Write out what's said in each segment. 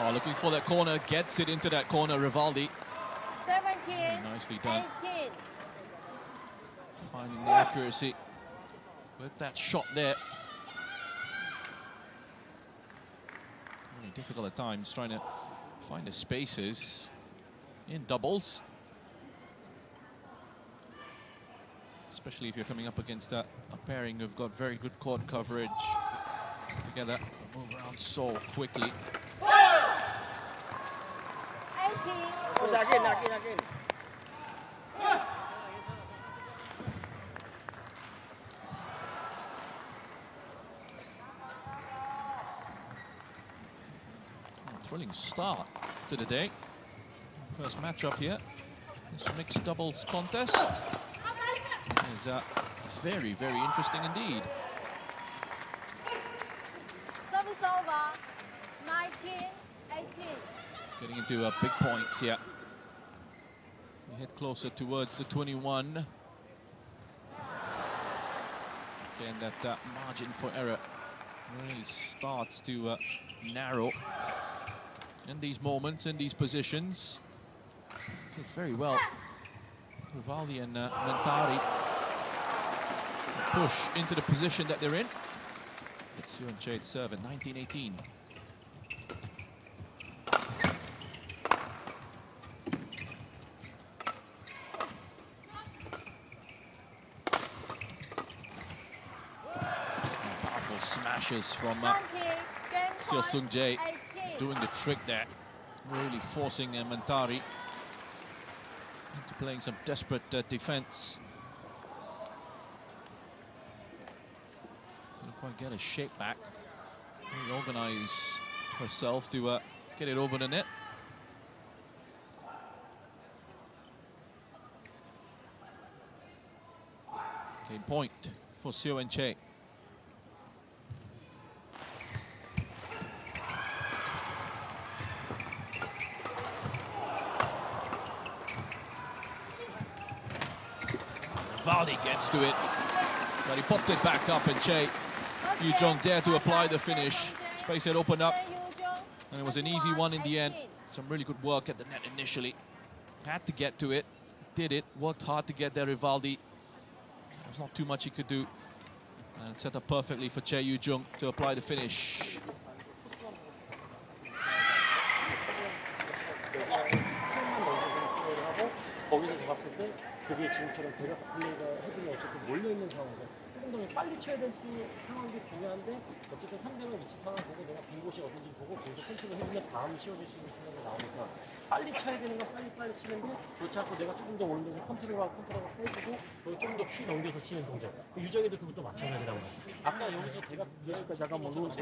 Oh, looking for that corner, gets it into that corner, Rivaldi. 17. Nicely done. 18. Finding the accuracy with that shot there. Really difficult at times, trying to find the spaces in doubles. Especially if you're coming up against a pairing who've got very good court coverage together. Move around so quickly. 18. Thrilling start to the day. First matchup here. This mixed doubles contest is very, very interesting indeed. Service over. 19. 18. Getting into big points here. So head closer towards the 21. Again, that margin for error really starts to narrow in these moments, in these positions. Did very well. Rivaldi and Mentari push into the position that they're in. It's Yuan Che to serve at 19-18. Powerful smashes from Seo Sung Jae, doing the trick there, really forcing Mentari into playing some desperate defense. Couldn't quite get a shape back. Really organize herself to get it over the net. Okay, point for Seo and Che. Rivaldi gets to it, but he popped it back up, and Che Yu Jung dared to apply the finish. Space had opened up, and it was an easy one in the end. Some really good work at the net initially. Had to get to it, did it, worked hard to get there, Rivaldi. There's not too much he could do. And set up perfectly for Che Yu Jung to apply the finish. 거기서 봤을 때 그게 지금처럼 대각 플레이가 해주면 어쨌든 몰려있는 상황에서 조금 더 빨리 쳐야 될 상황도 중요한데 어쨌든 상대방 위치 상황 보고 내가 빈 곳이 어딘지 보고 거기서 컨트롤 해주면 다음이 쉬워질 수 있는 플레이가 나오니까 빨리 쳐야 되는 건 빨리 치는데 그렇지 않고 내가 조금 더 오른쪽에서 컨트롤하고 빼주고 거기 조금 더 피 넘겨서 치는 동작. 유정이도 그것도 마찬가지라고 봐요. 아까 여기서 대각 잠깐 뭐 붙이고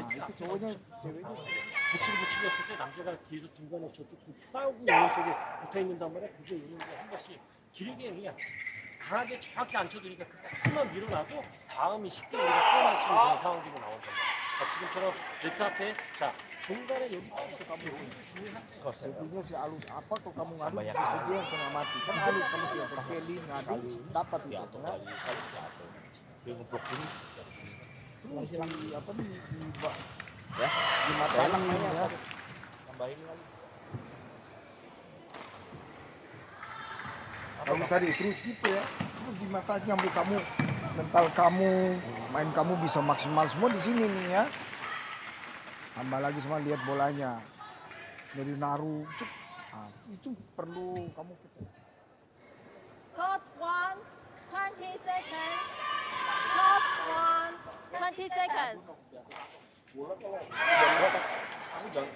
했을 때 남자가 뒤에서 중간에 저쪽 싸우고 오른쪽에 붙어있는단 말이야. 그게 이런 거 한 번씩 길게 그냥 강하게 정확히 안 쳐두니까 그 코스만 밀어놔도 다음이 쉽게 우리가 표현할 수 있는 그런 상황들이 나오는 거야. 지금처럼 네트 앞에 자 중간에 여기 kamu sepertinya si halus apa kalau kamu ngadu dia setengah mati kan halus kamu tidak pakai link ngadu dapat itu kan terus di apa nih di mata anaknya ya tambahin lagi kalau tadi terus gitu ya terus di mata nyambut kamu mental kamu main kamu bisa maksimal semua di sini nih ya. Tambah lagi sama lihat bolanya dari naruh, itu perlu kamu gitu. Court 1, 20 seconds. Court 1, 20 seconds.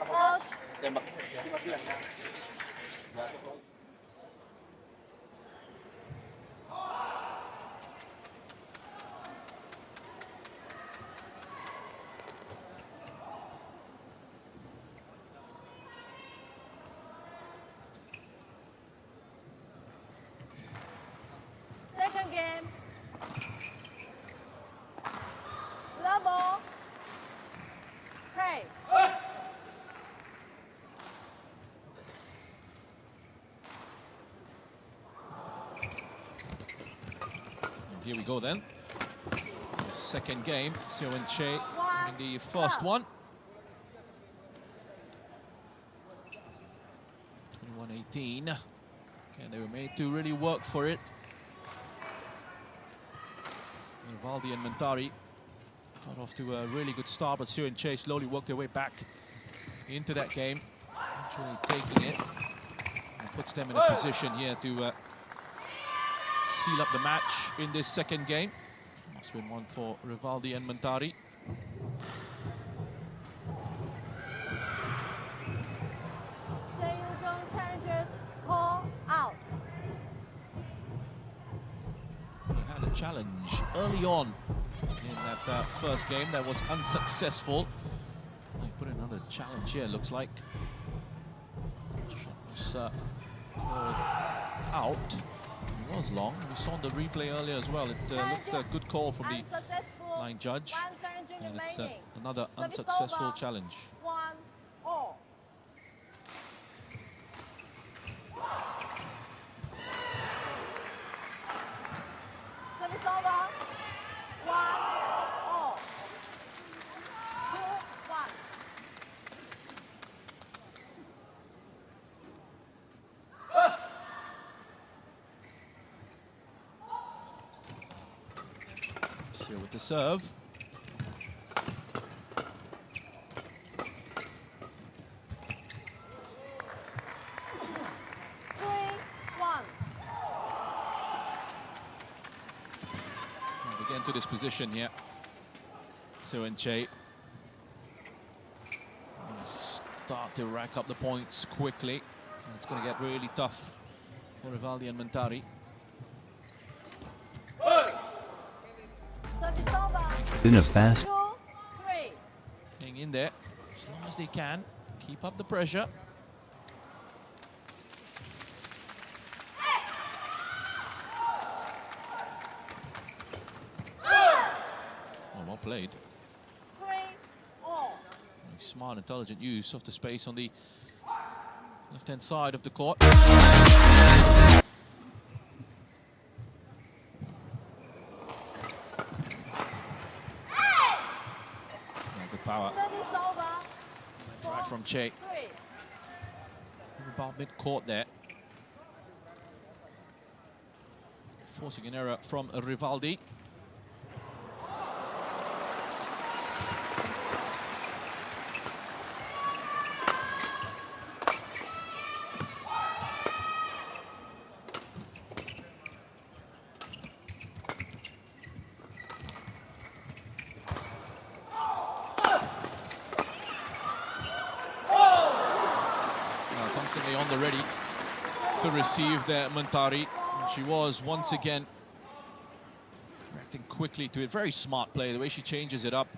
Coach. Second game. Level. Pray. Here we go then. The second game, Seo and Che in the first one. 19. And they were made to really work for it. Rivaldi and Mentari got off to a really good start, but Seo and Che slowly worked their way back into that game, actually taking it. And puts them in a position here to seal up the match in this second game. Must win one for Rivaldi and Mentari. Challenges call out. He had a challenge early on in that first game that was unsuccessful. He put another challenge here, looks like. Shot was out. It was long. We saw the replay earlier as well. It looked a good call from the line judge. And it's another unsuccessful challenge. 1-all. Service over. 1-all. 2-1. Seo with the serve. Again to this position here. Seo and Che start to rack up the points quickly. And it's going to get really tough for Rivaldi and Mentari. In a fast 2-3. Hang in there as long as they can. Keep up the pressure. Oh, well played. 3-all. Very smart, intelligent use of the space on the left-hand side of the court. Good power. Service over. Drive from Che. 3. About mid-court there. Forcing an error from Rivaldi. Constantly on the ready to receive there, Mentari. And she was once again reacting quickly to it. Very smart play, the way she changes it up.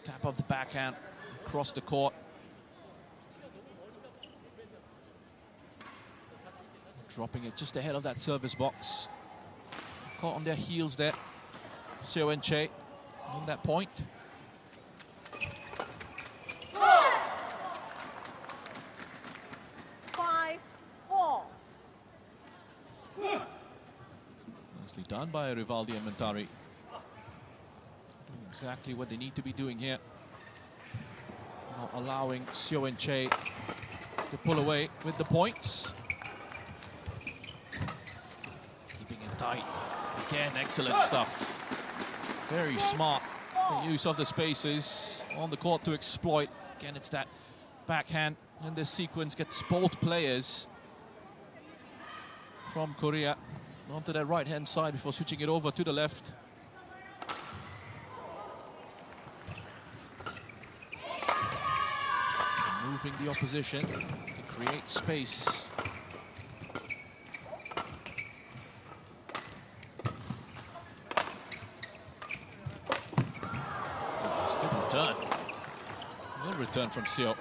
Tap of the backhand across the court. Dropping it just ahead of that service box. Caught on their heels there. Seo and Che on that point. Nicely done by Rivaldi and Mentari. Doing exactly what they need to be doing here. Not allowing Seo and Che to pull away with the points. Keeping it tight. Again, excellent stuff. Very smart. The use of the spaces on the court to exploit. Again, it's that backhand in this sequence gets both players from Korea onto that right-hand side before switching it over to the left. And moving the opposition to create space. Good return. Good return from Seo.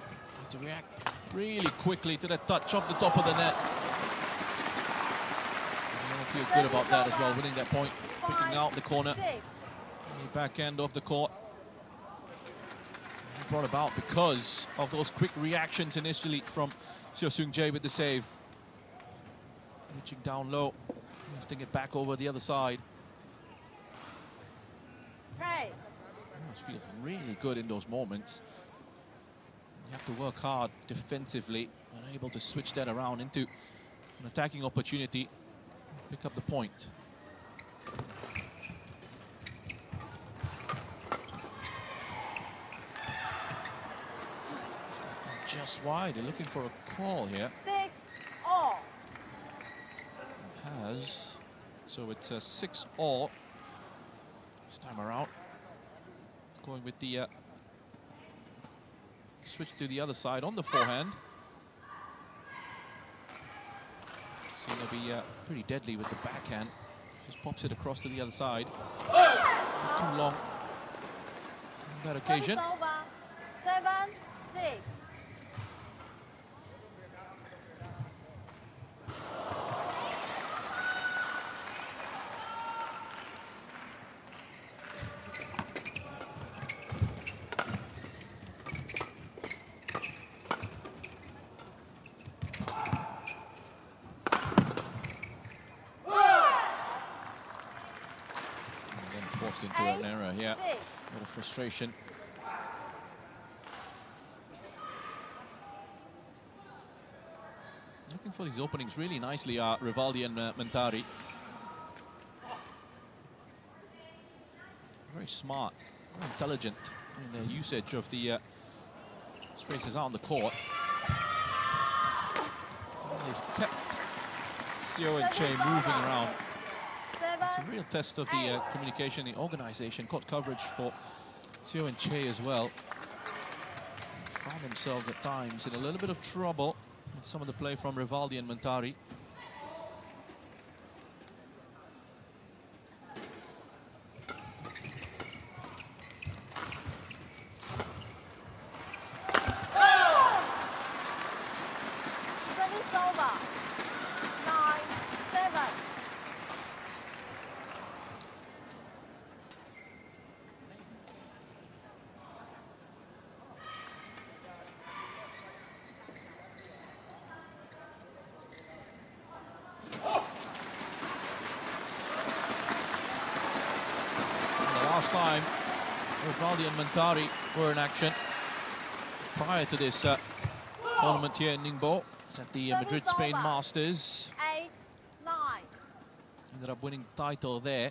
To react really quickly to that touch off the top of the net. Feel good about that as well, winning that point, picking out the corner, the back end of the court. Brought about because of those quick reactions initially from Seo Seung-jae with the save. Reaching down low, lifting it back over the other side. Just feels really good in those moments. have to work hard defensively and able to switch that around into an attacking opportunity. Pick up the point. Just wide. They're looking for a call here. 6-all. Has. So it's a 6-all this time around. Going with the switch to the other side on the forehand. Seems to be pretty deadly with the backhand. Just pops it across to the other side. Not too long on that occasion. Service over. 7-6. Forced into an error here. A little frustration. Looking for these openings really nicely are Rivaldi and Mentari. Very smart, very intelligent in their usage of the spaces out on the court. And they've kept Seo and Che moving around. It's a real test of the communication, the organization, court coverage for Seo and Che as well. Found themselves at times in a little bit of trouble with some of the play from Rivaldi and Mentari. Service over. 9-7. Last time, Rivaldi and Mentari were in action prior to this tournament here in Ningbo. It's at the Madrid, Spain Masters. 8-9. Ended up winning the title there.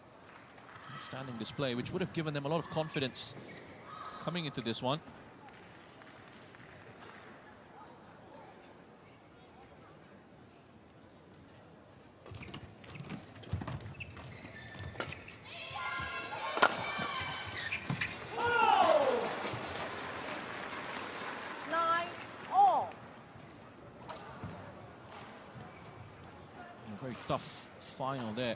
Outstanding display, which would have given them a lot of confidence coming into this one. Very tough final there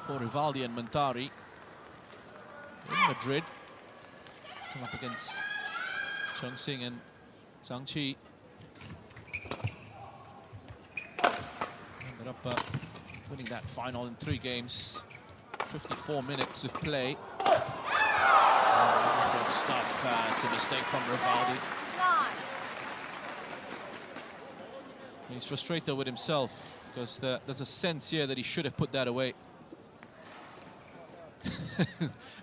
for Rivaldi and Mentari in Madrid. Come up against Cheng Sing and Zhang Qi. Ended up winning that final in 3 games, 54 minutes of play. Wonderful stuff. It's a mistake from Rivaldi. 9. He's frustrated with himself because there's a sense here that he should have put that away.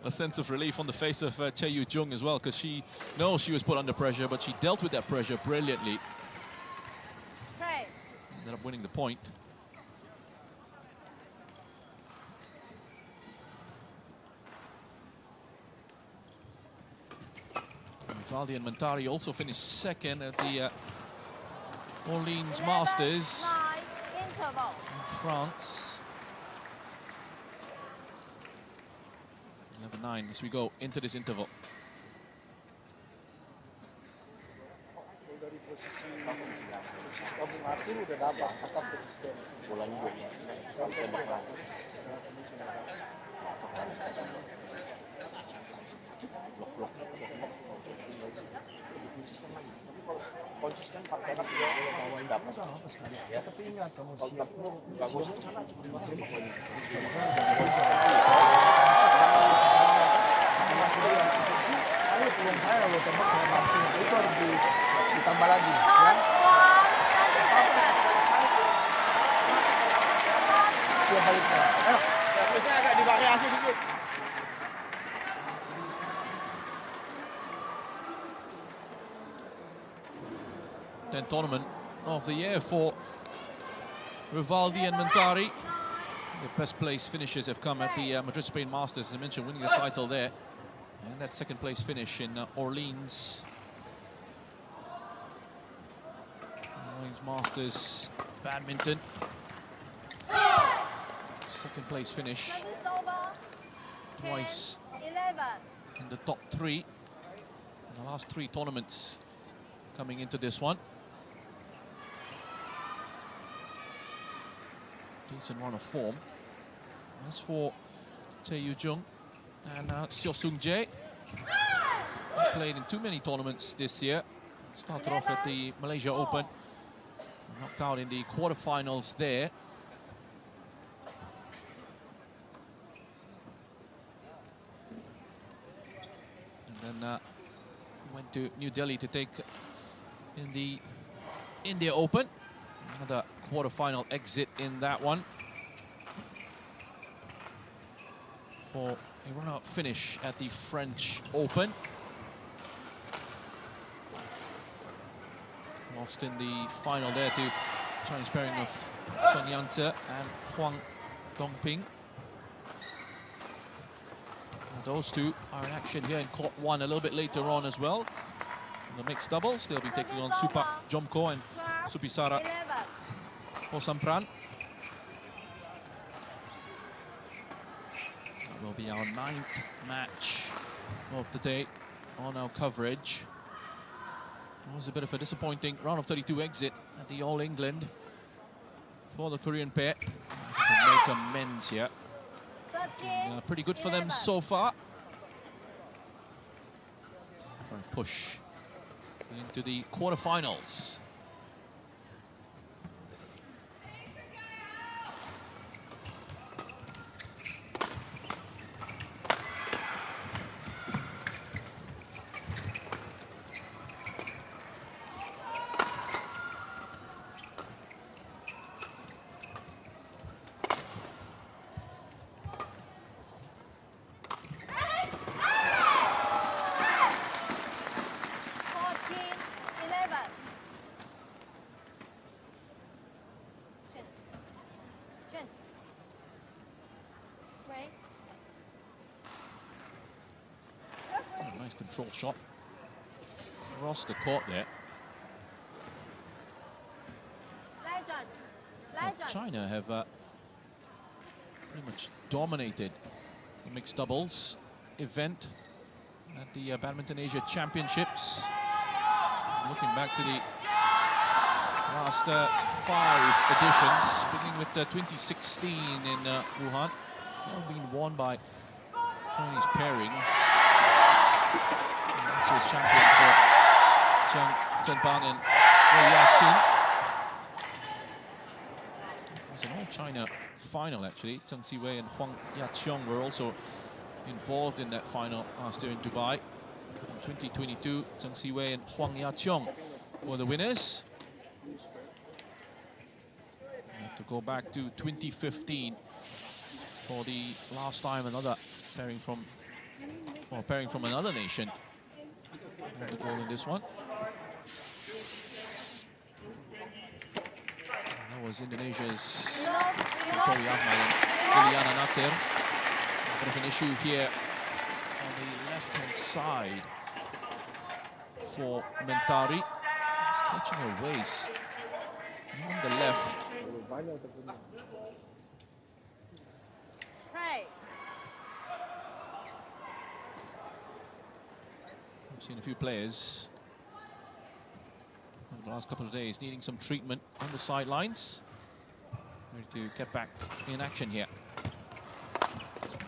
A sense of relief on the face of Che Yu-jung as well, because she knows she was put under pressure, but she dealt with that pressure brilliantly. Pray. Ended up winning the point. Rivaldi and Mentari also finished second at the Orleans Masters 9 interval. in France. 11-9 as we go into this interval. Dari posisi kamu ngatur udah dapat, tetap konsisten. Bolanya juga. Sampai depan. Blok-blok. Konsisten pakai kaki bawain dapat ya. Tapi ingat kamu siap. Bagus sana cuma ayo peluang saya lo tembak saya mampu. Itu harus ditambah lagi ya. Siap baliknya. Ayo. Biasanya agak divariasi sedikit. 10th tournament of the year for Rivaldi and Mentari. The best place finishes have come at the Madrid Spain Masters, as I mentioned, winning the title there. And that second place finish in Orleans Masters Badminton. Second place finish. Twice in the top 3 in the last 3 tournaments coming into this one. Decent run of form. As for Tae Jung and Seo Sung Jae, played in too many tournaments this year. Started off at the Malaysia Open, knocked out in the quarterfinals there. And then went to New Delhi to take in the India Open. Another quarterfinal exit in that one. For a run-out finish at the French Open. Lost in the final there to Chinese pairing of Fan Yangtze and Huang Dongping. And those two are in action here in court 1 a little bit later on as well. In the mixed doubles, they'll be taking on Supak Jomko and Supisara Hosampran. That will be our 9th match of the day on our coverage. It was a bit of a disappointing round of 32 exit at the All England for the Korean pair. They make amends here. Pretty good for them so far. Trying to push into the quarterfinals. Nice control shot across the court there. Well, China have pretty much dominated the mixed doubles event at the Badminton Asia Championships. Looking back to the last 5 editions, beginning with 2016 in Wuhan, all being won by Chinese pairings. This is champions for Chen Zhenbang and Wei Yaxin. It was an all-China final, actually. Zheng Siwei and Huang Yaqiong were also involved in that final last year in Dubai. In 2022, Zheng Siwei and Huang Yaqiong were the winners. We have to go back to 2015 for the last time another pairing from another nation. The goal in this one. That was Indonesia's Tori Ahmad and Liliana Natsir. A bit of an issue here on the left-hand side for Mentari. He's catching her waist on the left. We've seen a few players over the last couple of days needing some treatment on the sidelines. Ready to get back in action here.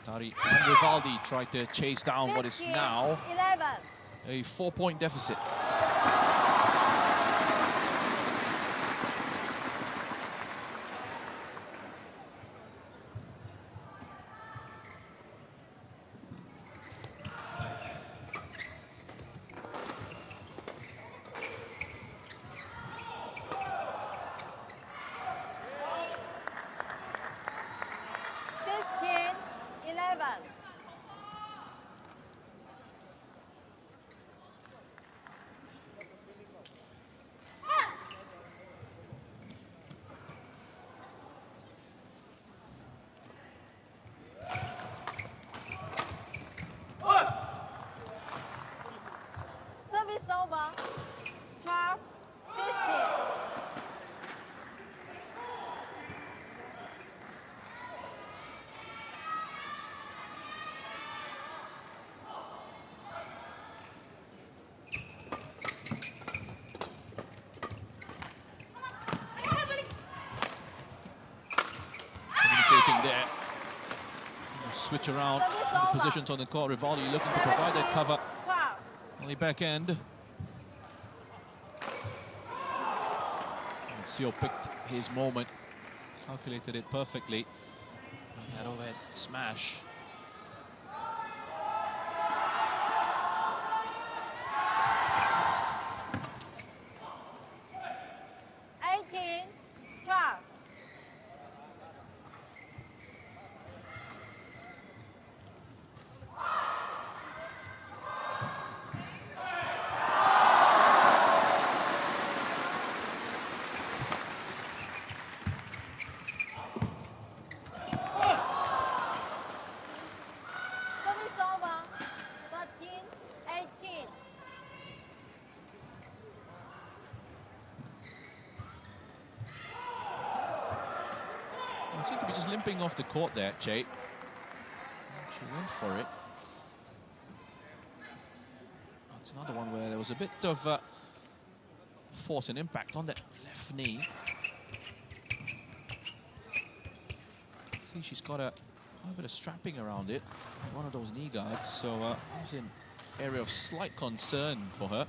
Mentari and Rivaldi tried to chase down what is now a 4-point deficit. switch around the positions on the court. Rivaldi looking to provide that cover. 12. On the back end. And Seo picked his moment, calculated it perfectly. And that overhead smash. Seemed to be just limping off the court there, Che. She went for it. It's another one where there was a bit of force and impact on that left knee. See, she's got a bit of strapping around it, one of those knee guards, so it's an area of slight concern for her.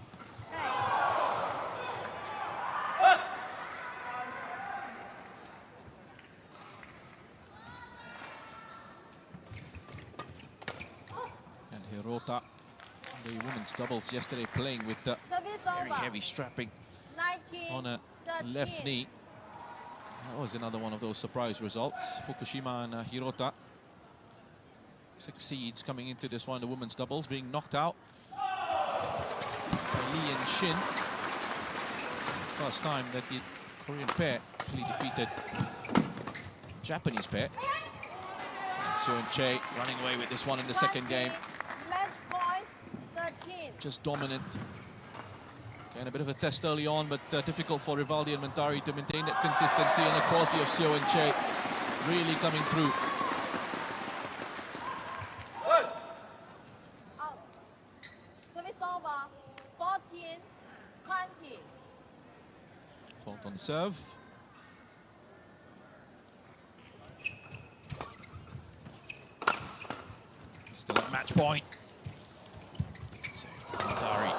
Hirota, the women's doubles yesterday, playing with the very heavy strapping 19, on a 13. left knee. That was another one of those surprise results. Fukushima and Hirota succeeds coming into this one, the women's doubles, being knocked out by Lee and Shin. First time that the Korean pair actually defeated Japanese pair. Seo and Che running away with this one in the second game. Match point 13. Just dominant. Again, a bit of a test early on, but difficult for Rivaldi and Mentari to maintain that consistency, and the quality of Seo and Che really coming through. Out. Service over. 14, 20. Fault on the serve. Still at match point. Save for Mentari.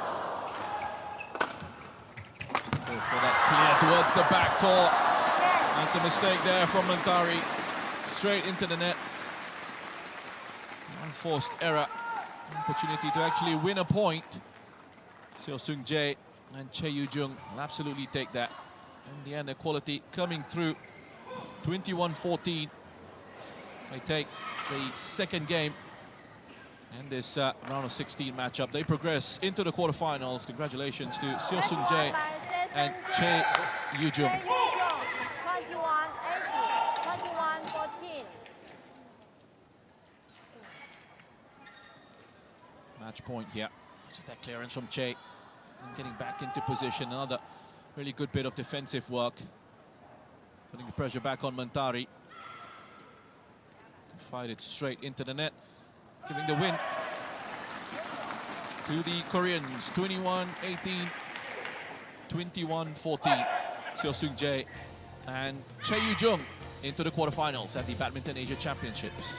For that clear towards the backcourt. That's a mistake there from Mentari. Straight into the net. Unforced error. Opportunity to actually win a point. Seo Seung-jae and Che Yu-jung will absolutely take that. In the end, their quality coming through. 21-14. They take the second game in this round of 16 matchup. They progress into the quarterfinals. Congratulations to Seo Seung-jae and Che Yu-jung. 21-18, 21-14. Match point here. This is that clearance from Che. And getting back into position. Another really good bit of defensive work. Putting the pressure back on Mentari. Fired it straight into the net. Giving the win to the Koreans. 21-18, 21-14. Seo Seung-jae and Che Yu-jung into the quarterfinals at the Badminton Asia Championships.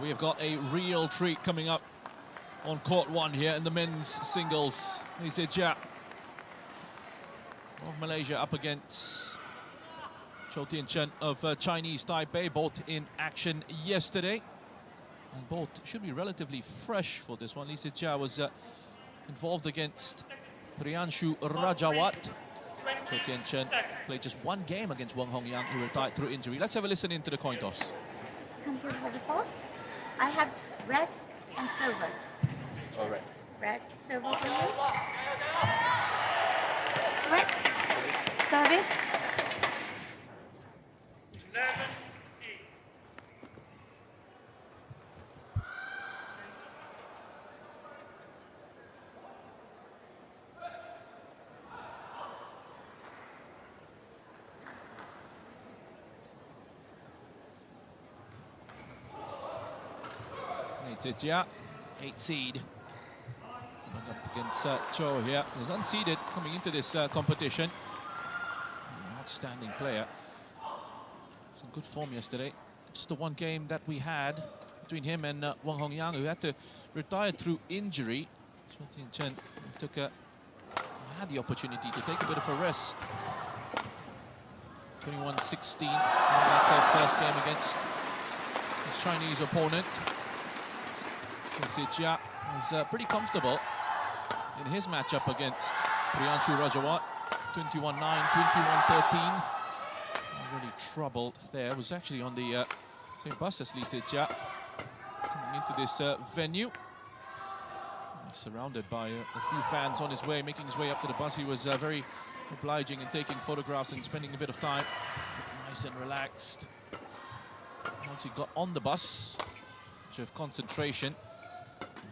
We have got a real treat coming up on court 1 here in the men's singles. Lee Se-jia of Malaysia up against Chou Tien-chen of Chinese Taipei, both in action yesterday. And both should be relatively fresh for this one. Lee Se-jia was involved against Priyanshu Rajawat. Chou Tien-chen played just 1 game against Wang Hongyang, who retired through injury. Let's have a listen into the coin toss. Come here for the toss. I have red and silver. All right. Red, silver for you. Red, service. Lee Se-jia, 8 seed. Went up against Cho here. He was unseeded coming into this competition. An outstanding player. Some good form yesterday. It's the 1 game that we had between him and Wang Hongyang, who had to retire through injury. Chou Tien-chen had the opportunity to take a bit of a rest. 21-16 in that first game against his Chinese opponent. Lee Se-jia was pretty comfortable in his matchup against Priyanshu Rajawat. 21-9, 21-13. Really troubled there. Was actually on the same bus as Lee Se-jia coming into this venue. Surrounded by a few fans on his way, making his way up to the bus. He was very obliging in taking photographs and spending a bit of time. Nice and relaxed. Once he got on the bus, much of concentration,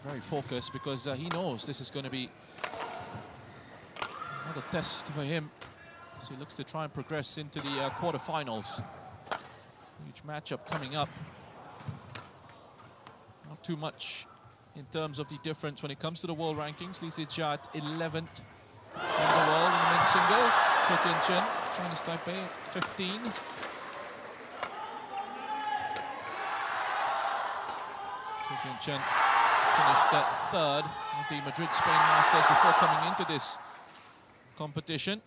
very focused, because he knows this is going to be another test for him. So he looks to try and progress into the quarterfinals. Huge matchup coming up. Not too much in terms of the difference when it comes to the world rankings. Lee Se-jia at 11th in the world in the men's singles. Chou Tien-chen, Chinese Taipei, 15. Chou Tien-chen finished at 3rd at the Madrid Spain Masters before coming into this competition.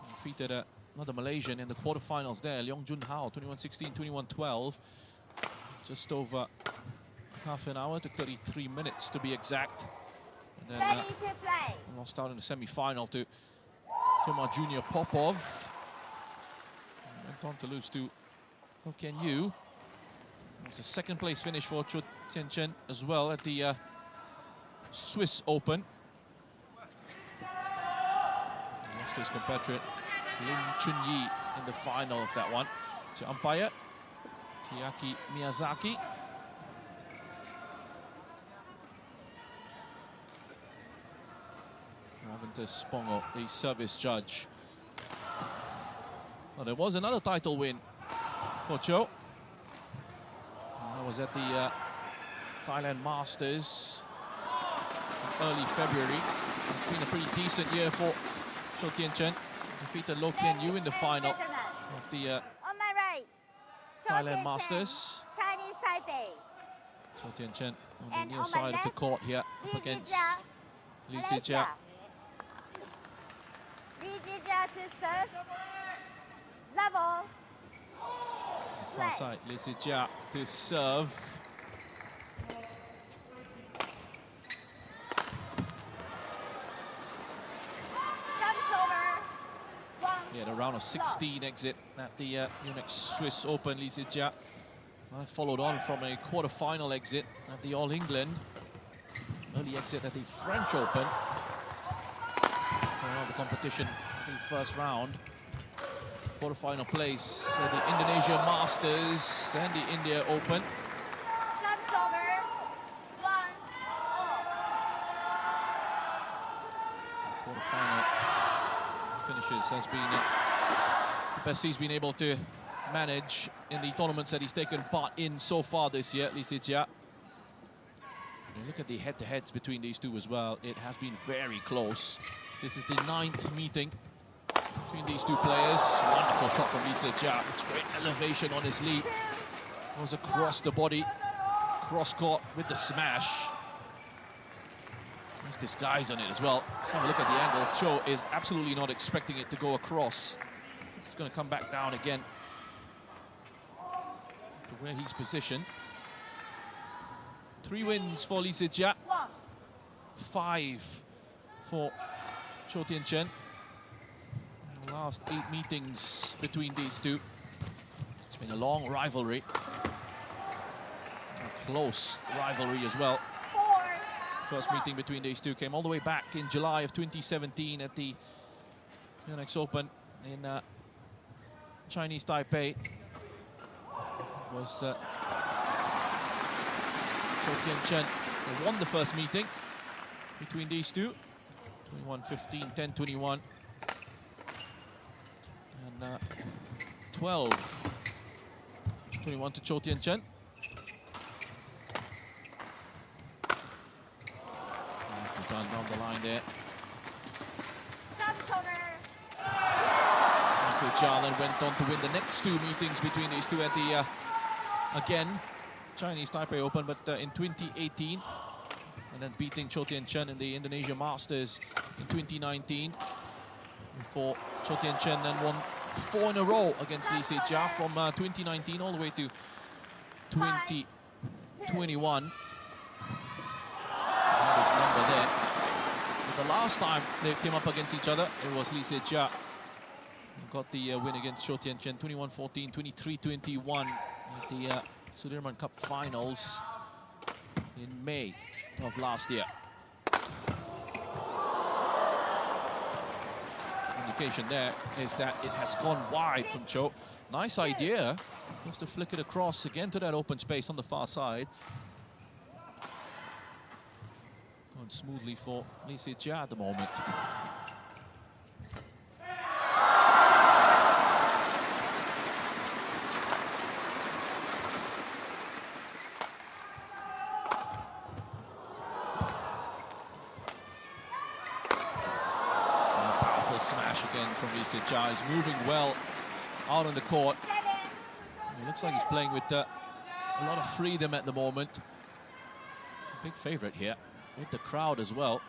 Defeated another Malaysian in the quarterfinals there, Leong Junhao, 21-16, 21-12. Just over half an hour, took 33 minutes to be exact. And then lost out in the semi-final to Tomar Junior Popov. And went on to lose to Ho Ken Yu. It was a 2nd place finish for Chou Tien-chen as well at the Swiss Open. He lost to his compatriot Lim Chun-yi in the final of that one. So umpire Chiaki Miyazaki. Ravintas Pongo, the service judge. Well, there was another title win for Chou. That was at the Thailand Masters in early February. It's been a pretty decent year for Chou Tien-chen. Defeated Lo Kian Yu in the final of the On my right, Thailand Masters. Chinese Taipei. Chou Tien-chen on the And near on my side of the left, court here, Lee up against Se-jia, Lee Se-jia. Lee Se-jia to serve. Level. Far Play. side, Lee Se-jia to serve. He had a round of 16 exit at the Munich Swiss Open. Lee Se-jia followed on from a quarter-final exit at the All England. Early exit at the French Open. The competition, the first round. Quarter-final place at the Indonesia Masters and the India Open. Quarter-final finishes has been the best he's been able to manage in the tournaments that he's taken part in so far this year, Lee Se-jia. Look at the head-to-heads between these two as well. It has been very close. This is the 9th meeting between these two players. Wonderful shot from Lee Se-jia. It's great elevation on his lead. Goes across the body, cross court with the smash. Nice disguise on it as well. Let's have a look at the angle. Cho is absolutely not expecting it to go across. It's going to come back down again to where he's positioned. 3 wins for Lee Se-jia, 5 for Cho Tien-chen. The last 8 meetings between these two. It's been a long rivalry. A close rivalry as well. First meeting between these two came all the way back in July of 2017 at the Yonex Open in Chinese Taipei. It was Cho Tien-chen who won the first meeting between these two. 21-15, 10-21. And 12-21 to Cho Tien-chen. Down the line there. Se-jia then went on to win the next 2 meetings between these two at the, again, Chinese Taipei Open, but in 2018. And then beating Cho Tien-chen in the Indonesia Masters in 2019. Before Cho Tien-chen then won 4 in a row against Lee Se-jia from 2019 all the way to 2021. His number there. But the last time they came up against each other, it was Lee Se-jia who got the win against Cho Tien-chen, 21-14, 23-21 at the Sudirman Cup Finals in May of last year. Indication there is that it has gone wide from Cho. Nice idea, just to flick it across again to that open space on the far side. Going smoothly for Lee Se-jia at the moment. Powerful smash again from Lee Se-jia. He's moving well out on the court. It looks like he's playing with a lot of freedom at the moment. Big favorite here, with the crowd as well.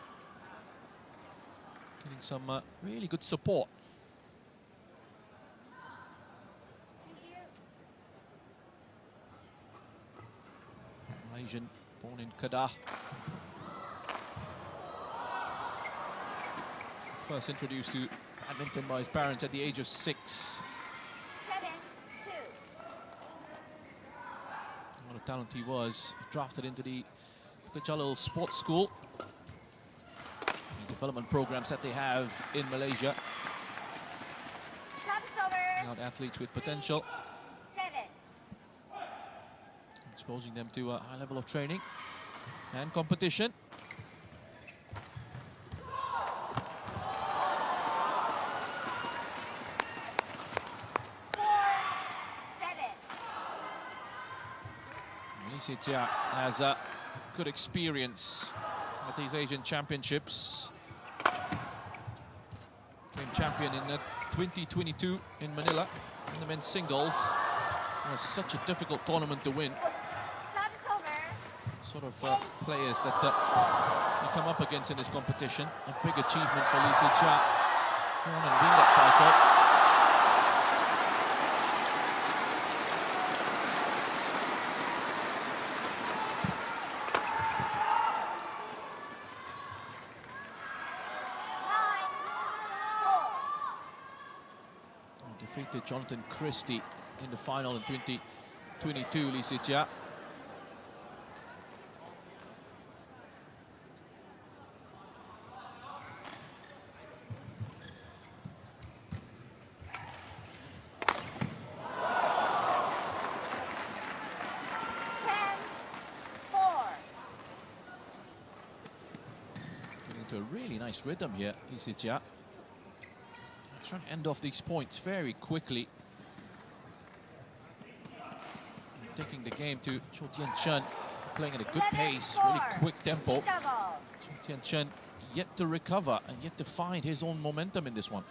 Getting some really good support. Malaysian, born in Kedah. First introduced to badminton by his parents at the age of 6. What a talent he was. Drafted into the Jalil Sports School. The development programs that they have in Malaysia. Young athletes with potential. Exposing them to a high level of training and competition. Lee Se-jia has a good experience at these Asian Championships. Became champion in 2022 in Manila in the men's singles. It was such a difficult tournament to win. Sort of players that you come up against in this competition. A big achievement for Lee Se-jia. Go on and win that title. Defeated Jonathan Christie in the final in 2022, Lee Se-jia. Getting into a really nice rhythm here, Lee Se-jia. Trying to end off these points very quickly. Taking the game to Cho Tien-chen, playing at a good pace, really quick tempo. Cho Tien-chen yet to recover and yet to find his own momentum in this one.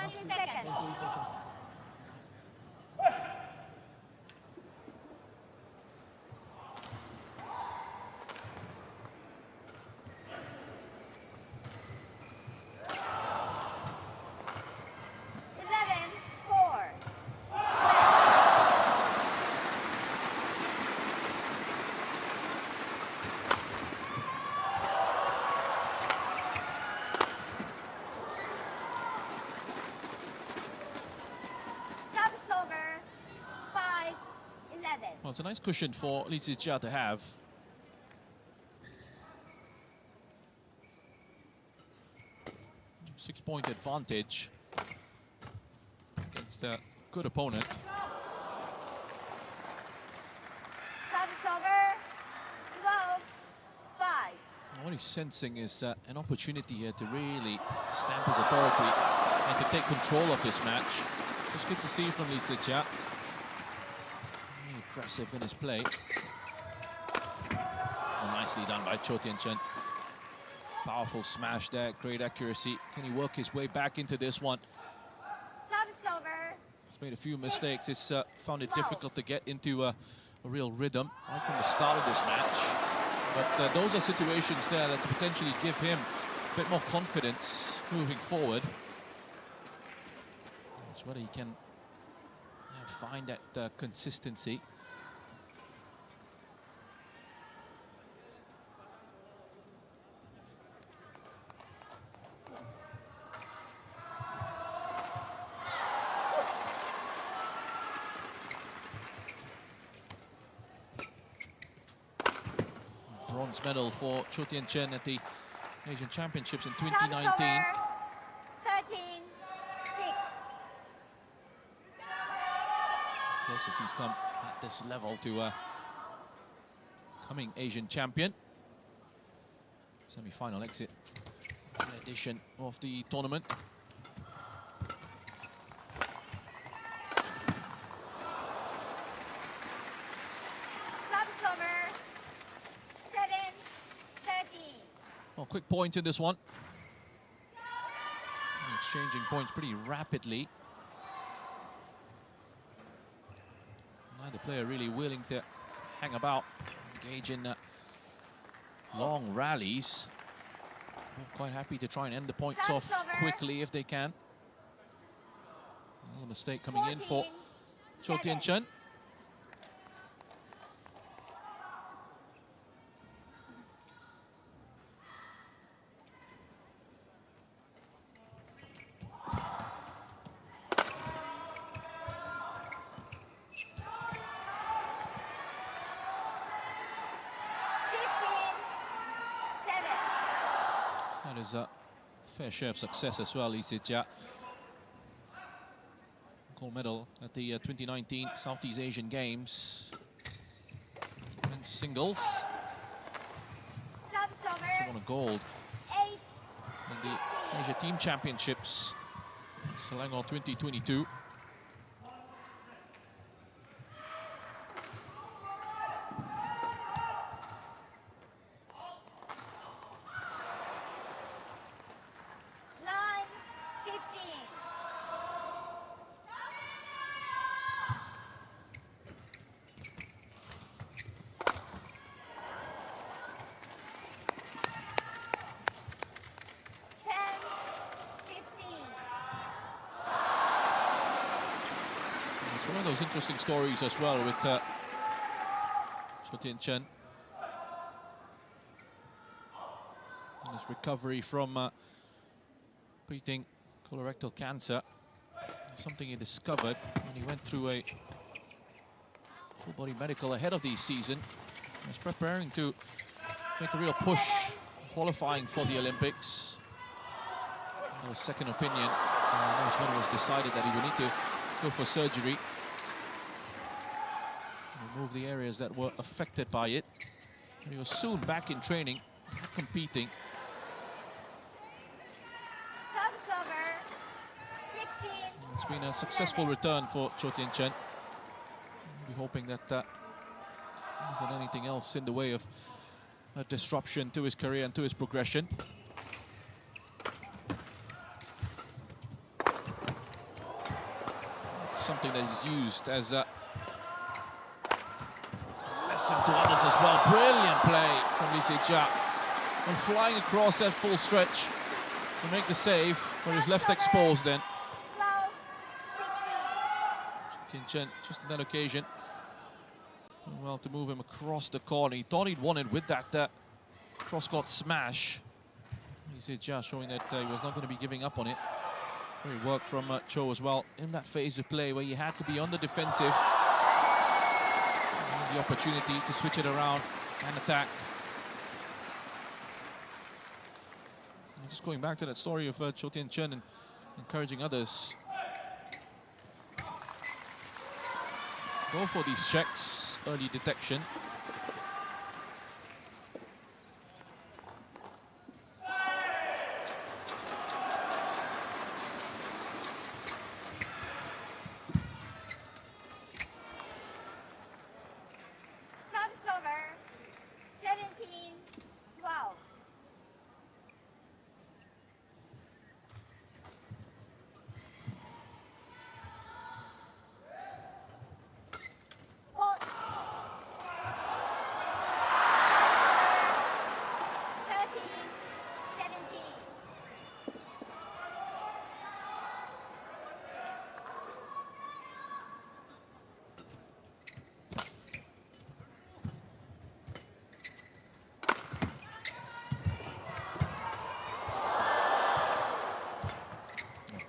20 seconds. Well, it's a nice cushion for Li Zijia to have. Six-point advantage against a good opponent. What he's sensing is an opportunity here to really stamp his authority and to take control of this match. It's good to see from Li Zijia. Very aggressive in his play. Well, nicely done by Cho Tien-chen. Powerful smash there, great accuracy. Can he work his way back into this one? He's made a few mistakes. He's found it difficult to get into a real rhythm right from the start of this match. But those are situations there that could potentially give him a bit more confidence moving forward. It's whether he can find that consistency. Bronze medal for Cho Tien-chen at the Asian Championships in 2019. 13-6. Closest he's come at this level to coming Asian champion. Semi-final exit edition of the tournament. Well, quick point in this one. Exchanging points pretty rapidly. Neither player really willing to hang about, engage in long rallies. Both quite happy to try and end the points off quickly if they can. Another mistake coming in for Cho Tien-chen. That is a fair share of success as well, Li Zijia. Gold medal at the 2019 Southeast Asian Games. Men's singles. Also won a gold in the Asia Team Championships, Selangor 2022. It's one of those interesting stories as well with Cho Tien-chen and his recovery from treating colorectal cancer. Something he discovered when he went through a full-body medical ahead of the season. He was preparing to make a real push, qualifying for the Olympics. That was second opinion. That was when it was decided that he would need to go for surgery, remove the areas that were affected by it. And he was soon back in training, back competing. It's been a successful return for Cho Tien-chen. We're hoping that there isn't anything else in the way of a disruption to his career and to his progression. something that is used as a lesson to others as well. Brilliant play from Lee Se-ja. And flying across that full stretch to make the save, where he's left exposed then. 12, 16. Tin Chen, just on that occasion, doing well to move him across the corner. He thought he'd won it with that cross-court smash. Lee Se-ja showing that he was not going to be giving up on it. Great work from Cho as well in that phase of play where he had to be on the defensive. And the opportunity to switch it around and attack. And just going back to that story of Cho Tin Chen and encouraging others. Go for these checks, early detection. Subs over. 17, 12. Court. 13, 17.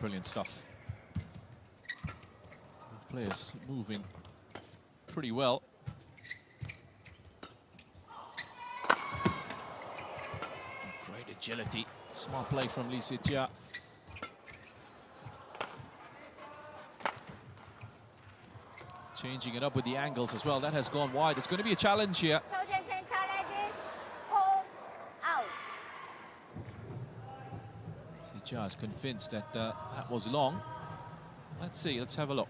Brilliant stuff. Both players moving pretty well. Great agility. Smart play from Lee Se-ja. Changing it up with the angles as well. That has gone wide. It's going to be a challenge here. Cho Tin Chen challenges. Hold. Out. Se-ja is convinced that that was long. Let's see. Let's have a look.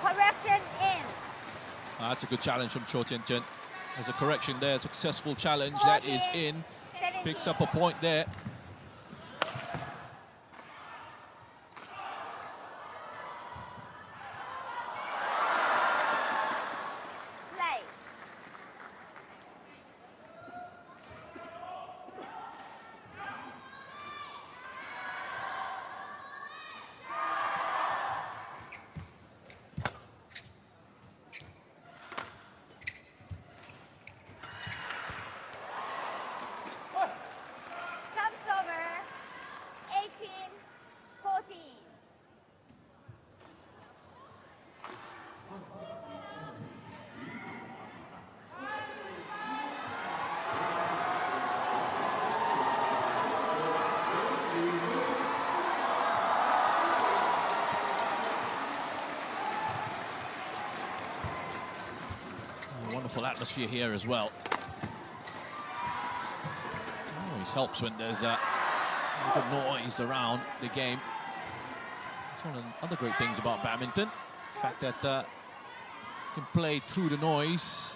Correction in. That's a good challenge from Cho Tin Chen. There's a correction there. Successful challenge. That is in. 17. Picks up a point there. Play. Subs over. 18, 14. A wonderful atmosphere here as well. Always helps when there's a good noise around the game. It's one of the other great things about badminton. The fact that you can play through the noise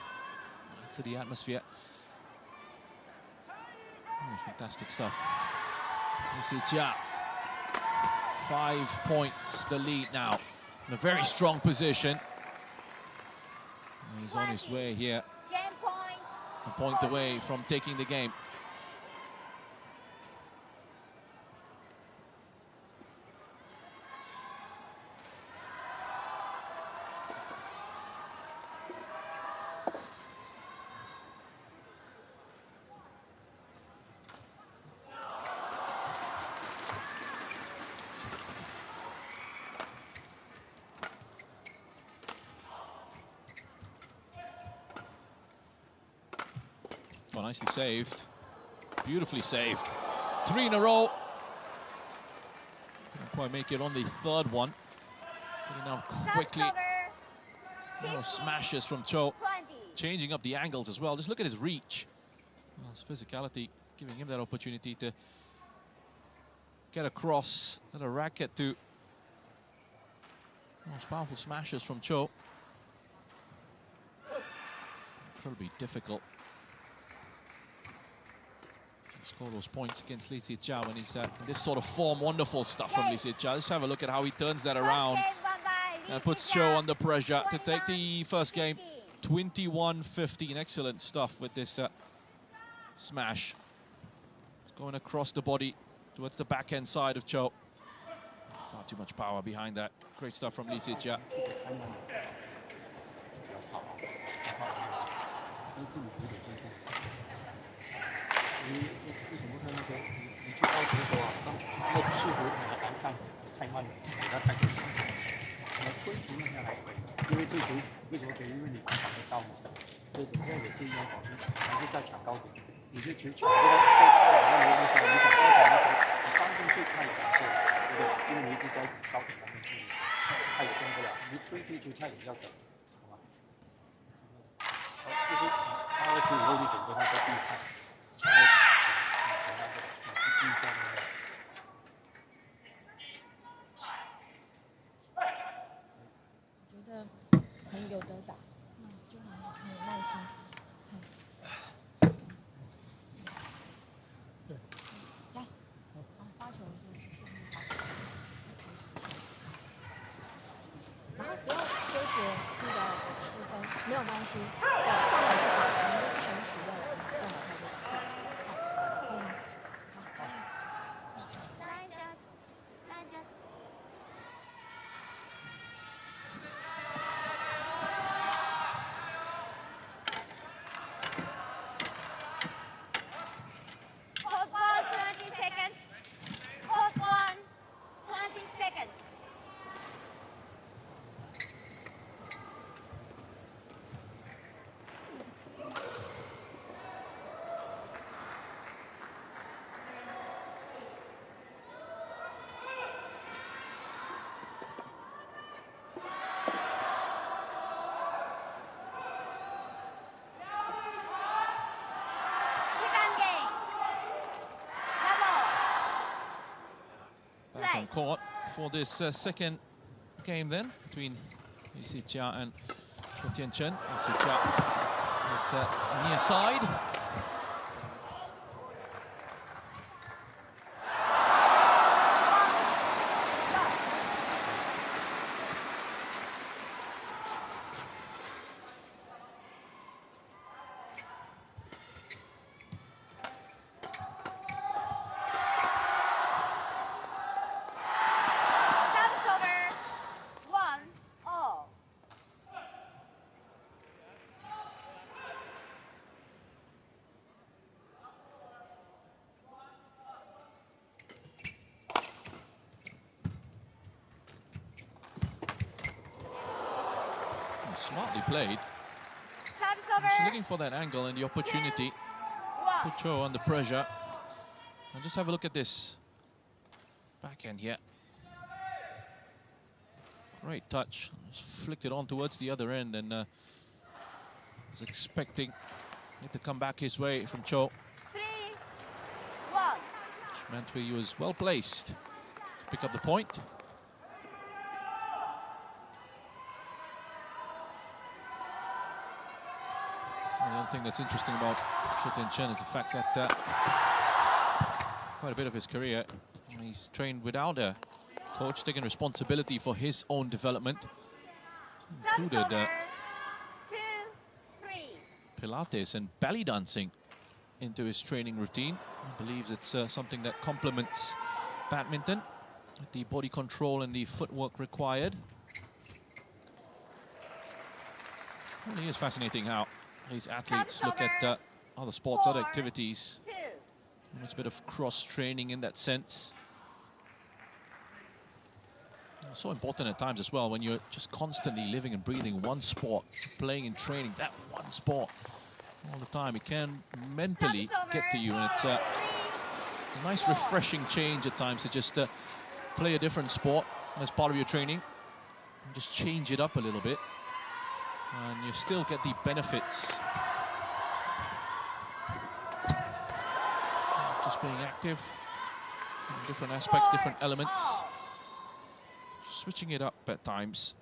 to the atmosphere. Oh, fantastic stuff. This is Ja. 5 points the lead now. In a very strong position. And he's on his way here. Game point. A point away from taking the game. Well, nicely saved. Beautifully saved. 3 in a row. Can't quite make it on the third one. Getting now quickly. Subs over. 15, Smashes from Cho. 20. Changing up the angles as well. Just look at his reach. Well, his physicality giving him that opportunity to get across, let a racket to Most powerful smashes from Cho. Incredibly difficult to score those points against Li Jia when he's in this sort of form. Wonderful stuff from Li Jia. Let's have a look at how he turns that around and puts Cho under pressure to take the first game. 21-15. Excellent stuff with this smash. It's going across the body towards the backhand side of Cho. Far too much power behind that. Great stuff from Li Jia. 你为什么看那个你去高球的时候啊，当那个师傅你来看太慢了，给他太多时间，你推球那下来可以，因为推球为什么可以？因为你防得到嘛，所以等下也是一样保持，还是在抢高点。你这球抢不到，抽不到那没问题，你想高点的时候，你放进去他也感受，对不对？因为你一直在高点旁边处理，他也动不了，你推球他也要等，好吧？好，就是他的球以后你准备他在地看。 觉得很有得打，就很有耐心。对，加，发球是然后不要纠结那个失分，没有关系，放了就好，我们都是很喜乐的，正好他就好，可以吗？好，加油。 Hold ball 20 seconds. Hold on 20 seconds. Second game. Double. Back on court for this second game then between Li Jia and Tian Chen. Li Jia is near side. Service over. 1-all. Smartly played. Service She's over. looking for that angle and the opportunity. 1. Put Cho under pressure. And just have a look at this backhand here. Great touch. Just flicked it on towards the other end and was expecting it to come back his way from Cho. 3-1. Which meant he was well placed to pick up the point. And the other thing that's interesting about Tian Chen is the fact that quite a bit of his career he's trained without a coach, taking responsibility for his own development. Service Included over. 2-3. Pilates and belly dancing into his training routine. He believes it's something that complements badminton with the body control and the footwork required. It really is fascinating how these athletes look at other sports, other activities. 2. There's a bit of cross-training in that sense. It's so important at times as well when you're just constantly living and breathing one sport, playing and training that one sport all the time. It can mentally get to you, and it's a nice refreshing change at times to just play a different sport as part of your training and just change it up a little bit, and you still get the benefits. Just being active in different aspects, different elements. switching it up at times.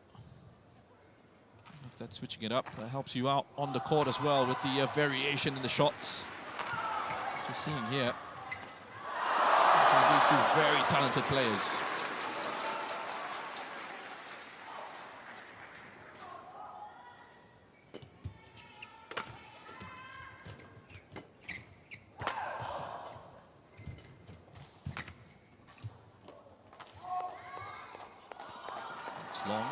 If that's switching it up, that helps you out on the court as well with the variation in the shots. What you're seeing here. These two very talented players. It's long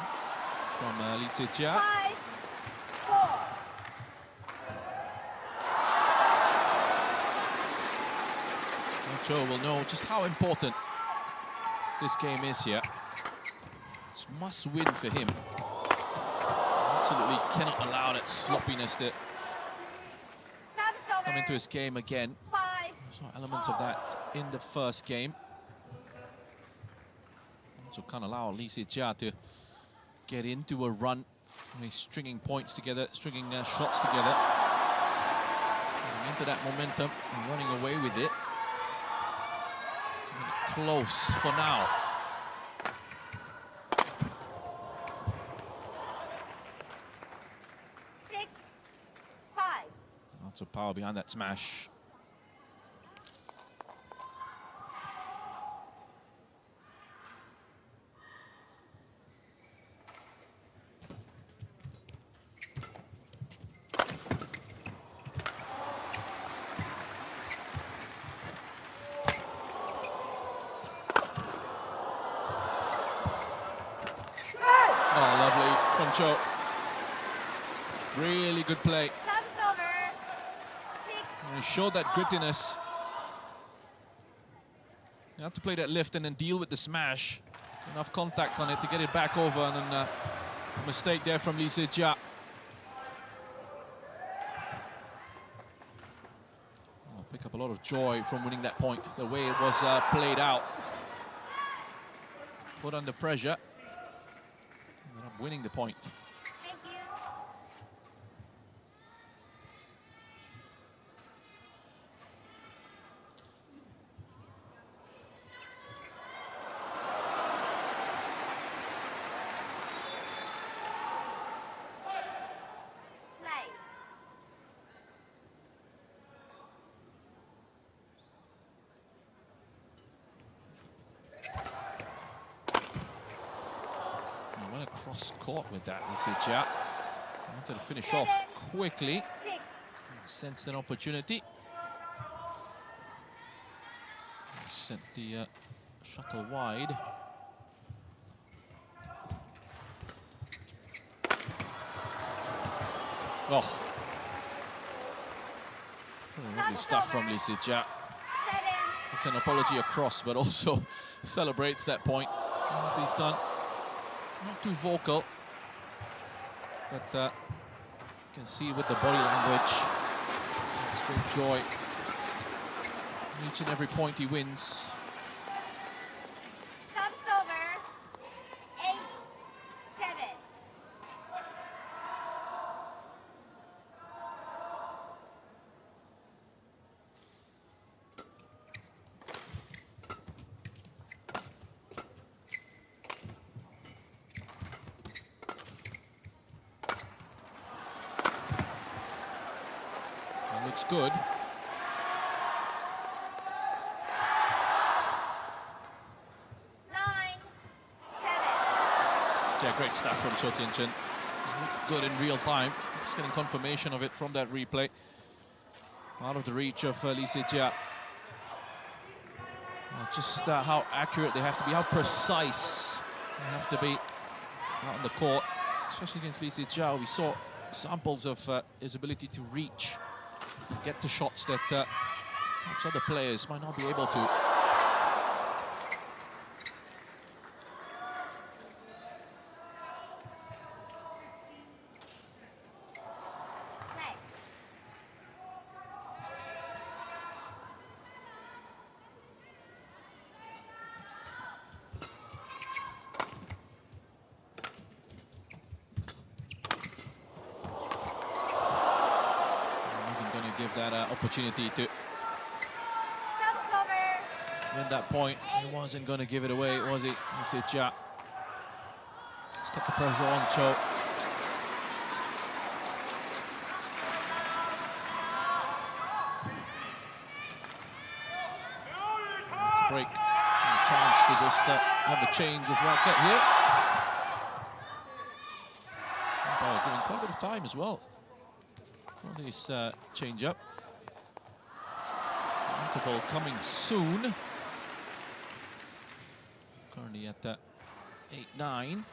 from Lee Zejia. 5, 4. Joe will know just how important this game is here. It's must win for him. Absolutely cannot allow that sloppiness to come into his game again. 5. Saw elements of that in the first game. Also can't allow Lee Zejia to get into a run. He's stringing points together, stringing shots together. Getting into that momentum and running away with it. Close for now. 6, 5. Lots of power behind that smash. Oh, lovely from Cho. Really good play. Service over. 6. And he showed that grittiness. You have to play that lift and then deal with the smash. Enough contact on it to get it back over, and then a mistake there from Lee Zejia. Oh, pick up a lot of joy from winning that point, the way it was played out. Put under pressure. Ended up winning the point. Thank you. Play. He went across court with that, Lee Zejia. Wanted to finish off quickly. 6. Sensed an opportunity. Sent the shuttle wide. Oh. Lovely stuff from Lee Zejia. 7. It's an apology across, but also celebrates that point, as he's done. Not too vocal, but you can see with the body language, it's great joy. Each and every point he wins. Service over. 8, 7. That looks good. 9, 7. Yeah, great stuff from Cho Tien-chen. Looked good in real time. Just getting confirmation of it from that replay. Out of the reach of Lee Zejia. Just how accurate they have to be, how precise they have to be out on the court, especially against Lee Zejia. We saw examples of his ability to reach and get to shots that perhaps other players might not be able to. Play. Wasn't going to give that opportunity to Service over. win that point. He wasn't going to give it away, was he? Lee Zejia. Let's get the pressure on Cho. It's a break. And a chance to just have the change of racket here. Umpire giving quite a bit of time as well for this change up. Interval coming soon. Currently at 8-9.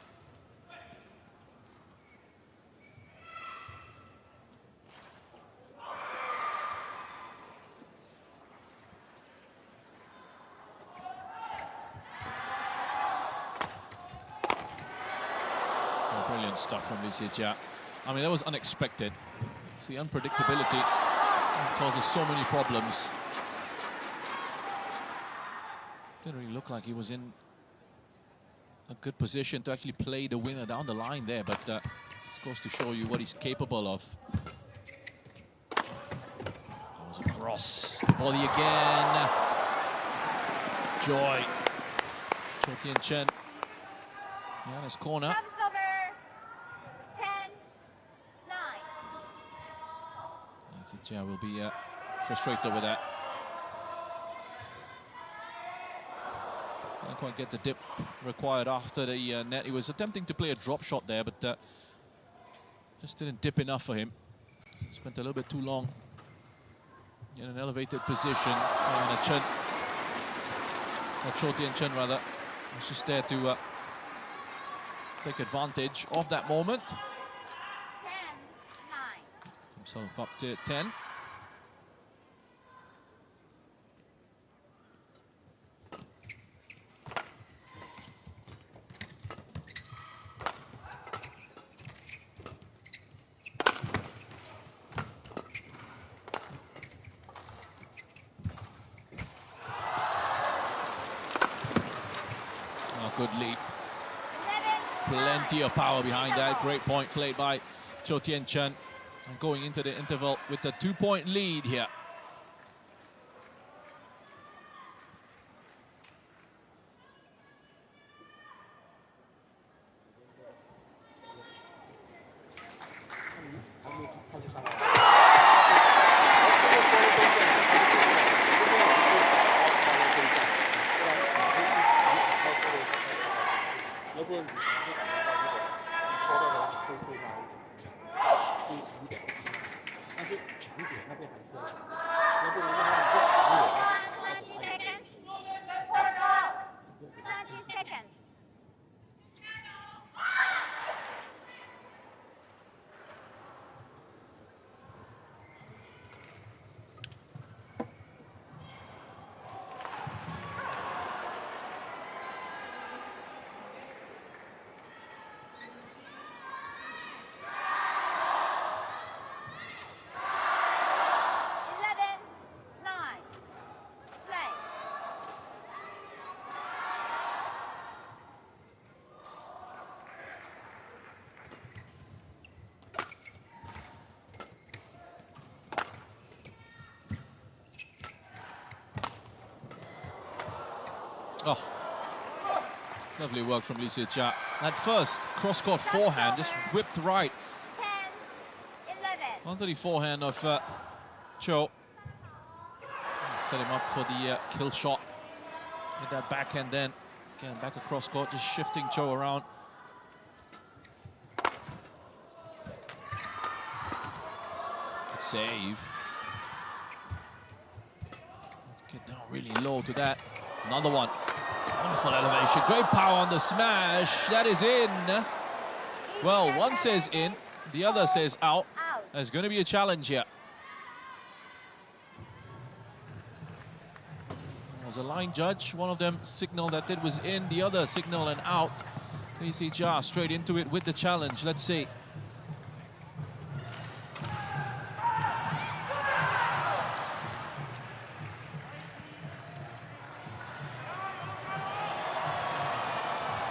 Brilliant stuff from Lisija. I mean, that was unexpected. It's the unpredictability that causes so many problems. Didn't really look like he was in a good position to actually play the winner down the line there, but this goes to show you what he's capable of. Goes across. Volley again. Joy. Cho Tien-chen. Yeah, his corner. Yeah, will be frustrated with that. Can't quite get the dip required after the net. He was attempting to play a drop shot there, but just didn't dip enough for him. Spent a little bit too long in an elevated position. And Cho Tien-chen rather, was just there to take advantage of that moment. Himself up to 10. Oh, good lead. Plenty of power behind that. Great point played by Cho Tien-chen. And going into the interval with a 2-point lead here. Oh, lovely work from Lisija. That first cross-court forehand just whipped right 10-11. onto the forehand of Cho. Set him up for the kill shot with that backhand then. Again, back across court, just shifting Cho around. Good save. Get down really low to that. Another one. Wonderful elevation. Great power on the smash. That is in. Well, one says in, the other says out. There's going to be a challenge here. There was a line judge. One of them signaled that it was in, the other signal and out. Lisija straight into it with the challenge. Let's see.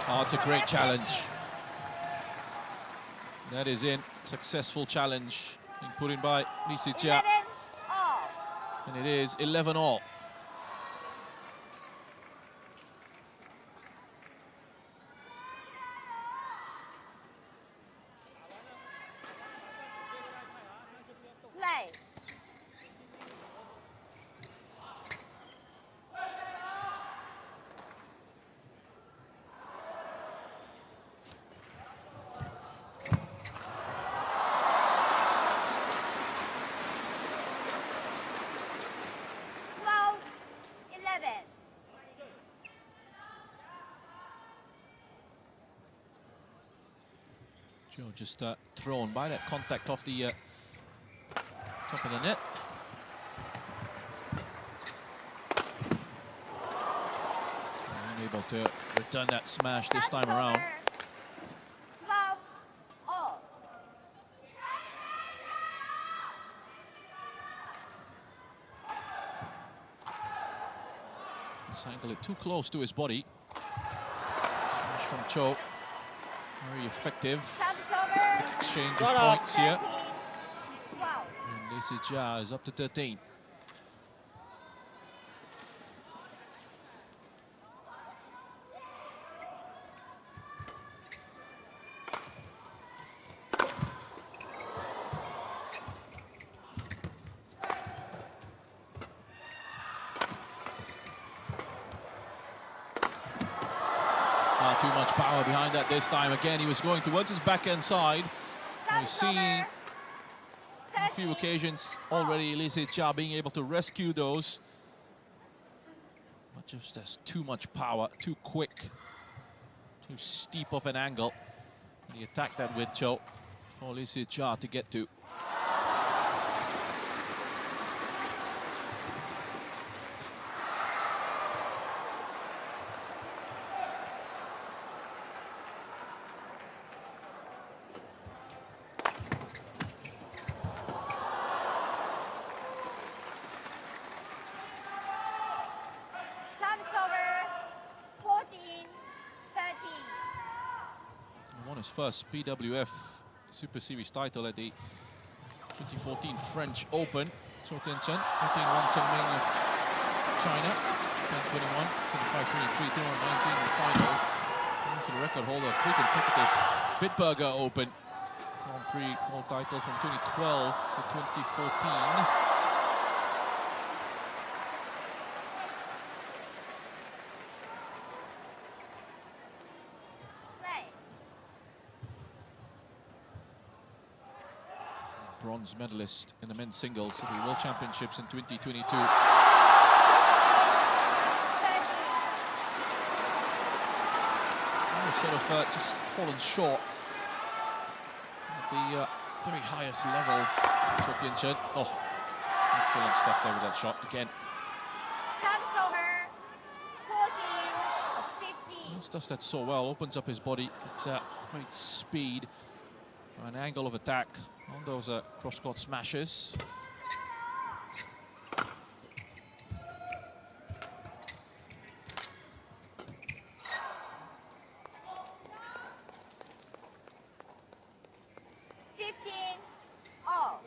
Oh, it's a great challenge. That is in. Successful challenge being put in by Lisija. And it is 11-all. Joe just thrown by that contact off the top of the net. Unable to return that smash this time around. 12 all. This angle is too close to his body. Smash from Cho. Very effective. Service over. Exchange of points 13, here. 12. And Lee Sijia is up to 13. Not too much power behind that this time. Again, he was going towards his backhand side. We've seen on a few occasions already Lee Sijia being able to rescue those. But just has too much power, too quick, too steep of an angle. He attacked that with Cho for Lee Sijia to get to. Service over. 14, 13. He won his first BWF Super Series title at the 2014 French Open. Zhou Tianchen, 15-1 Chengming of China, 10-21, 25-23, 219 in the finals. Going to the record holder of 3 consecutive Bitburger Open. Grand Prix world titles from 2012 to 2014. Play. Bronze medalist in the men's singles at the World Championships in 2022. 13. Sort of just fallen short at the very highest levels. Zhou Tianchen. Oh, excellent stuff there with that shot again. Service over. 14, 15. He does that so well. Opens up his body. It's great speed, an angle of attack on those cross-court smashes. All.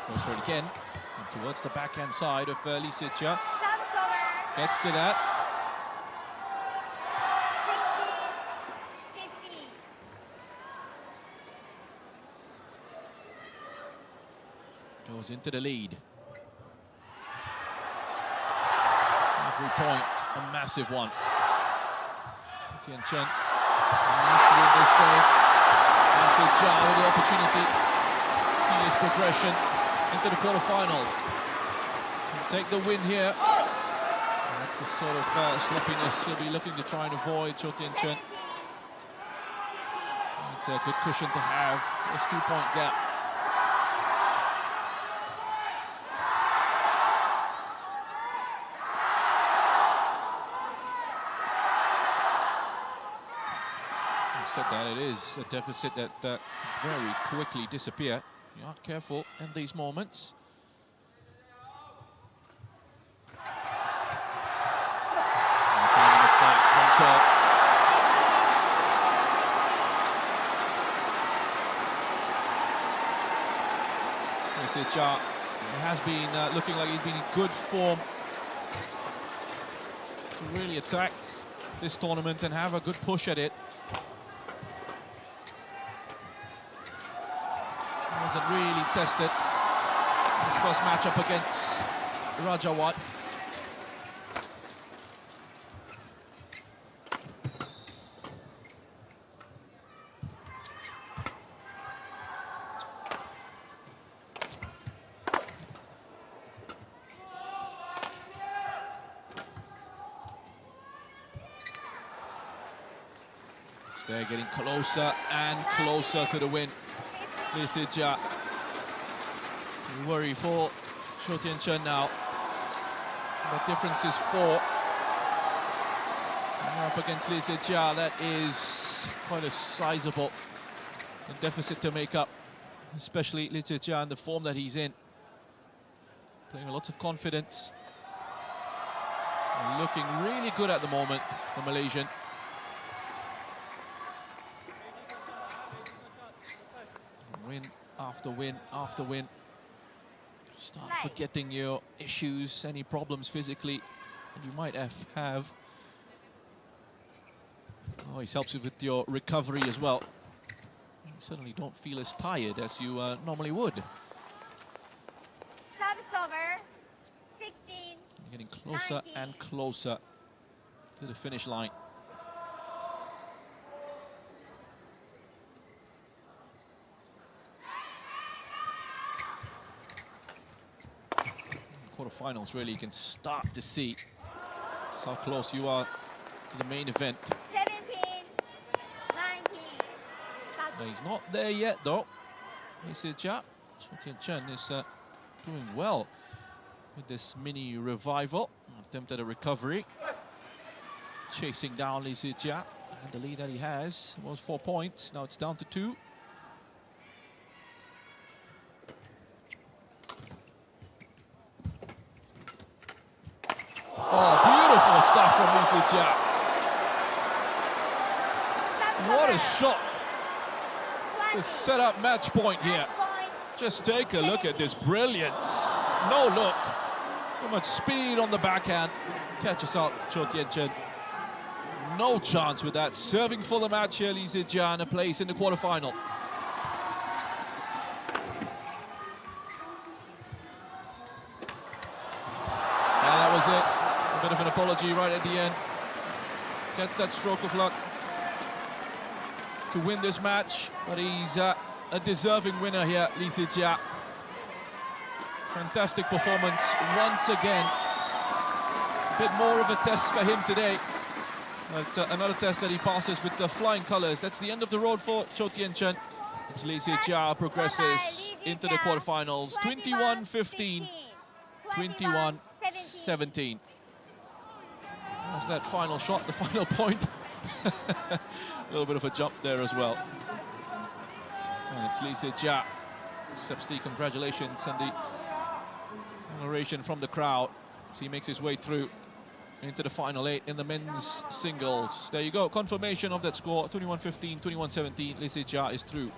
Goes for it again. And towards the backhand side of Lee Sijia. Service over. Gets to that. 16, 15. Goes into the lead. Every point, a massive one. Tianchen needs to win this game. Lee Sijia with the opportunity to see his progression into the quarterfinal. Take the win here. And that's the sort of sloppiness he'll be looking to try and avoid. Zhou Tianchen. 17, 15. It's a good cushion to have. This 2-point gap. Said that it is a deficit that very quickly disappear. If you aren't careful in these moments. Tiny mistake from Cho. Sijia has been looking like he's been in good form to really attack this tournament and have a good push at it. Wasn't really tested his first matchup against Rajawat. They're getting closer and closer to the win. Lee Se-ja. You worry for Cho Tien-chen now. The difference is 4. And up against Lee Se-ja, that is quite a sizable deficit to make up, especially Lee Se-ja in the form that he's in. Playing with lots of confidence. And looking really good at the moment, the Malaysian. Win after win after win. Start forgetting your issues, any problems physically that you might have. Always helps you with your recovery as well. You suddenly don't feel as tired as you normally would. Service over. 16. You're getting closer 19. and closer to the finish line. Quarterfinals, really, you can start to see just how close you are to the main event. 17. 19. But he's not there yet, though. Lee Se-ja. Cho Tien-chen is doing well with this mini revival. Attempt at a recovery. Chasing down Lee Se-ja. And the lead that he has was 4 points. Now it's down to 2. Oh, beautiful stuff from Lee Se-ja. What a shot to set up match point here. Match point. Just take a look at this brilliance. No look. So much speed on the backhand. Catches out Cho Tien-chen. No chance with that. Serving for the match here, Lee Se-ja, and a place in the quarterfinal. And that was it. A bit of an apology right at the end. Gets that stroke of luck to win this match, but he's a deserving winner here, Lee Se-ja. Fantastic performance once again. A bit more of a test for him today. It's another test that he passes with the flying colors. That's the end of the road for Cho Tien-chen. It's Lee Se-ja progresses into the quarterfinals. 21-15, 21-17. That's that final shot, the final point. A little bit of a jump there as well. And it's Lee Se-ja. Accepts the congratulations and the honoration from the crowd as he makes his way through into the final 8 in the men's singles. There you go, confirmation of that score, 21-15, 21-17. Lee Se-ja is through.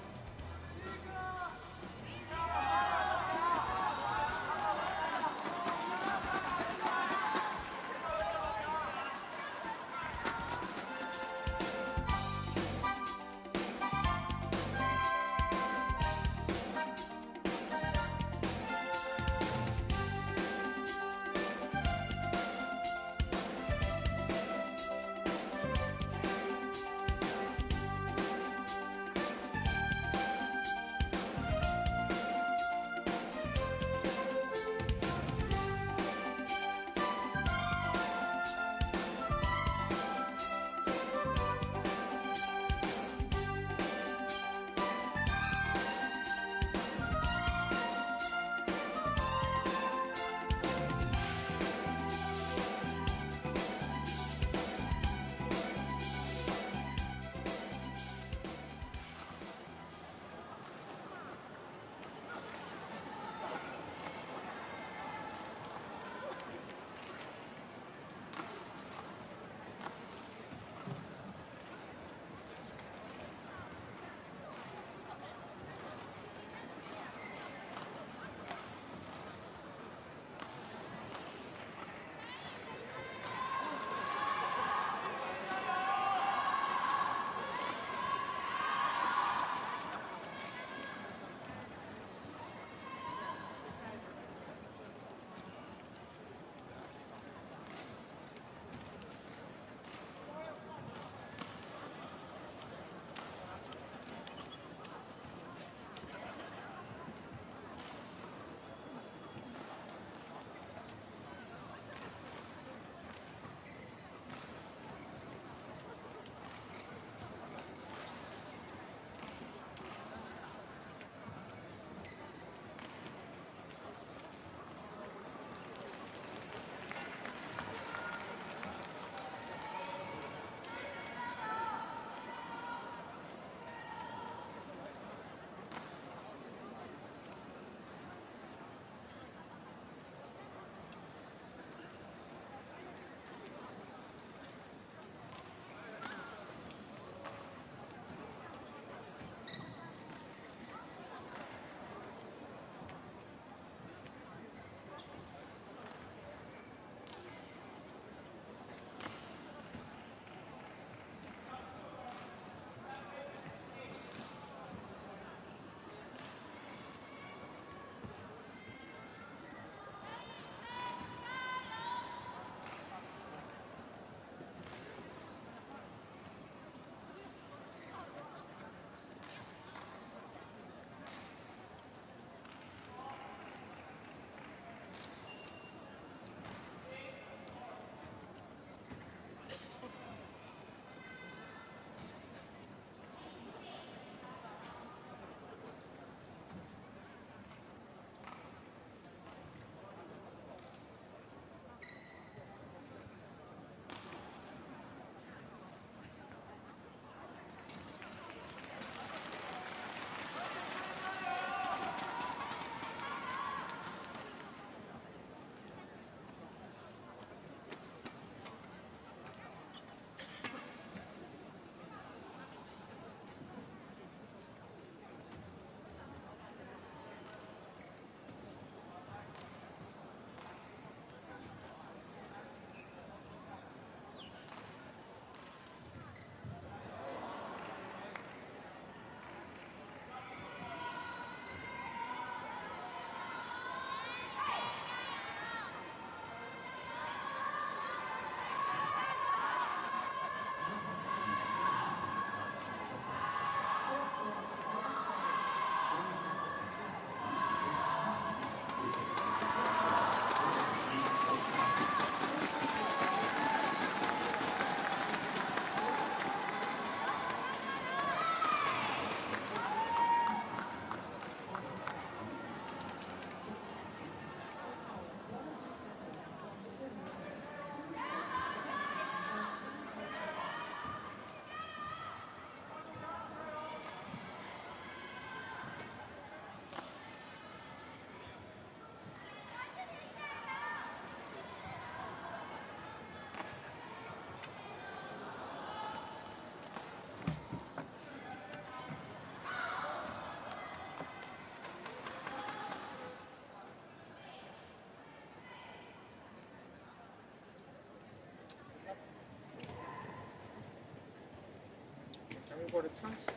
Waiting for the chance.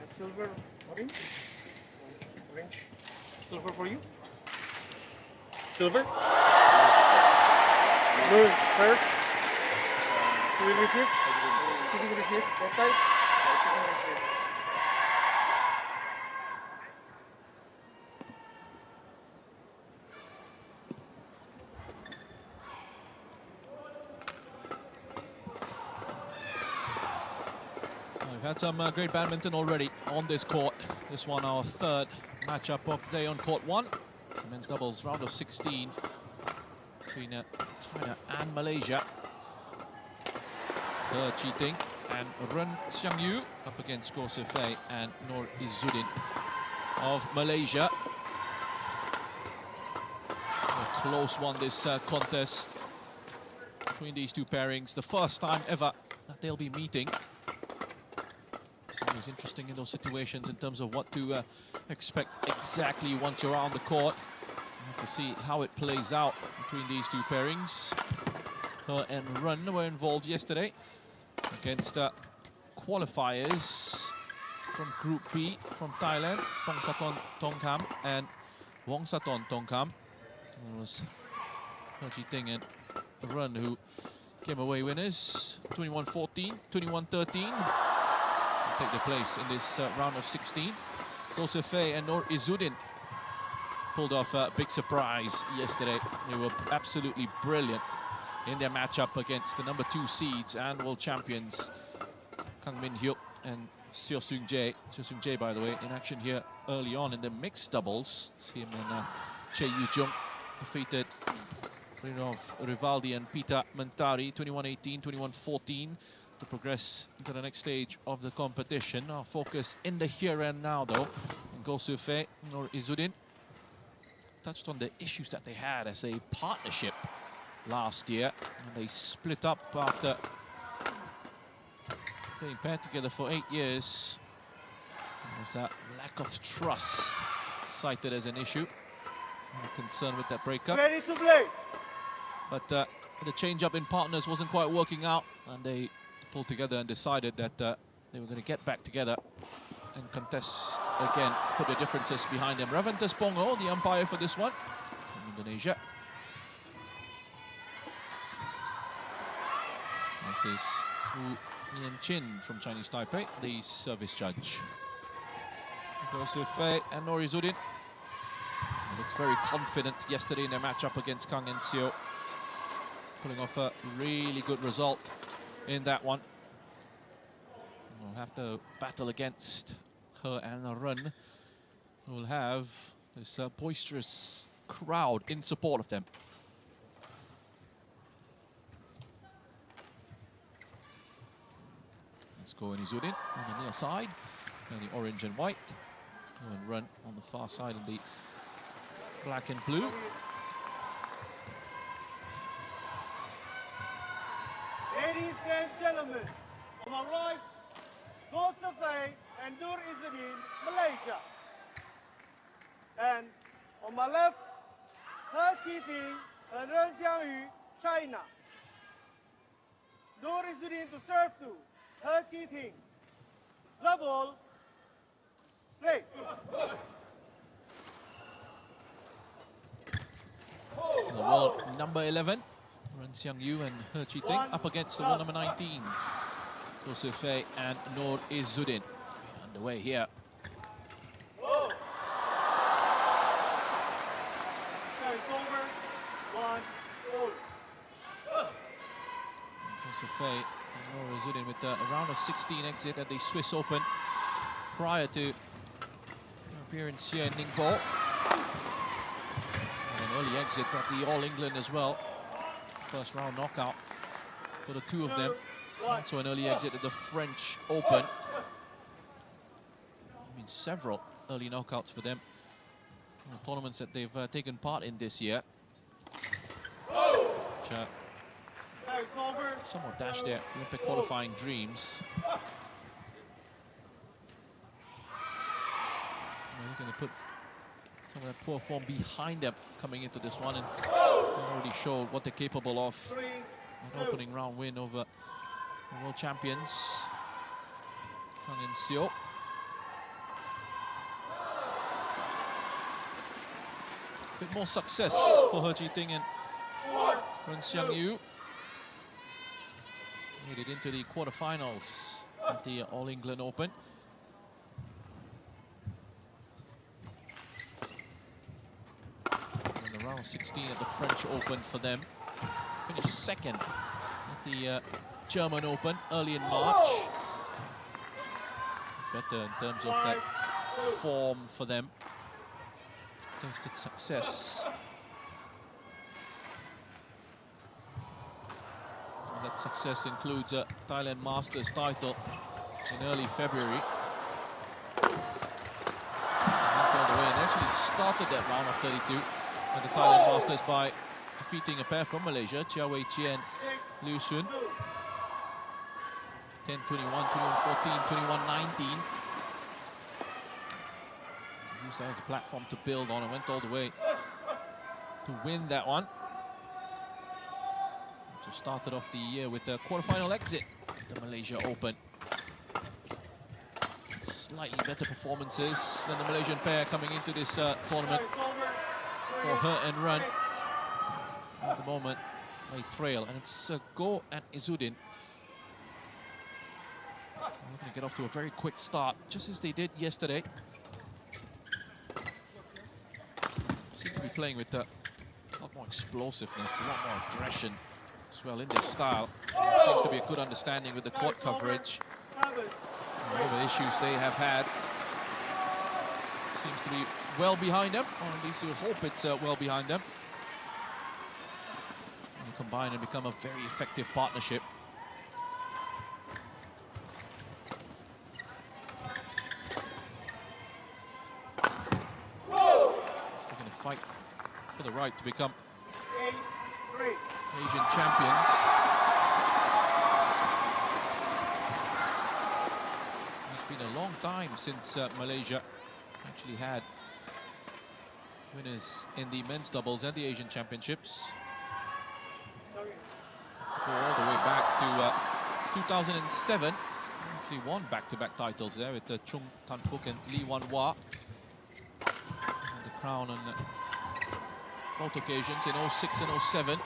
Silver, orange. Orange. Silver for you. Silver. Blue serve. You will receive. Sitting receive. That side. Sitting receive. We've had some great badminton already on this court. This one our third matchup of today on court 1. It's the men's doubles round of 16 between China and Malaysia. He Ting and Ren Xiangyu up against Goh Sifei and Noor Izzuddin of Malaysia. A close one, this contest between these two pairings. The first time ever that they'll be meeting. It's always interesting in those situations in terms of what to expect exactly once you're out on the court. You have to see how it plays out between these two pairings. He and Ren were involved yesterday against qualifiers from Group B from Thailand, Pongsakorn Tongkham and Wongsatorn Tongkham. It was He Ting and Ren who came away winners, 21-14, 21-13. Take their place in this round of 16. Goh Sifei and Noor Izzuddin pulled off a big surprise yesterday. They were absolutely brilliant in their matchup against the number 2 seeds and world champions Kang Min Hyuk and Seo Seung Jae. Seo Seung Jae, by the way, in action here early on in the mixed doubles. See him and Che Yu-jung defeated Rinov Rivaldi and Pita Mentari 21-18, 21-14 to progress into the next stage of the competition. Our focus in the here and now, though. Goh Sifei, Noor Izzuddin touched on the issues that they had as a partnership last year. And they split up after being paired together for 8 years. There's that lack of trust cited as an issue. I'm concerned with that breakup. Ready to play. But the change-up in partners wasn't quite working out, and they pulled together and decided that they were going to get back together and contest again, put their differences behind them. Ravantas Pongo, the umpire for this one, from Indonesia. This is Wu Nian Chin from Chinese Taipei, the service judge. Goh Sifei and Noor Izzuddin looked very confident yesterday in their matchup against Kang and Seo, pulling off a really good result in that one. We'll have to battle against He and Ren, who will have this boisterous crowd in support of them. Let's go in Izzuddin on the near side, and the orange and white. He and Ren on the far side in the black and blue. Ladies and gentlemen, on my right, Goh Sifei and Noor Izzuddin, Malaysia. And on my left, He Ting and Ren Xiangyu, China. Noor Izzuddin to serve to He Ting. Double, play. The wall number 11, Ren Xiangyu and He Ting up against the wall number 19. Goh Sifei and Noor Izzuddin underway here. It's over. 1 all. Goh Sifei and Noor Izzuddin with a round of 16 exit at the Swiss Open prior to appearance here in Ningbo. And an early exit at the All England as well. First round knockout for the two of them. Also an early exit at the French Open. I mean, several early knockouts for them. The tournaments that they've taken part in this year. Which, somewhat dashed their Olympic qualifying dreams. They're going to put some of that poor form behind them coming into this one, and they already showed what they're capable of. An opening round win over the world champions Kang In Seo. Bit more success for He Ji-ting and Run Xiang-yu. Made it into the quarterfinals at the All England Open. And the round 16 at the French Open for them. Finished second at the German Open early in March. Better in terms of that form for them. Tasted success. And that success includes a Thailand Masters title in early February. All the way and actually started that round of 32 at the Thailand Masters by defeating a pair from Malaysia, Chia Wei Chien, Liu Sun. 10-21, 21-14, 21-19. Used that as a platform to build on and went all the way to win that one. So started off the year with the quarterfinal exit at the Malaysia Open. Slightly better performances than the Malaysian pair coming into this tournament for He and Run. At the moment, they trail, and it's a go at Izzuddin. They're going to get off to a very quick start, just as they did yesterday. Seem to be playing with a lot more explosiveness, a lot more aggression as well in their style. Seems to be a good understanding with the court coverage. All the issues they have had seems to be well behind them, or at least you hope it's well behind them. And you combine and become a very effective partnership. Still going to fight for the right to become Asian champions. It's been a long time since Malaysia actually had winners in the men's doubles and the Asian championships. Go all the way back to 2007. Actually won back-to-back titles there with Chung Tan-Fook and Lee Wan-Wah. And the crown on both occasions in 06 and 07.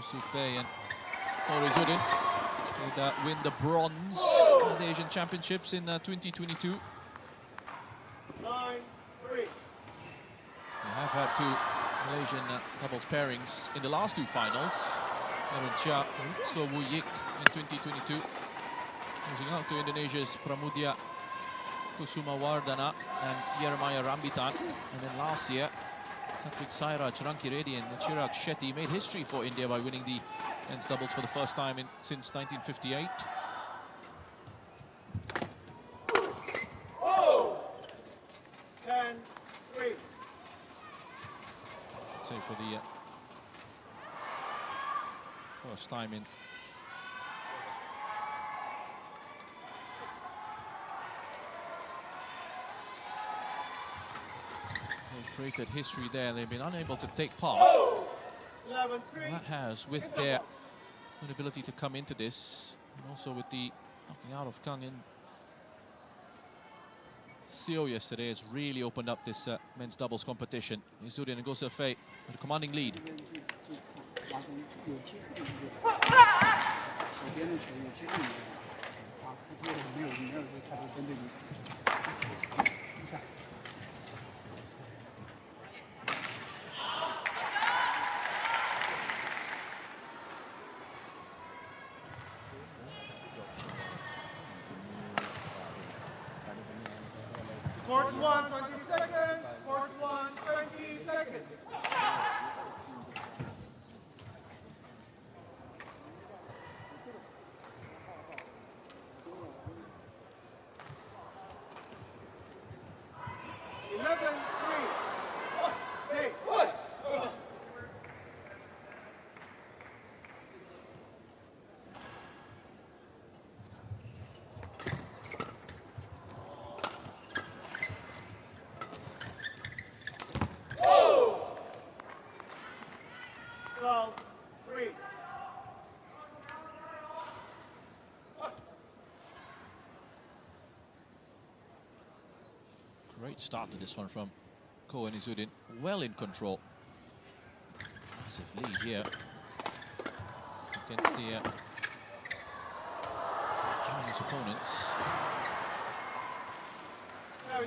Su Fei and Izzuddin would win the bronze at the Asian Championships in 2022. 9-3. We have had two Malaysian doubles pairings in the last two finals. Aaron Chia and So Woo Yik in 2022. Losing out to Indonesia's Pramudia Kusumawardana and Jeremiah Rambitan. And then last year, Satvik Sairaj, Ranki Reddy and Chirag Shetty made history for India by winning the men's doubles for the first time since 1958. Oh! 10-3. Say for the first time in they've created history there. They've been unable to take part. 11-3. That has, with their ability to come into this, and also with the knocking out of Kang In Seo yesterday, has really opened up this men's doubles competition. Izzuddin and Goh Se Fei with a commanding lead. Court 1, 20 seconds. Court 1, 20 seconds. Great start to this one from Ko and Izzuddin. Well in control. Massive lead here against the Chinese opponents.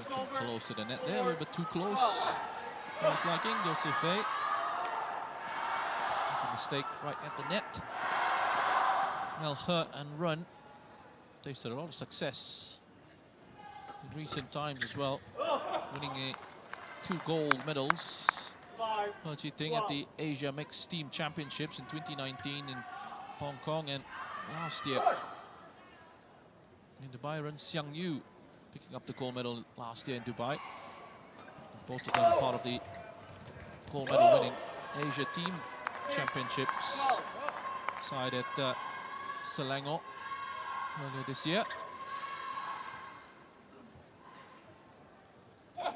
Too close to the net there, a little bit too close. Most liking, Joseph Fay. Making a mistake right at the net. Well, hurt and run. Tasted a lot of success in recent times as well, winning 2 gold medals. Ho Chi Ting at the Asia Mixed Team Championships in 2019 in Hong Kong, and last year in Dubai, Ren Xiang Yu picking up the gold medal last year in Dubai. Both of them part of the gold medal winning Asia Team Championships side at Selangor earlier this year. Ho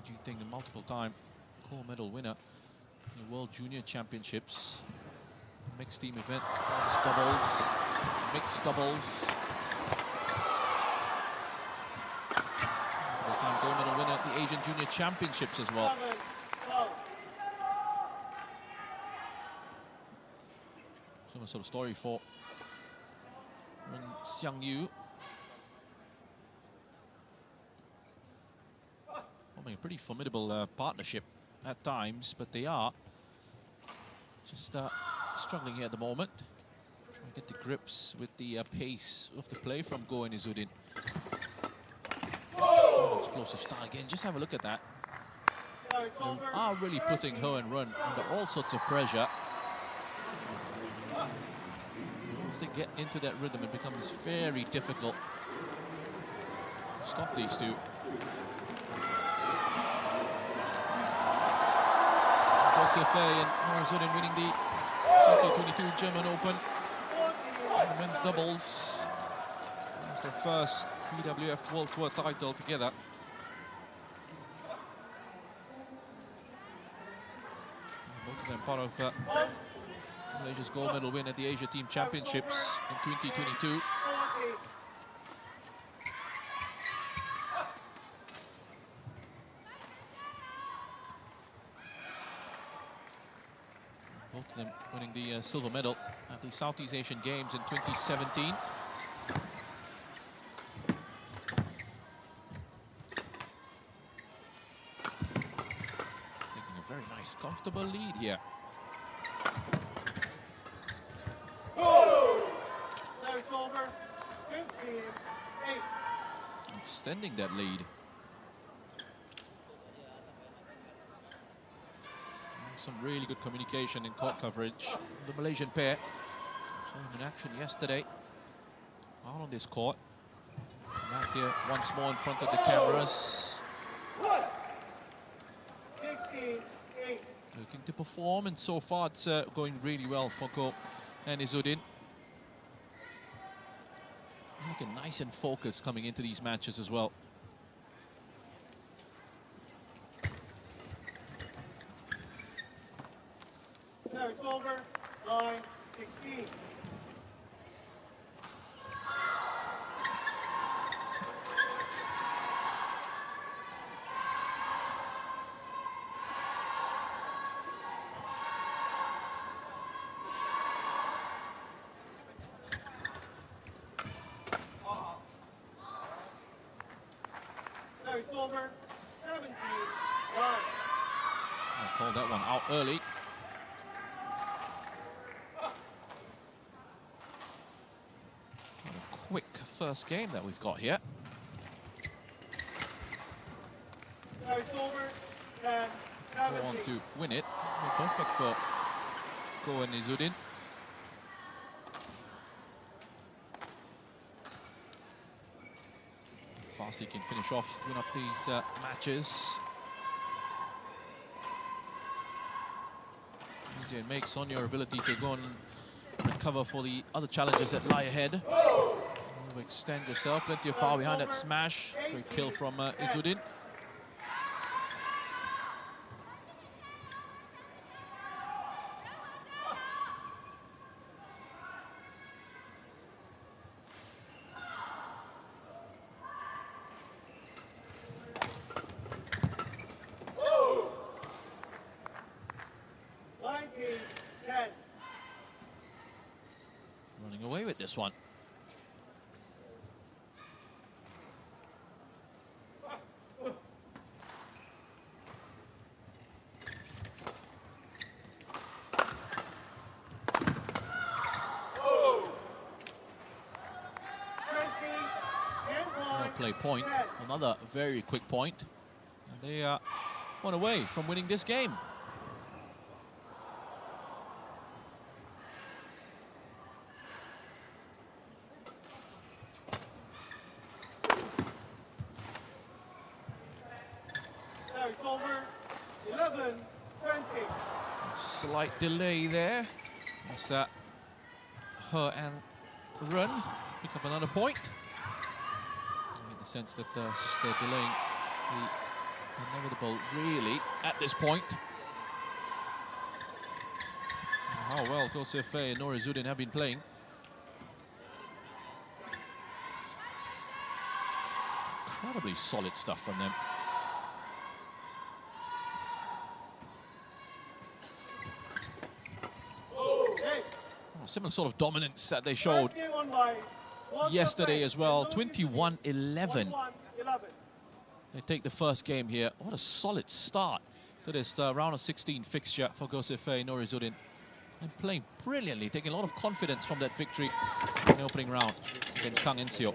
Chi Ting, a multiple-time gold medal winner in the World Junior Championships. Mixed team event, doubles, mixed doubles. Time gold medal winner at the Asian Junior Championships as well. Similar sort of story for Ren Xiang Yu. Forming a pretty formidable partnership at times, but they are just struggling here at the moment. Trying to get the grips with the pace of the play from Ko and Izzuddin. Explosive start again. Just have a look at that. They are really putting Ho and Run under all sorts of pressure. Once they get into that rhythm, it becomes very difficult to stop these two. Joseph Fay and Izzuddin winning the 2022 German Open. The men's doubles. It's their first BWF World Tour title together. Both of them part of Malaysia's gold medal win at the Asia Team Championships in 2022. Both of them winning the silver medal at the Southeast Asian Games in 2017. Very nice, comfortable lead here. Service over, 15-8. Extending that lead. Some really good communication in court coverage. The Malaysian pair saw him in action yesterday out on this court. Back here once more in front of the cameras. 16-8. Looking to perform, and so far it's going really well for Ko and Izzuddin. Looking nice and focused coming into these matches as well. Service over, line 16. Service over, 17, line. I called that one out early. What a quick first game that we've got here. Service over, 10, Go on 17. to win it. Perfect for Ko and Izzuddin. Fast he can finish off, win up these matches. Easier it makes on your ability to go and recover for the other challenges that lie ahead. You extend yourself, plenty of power behind that smash. Great kill from Izzuddin. away with this one. Play point, another very quick point. And they are one away from winning this game. So it's over. 11-20. Slight delay there. As her and Run pick up another point. Sense that just delaying the inevitable really at this point. How well Gosefe and Nurizuddin have been playing. Incredibly solid stuff from them. Similar sort of dominance that they showed yesterday as well. 21-11. They take the first game here. What a solid start to this round of 16 fixture for Gosefe Nurizuddin. And playing brilliantly, taking a lot of confidence from that victory in the opening round against Kang In-seo.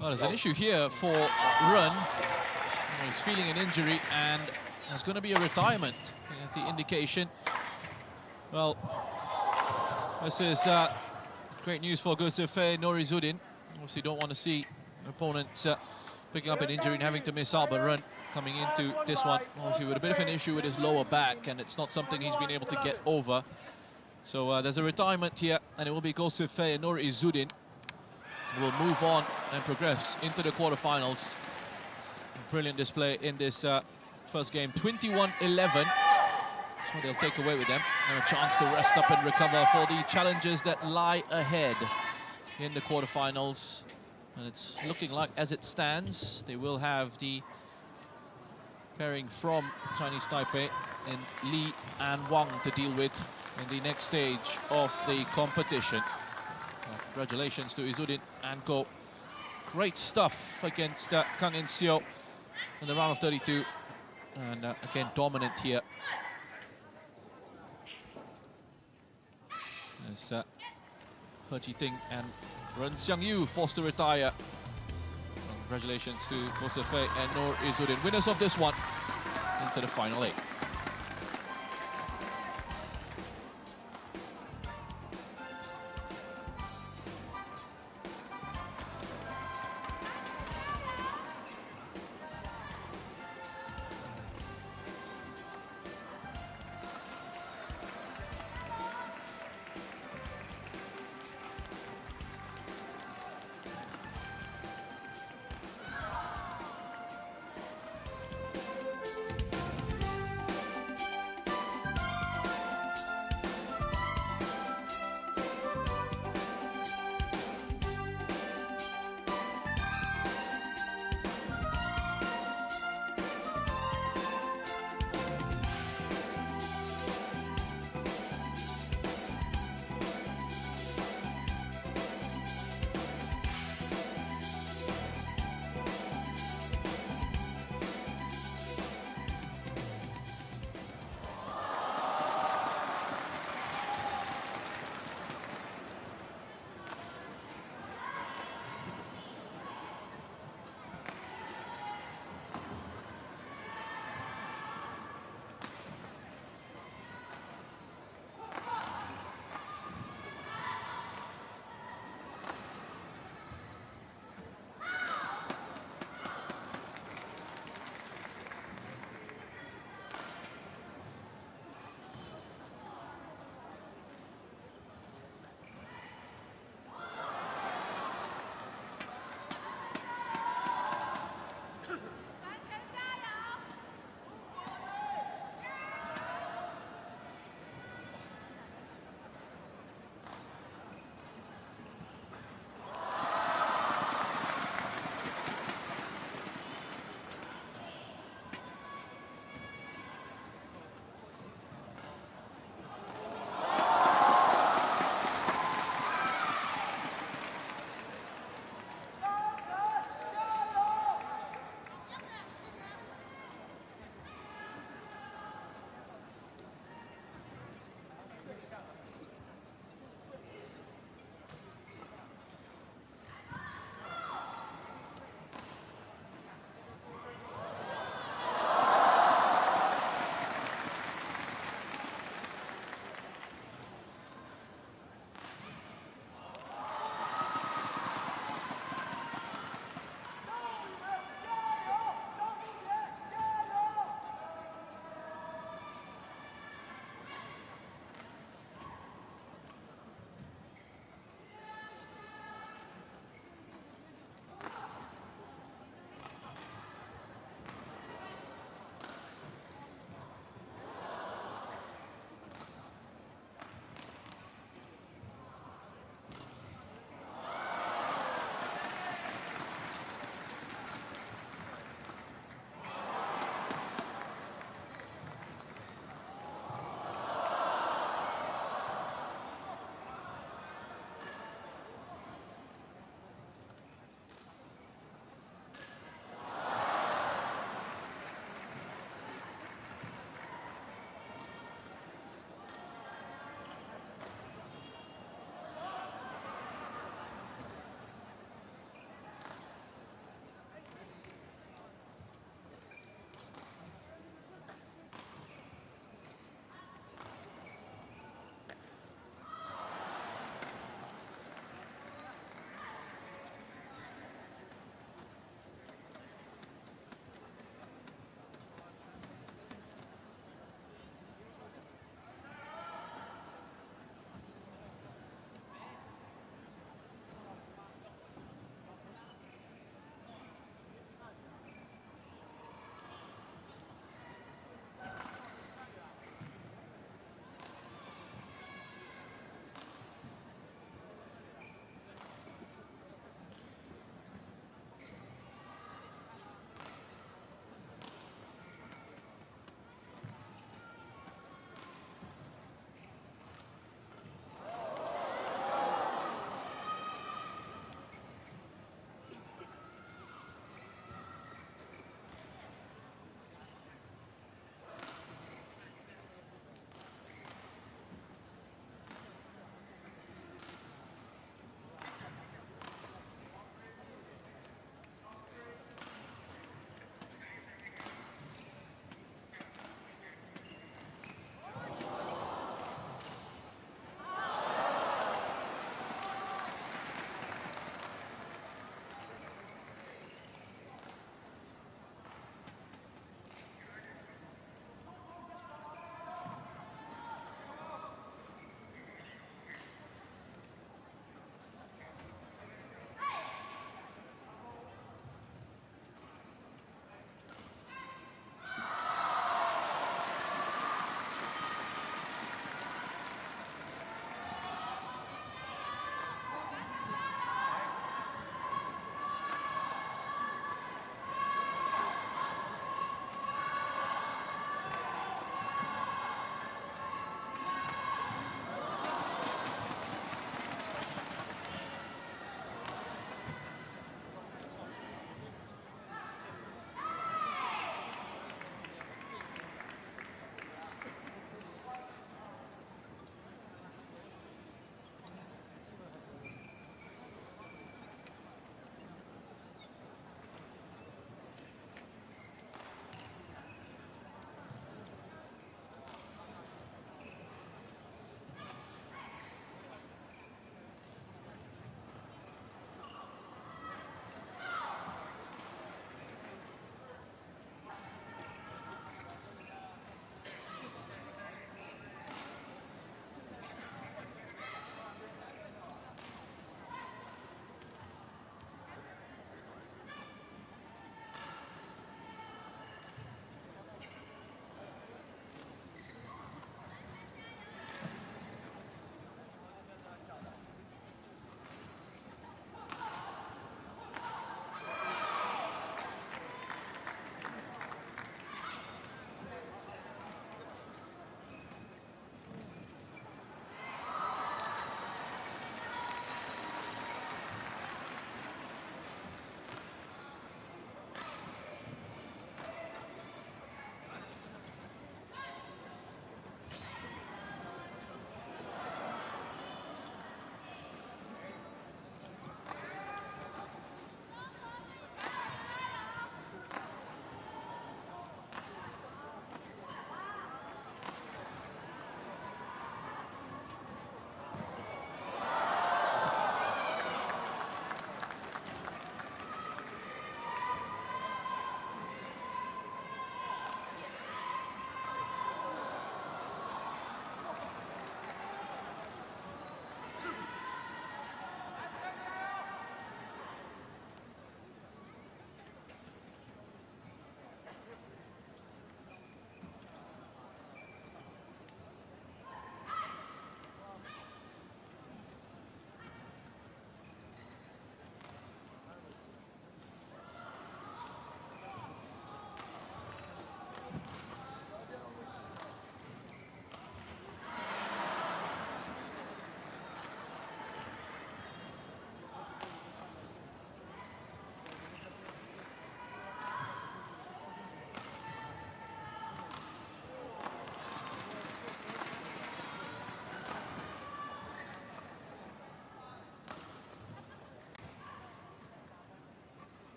Well, there's an issue here for Run. He's feeling an injury and there's going to be a retirement. That's the indication. Well, this is great news for Gosefe Nurizuddin. Obviously don't want to see opponents picking up an injury and having to miss out, but Run coming into this one obviously with a bit of an issue with his lower back, and it's not something he's been able to get over. So there's a retirement here, and it will be Gosefe Nurizuddin will move on and progress into the quarterfinals. Brilliant display in this first game, 21-11. So they'll take away with them, and a chance to rest up and recover for the challenges that lie ahead in the quarterfinals. And it's looking like, as it stands, they will have the pairing from Chinese Taipei and Li and Wang to deal with in the next stage of the competition. Congratulations to Izuddin and Go. Great stuff against Kang In-seo in the round of 32. And again, dominant here. As He Ji-ting and Ren Xiangyu forced to retire. Congratulations to Gosefe and Nur Izuddin, winners of this one, into the final 8.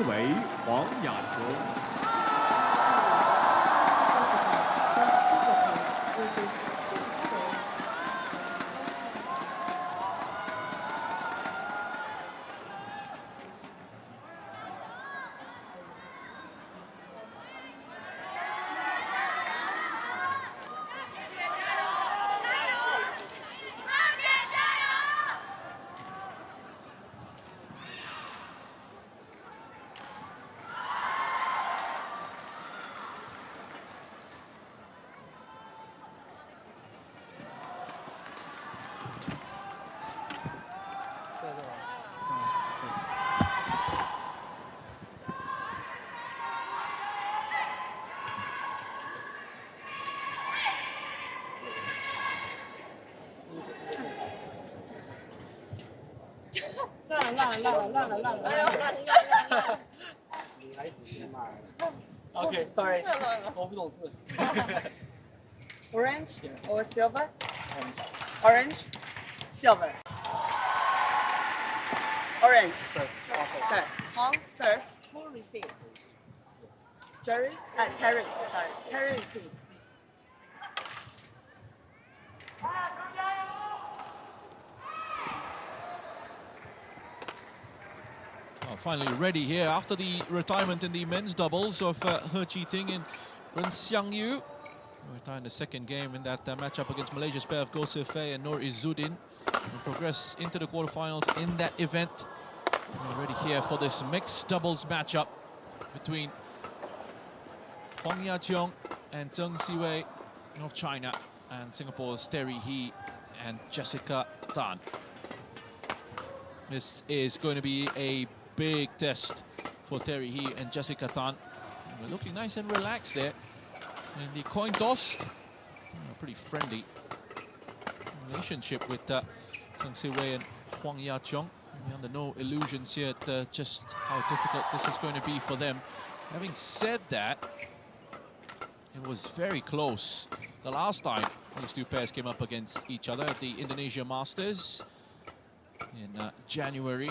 维、黄雅琼。女孩子先嘛。OK, sorry，我不懂事。Orange or silver? Orange, silver. Orange. Serve. Hong serve. Who receive? Terry. Sorry. Terry receive. Well, finally ready here after the retirement in the men's doubles of He Chi-ting and Ren Xiangyu. Retired in the second game in that matchup against Malaysia's pair of Goh Se-fei and Noor Izzuddin. And progress into the quarterfinals in that event. We're ready here for this mixed doubles matchup between Huang Ya-cheong and Zheng Siwei of China and Singapore's Terry He and Jessica Tan. This is going to be a big test for Terry He and Jessica Tan. They're looking nice and relaxed there. And the coin toss, a pretty friendly relationship with Zheng Siwei and Huang Ya-cheong. We're under no illusions here at just how difficult this is going to be for them. Having said that, it was very close the last time these two pairs came up against each other at the Indonesia Masters in January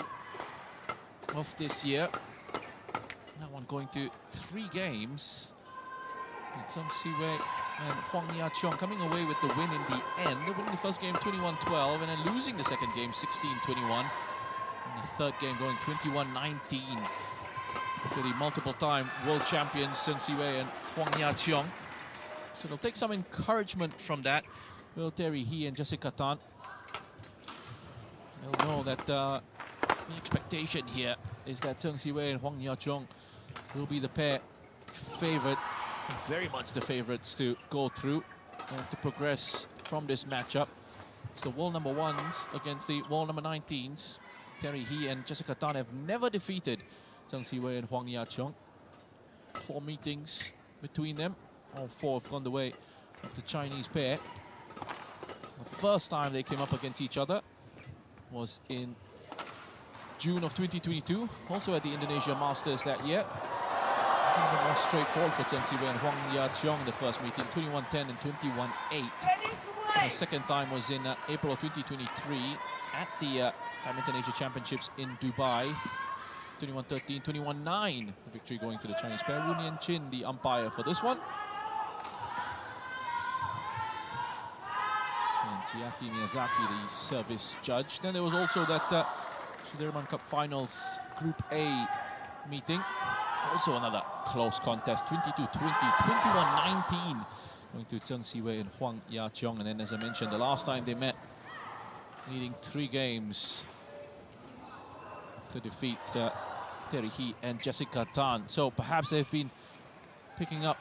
of this year. That one going to 3 games. And Zheng Siwei and Huang Ya-cheong coming away with the win in the end. They're winning the first game 21-12 and then losing the second game 16-21. And the third game going 21-19 to the multiple-time world champions Zheng Siwei and Huang Ya-cheong. So they'll take some encouragement from that. Will Terry He and Jessica Tan. They'll know that the expectation here is that Zheng Siwei and Huang Ya-cheong will be the pair favorite, very much the favorites to go through and to progress from this matchup. It's the world number 1s against the world number 19s. Terry He and Jessica Tan have never defeated Zheng Siwei and Huang Ya-cheong. 4 meetings between them. All 4 have gone the way of the Chinese pair. The first time they came up against each other was in June of 2022, also at the Indonesia Masters that year. A little more straightforward for Zheng Siwei and Huang Ya-cheong in the first meeting, 21-10 and 21-8. The second time was in April of 2023 at the Badminton Asia Championships in Dubai. 21-13, 21-9. The victory going to the Chinese pair. Wu Nian-chin, the umpire for this one. And Chiaki Miyazaki, the service judge. Then there was also that Sudirman Cup Finals Group A meeting. Also another close contest, 22-20, 21-19. Going to Zheng Siwei and Huang Ya-cheong. And then, as I mentioned, the last time they met, needing 3 games to defeat Terry He and Jessica Tan. So perhaps they've been picking up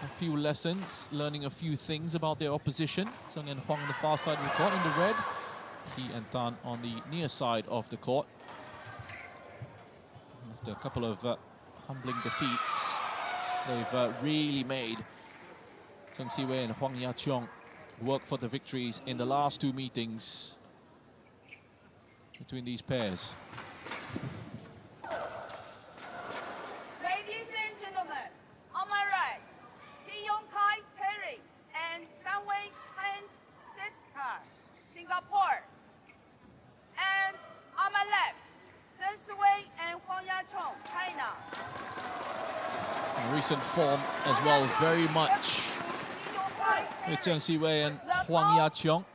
a few lessons, learning a few things about their opposition. Zheng and Huang on the far side of the court in the red. He and Tan on the near side of the court. After a couple of humbling defeats, they've really made Zheng Siwei and Huang Ya-cheong work for the victories in the last 2 meetings between these pairs. Ladies and gentlemen, on my right, Hee-Yong-kai Terry and Kanwei Han Jessica, Singapore. And on my left, Zheng Siwei Recent form as well, very much with Chen Siwei and Huang Yaqiong.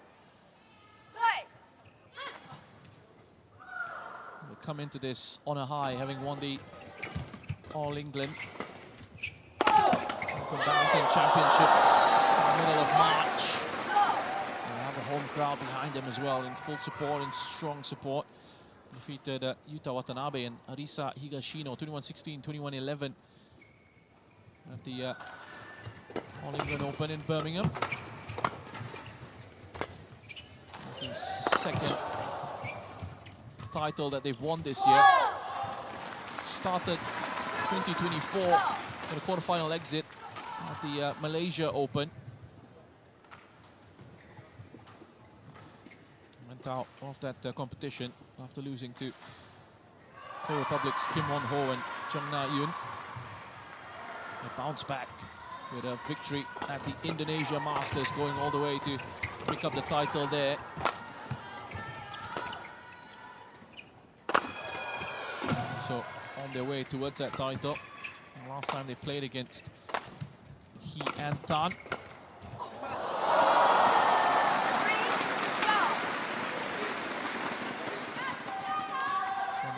They come into this on a high, having won the All England Badminton Championships in the middle of March. They have a home crowd behind them as well, in full support and strong support. Defeated Yuta Watanabe and Arisa Higashino 21-16, 21-11 at the All England Open in Birmingham. That's the second title that they've won this year. Started 2024 with a quarterfinal exit at the Malaysia Open. Went out of that competition after losing to the Republic's Kim Won-ho and Chung Na-yoon. They bounced back with a victory at the Indonesia Masters, going all the way to pick up the title there. So on their way towards that title. And last time they played against He and Tan.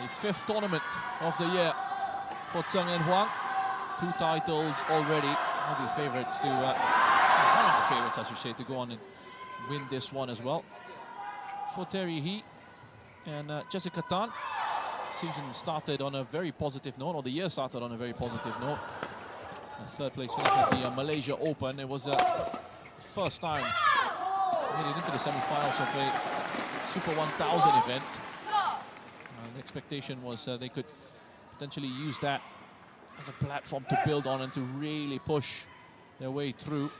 The fifth tournament of the year for Tseng and Huang. 2 titles already. One of the favourites to, one of the favourites, I should say, to go on and win this one as well. For Terry He and Jessica Tan, season started on a very positive note, or the year started on a very positive note. A third place finish at the Malaysia Open. It was first time made it into the semi-finals of a Super 1000 event. The expectation was they could potentially use that as a platform to build on and to really push their way through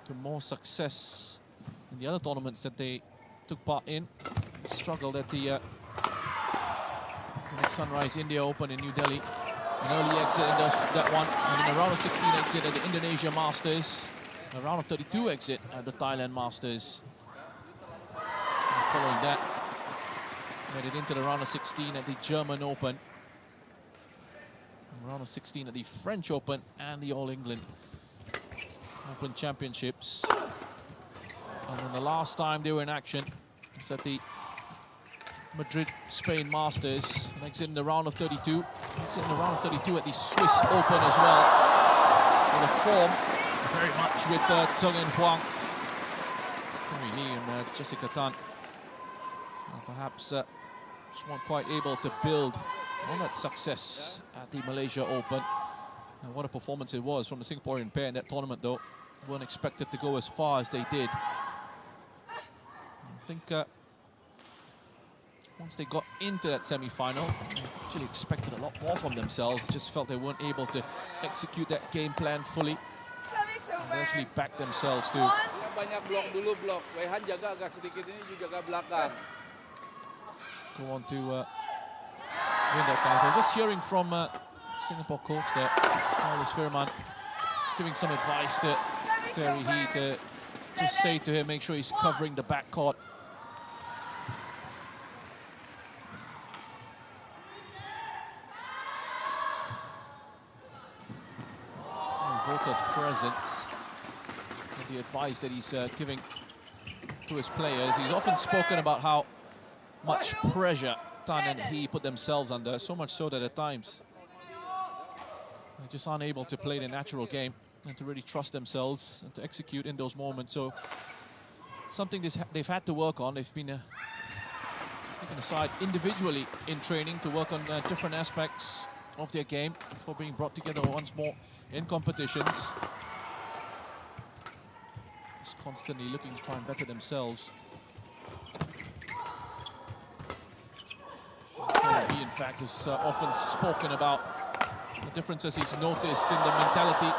to more success in the other tournaments that they took part in. Struggled at the Sunrise India Open in New Delhi. An early exit in that one, and in a round of 16 exit at the Indonesia Masters. A round of 32 exit at the Thailand Masters. And following that, made it into the round of 16 at the German Open. Round of 16 at the French Open and the All England Open Championships. And then the last time they were in action was at the Madrid, Spain Masters. And exit in the round of 32. Exit in the round of 32 at the Swiss Open as well. And the form very much with Tseng and Huang. He and Jessica Tan. Perhaps just weren't quite able to build on that success at the Malaysia Open. And what a performance it was from the Singaporean pair in that tournament, though. Weren't expected to go as far as they did. I think once they got into that semi-final, they actually expected a lot more from themselves. Just felt they weren't able to execute that game plan fully. And they actually backed themselves to go on to win that title. Just hearing from Singapore coach there, Carlos Firman, just giving some advice to Terry He to just say to him, make sure he's covering the backcourt. Vocal presence and the advice that he's giving to his players. He's often spoken about how much pressure Tan and He put themselves under, so much so that at times they're just unable to play the natural game and to really trust themselves and to execute in those moments. So something they've had to work on. They've been taken aside individually in training to work on different aspects of their game before being brought together once more in competitions. Just constantly looking to try and better themselves. He, in fact, has often spoken about the differences he's noticed in the mentality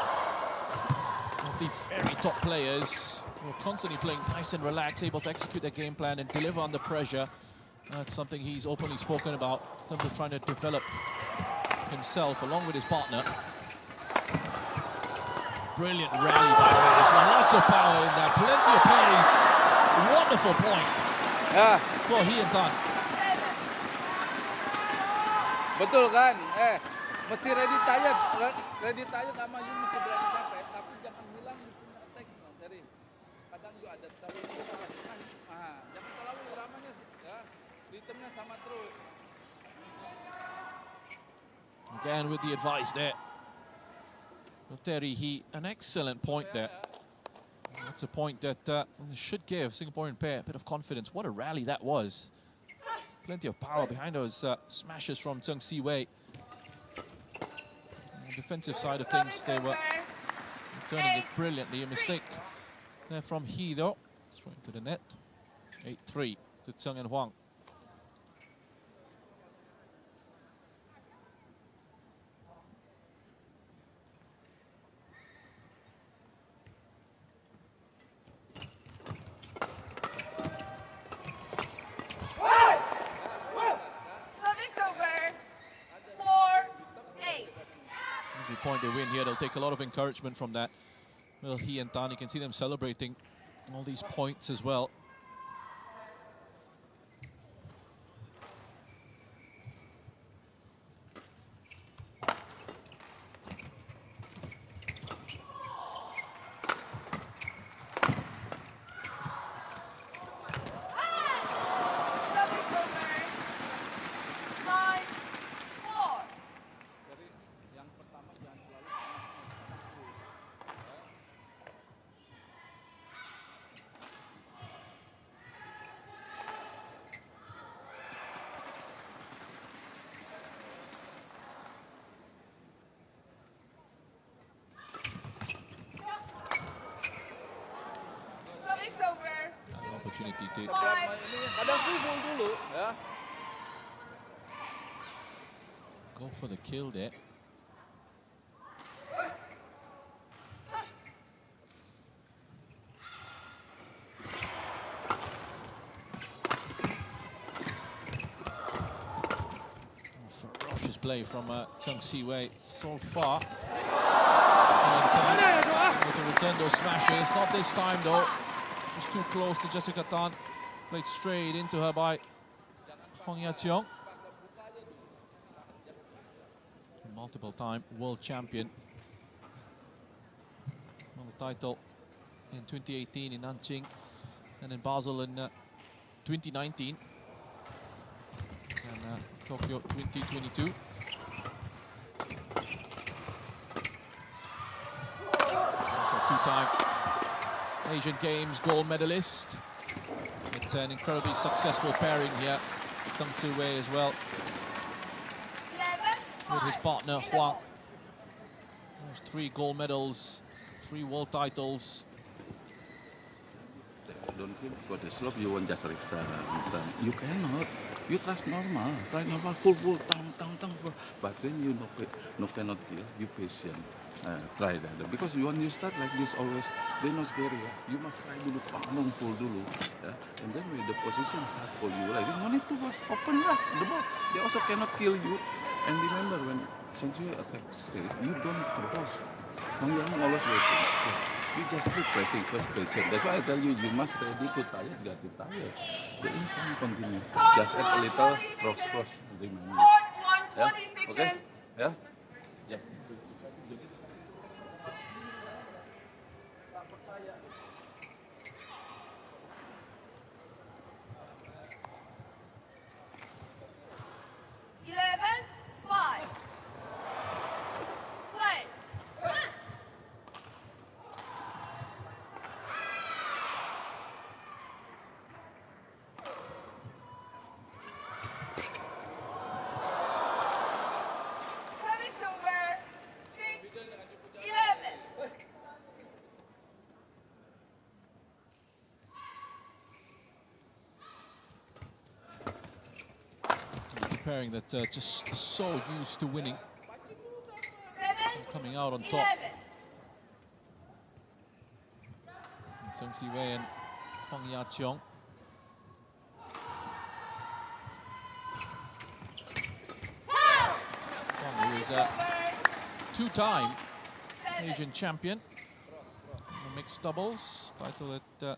of the very top players who are constantly playing nice and relaxed, able to execute their game plan and deliver under pressure. That's something he's openly spoken about in terms of trying to develop himself along with his partner. Brilliant rally by this one, lots of power in that, plenty of parries. Wonderful point for He and Tan. Betul kan? Mesti ready tired, ready tired sama you mesti berani capek, tapi jangan hilang you punya attack. Jadi kadang you ada tapi jangan terlalu ramanya ya, ritmenya sama terus. Again with the advice there. Terry, an excellent point there. That's a point that should give Singaporean pair a bit of confidence. What a rally that was. Plenty of power behind those smashes from Tseng Si-wei. On the defensive side of things, they were turning it brilliantly. A mistake there from He, though. Straight to the net. 8-3 to Tseng and Huang. Point they win here, they'll take a lot of encouragement from that. Well, He and Tan, you can see them celebrating all these points as well. Opportunity to Kadang full dulu ya. go for the kill there. Ferocious play from Tseng Si-wei so far. To return those smashes, not this time though. Just too close to Jessica Tan. Played straight into her by Hong Ya-cheong. Multiple-time world champion. Won the title in 2018 in Nanjing and in Basel in 2019 and Tokyo 2022. Also two-time Asian Games gold medalist. It's an incredibly successful pairing here. Tseng Si-wei as well with his partner Huang. Those 3 gold medals, 3 world titles. Don't think for the slope you want just return. You cannot. You trust normal. Try normal, full, tang. But then you cannot kill. You patient. Try that. Because when you start like this always, they not scary. You must try dulu, panong full dulu. And then with the position hard for you, like you need to was open lah the ball. They also cannot kill you. And remember when essentially attack straight, you don't need to boss. Hong Yang always waiting. You just keep pressing first patient. That's why I tell you, you must ready to tire, got to tire. The income continue. Just add a little cross remaining. 20 seconds. Okay? Yeah? Just. 11-5. Play. Service over. 6-11. Pairing that just so used to winning, 7-11. coming out on top. Tseng Si-wei and Hong Ya-cheong. Hong, who is a 2-time Asian champion in the mixed doubles, title at the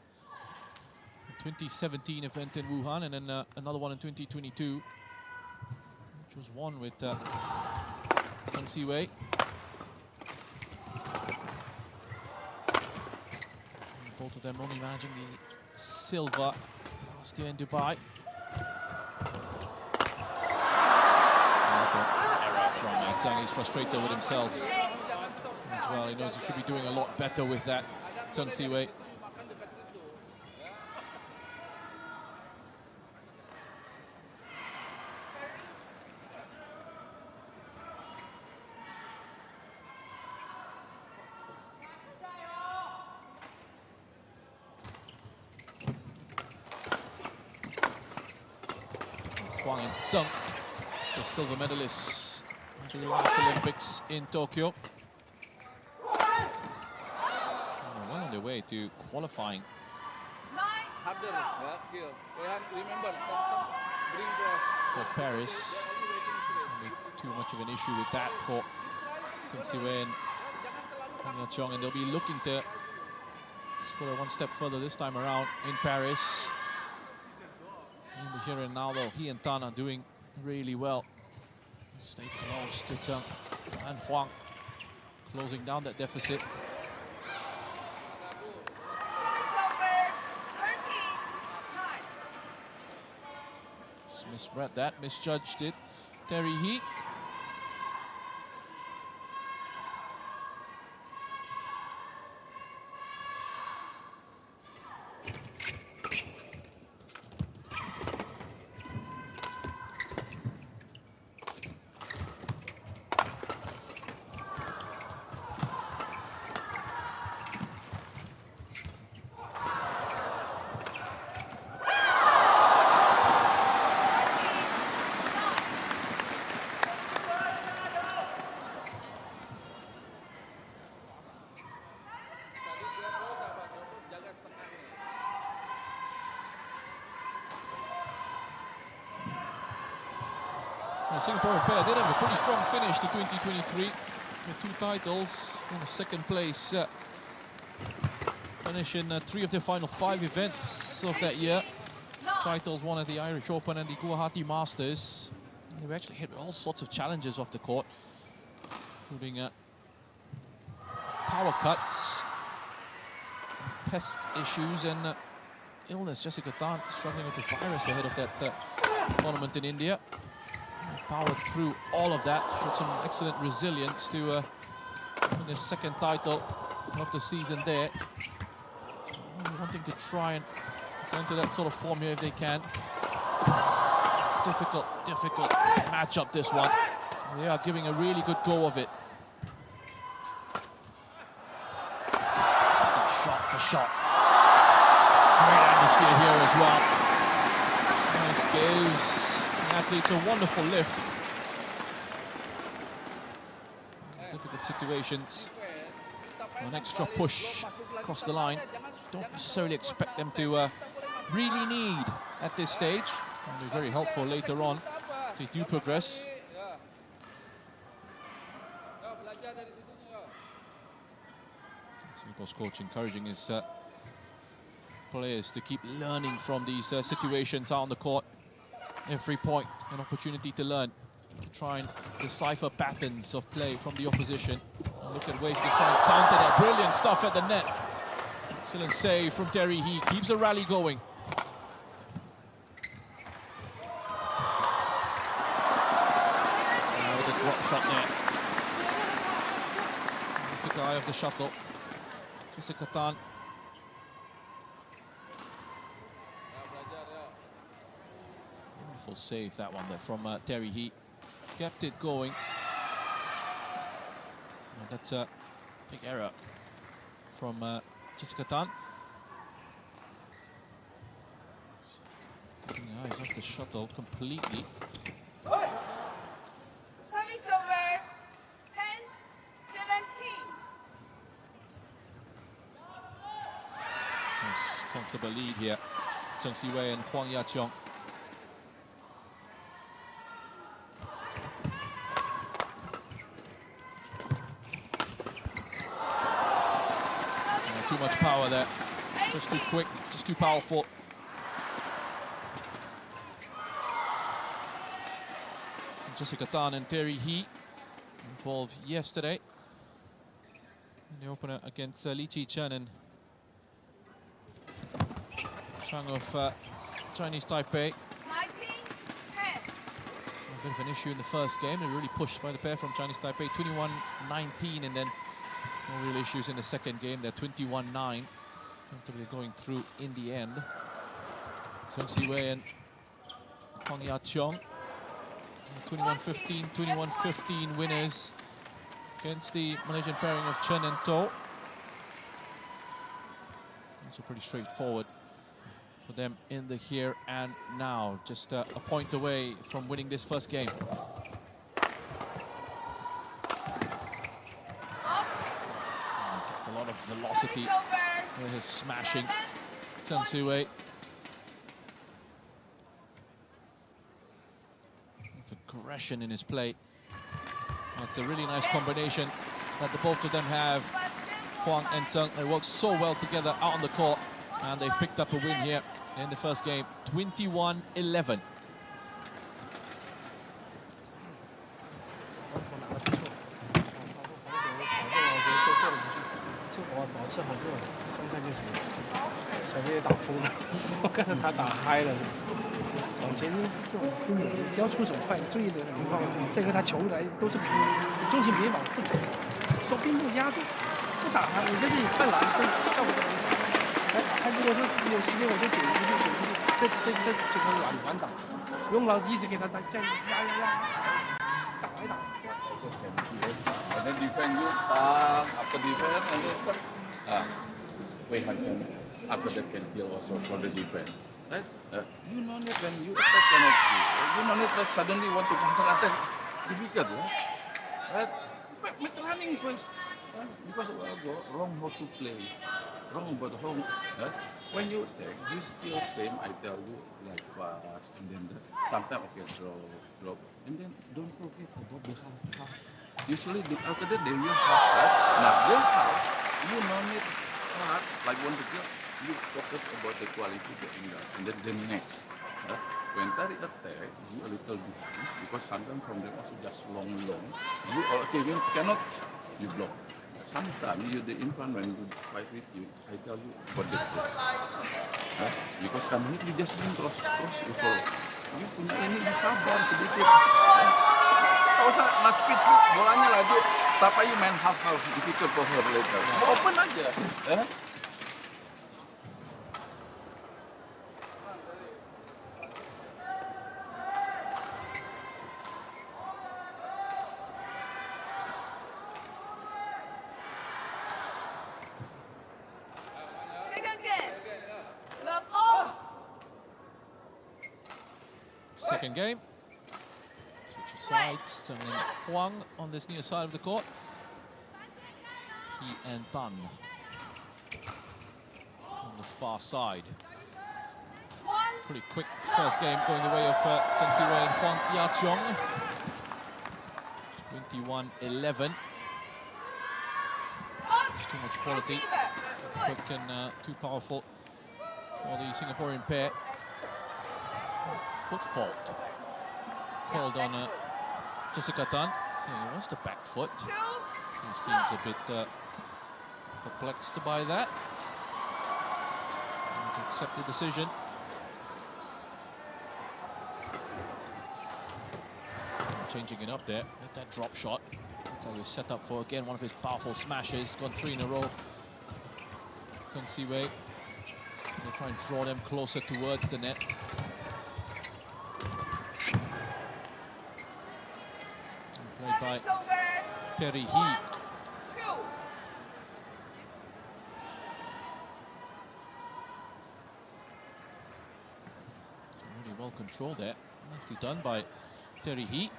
2017 event in Wuhan, and then another one in 2022. Was won with Tung Si-wei. Both of them only managing the silver last year in Dubai. That's an error from Zhang. He's frustrated with himself as well. He knows he should be doing a lot better with that. Tung Si-wei. Huang and Zheng, the silver medalists at the last Olympics in Tokyo. Well on their way to qualifying Harder, yeah, kill. Remember, bring for Paris. Won't be too much of an issue with that for Tung Si-wei and Huang Ya-chong, and they'll be looking to score one step further this time around in Paris. In the here and now, though, he and Tan are doing really well. Stay close to Zheng and Huang, closing down that deficit. Just misread that, misjudged it. Terry He. The Singapore pair did have a pretty strong finish to 2023 with 2 titles in the second place. Finishing 3 of their final 5 events of that year. Titles won at the Irish Open and the Guwahati Masters. They've actually hit all sorts of challenges off the court, including power cuts, pest issues, and illness. Jessica Tan struggling with the virus ahead of that tournament in India. Powered through all of that, showed some excellent resilience to win his second title of the season there. Wanting to try and get into that sort of form here if they can. Difficult matchup, this one. They are giving a really good go of it. Shot for shot. Great atmosphere here as well. Nice gives athletes a wonderful lift. Difficult situations. An extra push across the line. Don't necessarily expect them to really need at this stage. It'll be very helpful later on if they do progress. Singapore's coach encouraging his players to keep learning from these situations out on the court. Every point an opportunity to learn, to try and decipher patterns of play from the opposition and look at ways to try and counter that. Brilliant stuff at the net. Excellent save from Terry He, keeps the rally going. Now with a drop shot there. The guy of the shuttle, Jessica Tan. Beautiful save, that one there from Terry He. Kept it going. And that's a big error from Jessica Tan. Taking the eyes off the shuttle completely. Service over. 10-17. Nice, comfortable lead here. Tung Si-wei and Huang Ya-chong. Too much power there. Just too quick, just too powerful. Jessica Tan and Terry He involved yesterday in the opener against Li Chi-chen and Chang of Chinese Taipei. 19-10. A bit of an issue in the first game. They were really pushed by the pair from Chinese Taipei, 21-19, and then no real issues in the second game. They're 21-9, comfortably going through in the end. Zheng Siwei and Huang Ya-cheong, 21-15, 21-15 winners against the Malaysian pairing of Chen and To. Also pretty straightforward for them in the here and now. Just a point away from winning this first game. Gets a lot of velocity. There is smashing Zheng Siwei. Aggression in his play. That's a really nice combination that the both of them have. Huang and Zheng, they work so well together out on the court, and they've picked up a win here in the first game, 21-11.往前这种拼的，只要出手快，注意的情况，再和他球来都是拼，重心别往不走，手并不压住，不打他，你在这里看篮，这效果就很好。哎，他如果是有时间，我就点出去，再这个软打，不用老一直给他打，这样压，打来打。And then defend you, after defense, and then Wei Han can after that can kill also for the defense. Right? You know it when you attack cannot do. You know it like suddenly want to counter attack. Difficult, right? Make running first. Because wrong how to play. Wrong about how. When you attack, you still same, I tell you, like fast. And then sometimes okay, drop. And then don't forget about the half. Usually after that they will half, right? Now they half, you know it hard, like want to kill. You focus about the quality getting that, and then the next. When Tari attack, you a little behind because sometimes from them also just long. You okay, you cannot, you block. Sometimes you the in front when you fight with you, I tell you about the cross. Because come here you just bring cross you follow. You punya ini sabar sedikit. Kau usah mas speed bolanya laju, tapi you main half difficult for her later. Open aja. Second game. Switch of sides. And then Huang on this near side of the court. He and Tan on the far side. Pretty quick first game going the way of Zheng Siwei and Huang Ya-cheong. 21-11. Just too much quality. Quick and too powerful for the Singaporean pair. Foot fault called on Jessica Tan, saying it was the back foot. She seems a bit perplexed by that. To accept the decision. Changing it up there with that drop shot. So he was set up for again one of his powerful smashes. Gone 3 in a row. Zheng Siwei. They'll try and draw them closer towards the net. Played by Terry He. Really well controlled there. Nicely done by Terry He.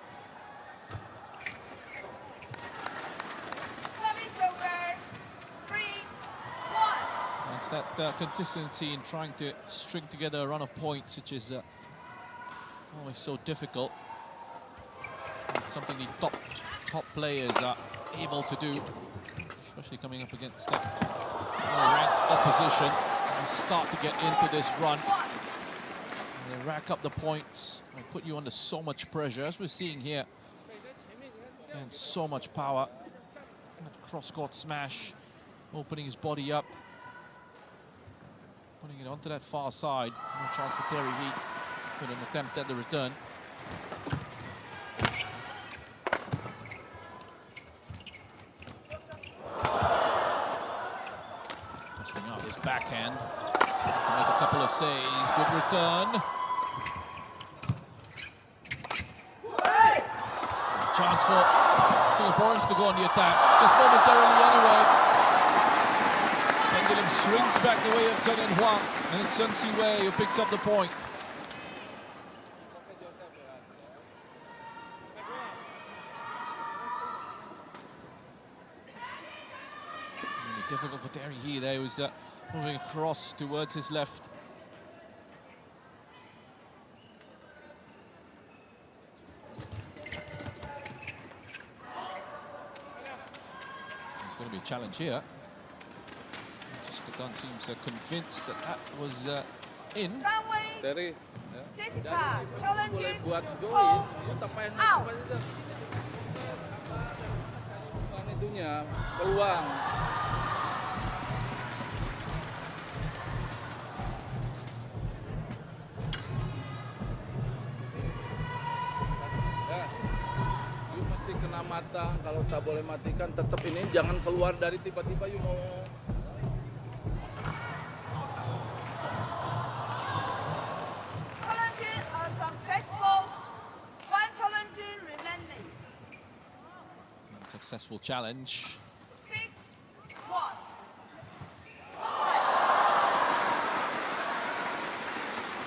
It's that consistency in trying to string together a run of points, which is always so difficult. It's something the top players are able to do, especially coming up against that ranked opposition. And start to get into this run. And they rack up the points and put you under so much pressure, as we're seeing here And so much power. That cross-court smash, opening his body up. Putting it onto that far side. No chance for Terry Heat with an attempt at the return. Testing out his backhand. Make a couple of saves. Good return. Chance for Singaporeans to go on the attack. Just momentarily anyway. Pendulum swings back the way of Zheng and Huang. And it's Sun Si Wei who picks up the point. Really difficult for Terry here. There he was moving across towards his left. There's going to be a challenge here. Dunn seems convinced that that was in. Terry, Jessica, challenges buat Paul join, tak main out. itunya peluang. Ya, you mesti kena mata. Kalau tak boleh matikan, tetap ini jangan keluar dari tiba-tiba you mau. Successful challenge. 6-1.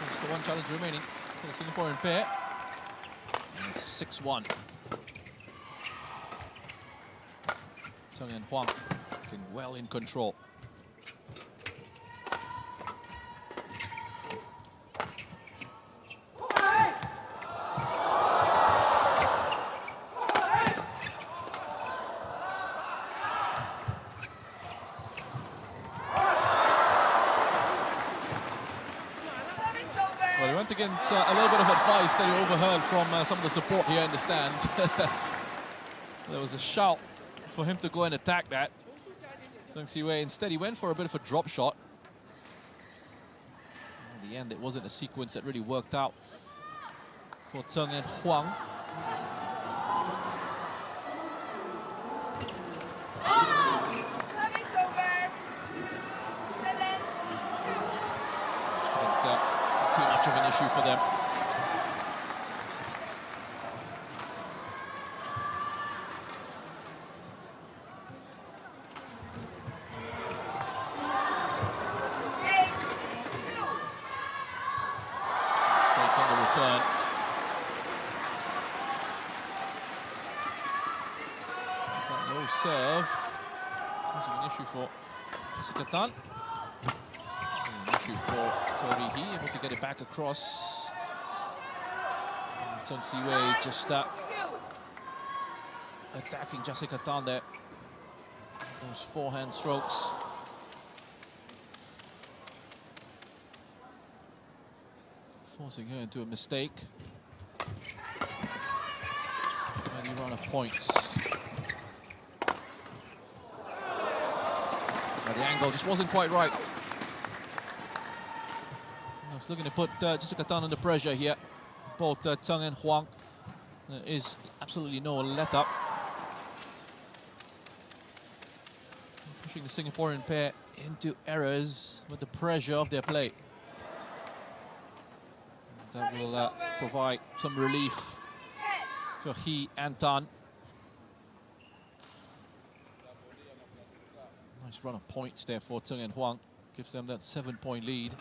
There's the one challenge remaining for the Singaporean pair. And 6-1. Zheng and Huang looking well in control. Well, he went against a little bit of advice that he overheard from some of the support here in the stands. There was a shout for him to go and attack that. Zheng Si Wei instead he went for a bit of a drop shot. In the end, it wasn't a sequence that really worked out for Zheng and Huang. Too much of an issue for them. Mistake on the return. That low serve wasn't an issue for Jessica Tan. An issue for Tori He, able to get it back across. Zheng Si Wei just attacking Jessica Tan there. Those forehand strokes. Forcing her into a mistake. Any run of points. But the angle just wasn't quite right. I was looking to put Jessica Tan under pressure here. Both Zheng and Huang. There is absolutely no let up. Pushing the Singaporean pair into errors with the pressure of their play. That will provide some relief for He and Tan. Nice run of points there for Zheng and Huang. Gives them that 7-point lead.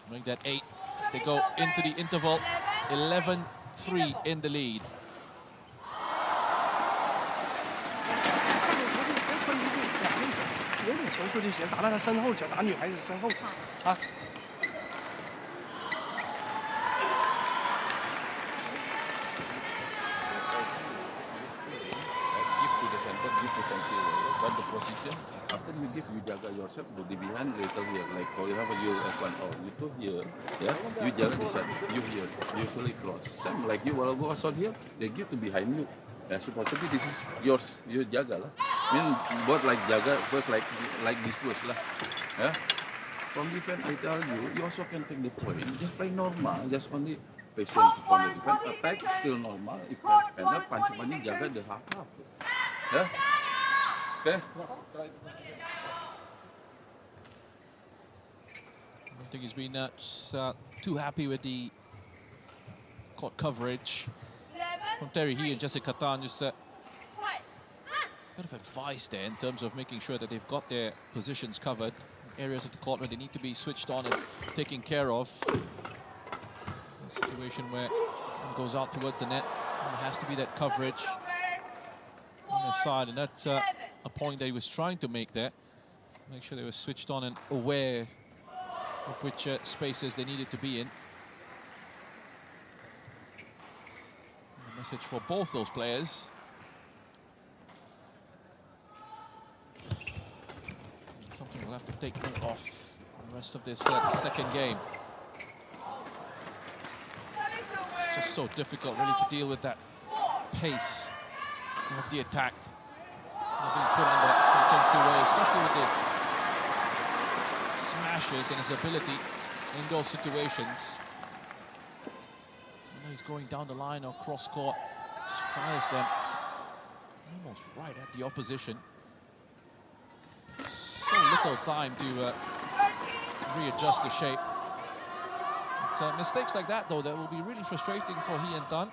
Make that 8 as they go into the interval. 11-3 in the lead. 有点球速就行，打到他身后脚，打女孩子身后啊。Give to the center. that give to Chang Siwei, but the position after you give, you jaga yourself, body behind, later here. Like for example, you F1, you two here, yeah, you jaga this side, you here, usually cross. Same like you, while go shot here, they give to behind you. Yeah, supposed to be this is yours, you jaga lah. I mean, both like jaga first like this first lah. Yeah. From defense, I tell you also can take the point. Just play normal, just only patient from the defense. Attack still normal. If you end up punch money, jaga the half. Yeah. Okay. I don't think he's been too happy with the court coverage from Terry He and Jessica Tan. Just a bit of advice there in terms of making sure that they've got their positions covered. Areas of the court where they need to be switched on and taken care of. A situation where it goes out towards the net, and there has to be that coverage on their side, and that's a point that he was trying to make there. Make sure they were switched on and aware of which spaces they needed to be in. And a message for both those players. Something we'll have to take note of the rest of this second game. It's just so difficult really to deal with that pace of the attack. Being put under from Siwei, especially with the smashes and his ability in those situations. He's going down the line or cross court, just fires them almost right at the opposition. So little time to readjust the shape. It's mistakes like that, though, that will be really frustrating for He and Tan.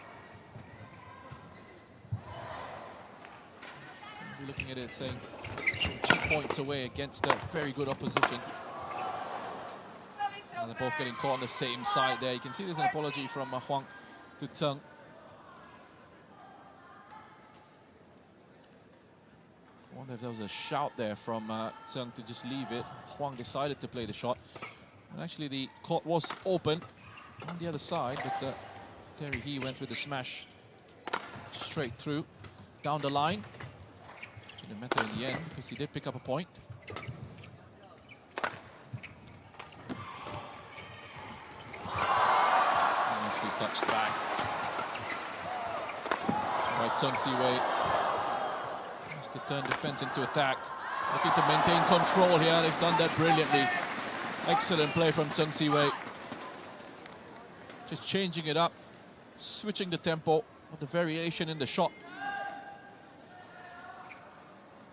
We'll be looking at it saying 2 points away against a very good opposition. And they're both getting caught on the same side there. You can see there's an apology from Huang to Tseng. I wonder if there was a shout there from Tseng to just leave it. Huang decided to play the shot. And actually the court was open on the other side, but Terry He went with the smash straight through, down the line. Didn't matter in the end, because he did pick up a point. Nicely touched back. Right, Tseng Siwei has to turn defense into attack. Looking to maintain control here. They've done that brilliantly. Excellent play from Tseng Siwei. Just changing it up, switching the tempo with the variation in the shot.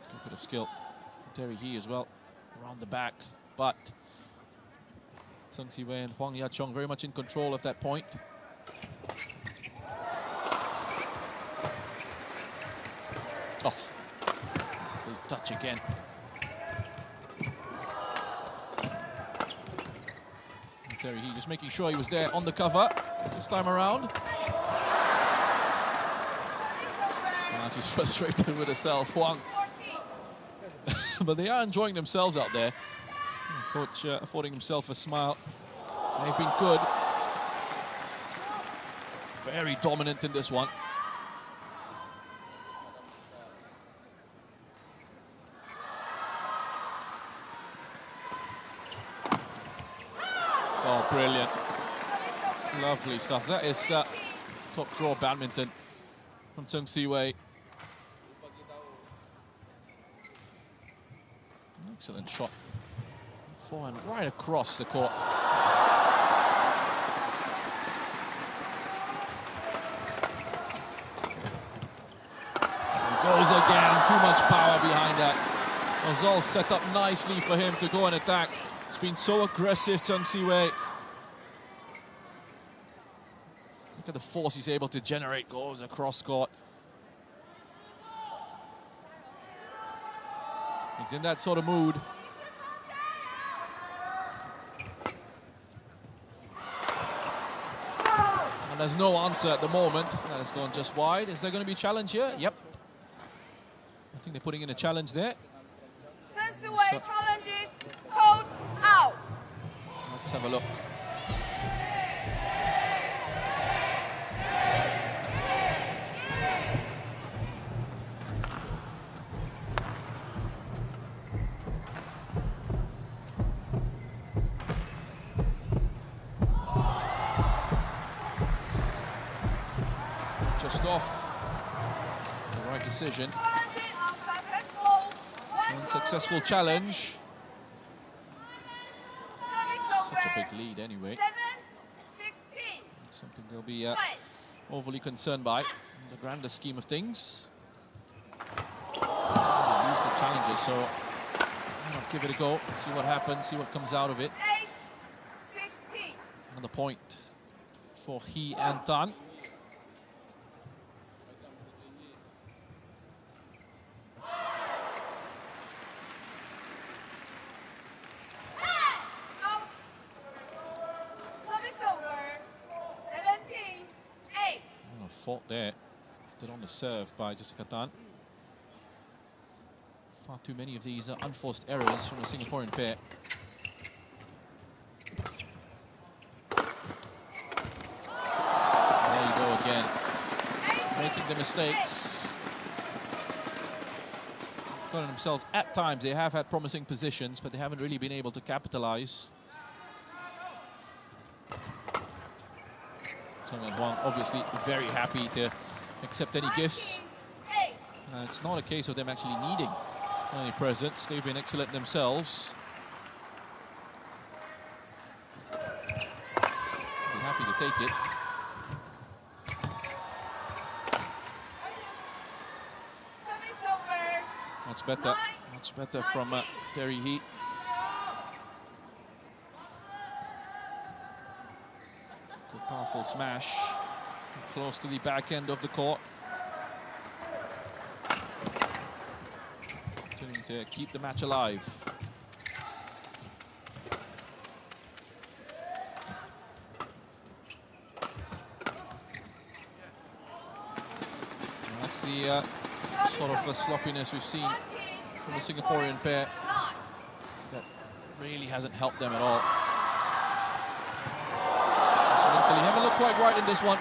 A bit of skill. Terry He as well, around the back. But Tseng Siwei and Huang Yachong very much in control of that point. Oh, good touch again. And Terry He just making sure he was there on the cover this time around. Just frustrated with herself, Huang. But they are enjoying themselves out there. Coach affording himself a smile. They've been good. Very dominant in this one. Oh, brilliant. Lovely stuff. That is top draw badminton from Tseng Siwei. Excellent shot. Forehand right across the court. And goes again. Too much power behind that. It was all set up nicely for him to go and attack. It's been so aggressive, Tseng Siwei. Look at the force he's able to generate. Goes across court. He's in that sort of mood. And there's no answer at the moment. That has gone just wide. Is there going to be a challenge here? Yep. I think they're putting in a challenge there. Tseng Siwei challenges called out. Let's have a look. decision. Unsuccessful. Unsuccessful challenge. Service Such a over. big lead anyway. 7-16. Something they'll be overly concerned by in the grander scheme of things. They use the challenges, so give it a go, see what happens, see what comes out of it. 8-16. Another point for He and Tan. Out. Service over. 17-8. A fault there. Did on the serve by Jessica Tan. Far too many of these unforced errors from the Singaporean pair. There you go again. Making the mistakes. Gotten themselves at times. They have had promising positions, but they haven't really been able to capitalize. Tung and Huang obviously very happy to accept any gifts. It's not a case of them actually needing any presents. They've been excellent themselves. Be happy to take it. Service over. Much better. Much better from Terry He. Good powerful smash. Close to the back end of the court. Trying to keep the match alive. And that's the sort of sloppiness we've seen from the Singaporean pair. That really hasn't helped them at all. They haven't looked quite right in this one.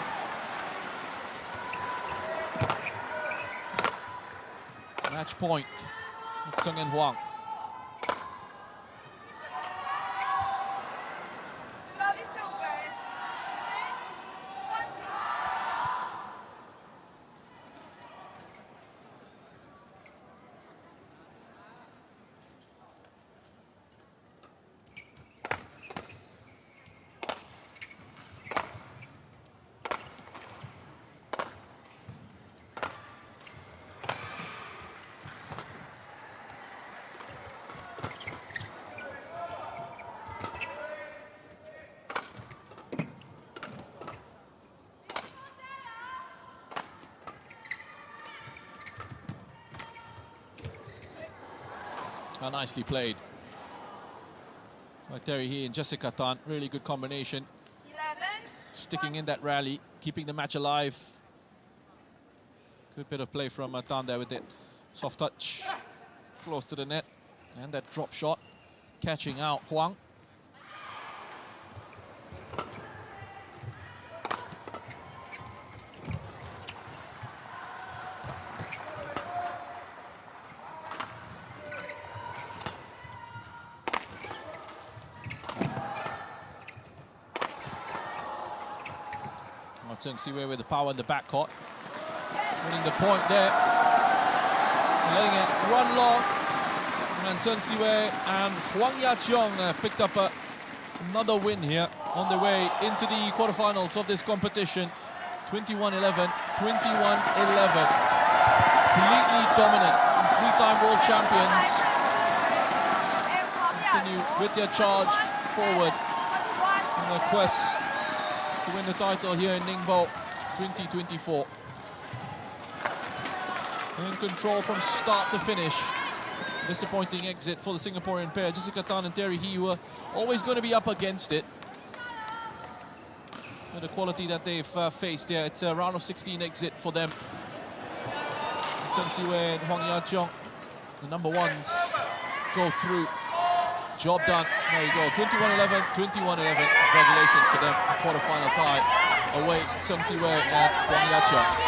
Match point. Tung and Huang. Service over. Nicely played by Terry He and Jessica Tan. Really good combination. 11. Sticking in that rally, keeping the match alive. Good bit of play from Tan there with it. Soft touch, close to the net. And that drop shot, catching out Huang. Tung Siwei with the power in the backcourt. Winning the point there. Letting it run long. And Tung Siwei and Huang Ya-cheong picked up another win here on their way into the quarterfinals of this competition. 21-11, 21-11. Completely dominant. Three-time world champions continue with their charge forward in their quest to win the title here in Ningbo 2024. In control from start to finish. Disappointing exit for the Singaporean pair. Jessica Tan and Terry He were always going to be up against it. And the quality that they've faced there, it's a round of 16 exit for them. Tung Siwei and Huang Ya-cheong, the number ones, go through. Job done. There you go. 21-11, 21-11. Congratulations to them. A quarterfinal tie awaits Tung Siwei and Huang Ya-cheong.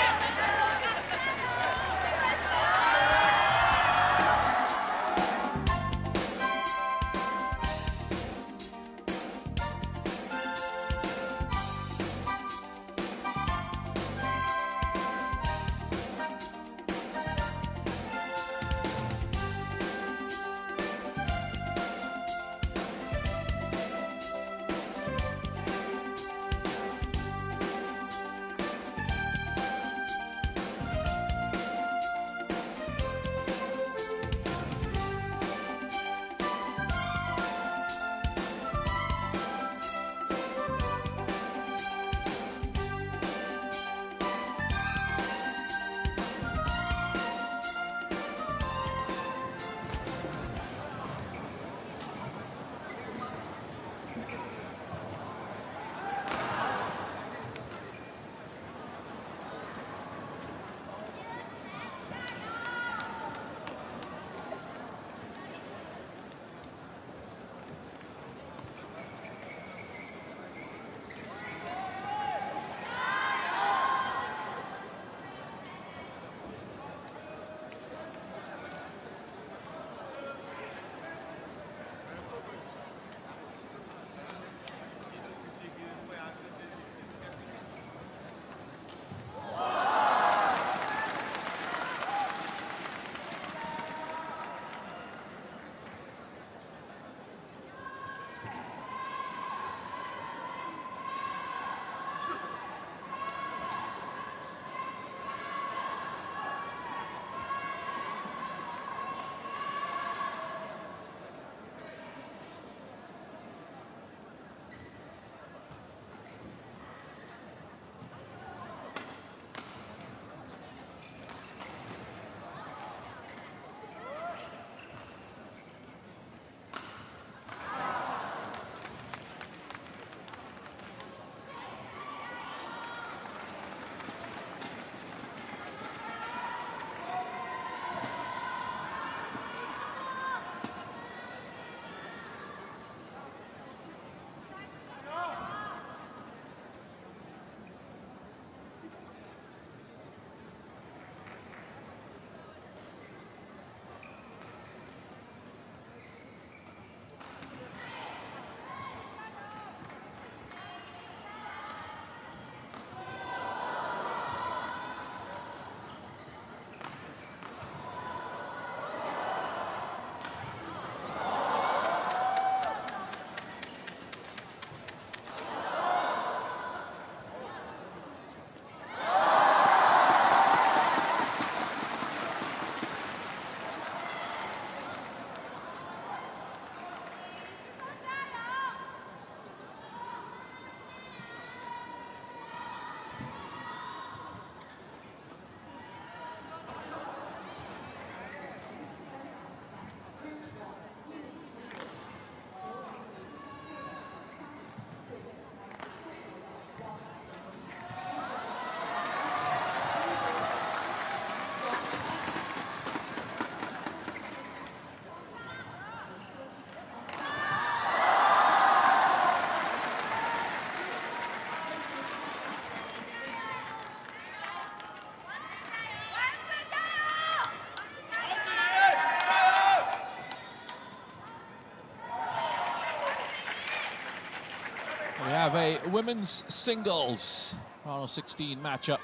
have a women's singles round of 16 matchup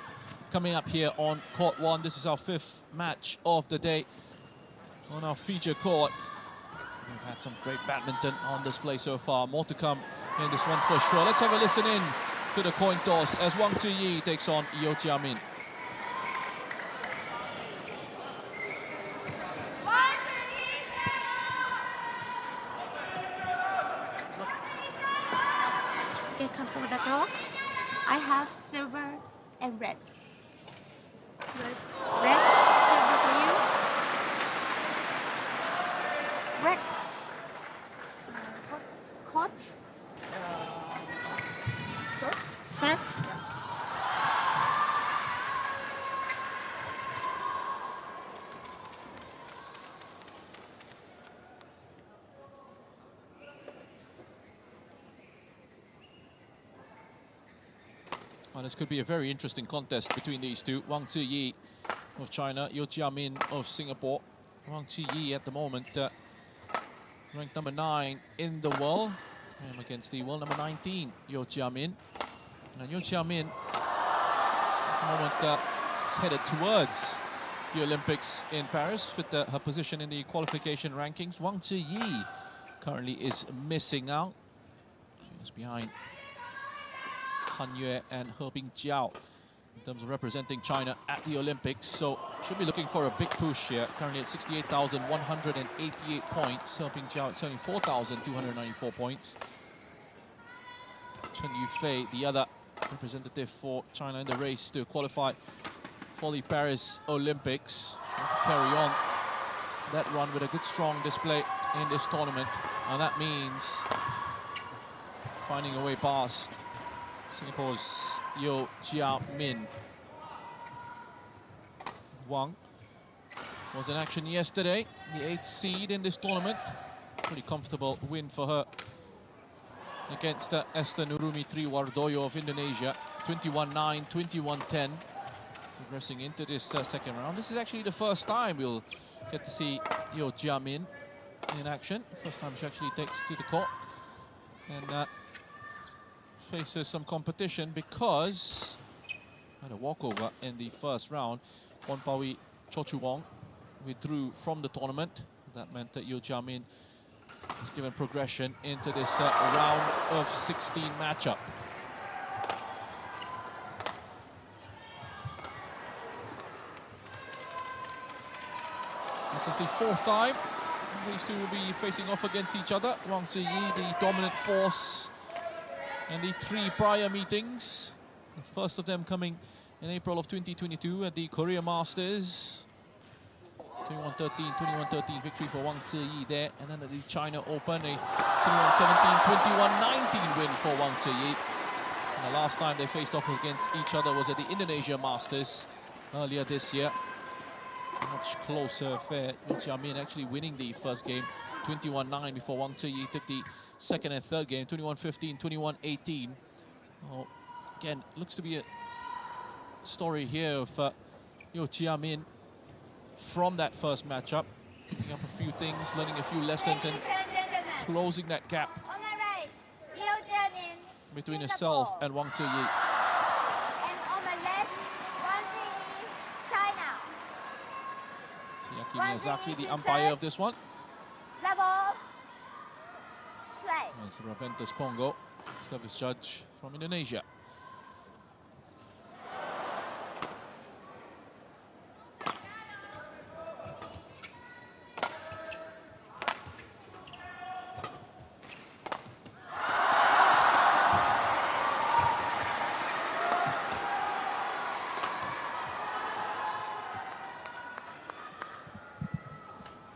coming up here on court 1. This is our 5th match of the day on our feature court. We've had some great badminton on display so far. More to come in this one for sure. Let's have a listen in to the coin toss as Wang Ziyi takes on Yeo Jia-min. Okay, come for the toss. I have silver and red. Red, silver for you. Red. Court. Serve. Well, this could be a very interesting contest between these two. Wang Ziyi of China, Yeo Jia-min of Singapore. Wang Ziyi at the moment ranked number 9 in the world. And against the world number 19, Yeo Jia-min. And Yeo Jia-min at the moment is headed towards the Olympics in Paris with her position in the qualification rankings. Wang Ziyi currently is missing out. She is behind Han Yue and He Bingjiao in terms of representing China at the Olympics, so should be looking for a big push here. Currently at 68,188 points. He Bingjiao at 74,294 points. Chen Yufei, the other representative for China in the race to qualify for the Paris Olympics, to carry on that run with a good, strong display in this tournament, and that means finding a way past Singapore's Yeo Jia-min. Wang was in action yesterday, the 8th seed in this tournament. Pretty comfortable win for her against Esther Nurumi Triwardoyo of Indonesia. 21-9, 21-10. Progressing into this second round. This is actually the first time we'll get to see Yeo Jia-min in action. First time she actually takes to the court. And faces some competition because had a walkover in the first round. Wonpawi Chochuwong withdrew from the tournament. That meant that Yeo Jia-min was given progression into this round of 16 matchup. This is the 4th time these two will be facing off against each other. Wang Ziyi, the dominant force in the 3 prior meetings. The first of them coming in April of 2022 at the Korea Masters. 21-13, 21-13 victory for Wang Ziyi there. And then at the China Open, a 21-17, 21-19 win for Wang Ziyi. And the last time they faced off against each other was at the Indonesia Masters earlier this year. A much closer affair. Yeo Jia-min actually winning the first game 21-9 before Wang Ziyi took the second and third game, 21-15, 21-18. Oh, again, looks to be a story here of Yeo Jia-min from that first matchup, picking up a few things, learning a few lessons, and closing that gap between herself and Wang Ziyi. And on my left, Wang Ziyi, China. Yaki Miyazaki, the umpire of this one. Level. Play. It's Raventus Pongo, service judge from Indonesia.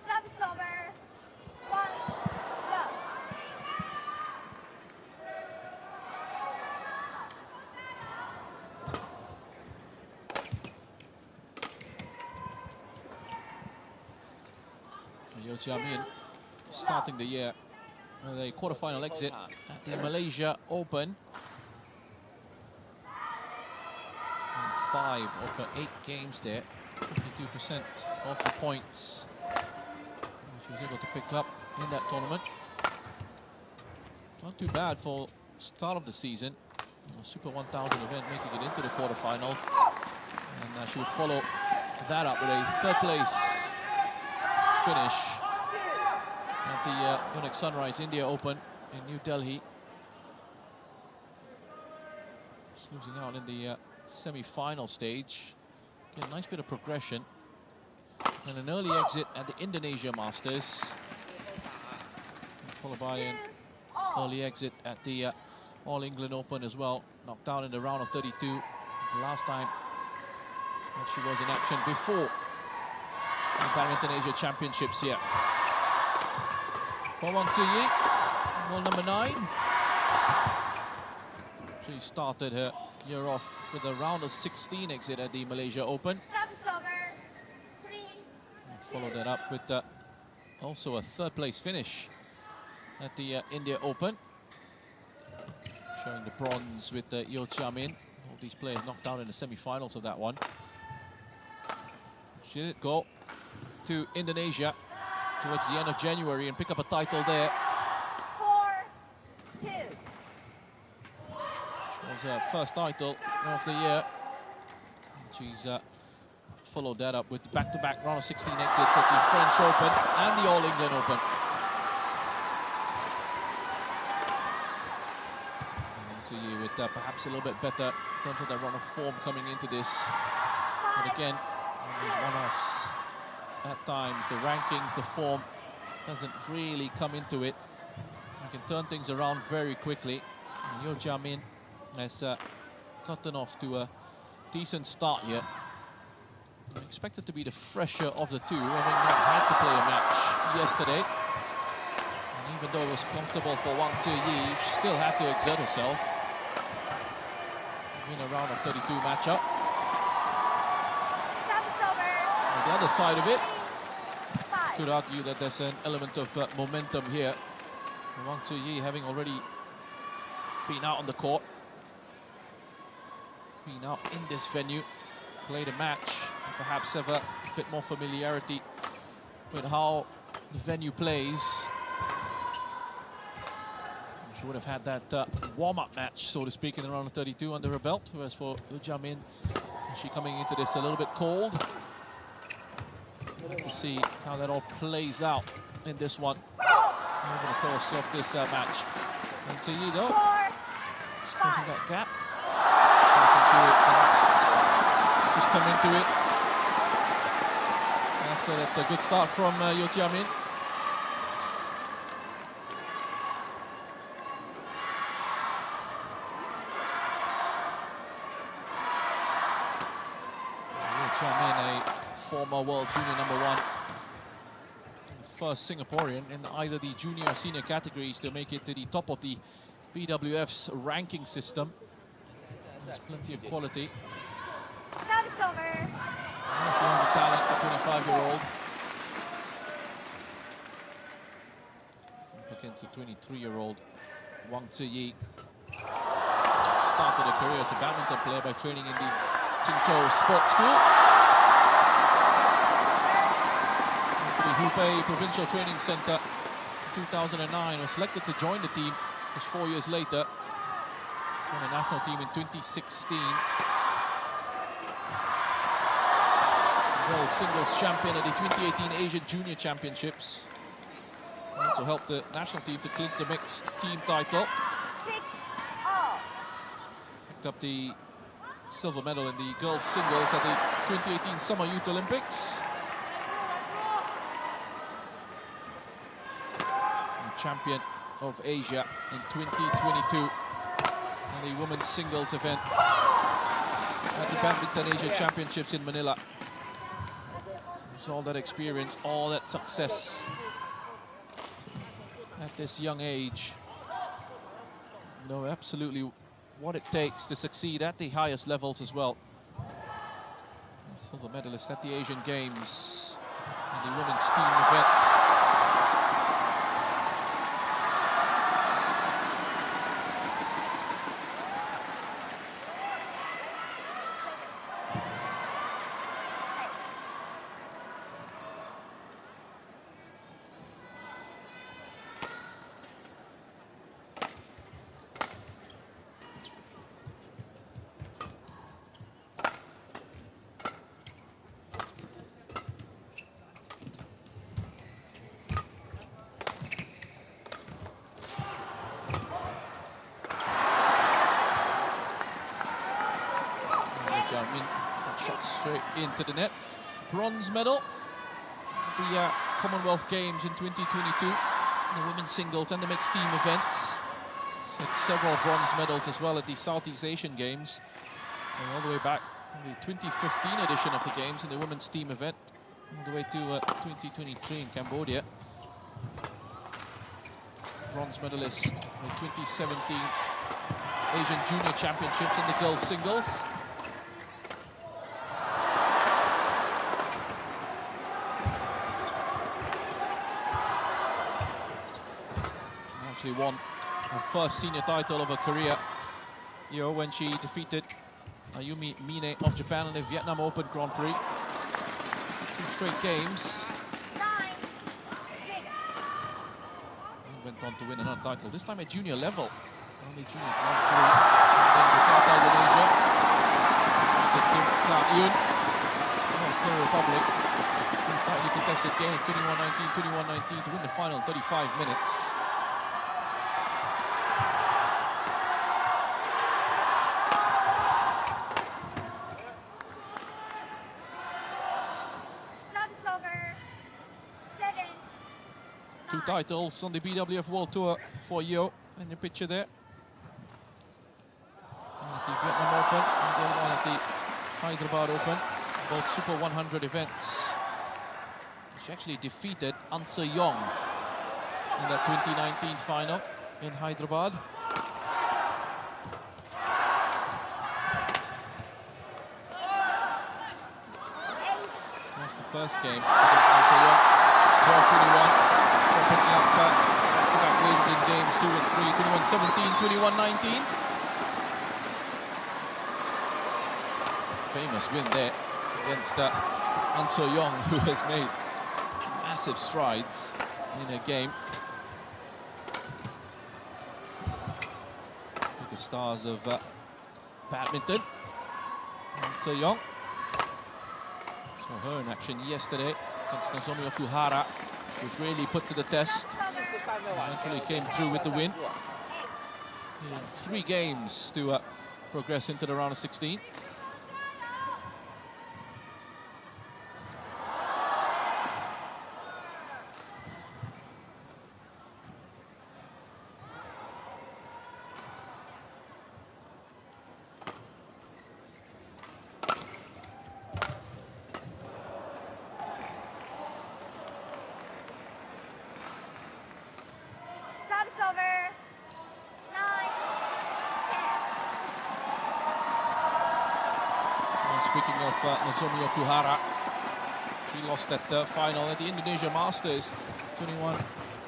Service over. 1 love. Yeo Jia-min starting the year with a quarterfinal exit at the Malaysia Open. And 5 of her 8 games there, 52% of the points she was able to pick up in that tournament. Not too bad for start of the season. A Super 1000 event, making it into the quarterfinals. And she will follow that up with a third place finish at the Yonex Sunrise India Open in New Delhi. She's losing out in the semi-final stage. Again, nice bit of progression. And an early exit at the Indonesia Masters. Followed by an early exit at the All England Open as well. Knocked out in the round of 32. The last time that she was in action before the Badminton Asia Championships here. 4-1 to Yi, ball number 9. She started her year off with a round of 16 exit at the Malaysia Open. Followed that up with also a third place finish at the India Open. Showing the bronze with Yeo Chia Min. All these players knocked out in the semi-finals of that one. She did go to Indonesia towards the end of January and pick up a title there. 4-2. It was her first title of the year. She's followed that up with back-to-back round of 16 exits at the French Open and the All England Open. And to you with perhaps a little bit better in terms of the run of form coming into this. But again, these one-offs at times, the rankings, the form doesn't really come into it. You can turn things around very quickly. And Yeo Chia Min has gotten off to a decent start here. I expected to be the fresher of the two, having not had to play a match yesterday. And even though it was comfortable for Wang Ziyi, she still had to exert herself. In a round of 32 matchup. On the other side of it, could argue that there's an element of momentum here. Wang Ziyi having already been out on the court, been out in this venue, played a match, and perhaps have a bit more familiarity with how the venue plays. She would have had that warm-up match, so to speak, in the round of 32 under her belt. Whereas for Yeo Chia Min, she coming into this a little bit cold. We'll have to see how that all plays out in this one over the course of this match. And Ziyi, though, just closing that gap. Just come into it after that good start from Yeo Chia Min. Yeo Chia Min, a former world junior #1, the first Singaporean in either the junior or senior categories to make it to the top of the BWF's ranking system. There's plenty of quality. She has the talent, the 25-year-old. Up against the 23-year-old Wang Ziyi. Started a career as a badminton player by training in the Qingzhou Sports School. Went to the Hubei Provincial Training Center in 2009. Was selected to join the team just 4 years later. Joined the national team in 2016. World singles champion at the 2018 Asian Junior Championships. Also helped the national team to clinch the mixed team title. Picked up the silver medal in the girls singles at the 2018 Summer Youth Olympics. And champion of Asia in 2022 in the women's singles event at the Badminton Asia Championships in Manila. It's all that experience, all that success at this young age. Know absolutely what it takes to succeed at the highest levels as well. A silver medalist at the Asian Games in the women's team event. straight into the net. Bronze medal at the Commonwealth Games in 2022 in the women's singles and the mixed team events. Set several bronze medals as well at the Southeast Asian Games. And all the way back in the 2015 edition of the Games in the women's team event, all the way to 2023 in Cambodia. Bronze medalist in the 2017 Asian Junior Championships in the girls singles. Actually won her first senior title of her career here when she defeated Ayumi Mine of Japan in the Vietnam Open Grand Prix. 2 straight games. And went on to win another title, this time at junior level. Only junior Grand Prix. And then Jakarta, Indonesia. Kim Kla Republic. Tightly contested game, 21-19, 21-19 to win the final in 35 minutes. Two titles on the BWF World Tour for Yeo, in the picture there. One at the Vietnam Open and the other one at the Hyderabad Open, both Super 100 events. She actually defeated An Se-young in that 2019 final in Hyderabad. Lost the first game against An Se-young, 12-21. Picking up back-to-back wins in games 2 and 3, 21-17, 21-19. Famous win there against An Se-young, who has made massive strides in her game. Biggest stars of badminton, An Se-young. Saw her in action yesterday against Nozomi Okuhara. She was really put to the test. Eventually came through with the win. 3 games to progress into the round of 16. Speaking of Nozomi Okuhara, she lost at the final at the Indonesia Masters,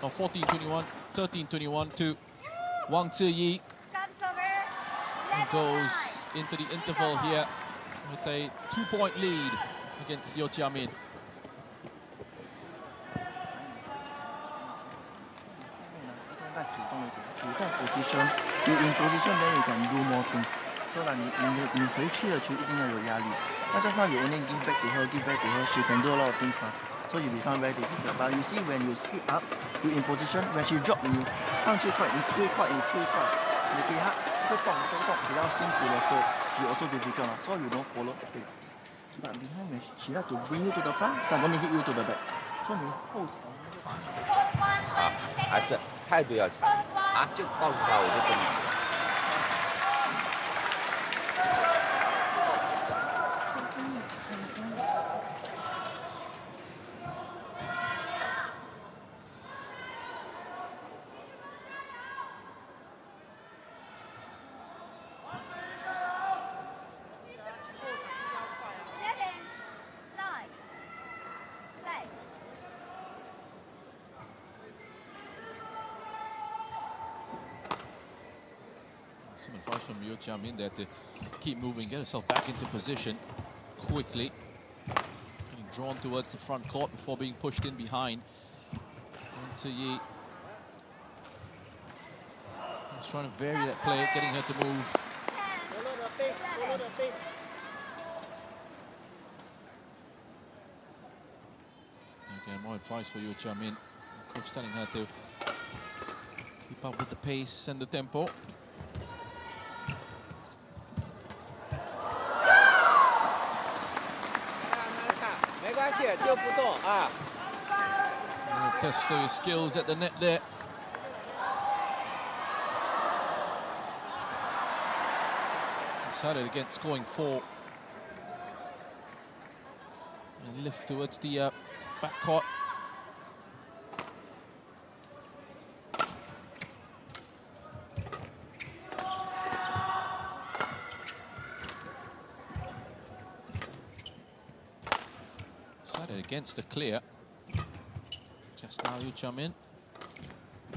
14-21, 13-21 to Wang Ziyi. And goes into the interval here with a 2-point lead against Yeo Chia-min. Position, you in position, then you can do more things. So that 你回去了就一定要有压力。那 just now you only give back to her, she can do a lot of things, so you become very difficult. But you see when you speed up, you in position, when she drop 你上去快，你推快，你给她这个动比较辛苦的时候 she also difficult, so you don't follow the pace. But behind when she like to bring you to the front, suddenly hit you to the back. So 你后场还是态度要强就告诉他我就跟你。Some advice from Yeo Chia-min there to keep moving, get herself back into position quickly. Getting drawn towards the front court before being pushed in behind. And Ziyi is trying to vary that play, getting her to move. Again, more advice for Yeo Chia-min. Coach telling her to keep up with the pace and the tempo. 就不动啊。 Test your skills at the net there. Decided against scoring 4. And lift towards the back court. Decided against the clear. Just now you jump in.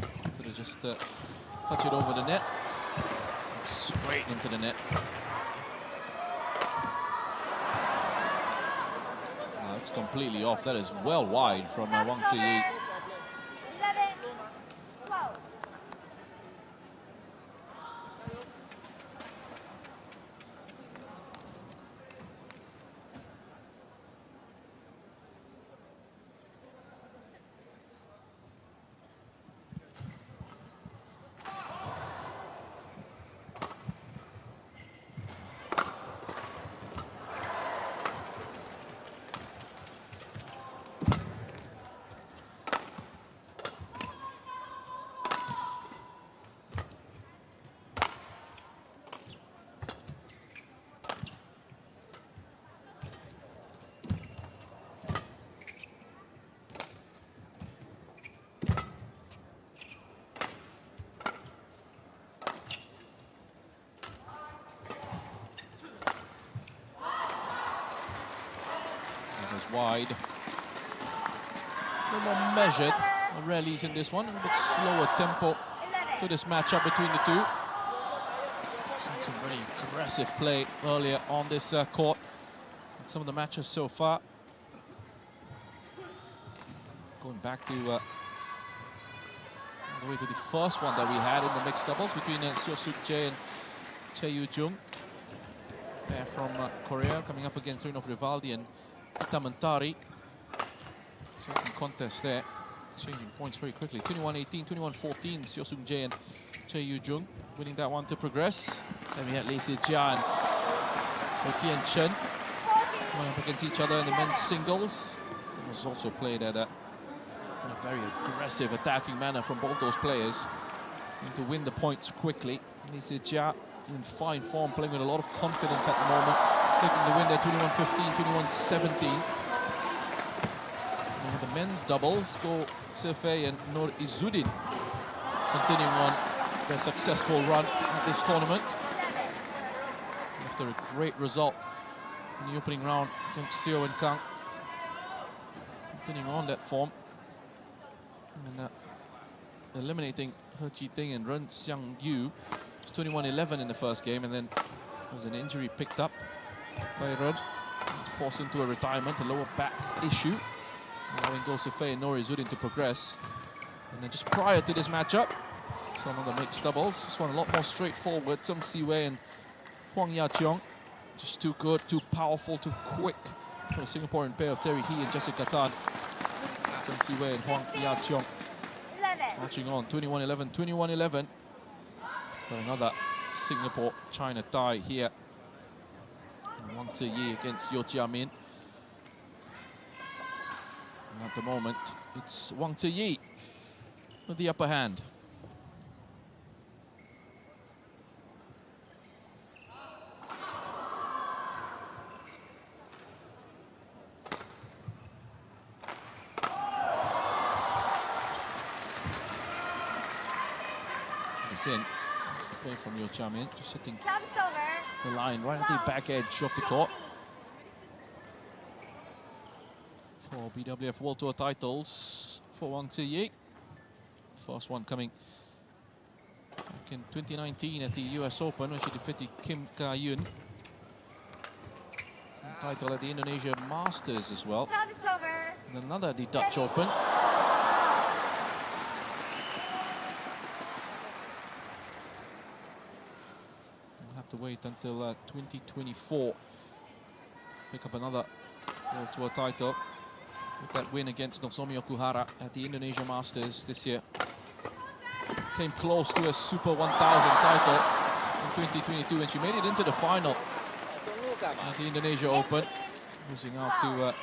Wanted to just touch it over the net. Straight into the net. It's completely off. That is well wide from Wang Ziyi. 11, 12. Wide. A little more measured. The rallies in this one. A bit slower tempo to this matchup between the two. Some very aggressive play earlier on this court. In some of the matches so far. Going back to all the way to the first one that we had in the mixed doubles between Seo Suk Jae and Chae Yu Jung. Pair from Korea coming up against Rinov Rivaldi and Tamantari. Second contest there. Changing points very quickly. 21-18, 21-14. Seo Sung Jae and Chae Yu Jung winning that one to progress. Then we had Lee Si Jia and Ho Tien Chen going up against each other in the men's singles. It was also played at in a very aggressive attacking manner from both those players. Need to win the points quickly. Lee Si Jia in fine form, playing with a lot of confidence at the moment. Taking the win there, 21-15, 21-17. And the men's doubles, Go Sefei and Nur Izzuddin continuing on their successful run at this tournament. After a great result in the opening round against Seo and Kang. Continuing on that form. And eliminating He Chi-ting and Ren Xiang-yu. It was 21-11 in the first game, and then there was an injury picked up by Ren, forced into a retirement, a lower back issue, allowing Go Sefei and Nur Izzuddin to progress. And then just prior to this matchup, some of the mixed doubles, this one a lot more straightforward. Tseng Siwei and Huang Ya-cheong, just too good, too powerful, too quick for the Singaporean pair of Terry He and Jessica Tan. Tseng Siwei and Huang Ya-cheong marching on, 21-11, 21-11. Got another Singapore-China tie here. Wang Ziyi against Yeo Jia Min. And at the moment, it's Wang Ziyi with the upper hand. He's in. It's the play from Yeo Jia Min, just hitting the line right at the back edge of the court. For BWF World Tour titles for Wang Ziyi. First one coming back in 2019 at the US Open when she defeated Kim Ka-yun. Title at the Indonesia Masters as well. And another at the Dutch Open. To wait until 2024. Pick up another World Tour title with that win against Nozomi Okuhara at the Indonesia Masters this year. Came close to a Super 1000 title in 2022 and she made it into the final at the Indonesia Open, losing out to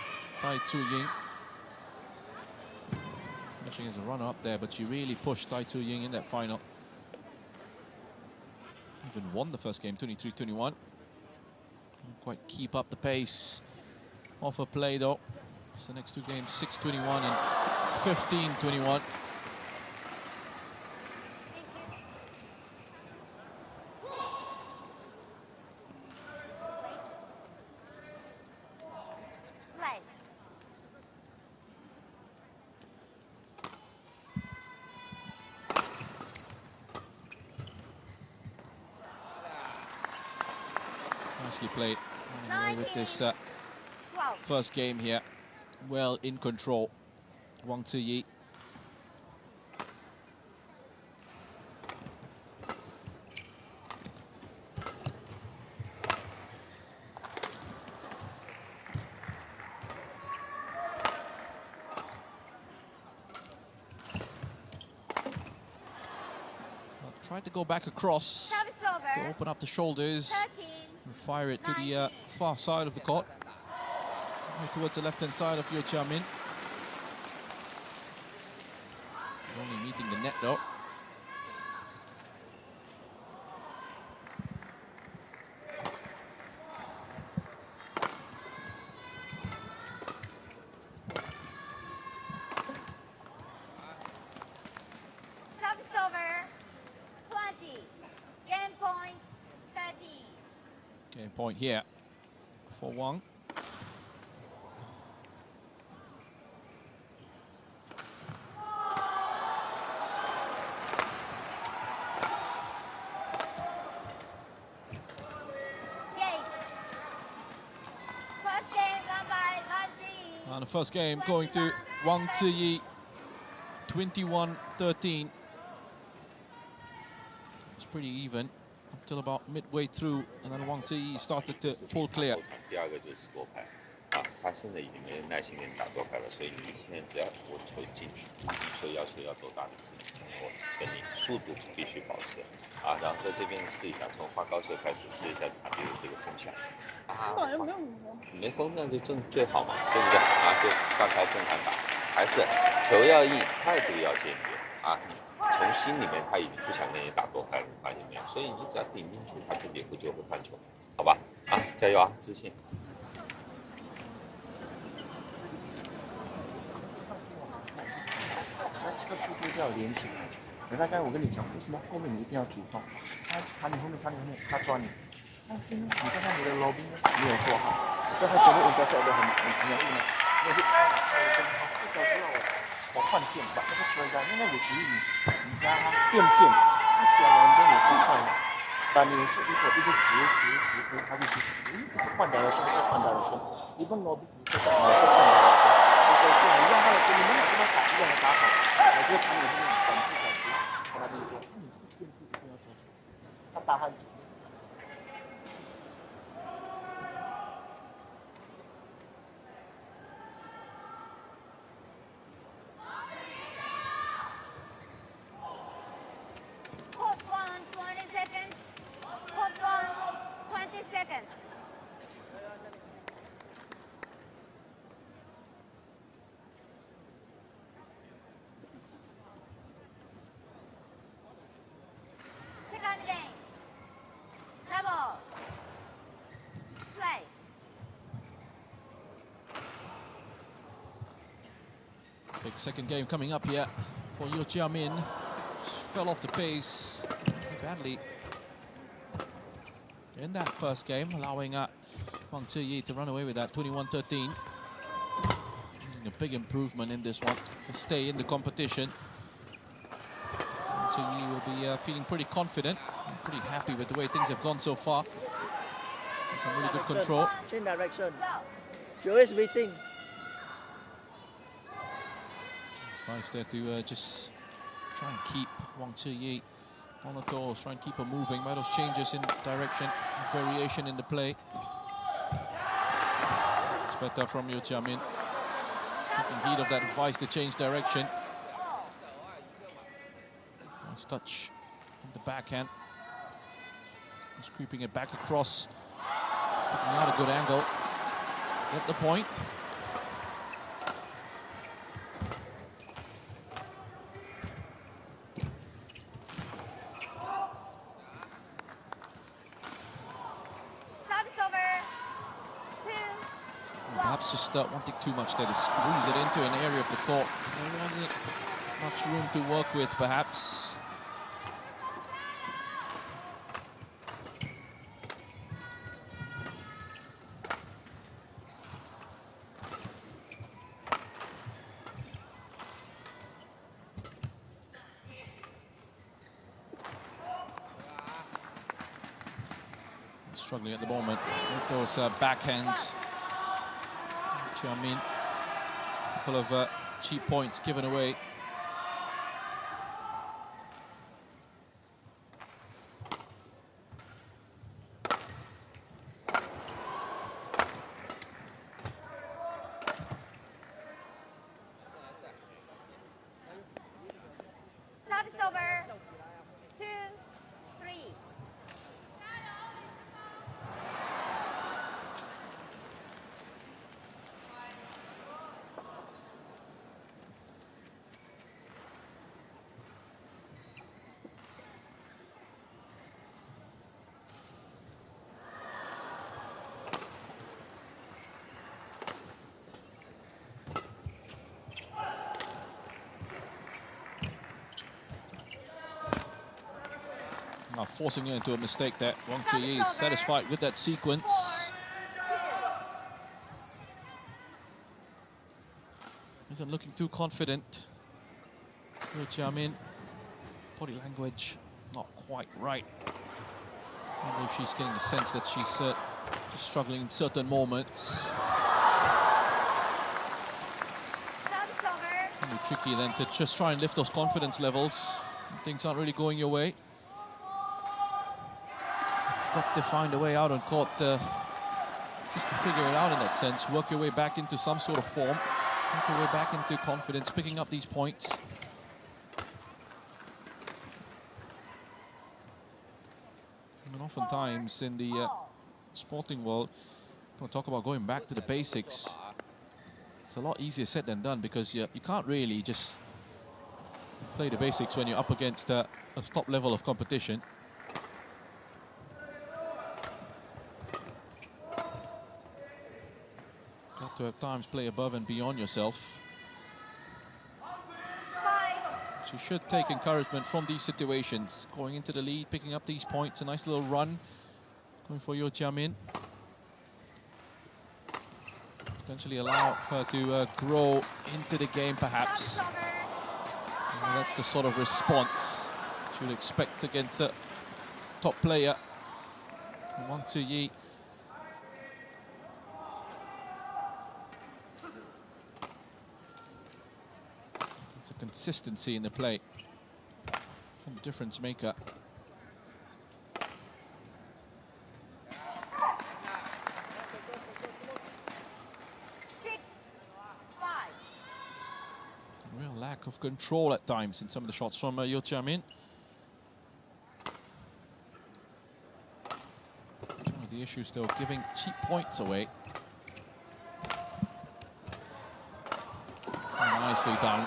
Tai Tzu-Ying. Finishing as a runner-up there, but she really pushed Tai Tzu-Ying in that final. Even won the first game, 23-21. Couldn't quite keep up the pace of her play though. So the next two games, 6-21 and 15-21. Nicely played with this first game here. Well in control, Wang Ziyi. Tried to go back across to open up the shoulders and fire it to the far side of the court, towards the left-hand side of Yeo Chia-min. Only meeting the net though. Game point here for Wang. And the first game going to Wang Ziyi, 21-13. It's pretty even until about midway through, and then Wang Ziyi started to pull clear. 第二个就是夺牌，他现在已经没有耐心跟你打夺牌了，所以你现在只要我球进去，你球要求要多大的次数，我跟你速度必须保持，然后在这边试一下，从花高球开始试一下场地的这个风向，没风那就最好嘛，对不对？就放开正常打，还是球要硬，态度要坚决你从心里面他已经不想跟你打夺牌了，发现没有？所以你只要顶进去，他自己就会犯球，好吧？加油自信。这个速度一定要连起来。可是刚才我跟你讲，为什么后面你一定要主动？他卡你后面，他抓你。但是呢，你看看你的 lobbing 没有做好，所以他全部intercept 得很容易呢。因为他视角出来我换线，把那个球杆，那有机会你加他变线，他转弯都有太快了。但你是如果一直直，他就一直换掉了胸，一碰 lobbing 你这个也是换掉了。就是你让他的，你们俩跟他打一样的打法，我就看你这种短视跟他这么做，你这个变数一定要做出来，他打很紧。Big second game coming up here for Yeo Chia-min. Fell off the pace badly in that first game, allowing Wang Ziyi to run away with that 21-13. A big improvement in this one to stay in the competition. Wang Ziyi will be feeling pretty confident, pretty happy with the way things have gone so far. Some really good control. Change direction. She always waiting. Nice there to just try and keep Wang Ziyi on the toes, try and keep her moving by those changes in direction, variation in the play. It's better from Yeo Chia-min. Taking heed of that advice to change direction. Nice touch on the backhand. Just creeping it back across. Picking out a good angle. Get the point. just wanting too much there to squeeze it into an area of the court. There wasn't much room to work with, perhaps. Struggling at the moment with those backhands. I mean, a couple of cheap points given away. Service over. 2, 3. Now forcing her into a mistake there. Wang Ziyi is satisfied with that sequence. Isn't looking too confident. Liu Jiamin, body language not quite right. I don't know if she's getting the sense that she's just struggling in certain moments. Can be tricky then to just try and lift those confidence levels when things aren't really going your way. Got to find a way out on court just to figure it out in that sense. Work your way back into some sort of form. Work your way back into confidence, picking up these points. And oftentimes in the sporting world, we'll talk about going back to the basics. It's a lot easier said than done because you can't really just play the basics when you're up against a top level of competition. Got to at times play above and beyond yourself. She should take encouragement from these situations. Going into the lead, picking up these points, a nice little run. Going for Liu Jiamin. Potentially allow her to grow into the game, perhaps. And that's the sort of response you'd expect against a top player. Wang Ziyi. It's a consistency in the play from difference maker. Real lack of control at times in some of the shots from Liu Jiamin. One of the issues, though, giving cheap points away. Nicely done.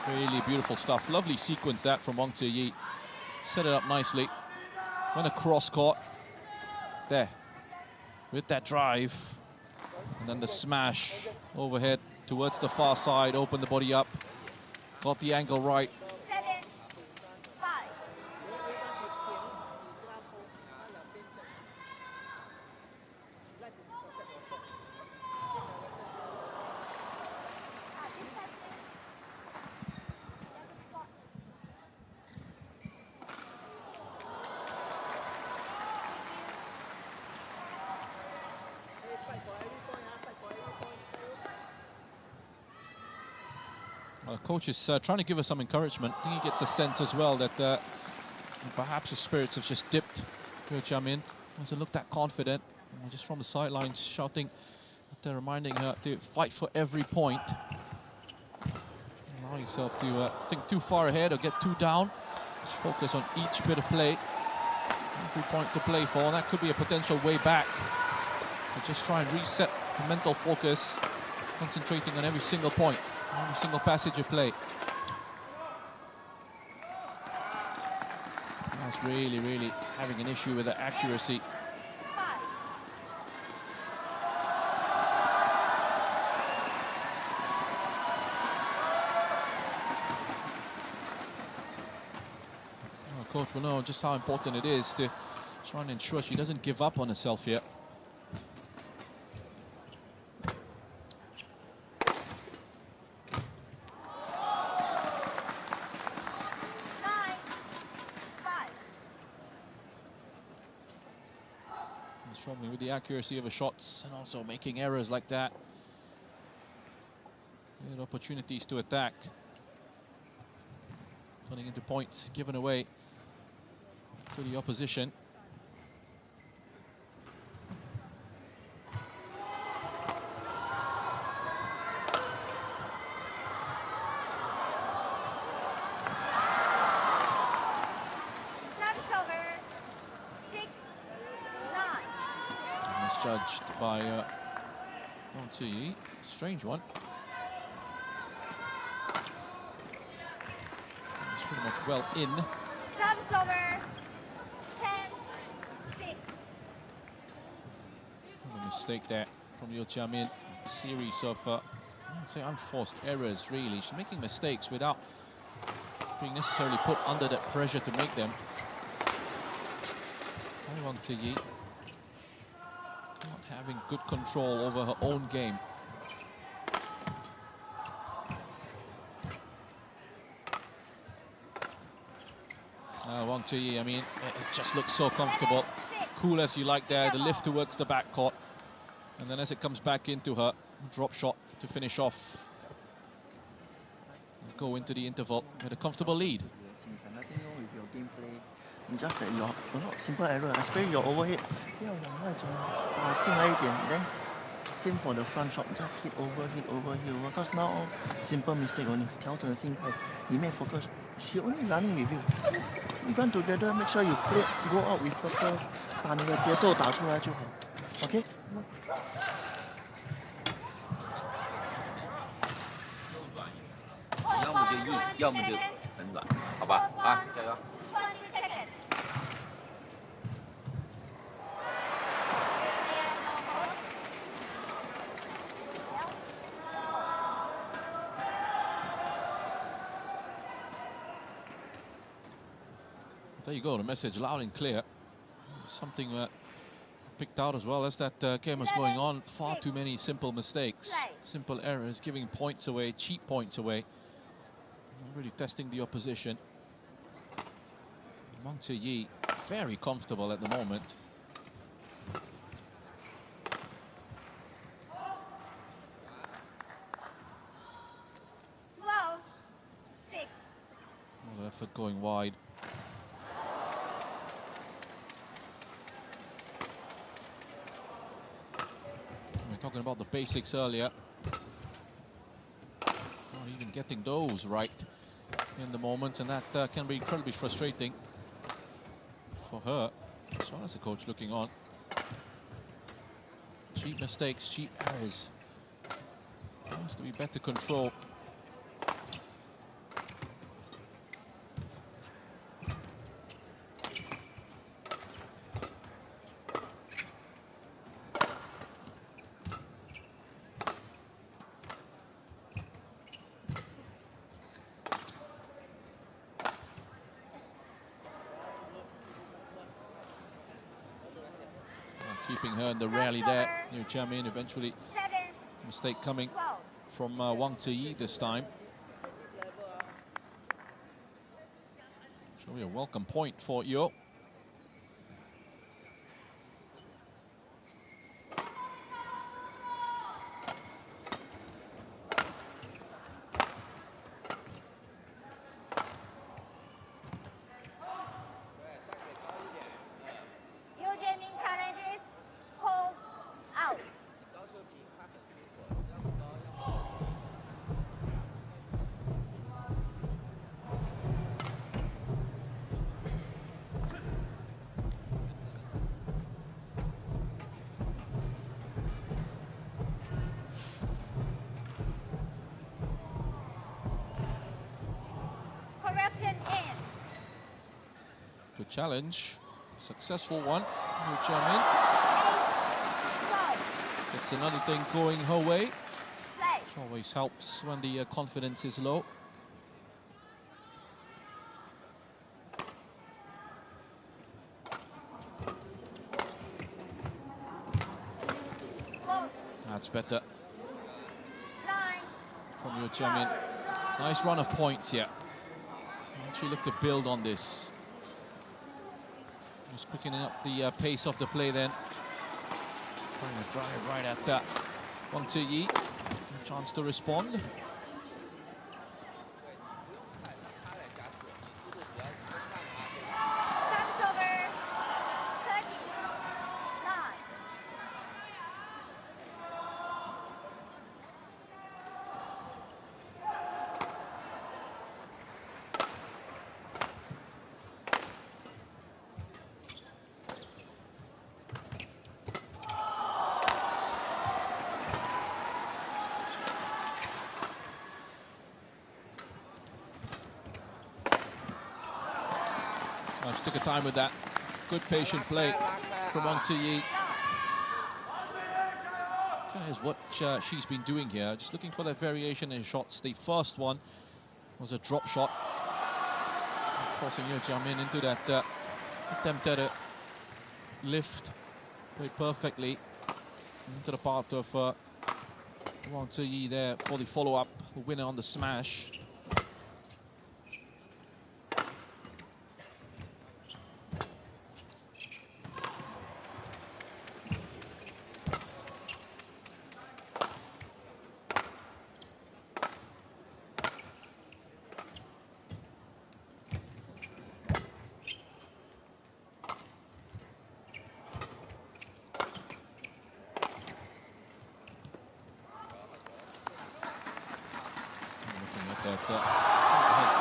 Really beautiful stuff. Lovely sequence that from Wang Ziyi. Set it up nicely. Went across court. There. With that drive. And then the smash overhead towards the far side. Opened the body up. Got the angle right. Coach is trying to give us some encouragement. I think he gets a sense as well that perhaps the spirits have just dipped. Liu Jiamin doesn't look that confident. Just from the sidelines shouting, they're reminding her to fight for every point. Allow yourself to think too far ahead or get too down. Just focus on each bit of play. Every point to play for, and that could be a potential way back. So just try and reset the mental focus, concentrating on every single point. Every single passage of play. That's really having an issue with the accuracy. coach will know just how important it is to try and ensure she doesn't give up on herself here. Struggling with the accuracy of her shots and also making errors like that. Good opportunities to attack. Turning into points given away to the opposition. Judged by Wang Ziyi. Strange one. It's pretty much well in. Service over. 10-6. A mistake there from Liu Jiamin. A series of, I wouldn't say unforced errors, really. She's making mistakes without being necessarily put under that pressure to make them. Wang Ziyi not having good control over her own game. Wang Ziyi, I mean, it just looks so comfortable. Cool as you like there, the lift towards the backcourt. And then as it comes back into her, drop shot to finish off. Go into the interval with a comfortable lead. Nothing wrong with your gameplay. It's just that your a lot of simple error, especially your overhead. Then same for the front shot, just hit over. Because now all simple mistake only. 调整心态，里面 focus. She only running with you. You run together, make sure you play, go out with purpose. 把你的节奏打出来就好。OK？ 要么就硬，要么就很软，好吧？啊，加油！ There you go, the message loud and clear. Something picked out as well as that game was going on. Far too many simple mistakes, simple errors, giving points away, cheap points away. Not really testing the opposition. Wang Ziyi very comfortable at the moment. All the effort going wide. Talking about the basics earlier. Not even getting those right in the moment, and that can be incredibly frustrating for her, as well as the coach looking on. Cheap mistakes, cheap errors. There has to be better control. Keeping her in the rally there. Liu Jiamin eventually. Mistake coming from Wang Ziyi this time. Should be a welcome point for Yo. Good challenge, successful one. Liu Jiamin gets another thing going her way. Which always helps when the confidence is low. Gets better. From Yo Jamin. Nice run of points here. Actually look to build on this. Just quickening up the pace of the play then. Trying to drive right at that. Wang Ziyi. A chance to respond. Took a time with that. Good patient play from Wang Ziyi. That is what she's been doing here. Just looking for that variation in shots. The first one was a drop shot, forcing Yo Jamin into that attempt at a lift. Played perfectly into the path of Wang Ziyi there for the follow-up. The winner on the smash.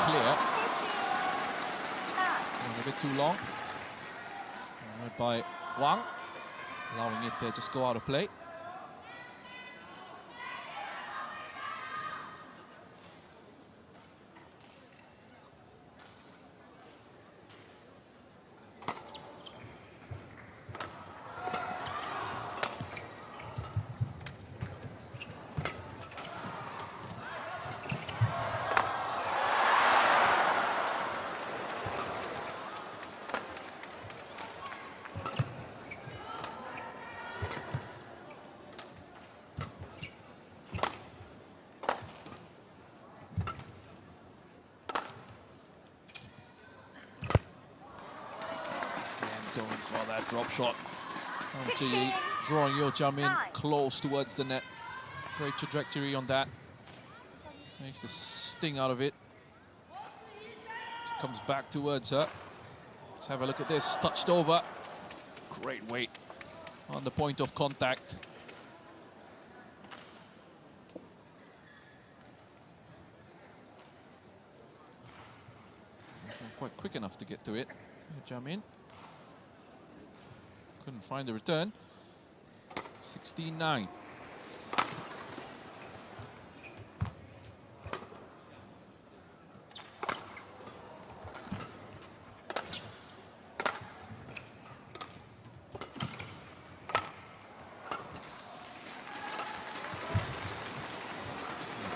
Clear. A bit too long. Read by Wang, allowing it to just go out of play. Going for that drop shot. Ziyi drawing Yo Jamin close towards the net. Great trajectory on that. Makes the sting out of it. Comes back towards her. Let's have a look at this. Touched over. Great weight on the point of contact. Quite quick enough to get to it. Yo Jamin. Couldn't find the return. 16-9.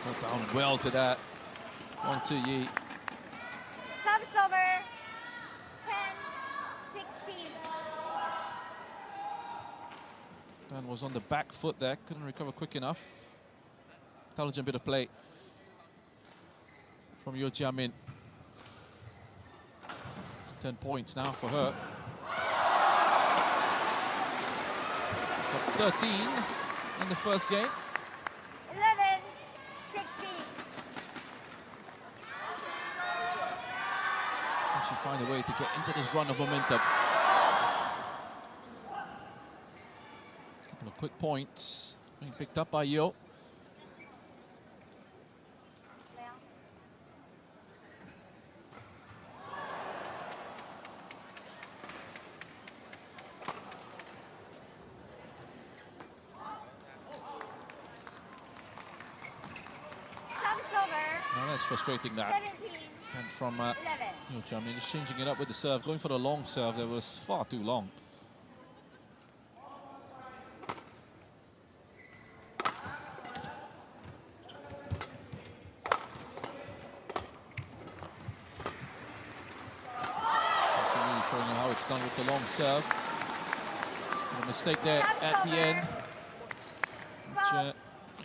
Got down well to that. Wang Ziyi. Service over. 10-16. Dan was on the back foot there, couldn't recover quick enough. Intelligent bit of play from Yo Jamin. 10 points now for her. Got 13 in the first game. 11-16. And she find a way to get into this run of momentum. Couple of quick points being picked up by Yo. Now that's frustrating that. 17. And from Yo Jamin just changing it up with the serve, going for the long serve that was far too long. Showing how it's done with the long serve. A mistake there at the end.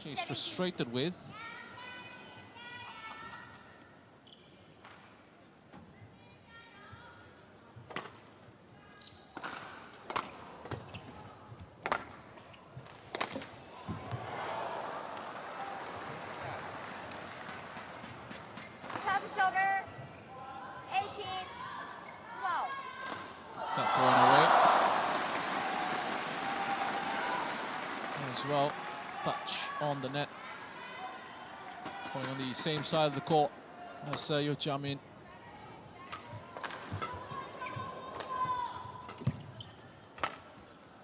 she's frustrated with. Service over. 18, 12. That point away. As well, touch on the net. Point on the same side of the court as Yo Jamin.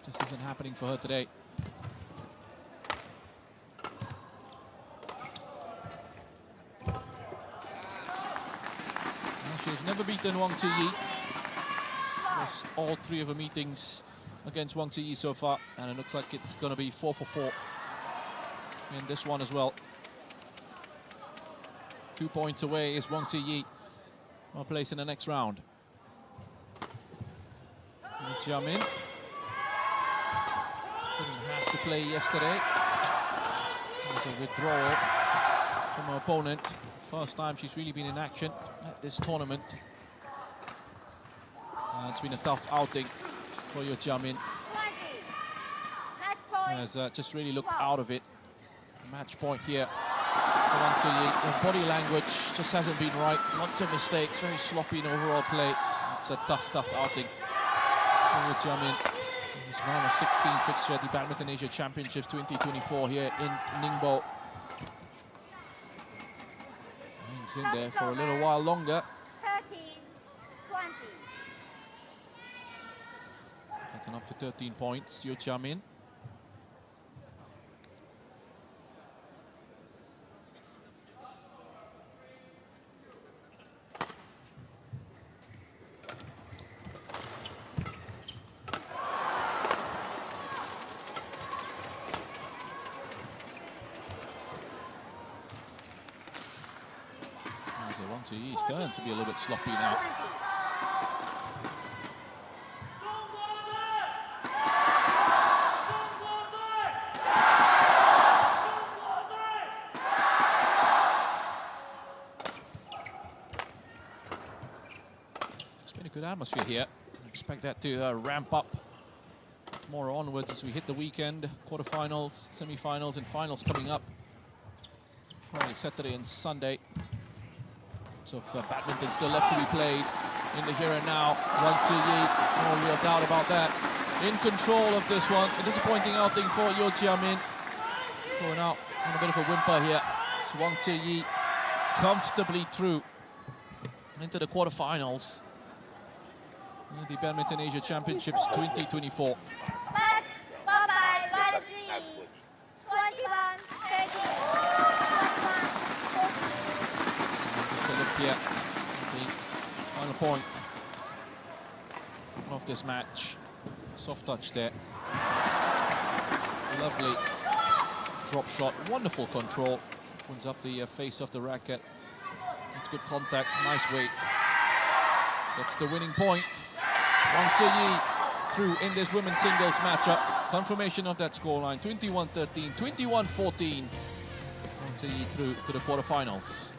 Just isn't happening for her today. She's never beaten Wang Ziyi. Lost all 3 of her meetings against Wang Ziyi so far, and it looks like it's going to be 4 for 4 in this one as well. 2 points away is Wang Ziyi, well placed in the next round. Jamin didn't have to play yesterday. There's a withdrawal from her opponent. First time she's really been in action at this tournament. It's been a tough outing for Yo Jamin. Has just really looked out of it. Match point here. The body language just hasn't been right. Lots of mistakes, very sloppy in overall play. It's a tough outing for Yo Jamin. It's round of 16 fixture at the Badminton Asia Championships 2024 here in Ningbo. Hangs in there for a little while longer. 13, 20. Getting up to 13 points, Yo Jamin. Wang Ziyi's turn to be a little bit sloppy now. It's been a good atmosphere here. I expect that to ramp up more onwards as we hit the weekend. Quarterfinals, semi-finals and finals coming up. Friday, Saturday and Sunday. Of badminton still left to be played in the here and now. Wang Ziyi, no real doubt about that. In control of this one. A disappointing outing for Yo Jamin. Going out on a bit of a whimper here. So Wang Ziyi comfortably through into the quarterfinals in the Badminton Asia Championships 2024. Bye-bye, Wang Ziyi. 21, 13. Here, the final point of this match. Soft touch there. Lovely drop shot, wonderful control. Opens up the face of the racket. It's good contact, nice weight. That's the winning point. Wang Ziyi through in this women's singles matchup. Confirmation of that scoreline, 21-13, 21-14. Wang Ziyi through to the quarterfinals.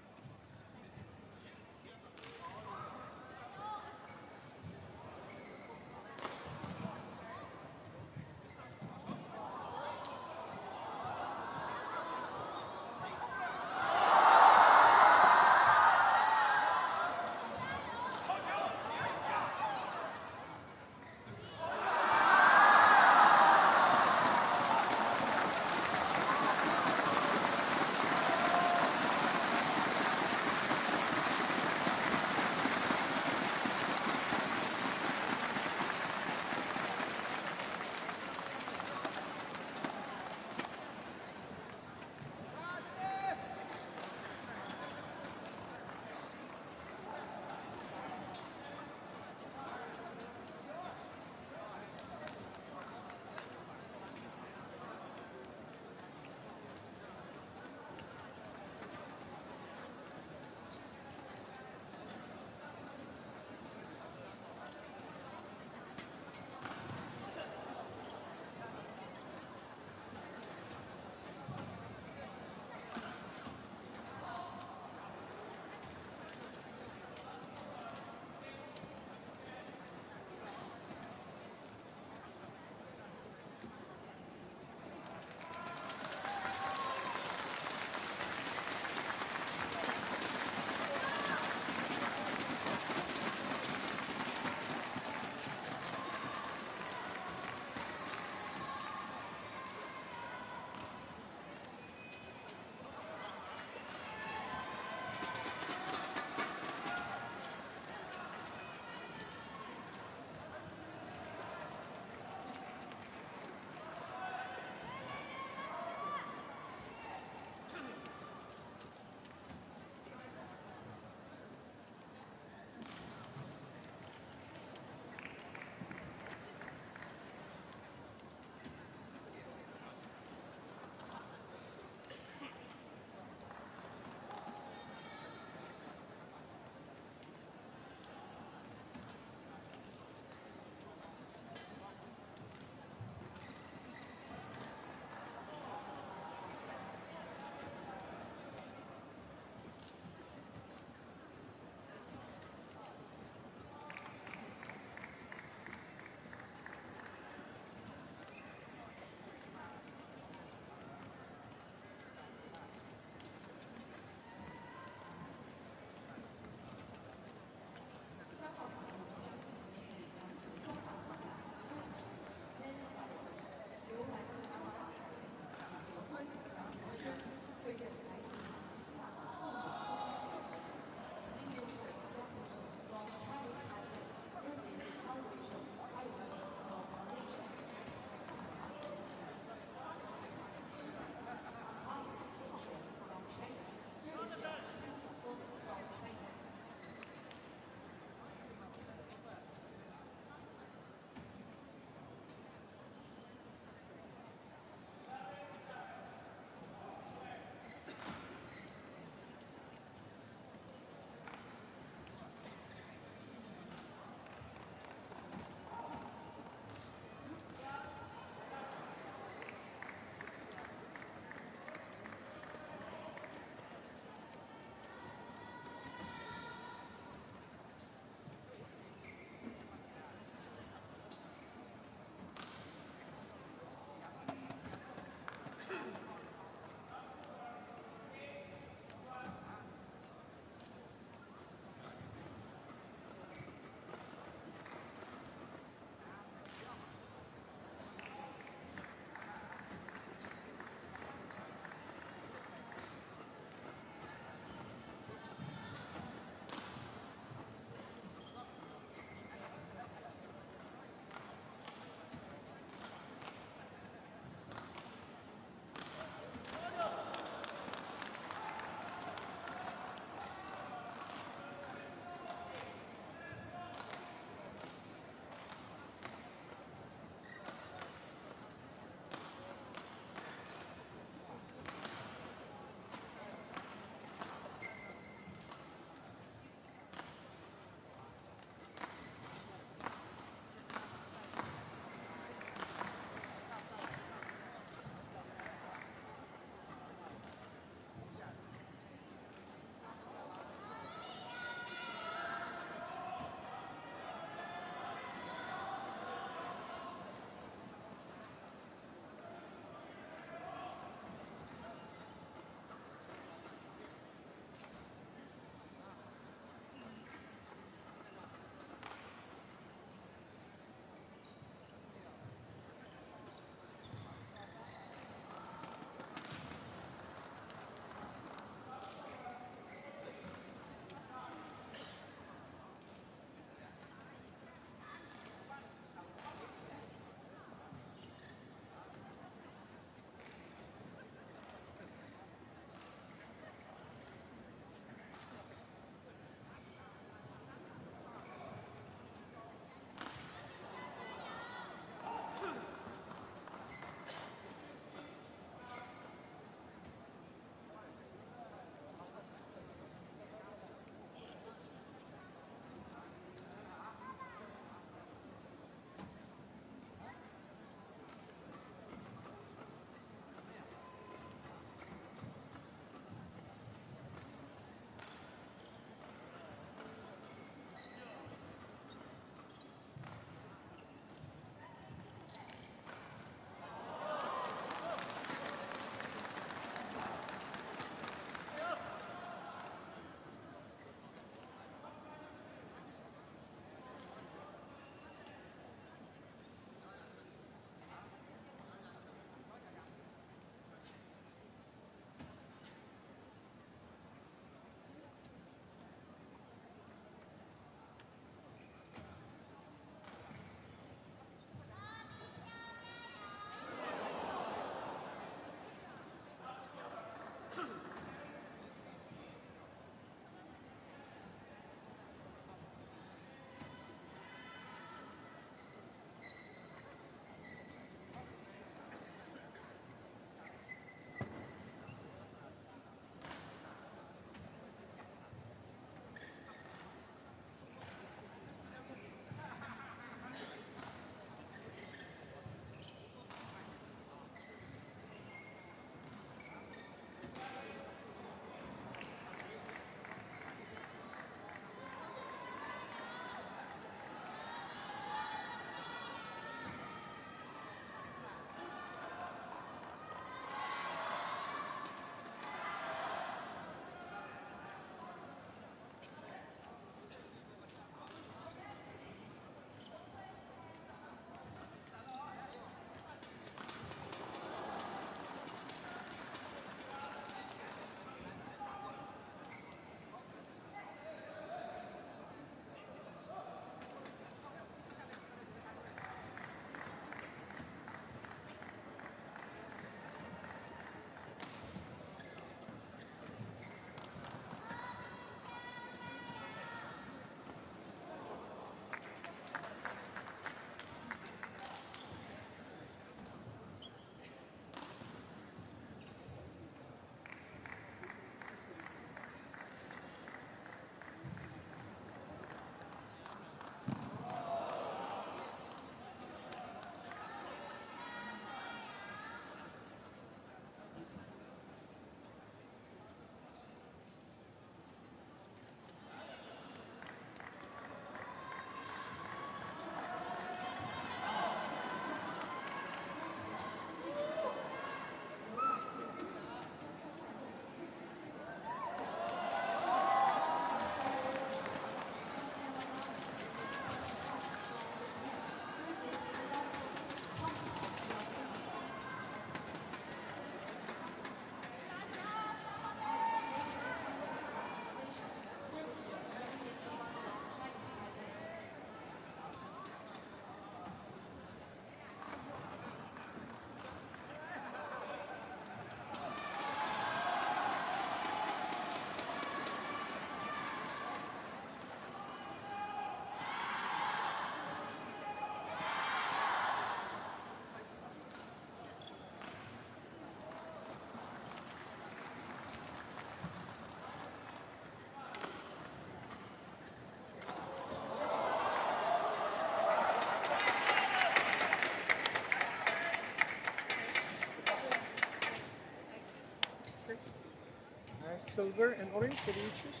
silver and orange. What do you choose?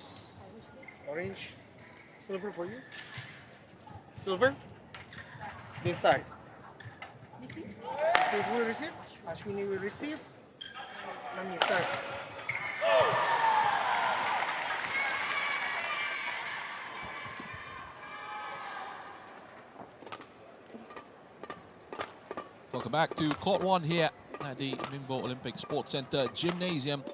Orange, silver for you. Silver. This side. Receive will receive. Ashwini will receive. Nami serve. Welcome back to Court 1 here at the Ningbo Olympic Sports Center Gymnasium.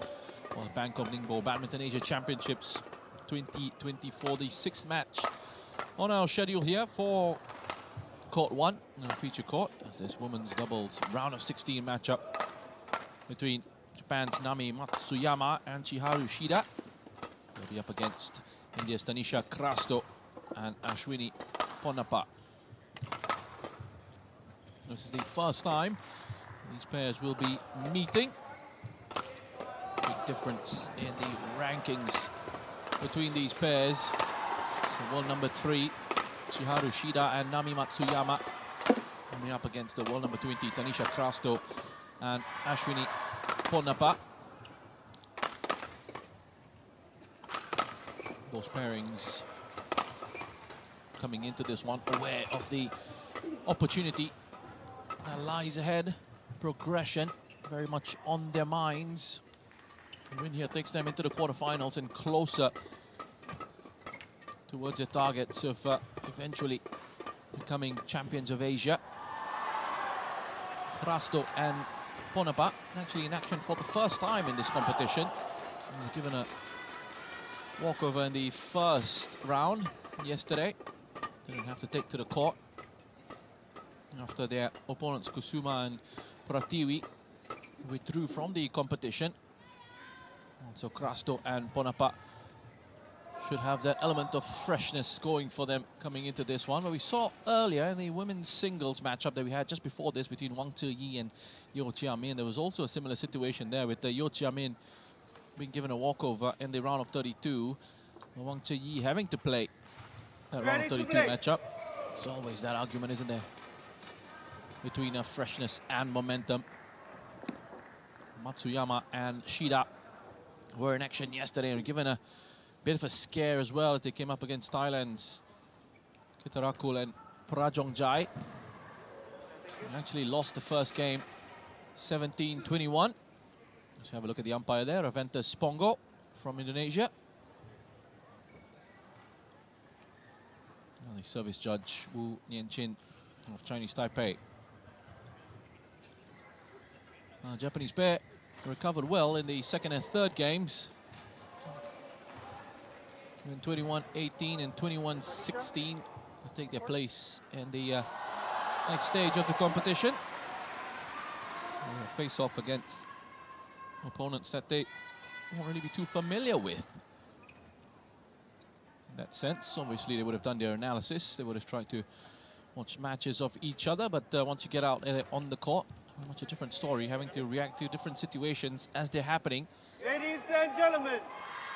Well, the Bangkok Ningbo Badminton Asia Championships 2024, the sixth match on our schedule here for Court 1, feature court, as this women's doubles round of 16 matchup between Japan's Nami Matsuyama and Chiharu Shida. They'll be up against India's Tanisha Krasto and Ashwini Ponnappa. This is the first time these pairs will be meeting. Big difference in the rankings between these pairs. So world number 3, Chiharu Shida and Nami Matsuyama, coming up against the world number 20, Tanisha Krasto and Ashwini Ponnappa. Those pairings coming into this one aware of the opportunity that lies ahead. Progression very much on their minds. The win here takes them into the quarterfinals and closer towards their targets of eventually becoming champions of Asia. Krasto and Ponnappa actually in action for the first time in this competition. They were given a walkover in the first round yesterday. Didn't have to take to the court after their opponents Kusuma and Pratiwi withdrew from the competition. So Krasto and Ponnappa should have that element of freshness going for them coming into this one. But we saw earlier in the women's singles matchup that we had just before this between Wang Zheyi and Yeo Chia-min, there was also a similar situation there with Yeo Chia-min being given a walkover in the round of 32. Wang Zheyi having to play that round of 32 matchup. It's always that argument, isn't there, between freshness and momentum. Matsuyama and Shida were in action yesterday and were given a bit of a scare as well as they came up against Thailand's Kitarakul and Prajongjai. They actually lost the first game 17-21. Let's have a look at the umpire there, Aventa Spongo from Indonesia. And the service judge Wu Nianchin of Chinese Taipei. Japanese pair recovered well in the second and third games. In 21-18 and 21-16 to take their place in the next stage of the competition. Face off against opponents that they won't really be too familiar with. In that sense, obviously they would have done their analysis. They would have tried to watch matches of each other, but once you get out on the court, much a different story, having to react to different situations as they're happening. Ladies and gentlemen,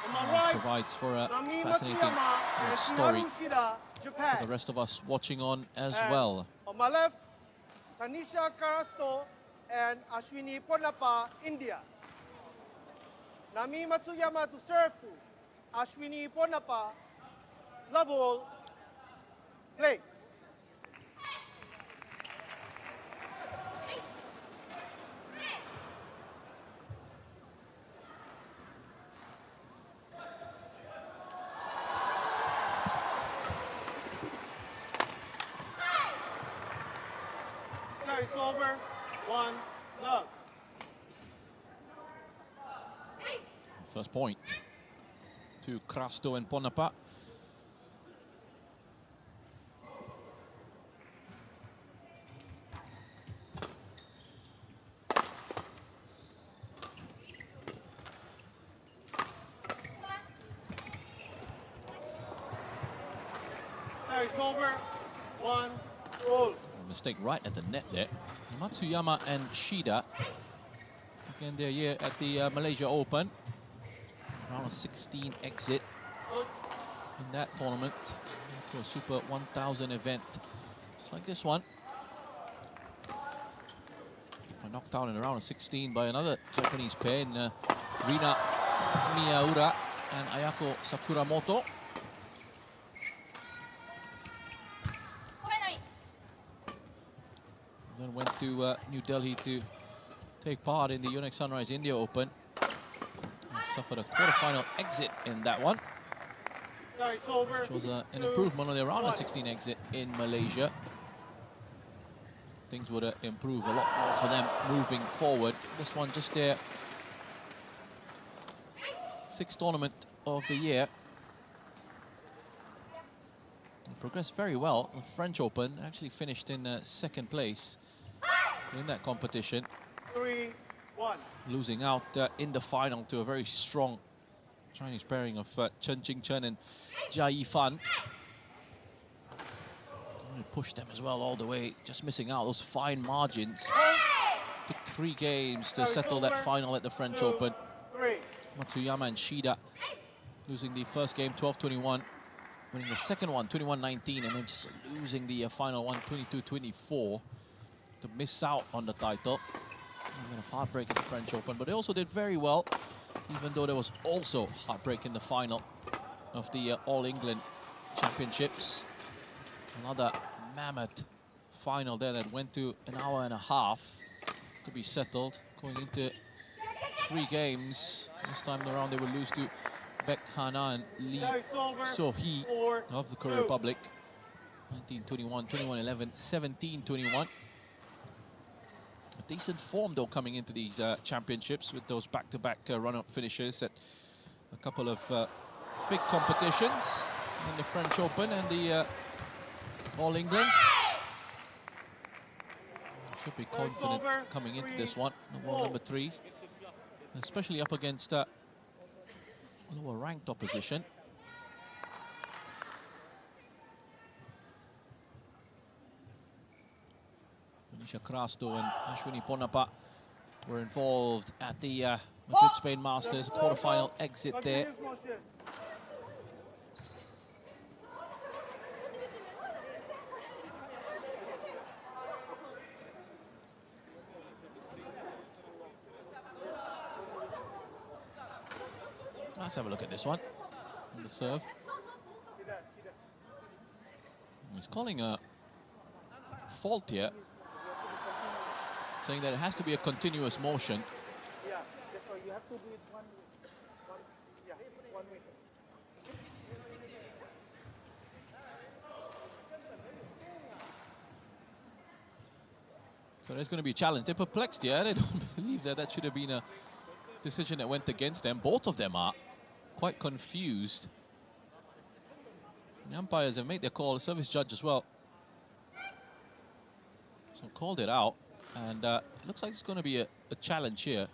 on my right, provides for a fascinating story for the rest of us watching on as well. On my left, Tanisha Krasto and Ashwini Ponnappa, India. Nami Matsuyama to serve to Ashwini Ponnappa. Love all. Play. It's over. 1 love. First point to Krasto and Ponnappa. It's over. 1 all. Mistake right at the net there. Matsuyama and Shida again they're here at the Malaysia Open. Round of 16 exit in that tournament to a Super 1000 event. It's like this one. Knocked out in the round of 16 by another Japanese pair in Rina Miyaura and Ayako Sakuramoto. Then went to New Delhi to take part in the Yonex Sunrise India Open. And suffered a quarter-final exit in that one, which was an improvement on the round of 16 exit in Malaysia. Things would improve a lot more for them moving forward. This one just their 6th tournament of the year. And progressed very well. The French Open actually finished in 2nd place in that competition. 3-1. Losing out in the final to a very strong Chinese pairing of Chen Qingchen and Jia Yifan. They pushed them as well all the way, just missing out those fine margins. Took 3 games to settle that final at the French Open. Matsuyama and Shida losing the first game 12-21, winning the second one 21-19, and then just losing the final one 22-24 to miss out on the title. A bit of heartbreak in the French Open, but they also did very well, even though there was also heartbreak in the final of the All England Championships. Another mammoth final there that went to an hour and a half to be settled, going into 3 games. This time around they will lose to Baek Hana and Lee So-hee of the Korean Republic. 19-21, 21-11, 17-21. A decent form though coming into these championships with those back-to-back run-up finishes at a couple of big competitions in the French Open and the All England. Should be confident coming into this one, the world number 3s, especially up against lower ranked opposition. Tanisha Krasto and Ashwini Ponnappa were involved at the Madrid Spain Masters, quarter-final exit there. Let's have a look at this one. On the serve. He's calling a fault here, saying that it has to be a continuous motion. Yeah, that's why you have to do it one way. So there's going to be a challenge. They're perplexed here. They don't believe that that should have been a decision that went against them. Both of them are quite confused. The umpires have made their call, the service judge as well. So called it out, and looks like it's going to be a challenge here.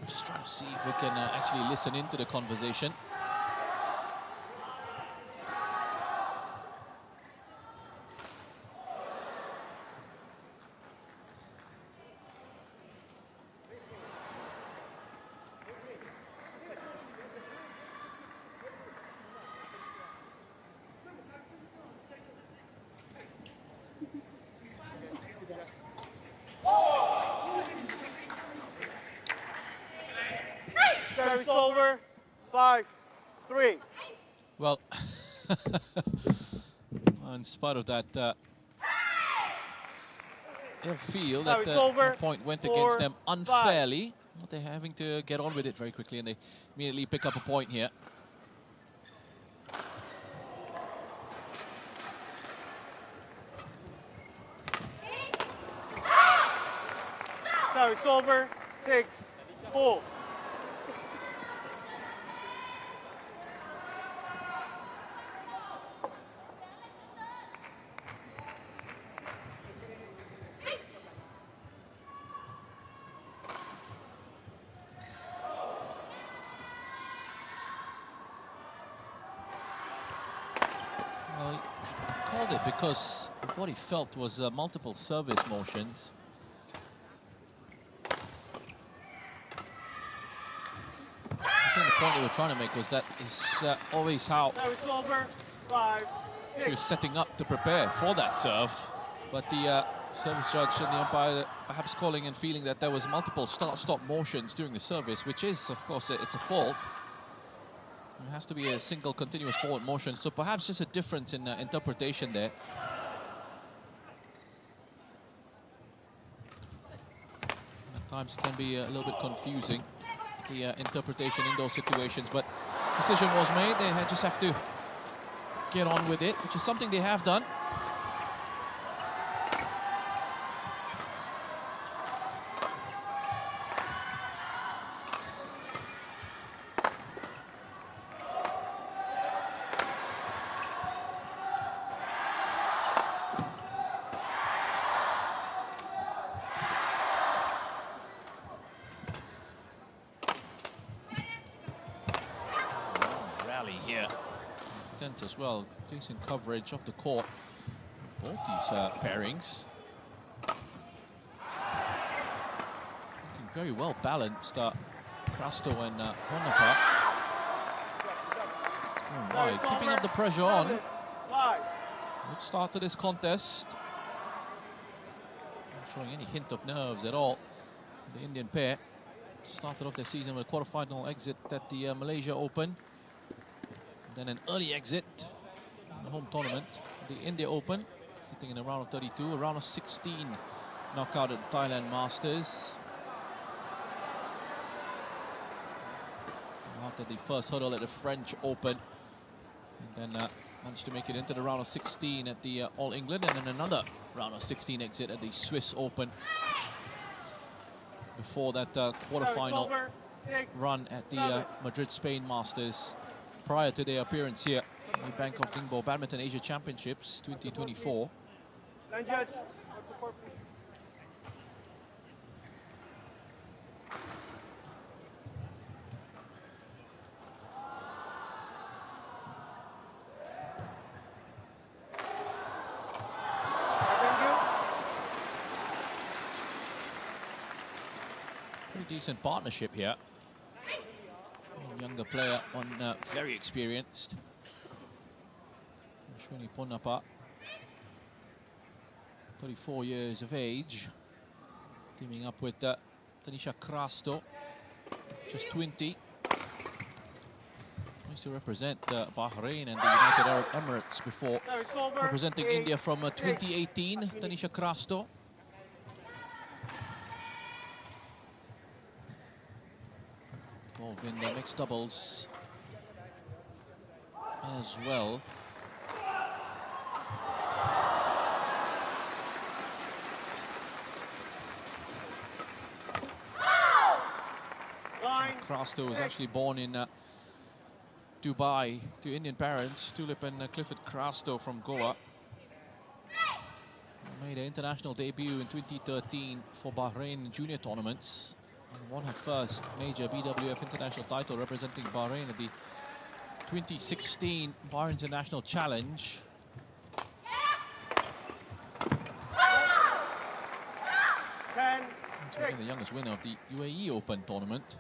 Just trying to see if we can actually listen into the conversation. Service over, 5-3. Well, in spite of that, they'll feel that the point went against them unfairly. But they're having to get on with it very quickly, and they immediately pick up a point here. Service over, 6-4. called it because of what he felt was multiple service motions. I think the point they were trying to make was that is always how he was setting up to prepare for that serve. But the service judge and the umpire perhaps calling and feeling that there was multiple start-stop motions during the service, which is, of course, it's a fault. It has to be a single continuous forward motion, so perhaps just a difference in interpretation there. At times it can be a little bit confusing, the interpretation in those situations, but decision was made. They just have to get on with it, which is something they have done. As well, decent coverage of the court, both these pairings. Looking very well balanced, Crasto and Honapa. Wide, keeping up the pressure on. Good start to this contest. Not showing any hint of nerves at all. The Indian pair started off their season with a quarterfinal exit at the Malaysia Open. Then an early exit in the home tournament, the India Open, sitting in a round of 32, a round of 16 knockout at the Thailand Masters. After the first hurdle at the French Open, and then managed to make it into the round of 16 at the All England, and then another round of 16 exit at the Swiss Open. Before that quarterfinal run at the Madrid, Spain Masters. Prior to their appearance here in the Bangkok Ningbo Badminton Asia Championships 2024. Pretty decent partnership here. Younger player, one very experienced. Ashwini Ponnappa, 34 years of age, teaming up with Tanisha Crasto, just 20. Used to represent Bahrain and the United Arab Emirates before representing India from 2018, Tanisha Crasto. Involved in the mixed doubles as well. Crasto was actually born in Dubai to Indian parents, Tulip and Clifford Crasto from Goa. Made an international debut in 2013 for Bahrain junior tournaments. And won her first major BWF international title representing Bahrain at the 2016 Bahrain International Challenge. The youngest winner of the UAE Open tournament.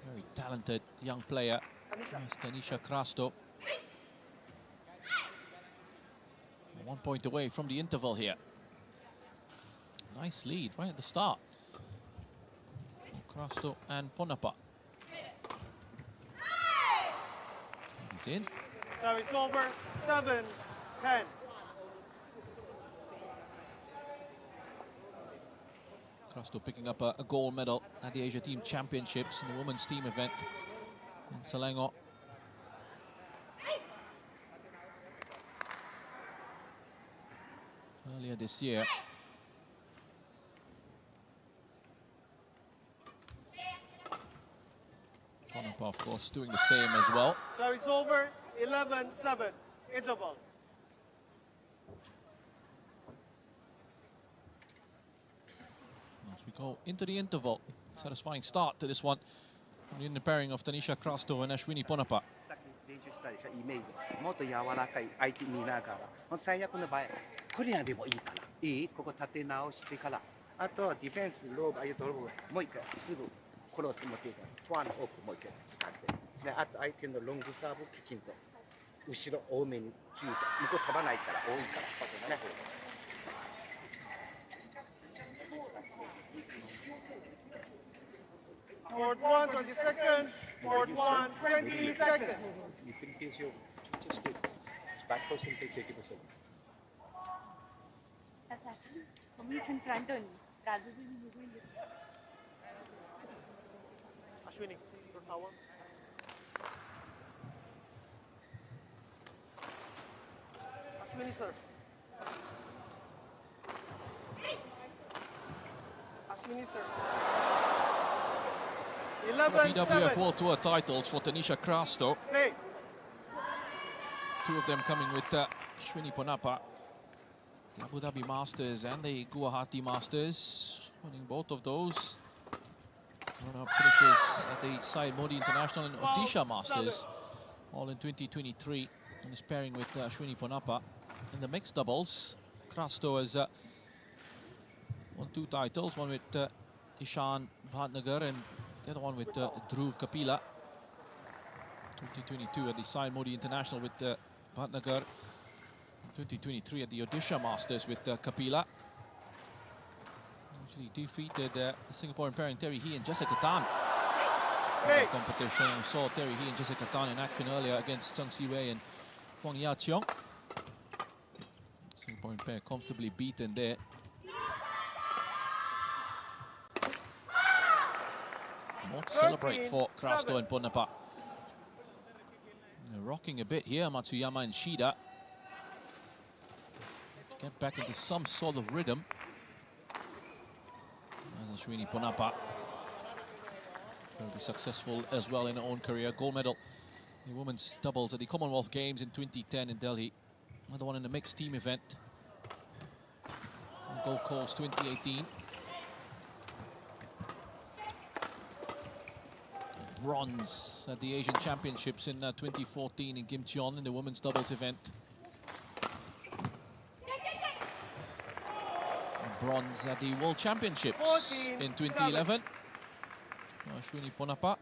Very talented young player, Tanisha Crasto. 1 point away from the interval here. Nice lead right at the start. Crasto and Ponnappa. He's in. So it's over, 7-10. Crasto picking up a gold medal at the Asia Team Championships in the women's team event in Selangor. Earlier this year. Ponnappa, of course, doing the same as well. So it's over, 11-7, interval. As we go into the interval, satisfying start to this one. In the pairing of Tanisha Crasto and Ashwini Ponnappa. たでしょイメージもっと柔らかい相手見ながら最悪の場合クリアでもいいからいいここ立て直してからあとディフェンスローブああいうドローブもう一回すぐクロス持っていくからフォアの奥もう一回使ってであと相手のロングサーブきちんと後ろ多めに注意さ向こう飛ばないから多いからねCourt 1, 20 seconds. Court 1, 20 seconds. That's actually for me it's in front only rather than moving this way. Ashwini, your power. Ashwini, sir. Ashwini, sir. 11, BWF World Tour titles for Tanisha Krasto. Play. Two of them coming with Ashwini Ponnappa. The Abu Dhabi Masters and the Guwahati Masters, winning both of those. Runner-up finishes at the Syed Modi International and Odisha Masters, all in 2023. And is pairing with Ashwini Ponnappa. In the mixed doubles, Krasto has won 2 titles, one with Ishan Bhatnagar and the other one with Dhruv Kapila. 2022 at the Syed Modi International with Bhatnagar. 2023 at the Odisha Masters with Kapila. Actually defeated the Singaporean pairing Terry He and Jessica Tan in the competition. We saw Terry He and Jessica Tan in action earlier against Chang Si Wei and Huang Ya Cheong. Singaporean pair comfortably beaten there. More to celebrate for Krasto and Ponnappa. They're rocking a bit here, Matsuyama and Shida. Get back into some sort of rhythm. As Ashwini Ponnappa will be successful as well in her own career. Gold medal in women's doubles at the Commonwealth Games in 2010 in Delhi. Another one in the mixed team event on Gold Coast 2018. Bronze at the Asian Championships in 2014 in Gimcheon in the women's doubles event. And bronze at the World Championships in 2011. Ashwini Ponnappa.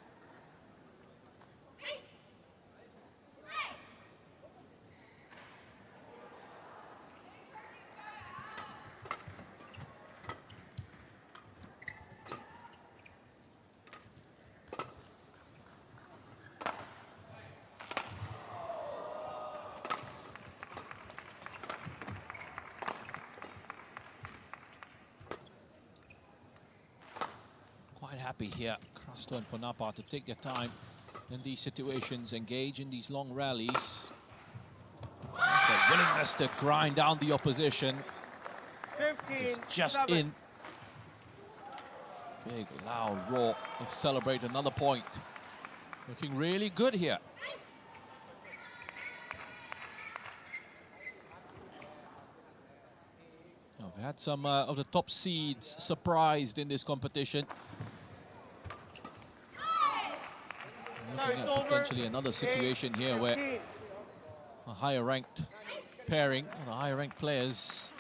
Happy here, Krasto and Ponnappa, to take their time in these situations, engage in these long rallies. The willingness to grind down the opposition is just in. Big, loud roar. Let's celebrate another point. Looking really good here. Oh, we've had some of the top seeds surprised in this competition. Looking at potentially another situation here where a higher ranked pairing, the higher ranked players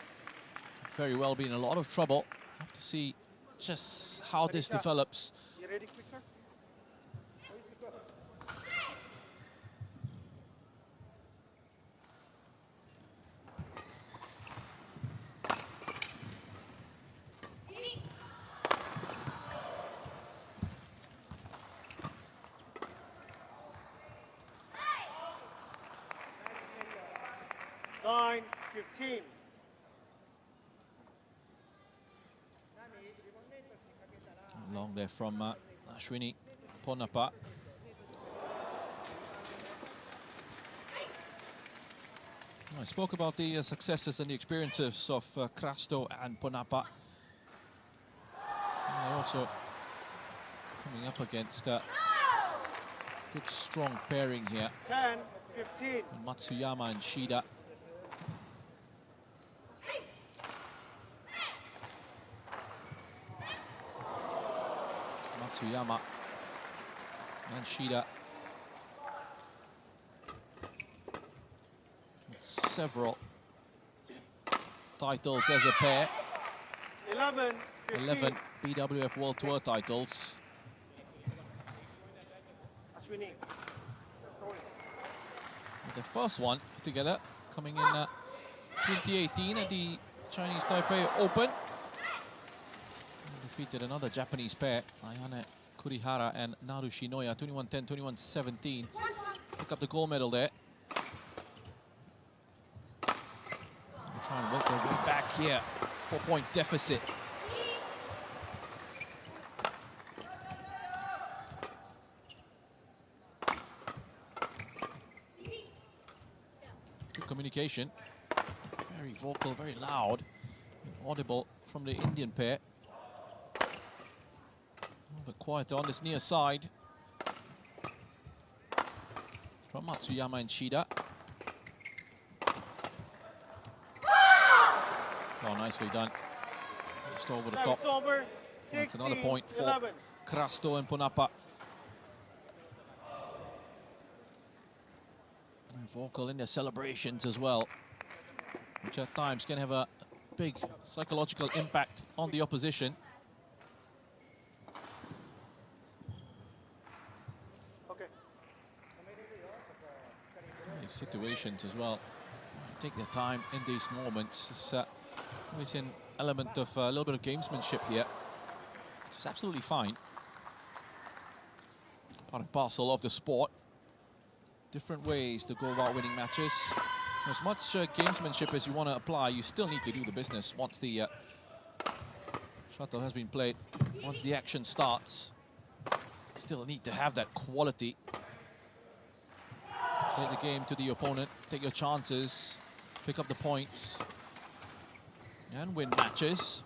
very well be in a lot of trouble. Have to see just how this develops. You ready quicker? Nine, 15. Long there from Ashwini Ponnappa. I spoke about the successes and the experiences of Krasto and Ponnappa. And they're also coming up against a good strong pairing here. 10, 15. Matsuyama and Shida. Matsuyama and Shida. several titles as a pair. 11 BWF World Tour titles. The first one together coming in 2018 at the Chinese Taipei Open. And defeated another Japanese pair, Ayane Kurihara and Naru Shinoya, 21-10, 21-17. Pick up the gold medal there. We'll try and work their way back here. 4-point deficit. Good communication. Very vocal, very loud. Audible from the Indian pair. A little bit quieter on this near side. From Matsuyama and Shida. Oh, nicely done. Just over the top. That's another point for Krasto and Ponapa. And vocal in their celebrations as well, which at times can have a big psychological impact on the opposition. These situations as well. Take their time in these moments. It's always an element of a little bit of gamesmanship here. It's absolutely fine. Part and parcel of the sport. Different ways to go about winning matches. As much gamesmanship as you want to apply, you still need to do the business once the shuttle has been played. Once the action starts, still need to have that quality. Take the game to the opponent, take your chances, pick up the points, and win matches.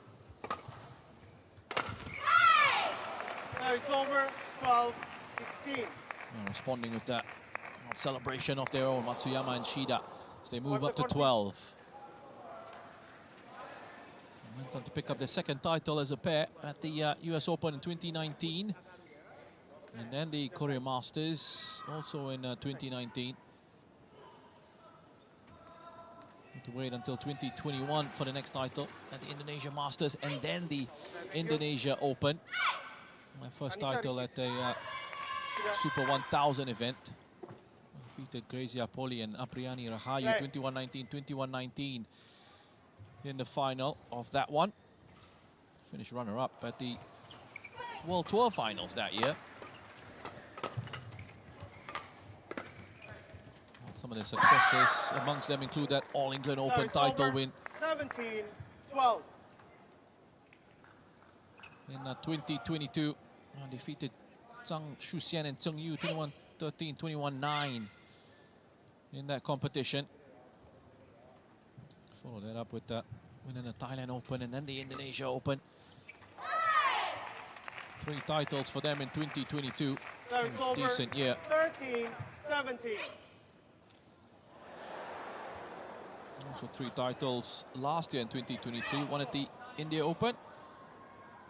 It's over, 12-16. Responding with that celebration of their own, Matsuyama and Shida, as they move up to 12. Went on to pick up their second title as a pair at the US Open in 2019. And then the Korea Masters, also in 2019. Need to wait until 2021 for the next title at the Indonesia Masters, and then the Indonesia Open. My first title at the Super 1000 event. Defeated Grazia Poli and Apriani Rahayu 21-19, 21-19 in the final of that one. Finished runner-up at the World Tour Finals that year. Some of the successes amongst them include that All England Open title win 17-12 in 2022. Defeated Zhang Shuxian and Zheng Yu 21-13, 21-9 in that competition. Follow that up with winning the Thailand Open and then the Indonesia Open. 3 titles for them in 2022. Decent year. 13-17. Also 3 titles last year in 2023. One at the India Open,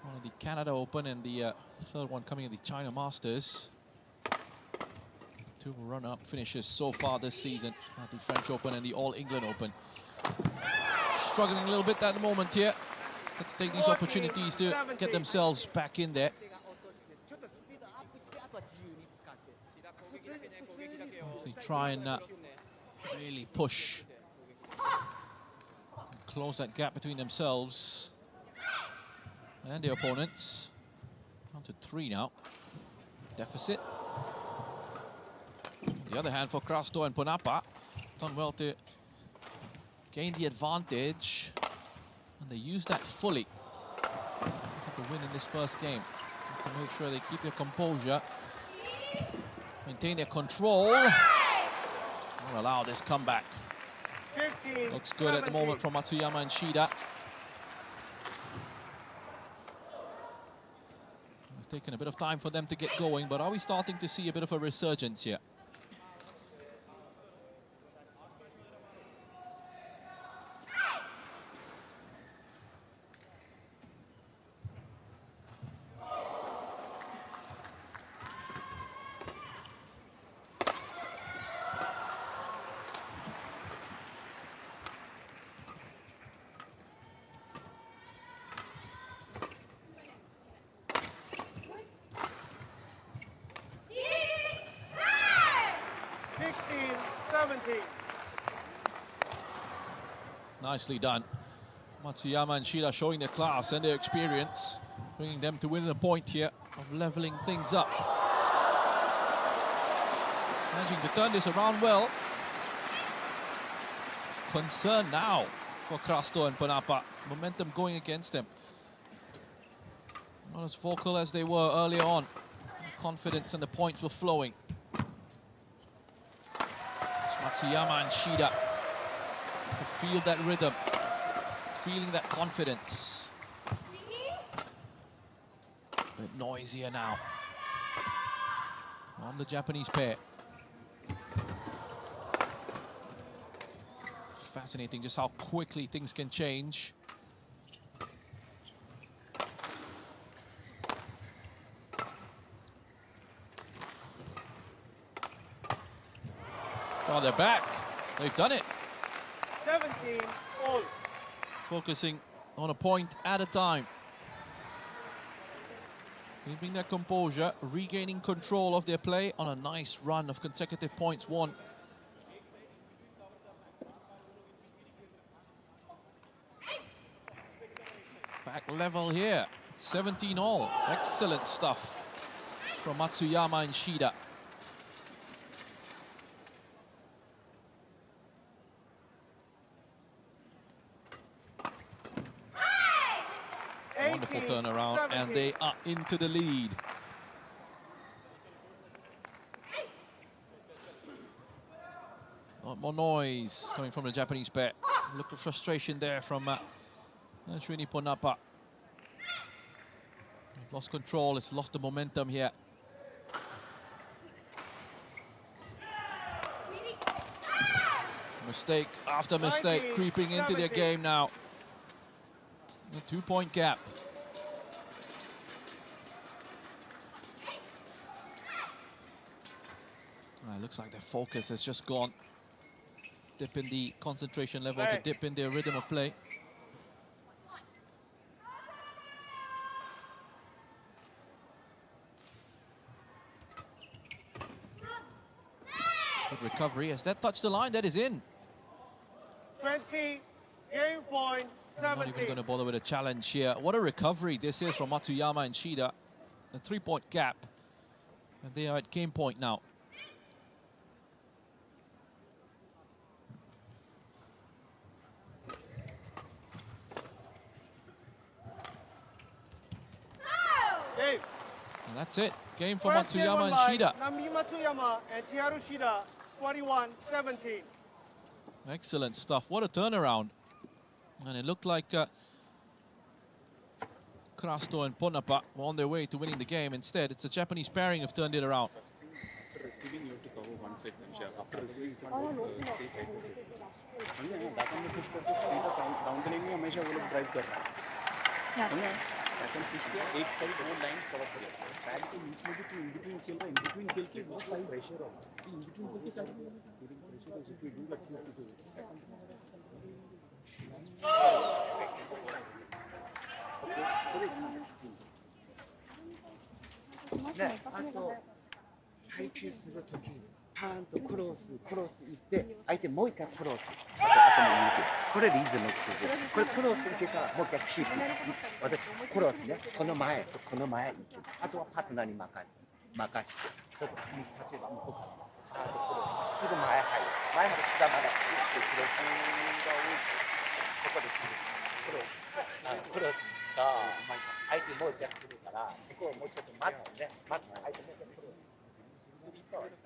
one at the Canada Open, and the third one coming at the China Masters. 2 run-up finishes so far this season at the French Open and the All England Open. Struggling a little bit at the moment here. Let's take these opportunities to get themselves back in there. They try and really push, close that gap between themselves and the opponents. Down to 3 now. Deficit. On the other hand, for Krasto and Ponapa, done well to gain the advantage, and they use that fully. To win in this first game, to make sure they keep their composure, maintain their control, and allow this comeback. 15, Looks good 17. at the moment from Matsuyama and Shida. It's taken a bit of time for them to get going, but are we starting to see a bit of a resurgence here? 17. Nicely done. Matsuyama and Shida showing their class and their experience, bringing them to win a point here of leveling things up. Managing to turn this around well. Concern now for Krasto and Panapa. Momentum going against them. Not as vocal as they were earlier on. The confidence and the points were flowing. It's Matsuyama and Shida to feel that rhythm, feeling that confidence. A bit noisier now on the Japanese pair. Fascinating just how quickly things can change. Oh, they're back. They've done it. 17 all. Focusing on a point at a time. Keeping their composure, regaining control of their play on a nice run of consecutive points won. Back level here, 17 all. Excellent stuff from Matsuyama and Shida. Wonderful turnaround, 17. and they are into the lead. A lot more noise coming from the Japanese pair. Look at frustration there from Srini Ponnappa. Lost control, it's lost the momentum here. Mistake after mistake, creeping into their game now. A 2-point gap. Looks like their focus has just gone. Dip in the concentration levels, a dip in their rhythm of play. Good recovery. Has that touched the line? That is in. 20, game point, 17. I'm not even going to bother with a challenge here. What a recovery this is from Matsuyama and Shida. A 3-point gap. And they are at game point now. And that's it. Game for First game Matsuyama and online, Shida. Nami Matsuyama and Chiharu Shida, 21-17. Excellent stuff. What a turnaround. And it looked like Krasto and Ponnappa were on their way to winning the game. Instead, it's a Japanese pairing who have turned it around. After receiving, you have to cover one set. After receiving, you can't stay side by side. Back में push करके सीधा down the line में हमेशा वो लोग drive कर रहे हैं समझे बैक में पुश किया एक साइड वो लाइन कवर कर लेता है बैक के बीच में भी तू इन बिटवीन खेल रहा है इन बिटवीन खेल के वो साइड प्रेशर होगा इन बिटवीन खेल के साइड में feeling pressure is if you do that you have to डूね、あと配球するときパーンとクロス行って相手もう一回クロスあとも言うけどこれリズムこれクロス受けたらもう一回キープ私クロスねこの前とこの前行くあとはパートナーに任して例えば向こうパーンとクロスすぐ前入る前まで下までクロスが多いここですクロスが相手もう一回来るからここをもうちょっと待つね待つ相手もう一回来る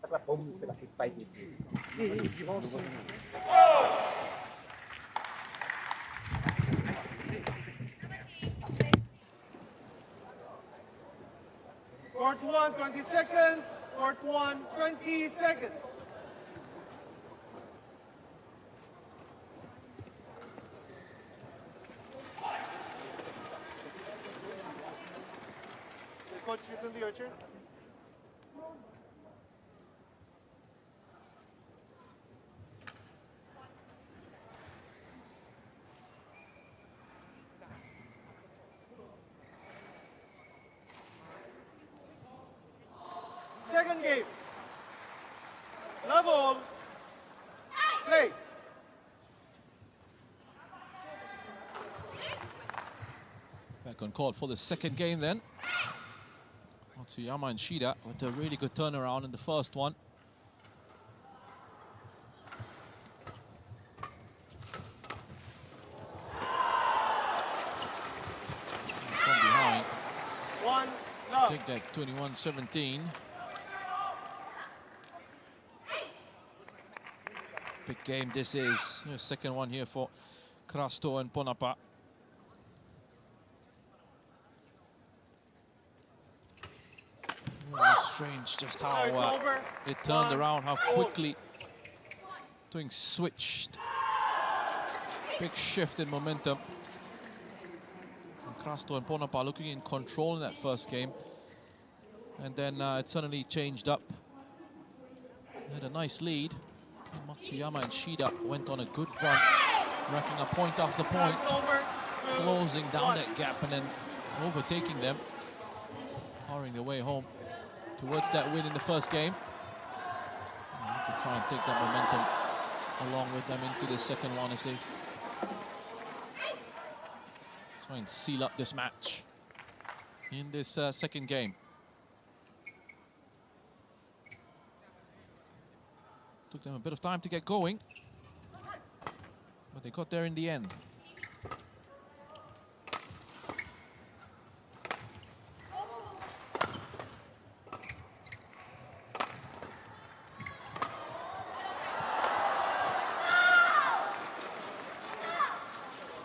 だからボムスがいっぱい出てる。自分する。Court 1, 20 seconds. Court 1, 20 seconds. Coach, you can do your turn. second game. Love all. Play. Back on court for the second game then. Matsuyama and Shida with a really good turnaround in the first one. From behind. One love. Take that 21-17. Big game this is. Second one here for Krasto and Ponapa. Strange just how it turned around, how quickly things switched. Big shift in momentum. And Krasto and Ponapa looking in control in that first game. And then it suddenly changed up. They had a nice lead. Matsuyama and Shida went on a good run, racking up point after point, closing down that gap and then overtaking them, powering their way home towards that win in the first game. They have to try and take that momentum along with them into the second one as they try and seal up this match in this second game. Took them a bit of time to get going, but they got there in the end.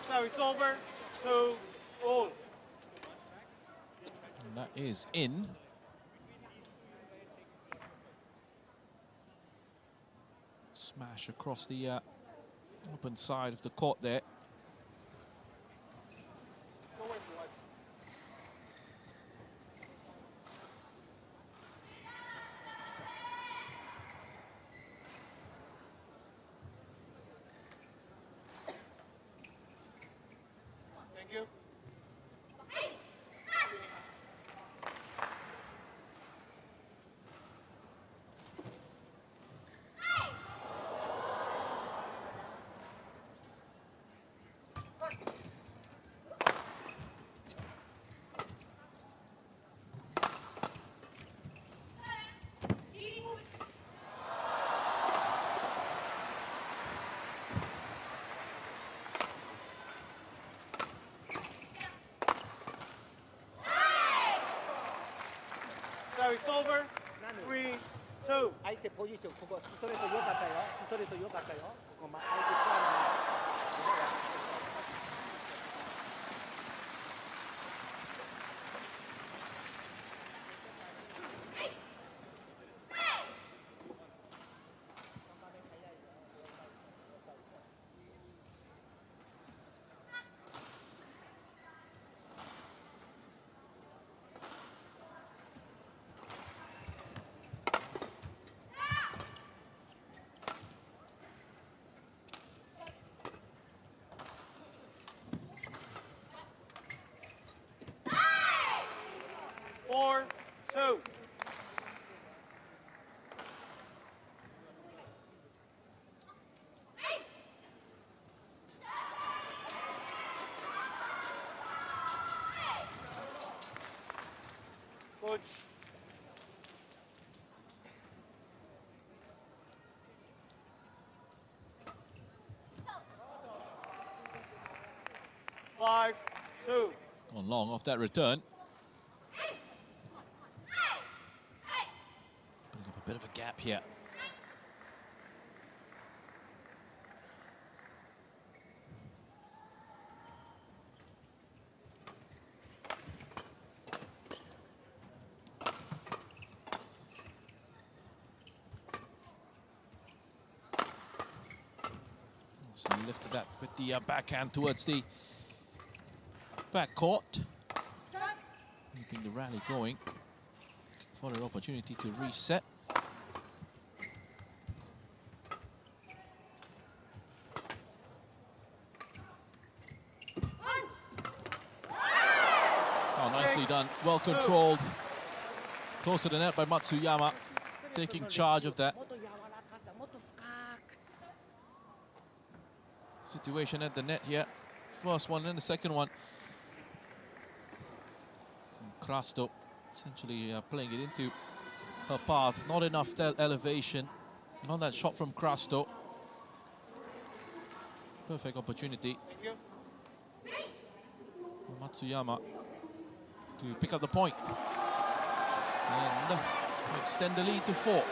Service over. 2-all. And that is in. Smash across the open side of the court there. Thank you. Service over. 3-2. 아이테 포지션 그거 스트레이트 요 갈까요? 스트레이트 요 갈까요? 그거 아이테 플라는 Four, two. Coach. Five, two. Gone long off that return. Putting up a bit of a gap here. So he lifted that with the backhand towards the back court. Keeping the rally going. For an opportunity to reset. Oh, nicely done. Well controlled. Close to the net by Matsuyama. taking charge of that situation at the net here. First one and the second one. Krasto essentially playing it into her path. Not enough elevation. Not that shot from Krasto. Perfect opportunity for Matsuyama to pick up the point and extend the lead to 4.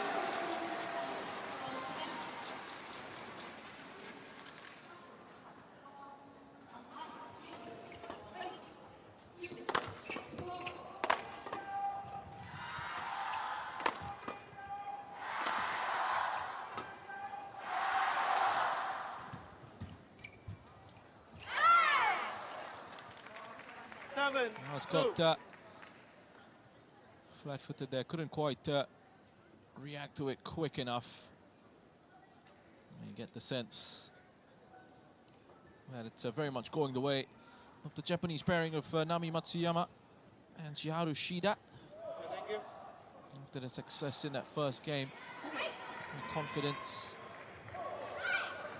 Now it's got flat-footed there, couldn't quite react to it quick enough. You get the sense that it's very much going the way of the Japanese pairing of Nami Matsuyama and Chiharu Shida. After the success in that first game, the confidence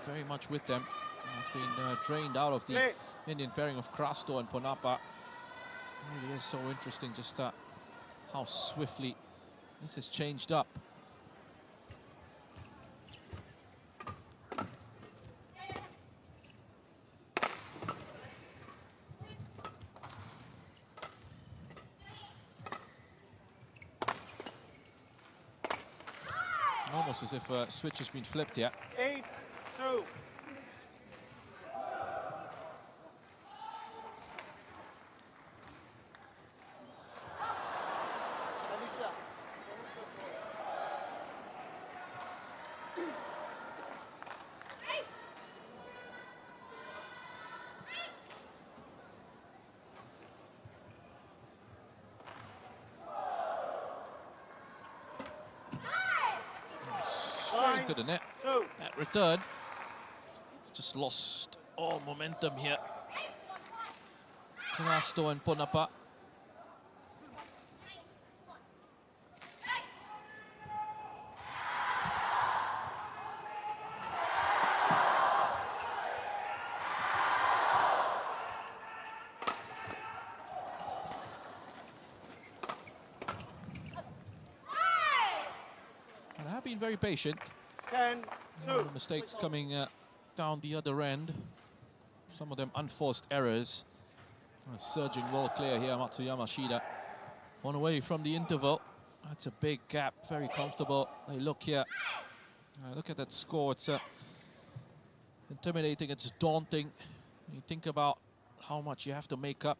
very much with them. It's been drained out of the Indian pairing of Krasto and Ponapa. It really is so interesting just how swiftly this has changed up. Almost as if a switch has been flipped here. 8-2. Straight into the net. That return. It's just lost all momentum here. Krasto and Ponapa. And I have been very patient. 10-2. Mistakes coming down the other end. Some of them unforced errors. Surging well clear here, Matsuyama Shida. One away from the interval. That's a big gap, very comfortable. They look here. Look at that score. It's intimidating, it's daunting. You think about how much you have to make up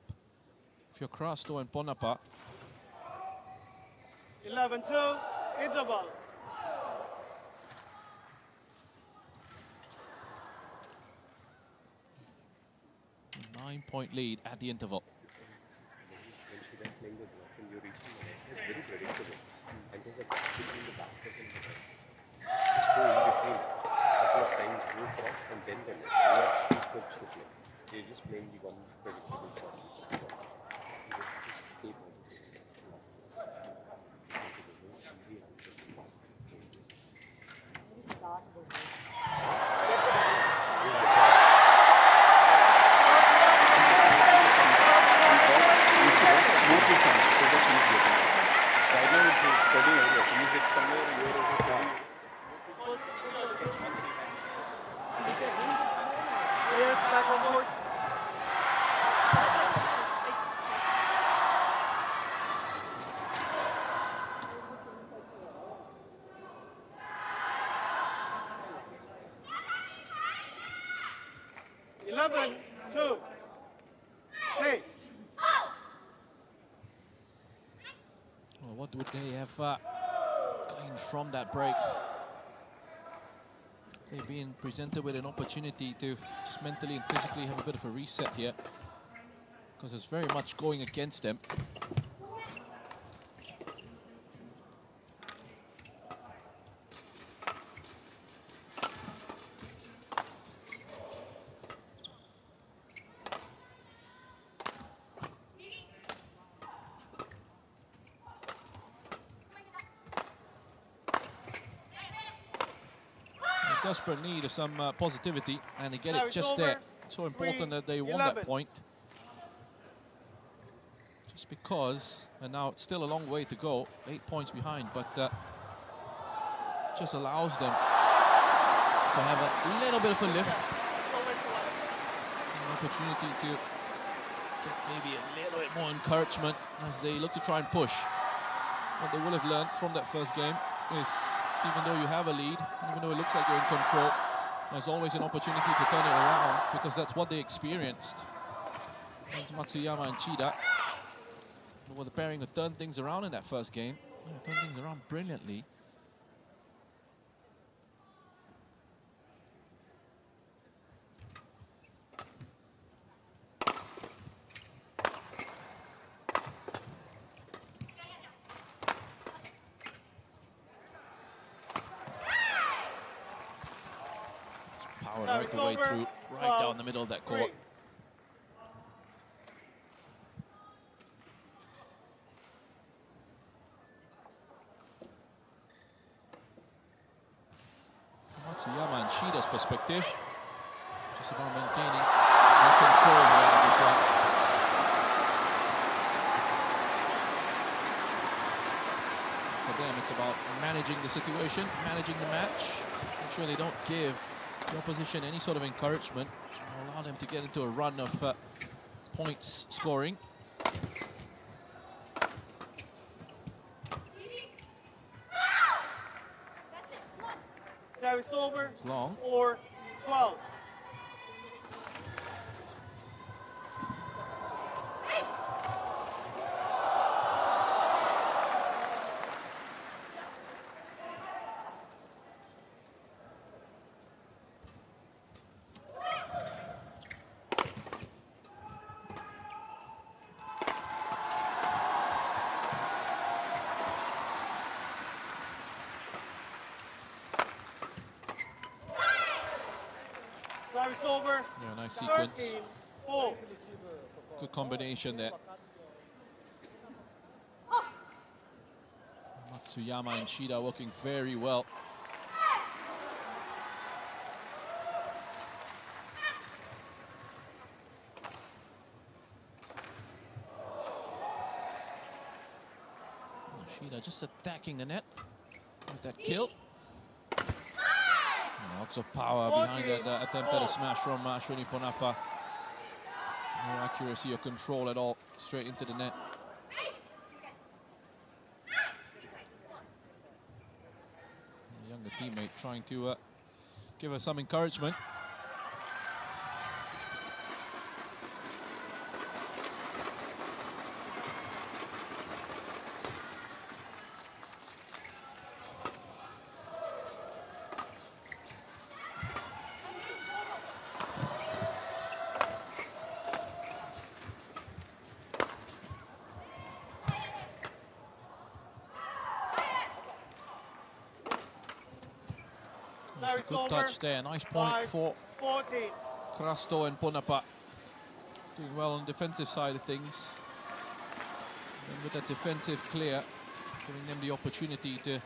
if you're Krasto and Ponapa. 11-2. Interval. 9-point lead at the interval. When she does playing the block and you reach the net, it's very predictable. And there's a gap between the back of the net. Just go in between. A couple of times, go cross, and then the net. You have 3 strokes to play. You're just playing the one predictable shot. You just stay positive. Right now it's spreading everywhere. Finish it somewhere, you're also spreading. Yes, back on board. Eleven, 2. Hey. Well, what would they have gained from that break? They've been presented with an opportunity to just mentally and physically have a bit of a reset here, because it's very much going against them. desperate need of some positivity, and they get it just there. It's so important that they won that point. Just because, and now it's still a long way to go, 8 points behind, but just allows them to have a little bit of a lift. An opportunity to get maybe a little bit more encouragement as they look to try and push. What they will have learned from that first game is, even though you have a lead, even though it looks like you're in control, there's always an opportunity to turn it around, because that's what they experienced. It's Matsuyama and Chida. Well, the pairing would turn things around in that first game. Turn things around brilliantly. Powered right the way through, right down the middle of that court. Matsuyama and Shida's perspective, just about maintaining their control here in this one. For them, it's about managing the situation, managing the match, make sure they don't give the opposition any sort of encouragement, allow them to get into a run of points scoring. Service over. It's long. 4-12. Service over. Yeah, nice sequence. 13-4. Good combination there. Matsuyama and Shida working very well. Shida just attacking the net with that kill. Lots of power behind that attempt at a smash from Ashwini Ponnappa. No accuracy or control at all, straight into the net. A younger teammate trying to give her some encouragement. That's a good touch there, nice point for Krasto and Ponnappa. Doing well on the defensive side of things. And with that defensive clear, giving them the opportunity to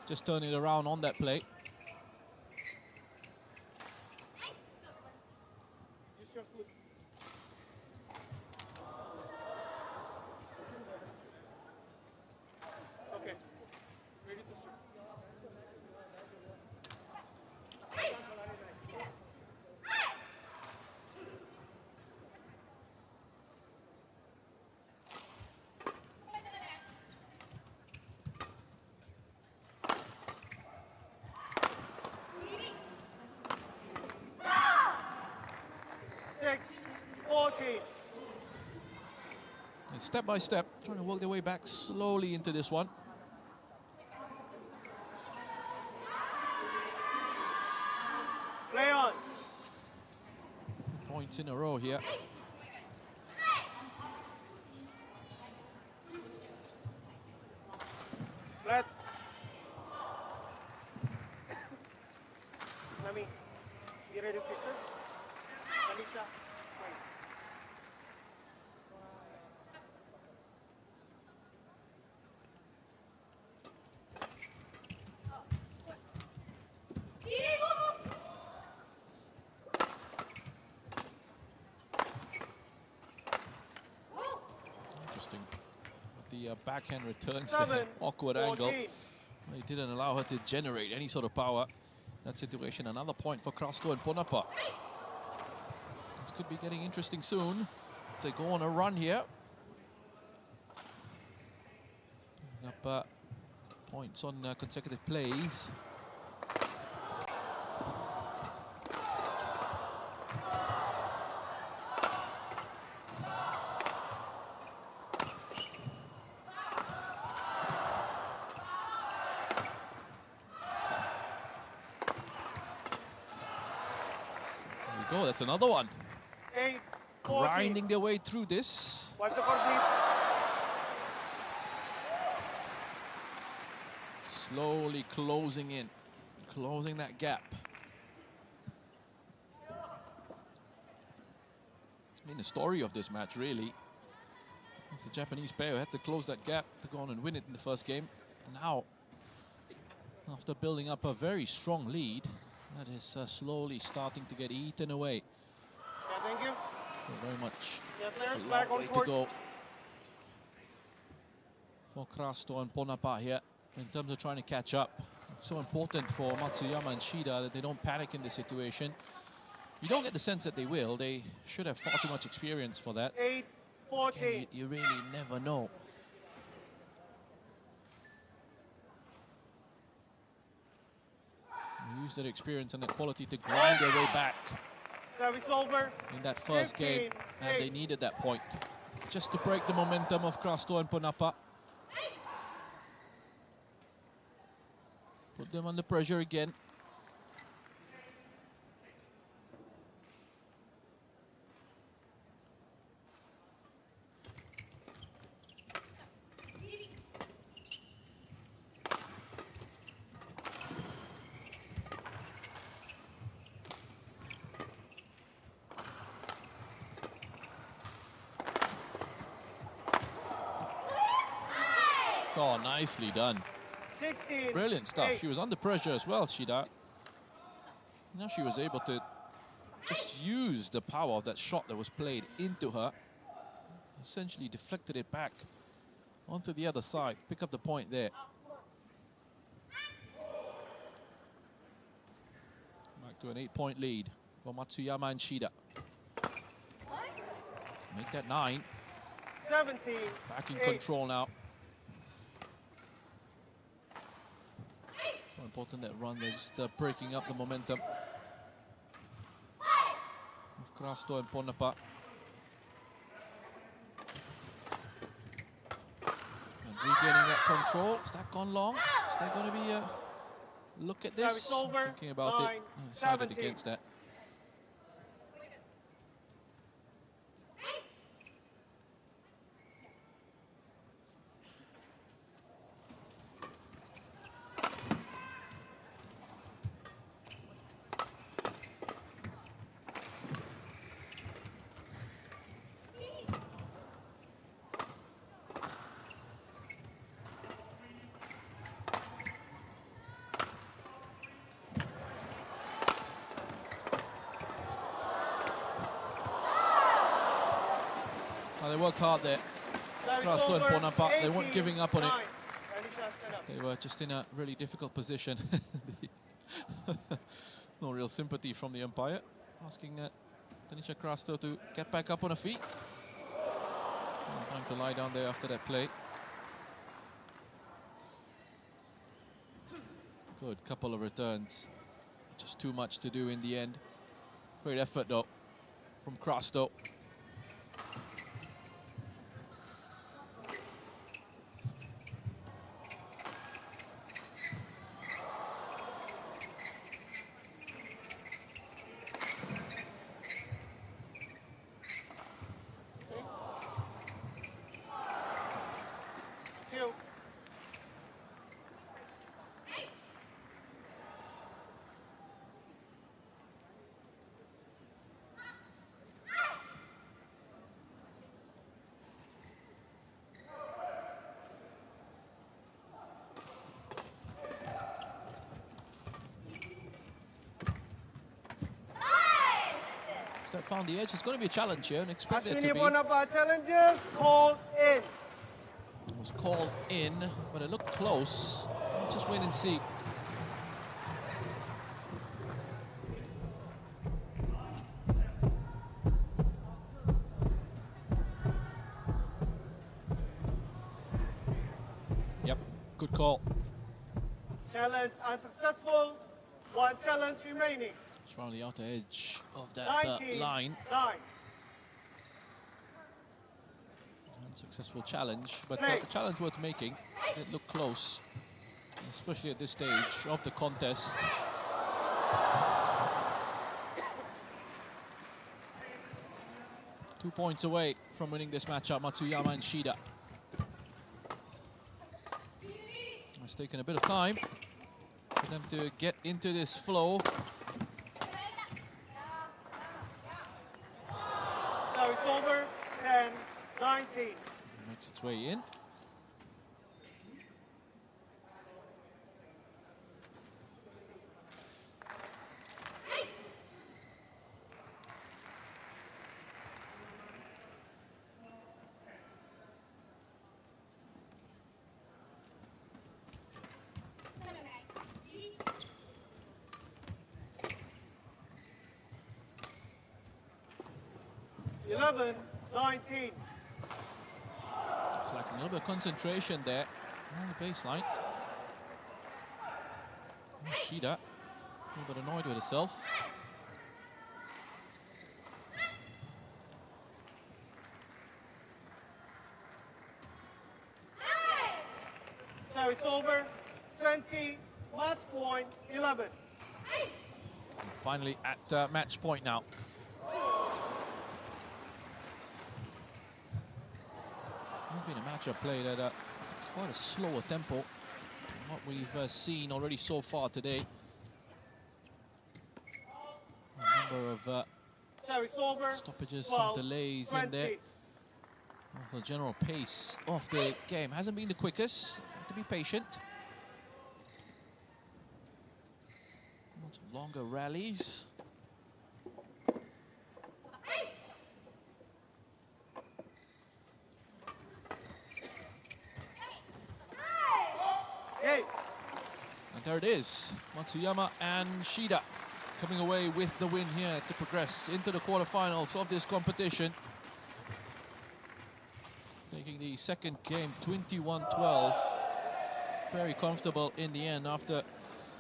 just turn it around on that play. Use your foot. Okay. Ready to serve. And step by step, trying to work their way back slowly into this one. Play on. Points in a row here. Let. Nami, you ready quicker? Alicia, play. the backhand returns 7, there. Awkward angle. 14. He didn't allow her to generate any sort of power. That situation, another point for Krasto and Ponapa. This could be getting interesting soon. They go on a run here. Up points on consecutive plays. There we go, that's another one. 8, 14. Grinding their way through this. Wipe the court, please. Slowly closing in, closing that gap. I mean, the story of this match, really. It's the Japanese pair who had to close that gap to go on and win it in the first game. And now, after building up a very strong lead, that is slowly starting to get eaten away. Yeah, thank you. So very much Yeah, players a back long on way to court. go for Krasto and Ponapa here in terms of trying to catch up. It's so important for Matsuyama and Shida that they don't panic in this situation. You don't get the sense that they will. They should have far too much experience for that. 8, 14. Again, you really never know. They use their experience and their quality to grind their way back Service over. in that first 15, game, and they needed that point just to break the momentum of Krasto and Ponapa. Put them under pressure again. Oh, nicely done. 16. Brilliant stuff. 8. She was under pressure as well, Shida. Now she was able to just use the power of that shot that was played into her. Essentially deflected it back onto the other side. Pick up the point there. Back to an 8-point lead for Matsuyama and Shida. Make that 9. 17. Back in 8. control now. So important that run, they're just breaking up the momentum of Krasto and Ponapa. And regaining that control. Is that gone long? Is there going to be a look at this? Service over. Thinking about 9, it. Decided 17. against that. They worked hard there. Krasto and Ponapa, they weren't giving up on it. They were just in a really difficult position. No real sympathy from the umpire. Asking Tanisha Krasto to get back up on her feet. No time to lie down there after that play. Good couple of returns. Just too much to do in the end. Great effort though from Krasto. That found the edge. It's going to be a challenge here, and expect it to be. Ponapa challenges called in. It was called in, but it looked close. Let's just wait and see. Yep, good call. Challenge unsuccessful. One challenge remaining. It's around the outer edge of that 19, line. 9. Unsuccessful challenge, but the challenge worth making. It looked close, especially at this stage of the contest. Two points away from winning this matchup, Matsuyama and Shida. It's taken a bit of time for them to get into this flow. So it's over. 10, 19. Makes its way in. Eleven, 19. It's like a little bit of concentration there on the baseline. Shida, a little bit annoyed with herself. So it's over. 20, match point 11. And finally at match point now. It's been a matchup played at quite a slower tempo than what we've seen already so far today. A number of So it's over. stoppages, 12, some delays 20. in there. Well, the general pace of the game hasn't been the quickest. Have to be patient. Lots of longer rallies. And there it is, Matsuyama and Shida coming away with the win here to progress into the quarterfinals of this competition. Taking the second game 21-12. Very comfortable in the end after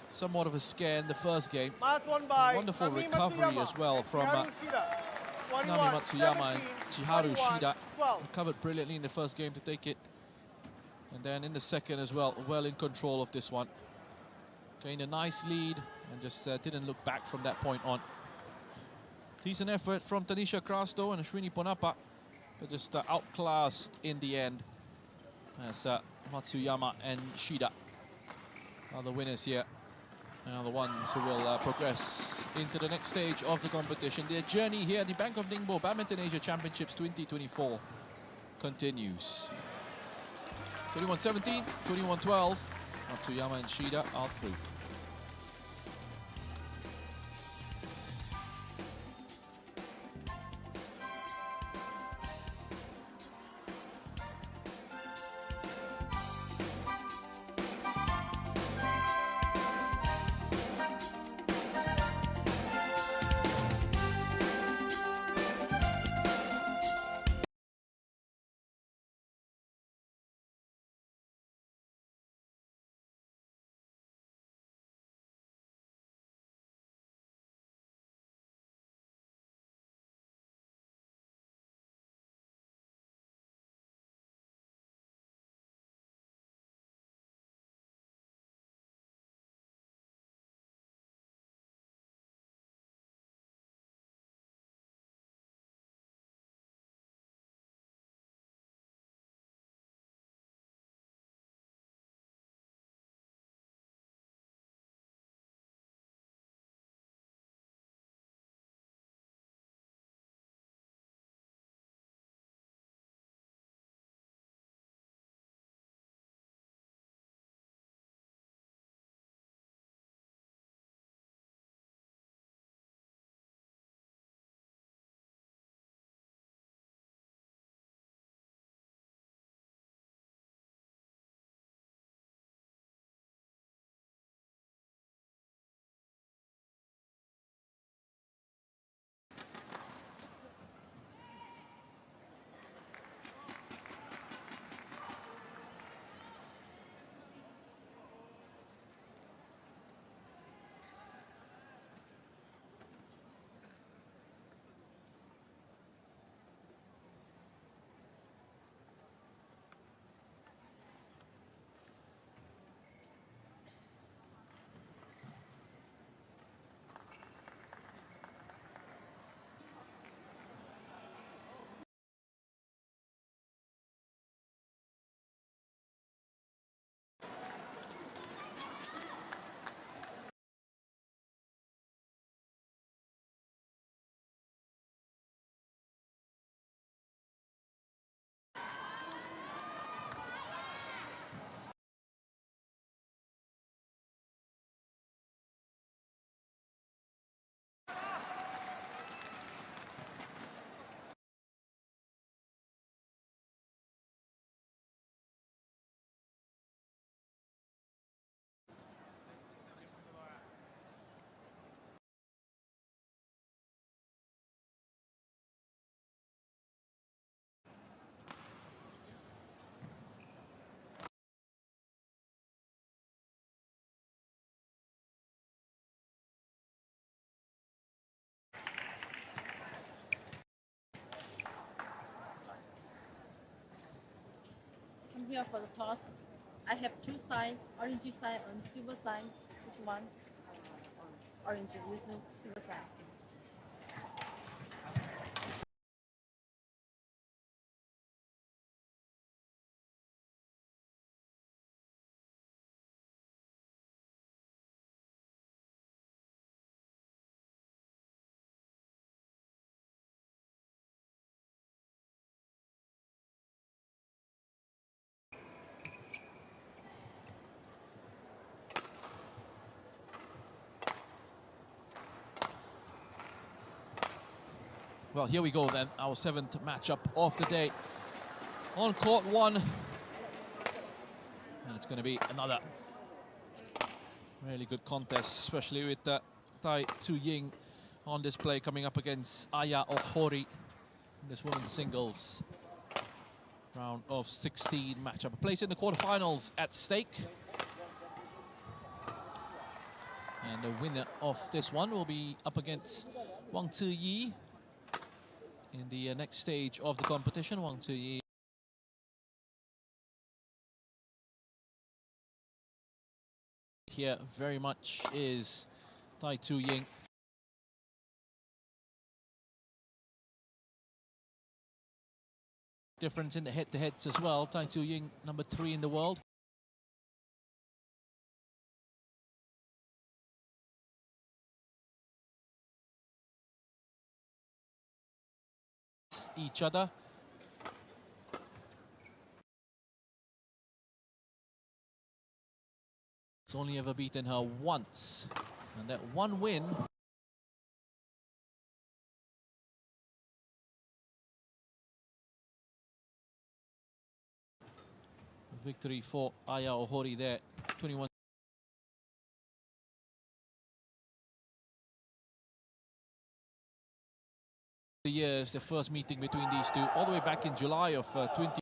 somewhat of a scare in the first game. Match won by Wonderful Nami recovery Matsuyama as well from Chiharu Shida. Nami Matsuyama and 21, Chiharu 21, Shida. 12. Recovered brilliantly in the first game to take it. And then in the second as well, well in control of this one. Gained a nice lead and just didn't look back from that point on. Decent effort from Tanisha Krasto and Ashwini Ponappa, but just outclassed in the end as Matsuyama and Shida are the winners here and are the ones who will progress into the next stage of the competition. Their journey here at the Bank of Ningbo Badminton Asia Championships 2024 continues. 21-17, 21-12, Matsuyama and Shida are through. here for the toss. I have two signs, orange sign and silver sign. Which one? Orange, using silver sign. Well, here we go then, our 7th matchup of the day. On court 1. And it's going to be another really good contest, especially with Tai Tzu Ying on display, coming up against Aya Ohori in this women's singles round of 16 matchup. A place in the quarterfinals at stake. And the winner of this one will be up against Wang Ziyi in the next stage of the competition. Wang Ziyi here very much is Tai Tzu Ying. Difference in the head-to-heads as well. Tai Tzu Ying, number 3 in the world. Each other. He's only ever beaten her once, and that one win victory for Aya Ohori there, 21. Years, the first meeting between these two, all the way back in July of 20.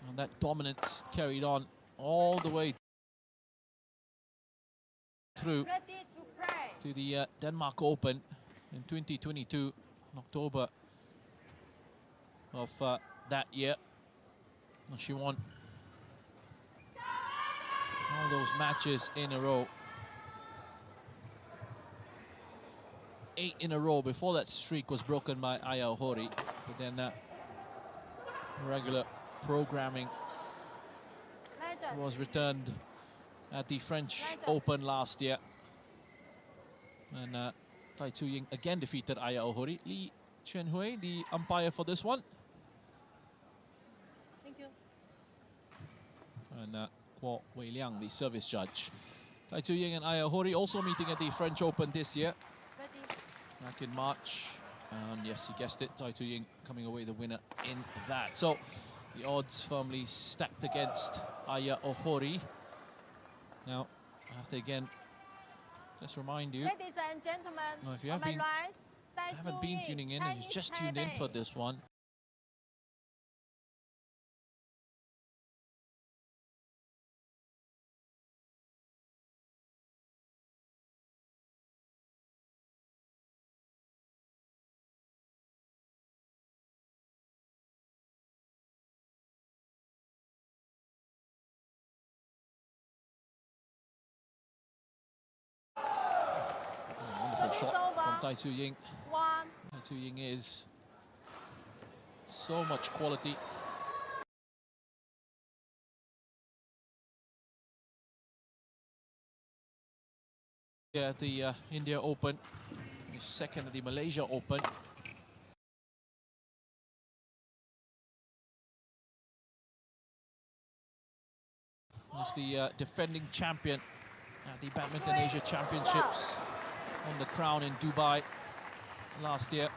And that dominance carried on all the way through to the Denmark Open in 2022, in October of that year. And she won all those matches in a row. 8 in a row before that streak was broken by Aya Ohori. But then regular programming was returned at the French Open last year. And Tai Tzu Ying again defeated Aya Ohori. Lee Chen-hui, the umpire for this one. Thank you. And Guo Weiliang, the service judge. Tai Tzu Ying and Aya Ohori also meeting at the French Open this year. Back in March. And yes, you guessed it, Tai Tzu Ying coming away the winner in that. So the odds firmly stacked against Aya Ohori. Now, I have to again just remind you, Ladies and gentlemen, if you on my right, haven't been tuning in and you just tuned in for this one, shot from Tai Tzu Ying. Tai Tzu Ying is so much quality. Yeah, the India Open, the second at the Malaysia Open. He's the defending champion at the Badminton Asia Championships. On the crown in Dubai last year.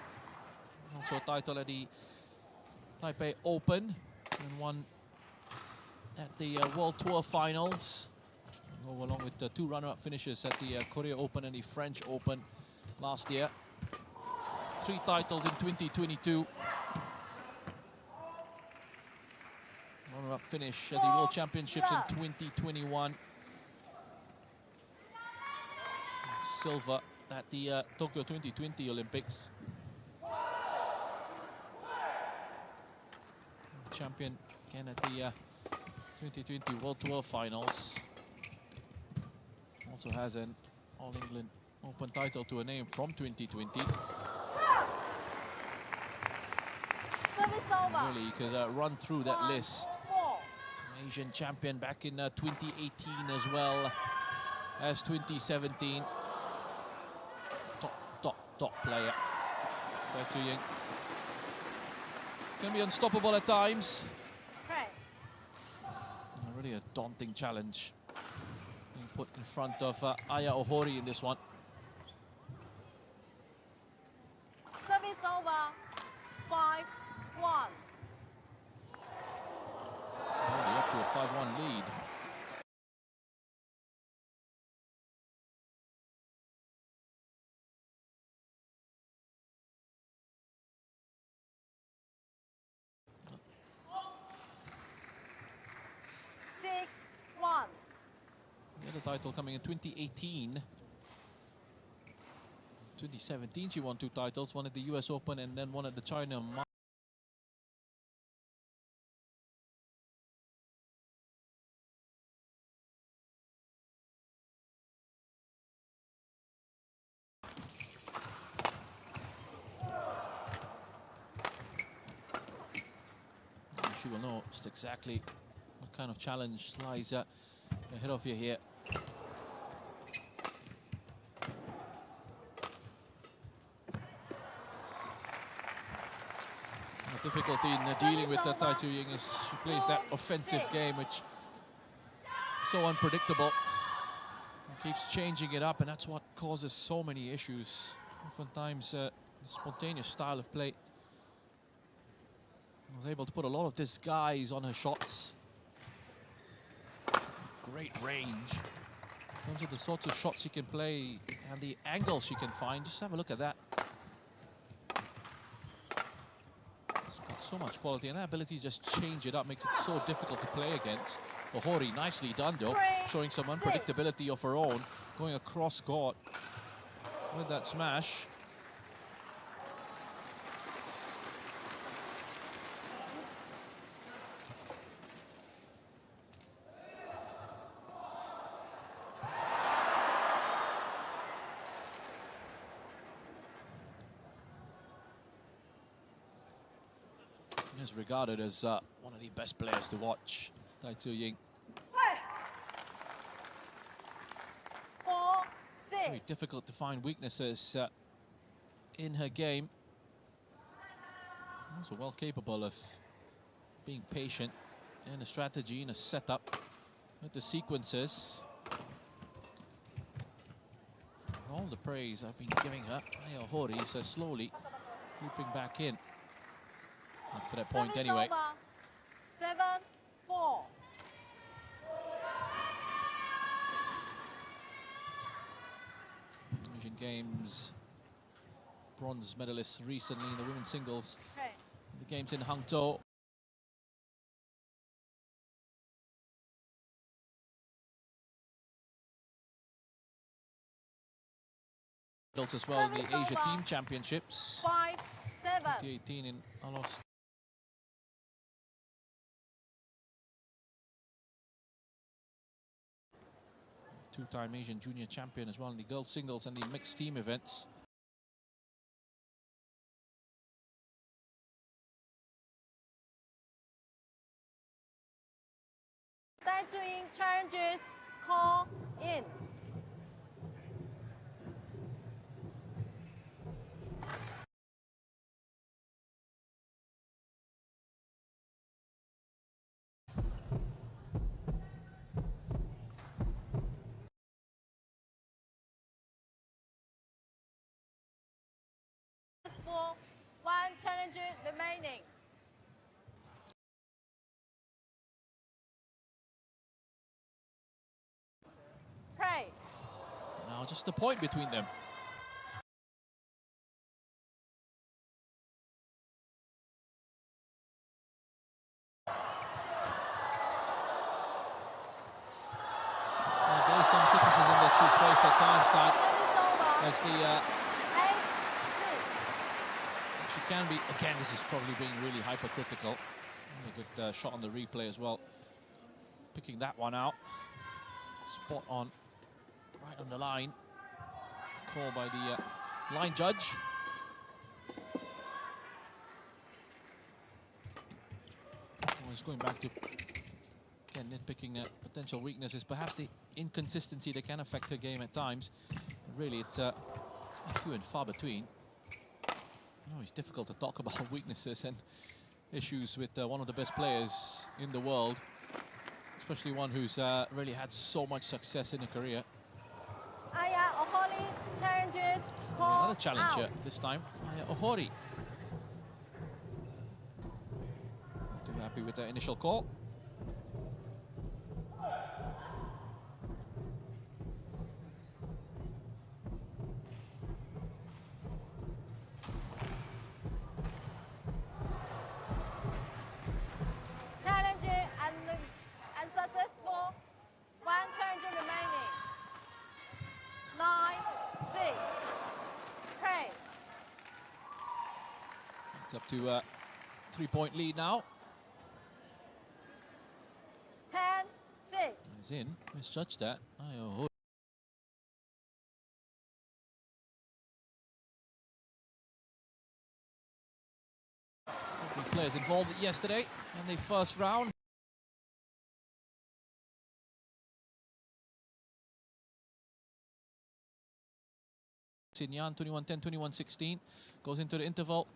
Also a title at the Taipei Open and one at the World Tour Finals. Along with the 2 runner-up finishes at the Korea Open and the French Open last year. 3 titles in 2022. Runner-up finish at the World Championships in 2021. Silver at the Tokyo 2020 Olympics. champion again at the 2020 World Tour Finals. Also has an All England Open title to her name from 2020. Really, you could run through that list. Asian champion back in 2018 as well as 2017. Top player. Tai Tzu-Ying can be unstoppable at times. Really a daunting challenge being put in front of Aya Ohori in this one. Service over. 5-1. Already up to a 5-1 lead. The other title coming in 2018. 2017 she won 2 titles, one at the US Open and then one at the China Masters. She will know just exactly what kind of challenge lies ahead of you here. The difficulty in dealing with Tai Tzu-Ying is she plays that offensive game, which is so unpredictable. And keeps changing it up, and that's what causes so many issues. Oftentimes, spontaneous style of play. Was able to put a lot of disguise on her shots. Great range. In terms of the sorts of shots she can play and the angles she can find, just have a look at that. It's got so much quality, and that ability to just change it up makes it so difficult to play against. Ohori, nicely done though, showing some unpredictability of her own, going across court with that smash. Is regarded as one of the best players to watch, Tai Tzu-Ying. Very difficult to find weaknesses in her game. Also well capable of being patient in a strategy, in a setup, with the sequences. All the praise I've been giving her, Aya Ohori is slowly looping back in. Up to that point anyway. 7-4. Asian Games bronze medalists recently in the women's singles. The games in Hangzhou. As well in the Asia Team Championships. 5-7. 2018 in Alost. Two-time Asian junior champion as well in the girls singles and the mixed team events. Tai Tzu-Ying challenges call in. One challenger remaining. Pray. Now just a point between them. There's some criticism that she's faced at times that as the she can be, again, this is probably being really hypercritical. Really good shot on the replay as well. Picking that one out. Spot on. Right on the line. Call by the line judge. He's going back to, again, nitpicking potential weaknesses. Perhaps the inconsistency that can affect her game at times. And really, it's few and far between. It's difficult to talk about weaknesses and issues with one of the best players in the world, especially one who's really had so much success in her career. Aya Ohori challenges. Another challenger this time, Aya Ohori. Too happy with the initial call. Challenger unsuccessful. One challenger remaining. 9-6. Pray. Up to a 3-point lead now. 10-6. He's in. Misjudged that. Aya Ohori. These players involved yesterday in the first round. Sinyan 21-10, 21-16 goes into the interval.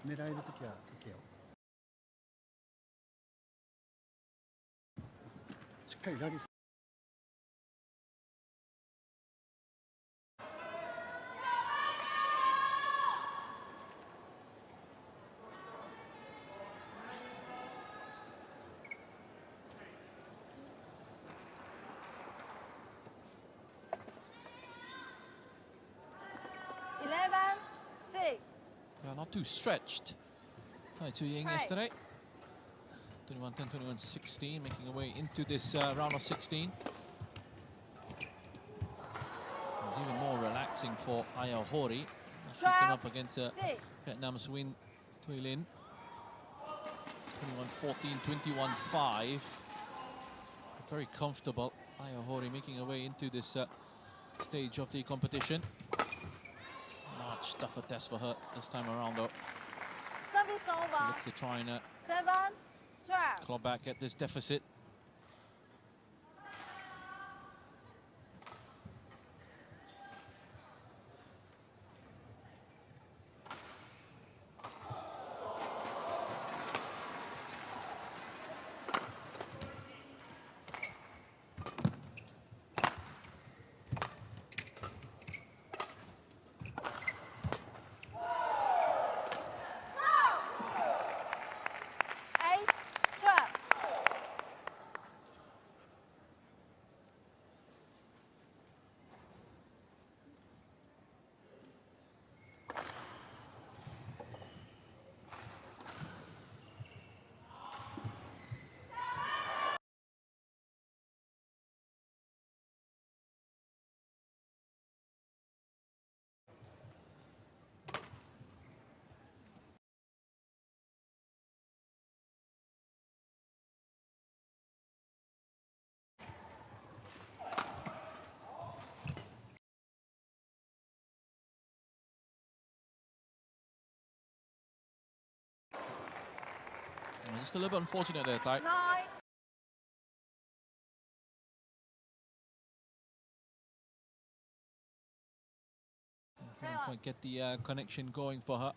狙えるときは受けよう。しっかりラリー。Well, not too stretched. Tai Ying yesterday. 21-10, 21-16, making her way into this round of 16. It was even more relaxing for Aya Ohori. She came up against Vietnam's Win Thuy Linh. 21-14, 21-5. Very comfortable. Aya Ohori making her way into this stage of the competition. Much tougher test for her this time around, though. She looks to try and claw back at this deficit. Just a little bit unfortunate there, Tai. Didn't quite get the connection going for her.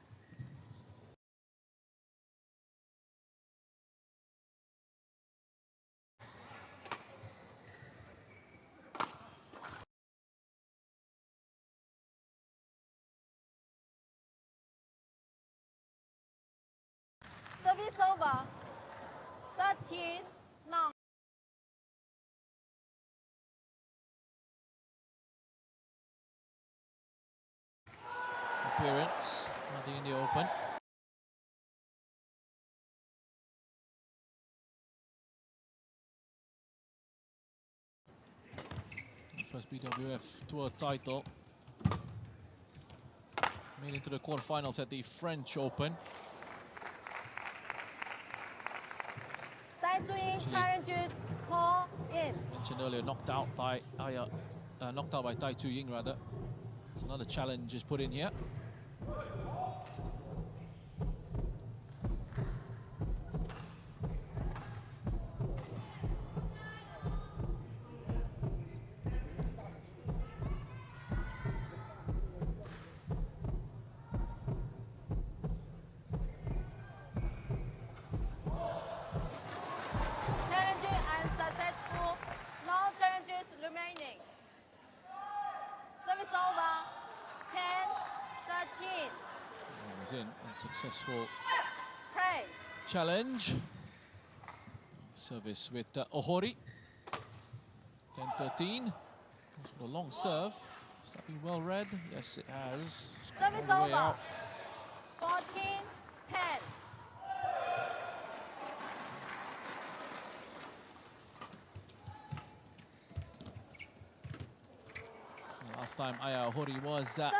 Service over. 13-9. Appearance at the India Open. First BWF Tour title. Made into the quarterfinals at the French Open. Challenges call in. As mentioned earlier, knocked out by Tai Tzu Ying rather. So another challenge is put in here. In unsuccessful challenge. Service with Ohori. 10-13. A long serve. Has that been well read? Yes, it has. Service All the way over. out. 14-10. Last time Aya Ohori was in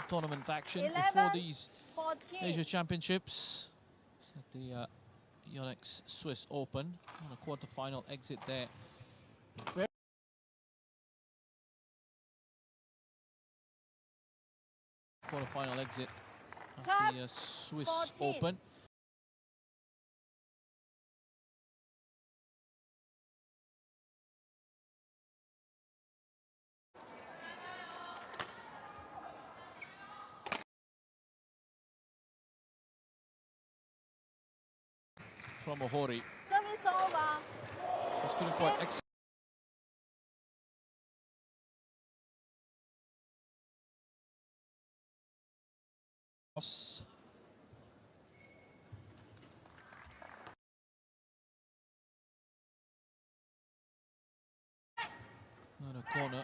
tournament action 11, before these 14. Asia Championships. At the Yonex Swiss Open on a quarter-final exit there. Quarter-final exit of the Swiss 14. Open. From Ohori. Service over. Just couldn't quite execute. Another corner.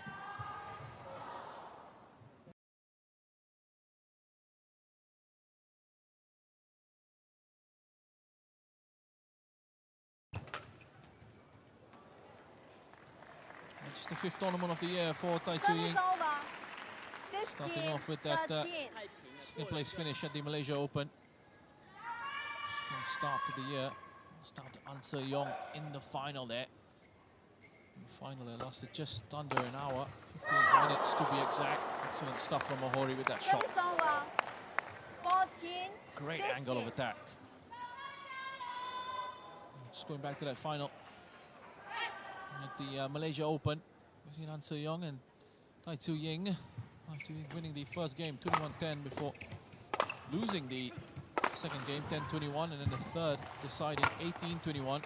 Just the fifth tournament of the year for Tai Tzu Ying. Starting off with that second place finish at the Malaysia Open. Strong start to the year. Start to An Se Yong in the final there. The final it lasted just under an hour, 15 minutes to be exact. Excellent stuff from Ohori with that shot. 14. Great 16. angle of attack. Just going back to that final at the Malaysia Open between An Se Yong and Tai Tzu Ying. After winning the first game 21-10 before losing the second game 10-21 and then the third deciding 18-21.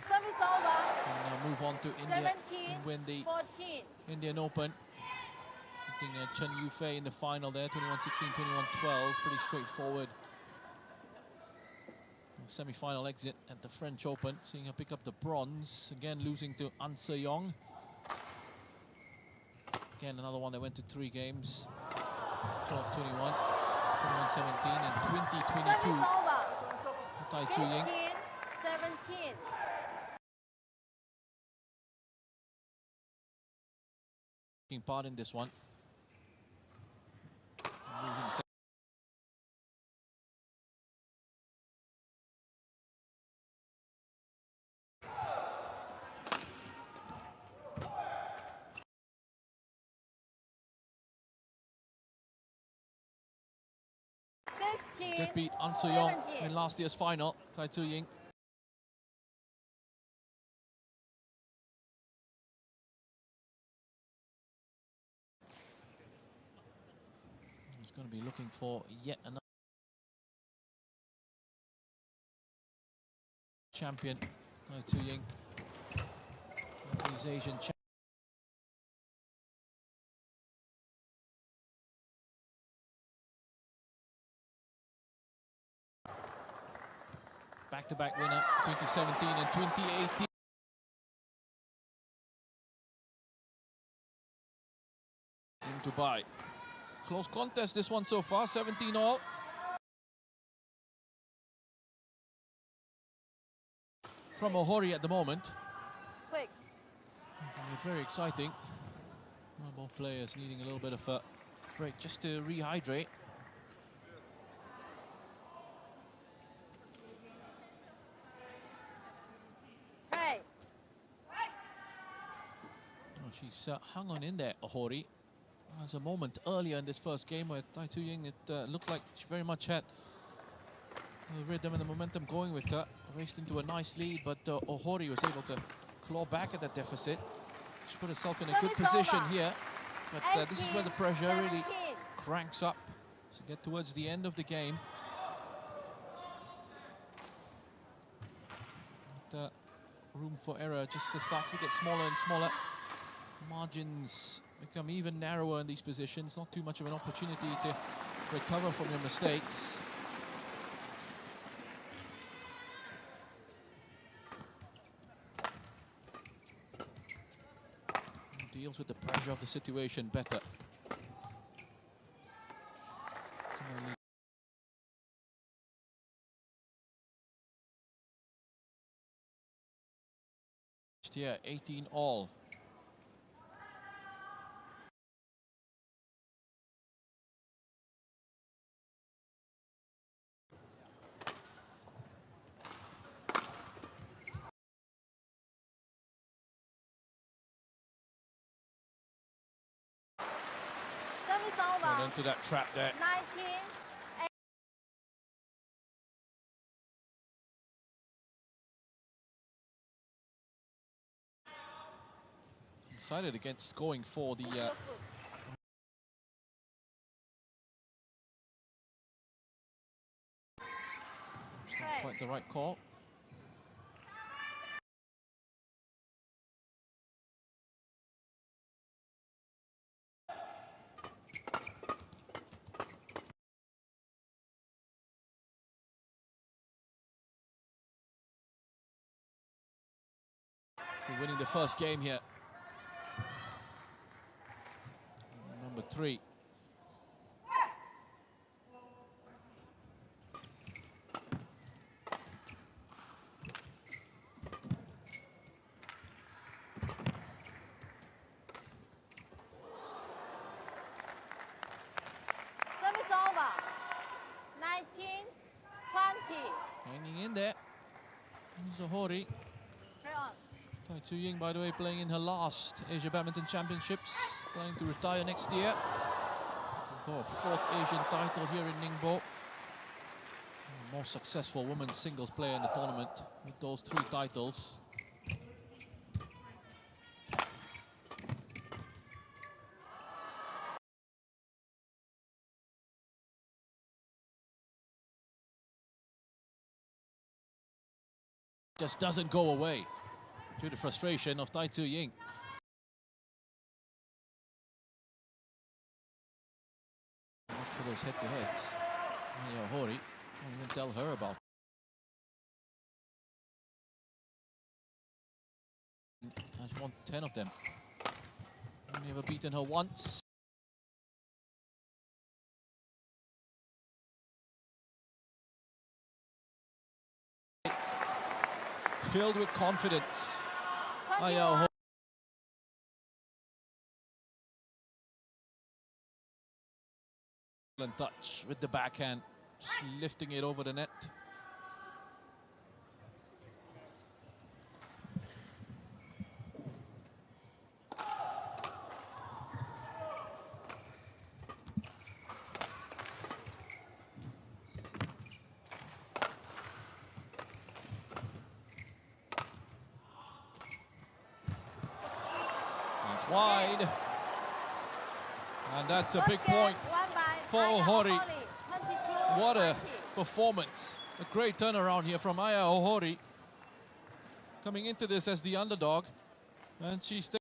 Service over. And now move on to India 17, and win the 14. Indian Open. Beating Chen Yufei in the final there, 21-16, 21-12, pretty straightforward. Semi-final exit at the French Open, seeing her pick up the bronze, again losing to An Se Yong. Again, another one that went to 3 games, 12-21, 21-17, and 20-22. Tai Tzu Ying. 17. Taking part in this one. Losing the Did beat An Se Yong in last year's final, Tai Tzu Ying. He's going to be looking for yet another champion, Tai Tzu Ying. These Asian champions. back-to-back winner, 2017 and 2018. In Dubai. Close contest, this one so far, 17 all. From Ohori at the moment. Quick. Very exciting. Well, both players needing a little bit of a break just to rehydrate. Hey. Oh, she's hung on in there, Ohori. There's a moment earlier in this first game where Tai Tu Ying, it looked like she very much had the rhythm and the momentum going with her. Raced into a nice lead, but Ohori was able to claw back at that deficit. She put herself in a good position here, but this is where the pressure really cranks up to get towards the end of the game. But, room for error just starts to get smaller and smaller. Margins become even narrower in these positions. Not too much of an opportunity to recover from your mistakes. Deals with the pressure of the situation better. Here, 18 all. Got into that trap there. 19. Decided against going for the not quite the right call. We're winning the first game here. Number 3. Service over. 19, 20. Hanging in there. Zohori. Carry on. Tai Tu Ying, by the way, playing in her last Asia Badminton Championships, planning to retire next year. For a 4th Asian title here in Ningbo. The most successful women's singles player in the tournament with those 3 titles. Just doesn't go away due to frustration of Tai Tu Ying. Not for those head-to-heads. Hori, can't even tell her about. Has won 10 of them. Only ever beaten her once. Filled with confidence. Hori. Touch with the backhand, just lifting it over the net. It's wide, and that's a big point for Ohori. What a performance. A great turnaround here from Aya Ohori. Coming into this as the underdog. And she stays.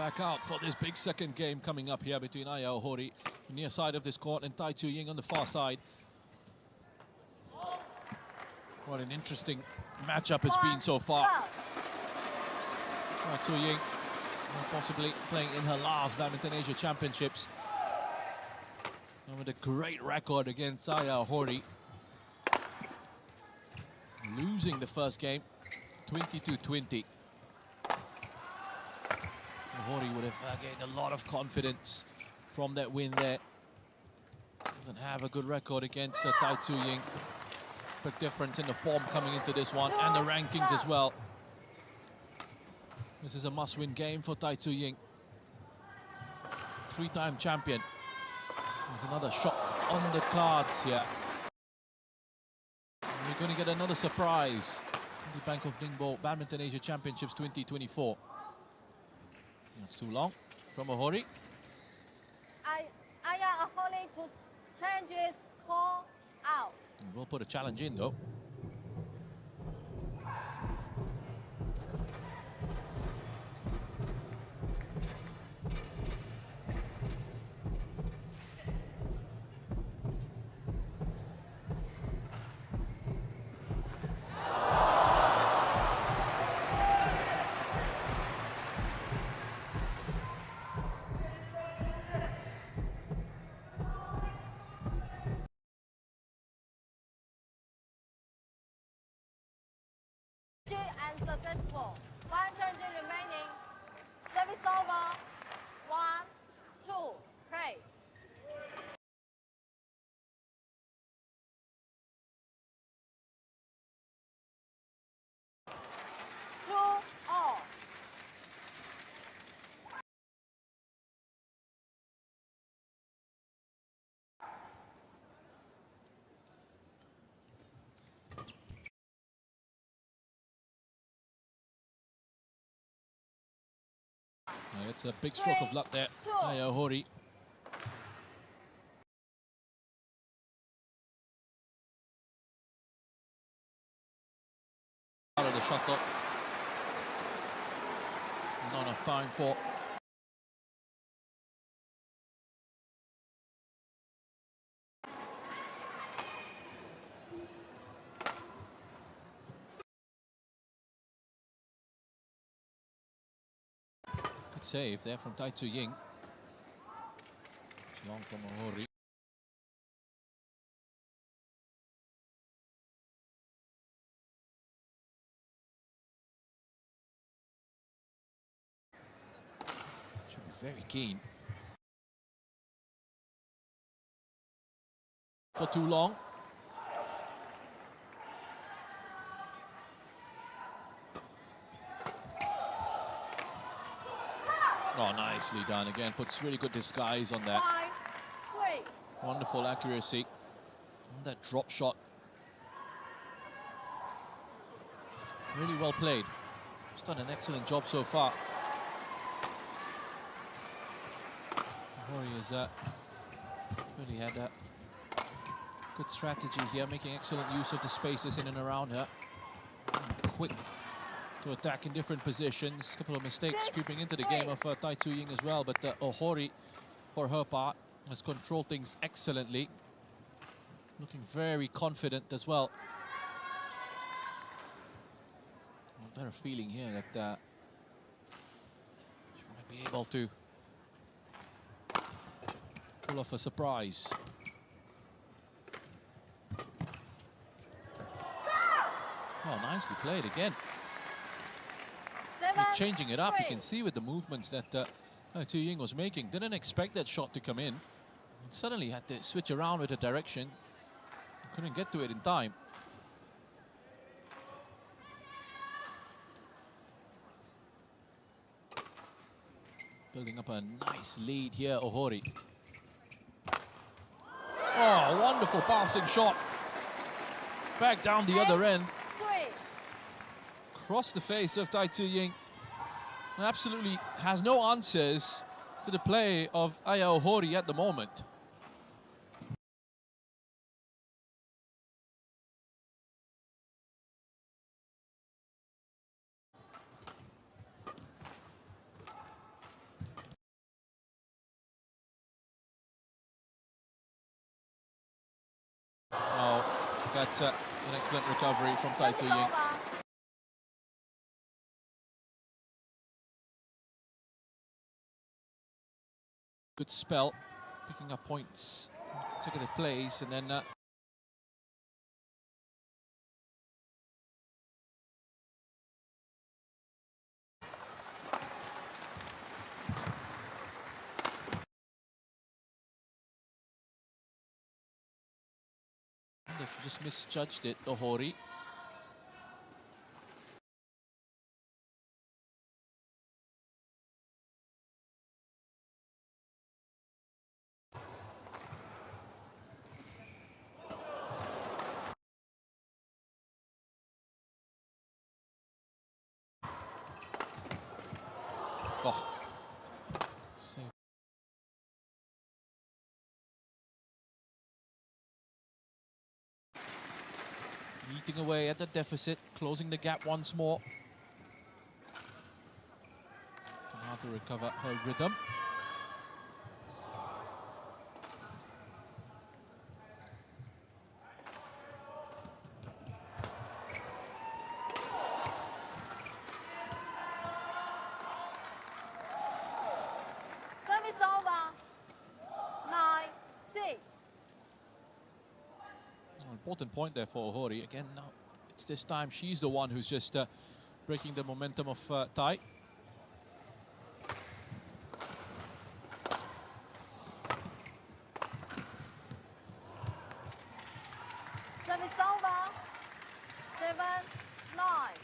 back out for this big second game coming up here between Aya Ohori, near side of this court, and Tai Tzu Ying on the far side. What an interesting matchup it's been so far. Tai Tzu Ying possibly playing in her last Badminton Asia Championships, and with a great record against Aya Ohori. Losing the first game, 22-20. Ohori would have gained a lot of confidence from that win there. Doesn't have a good record against Tai Tzu Ying. Big difference in the form coming into this one and the rankings as well. This is a must-win game for Tai Tzu Ying. Three-time champion. There's another shock on the cards here. We're going to get another surprise in the Bangkok Ningbo Badminton Asia Championships 2024. That's too long from Ohori. Aya Ohori to changes call out. We'll put a challenge in though. And successful. One change remaining. Service over. 1, 2, play. 2 all. It's a big stroke of luck there, Aya Ohori. Out of the shuttle. Not enough time for save there from Tai Tzu Ying. It's long from Ohori. Should be very keen. For too long. Oh, nicely done again. Puts really good disguise on that. Wonderful accuracy. And that drop shot. Really well played. He's done an excellent job so far. Ohori has really had that good strategy here, making excellent use of the spaces in and around her. Quick to attack in different positions. A couple of mistakes creeping into the game of Tai Tzu Ying as well, but Ohori, for her part, has controlled things excellently. Looking very confident as well. I've got a feeling here that she might be able to pull off a surprise. Oh, nicely played again. Changing it up, you can see with the movements that Tai Tzu Ying was making. Didn't expect that shot to come in. And suddenly had to switch around with the direction. Couldn't get to it in time. Building up a nice lead here, Ohori. Oh, wonderful bouncing shot. Back down the other end. Across the face of Tai Tzu Ying. Absolutely has no answers to the play of Aya Ohori at the moment. That's an excellent recovery from Tai Tzu Ying. Good spell, picking up points, consecutive plays, and then they've just misjudged it, Ohori. Oh. Eating away at the deficit, closing the gap once more. Can hardly recover her rhythm. Service over. 9-6. Important point there for Ohori. Again, no, it's this time she's the one who's just breaking the momentum of Tai. Service over. 7-9.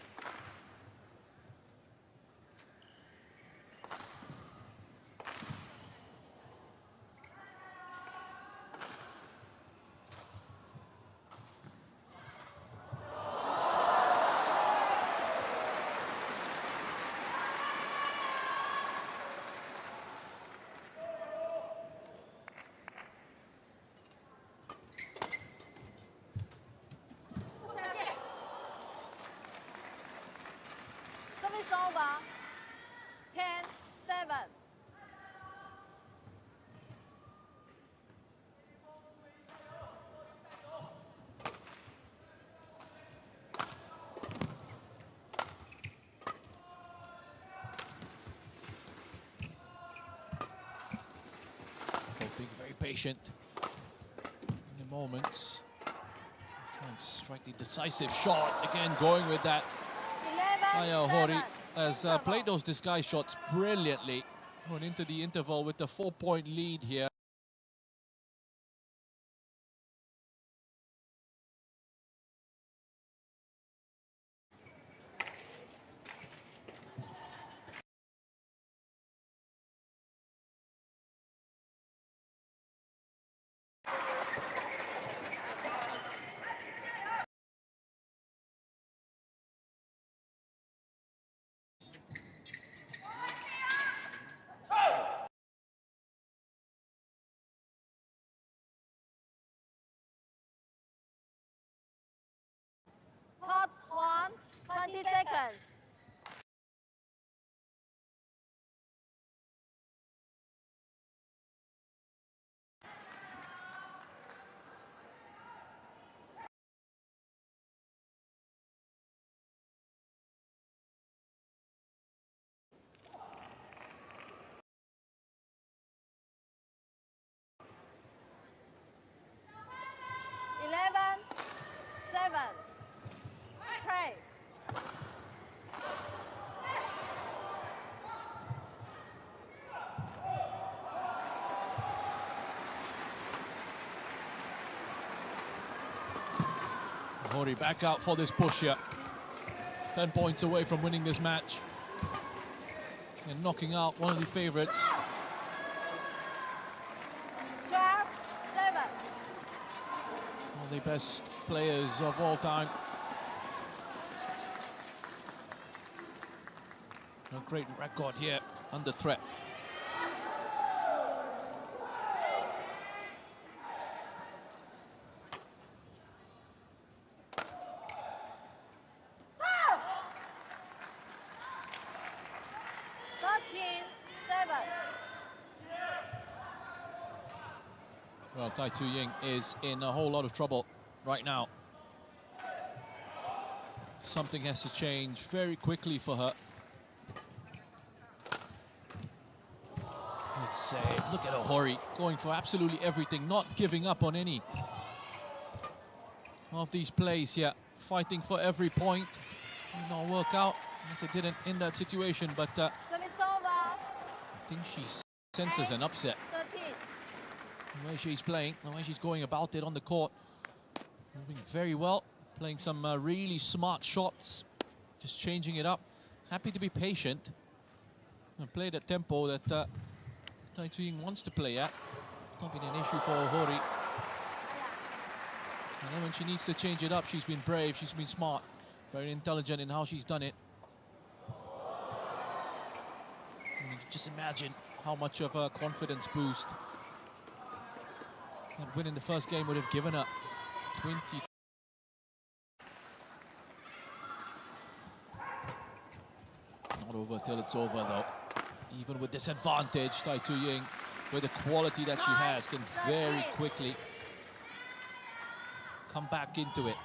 Service over. 10-7. Being very patient in the moments. Trying to strike the decisive shot. Again, going with that. Ohori has played those disguise shots brilliantly. Going into the interval with the 4-point lead here. Hot 1, 20 seconds. Eleven, 7. Pray. Ohori back out for this push here. 10 points away from winning this match. And knocking out one of the favorites. 12-7. One of the best players of all time. A great record here, under threat. Well, Tai Tzu Ying is in a whole lot of trouble right now. Something has to change very quickly for her. Good save. Look at Ohori going for absolutely everything, not giving up on any of these plays here. Fighting for every point. Did not work out. Yes, it didn't in that situation, but I think she senses an upset. The way she's playing, the way she's going about it on the court. Moving very well, playing some really smart shots. Just changing it up. Happy to be patient and play the tempo that Tai Tzu-Ying wants to play at. Not been an issue for Ohori. And then when she needs to change it up, she's been brave, she's been smart, very intelligent in how she's done it. And you just imagine how much of a confidence boost that win in the first game would have given her. 20. Not over till it's over though. Even with disadvantage, Tai Tzu-Ying, with the quality that she has, can very quickly come back into it.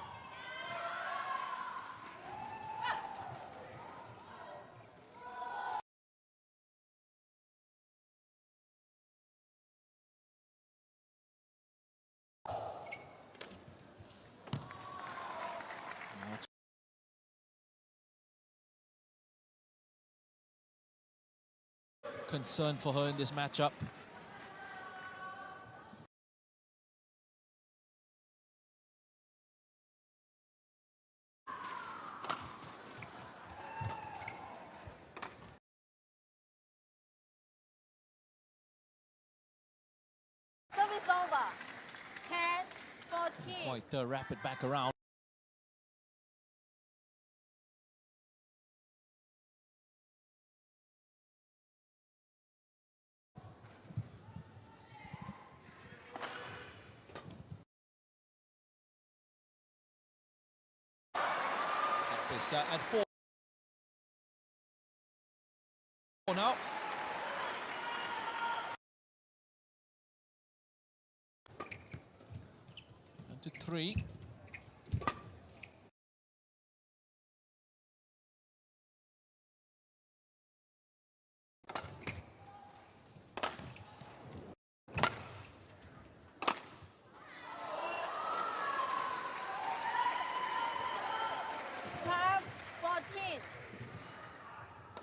Concern for her in this matchup. Service over. 10-14. Quite rapid back around. This at 4 now. And to 3.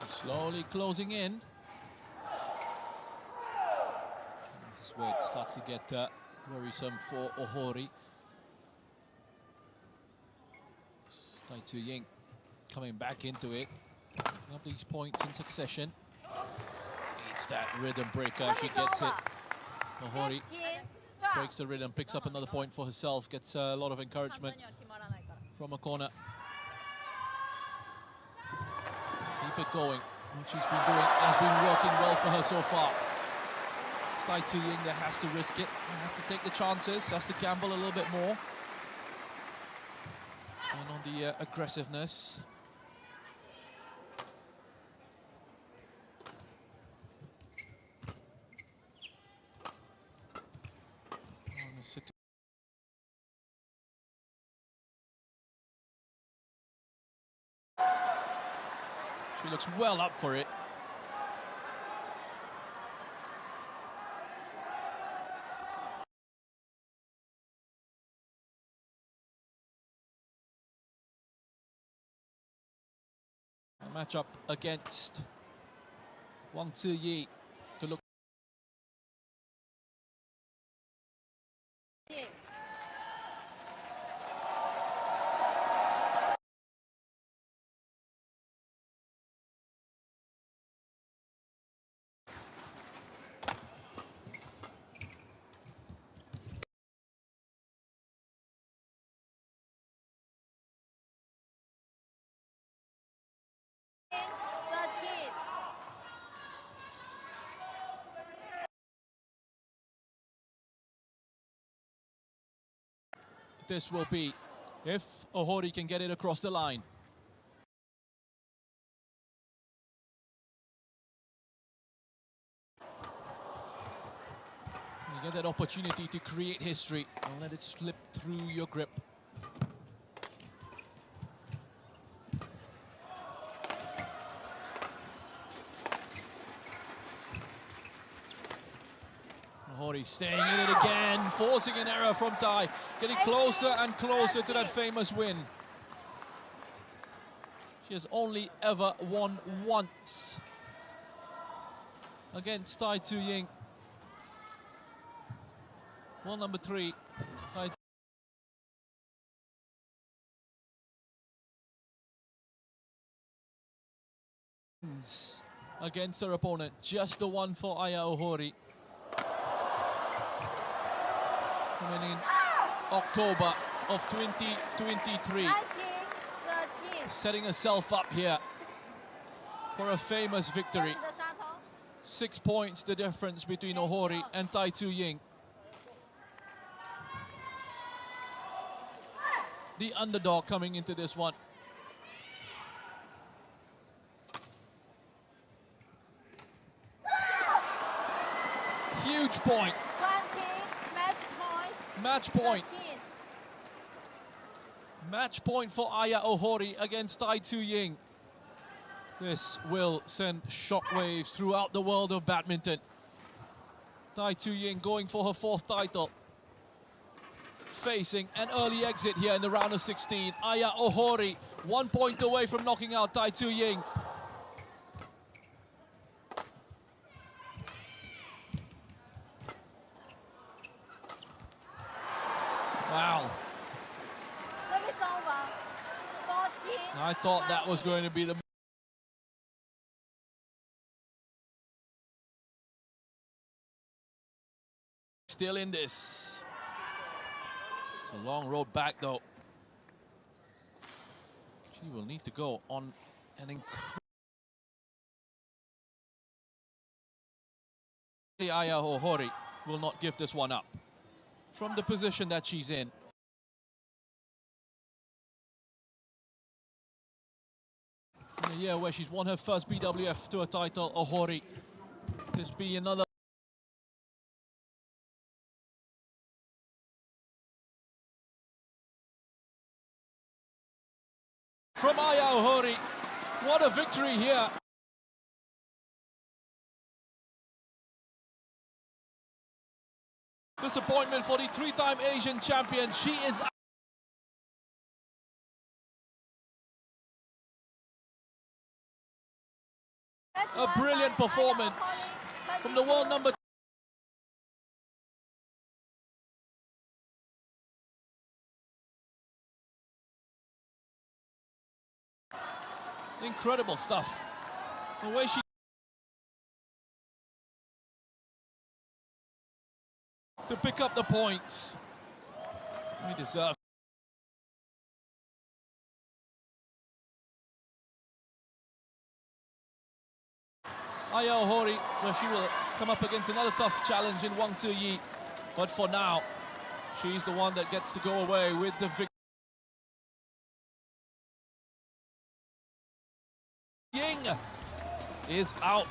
Slowly closing in. This is where it starts to get worrisome for Ohori. Tai Tzu-Ying coming back into it. Picking up these points in succession. It's that rhythm breaker. She gets it. Ohori breaks the rhythm, picks up another point for herself, gets a lot of encouragement from a corner. Keep it going. What she's been doing has been working well for her so far. It's Tai Tzu-Ying that has to risk it, has to take the chances, has to gamble a little bit more. And on the aggressiveness. She looks well up for it. A matchup against Wang Ziyi to look. This will be if Ohori can get it across the line. You get that opportunity to create history. Don't let it slip through your grip. Ohori staying in it again, forcing an error from Tai, getting closer and closer to that famous win. She has only ever won once against Tai Tu Ying. Well, number 3, Tai against her opponent, just the one for Aya Ohori. Coming in October of 2023. Setting herself up here for a famous victory. 6 points the difference between Ohori and Tai Tu Ying. The underdog coming into this one. Huge point. Match point. Match point for Aya Ohori against Tai Tu Ying. This will send shockwaves throughout the world of badminton. Tai Tu Ying going for her 4th title. Facing an early exit here in the round of 16. Aya Ohori 1 point away from knocking out Tai Tu Ying. Wow. I thought that was going to be the... Still in this. It's a long road back though. She will need to go on an incredible... Aya Ohori will not give this one up from the position that she's in. In a year where she's won her first BWF Tour title, Ohori, this be another. From Aya Ohori, what a victory here. Disappointment for the 3-time Asian champion. She is a brilliant performance from the world number. Incredible stuff. The way she to pick up the points. He deserves. Aya Ohori, where she will come up against another tough challenge in Wang Tzu-yi. But for now, she's the one that gets to go away with the victory. Ying is out.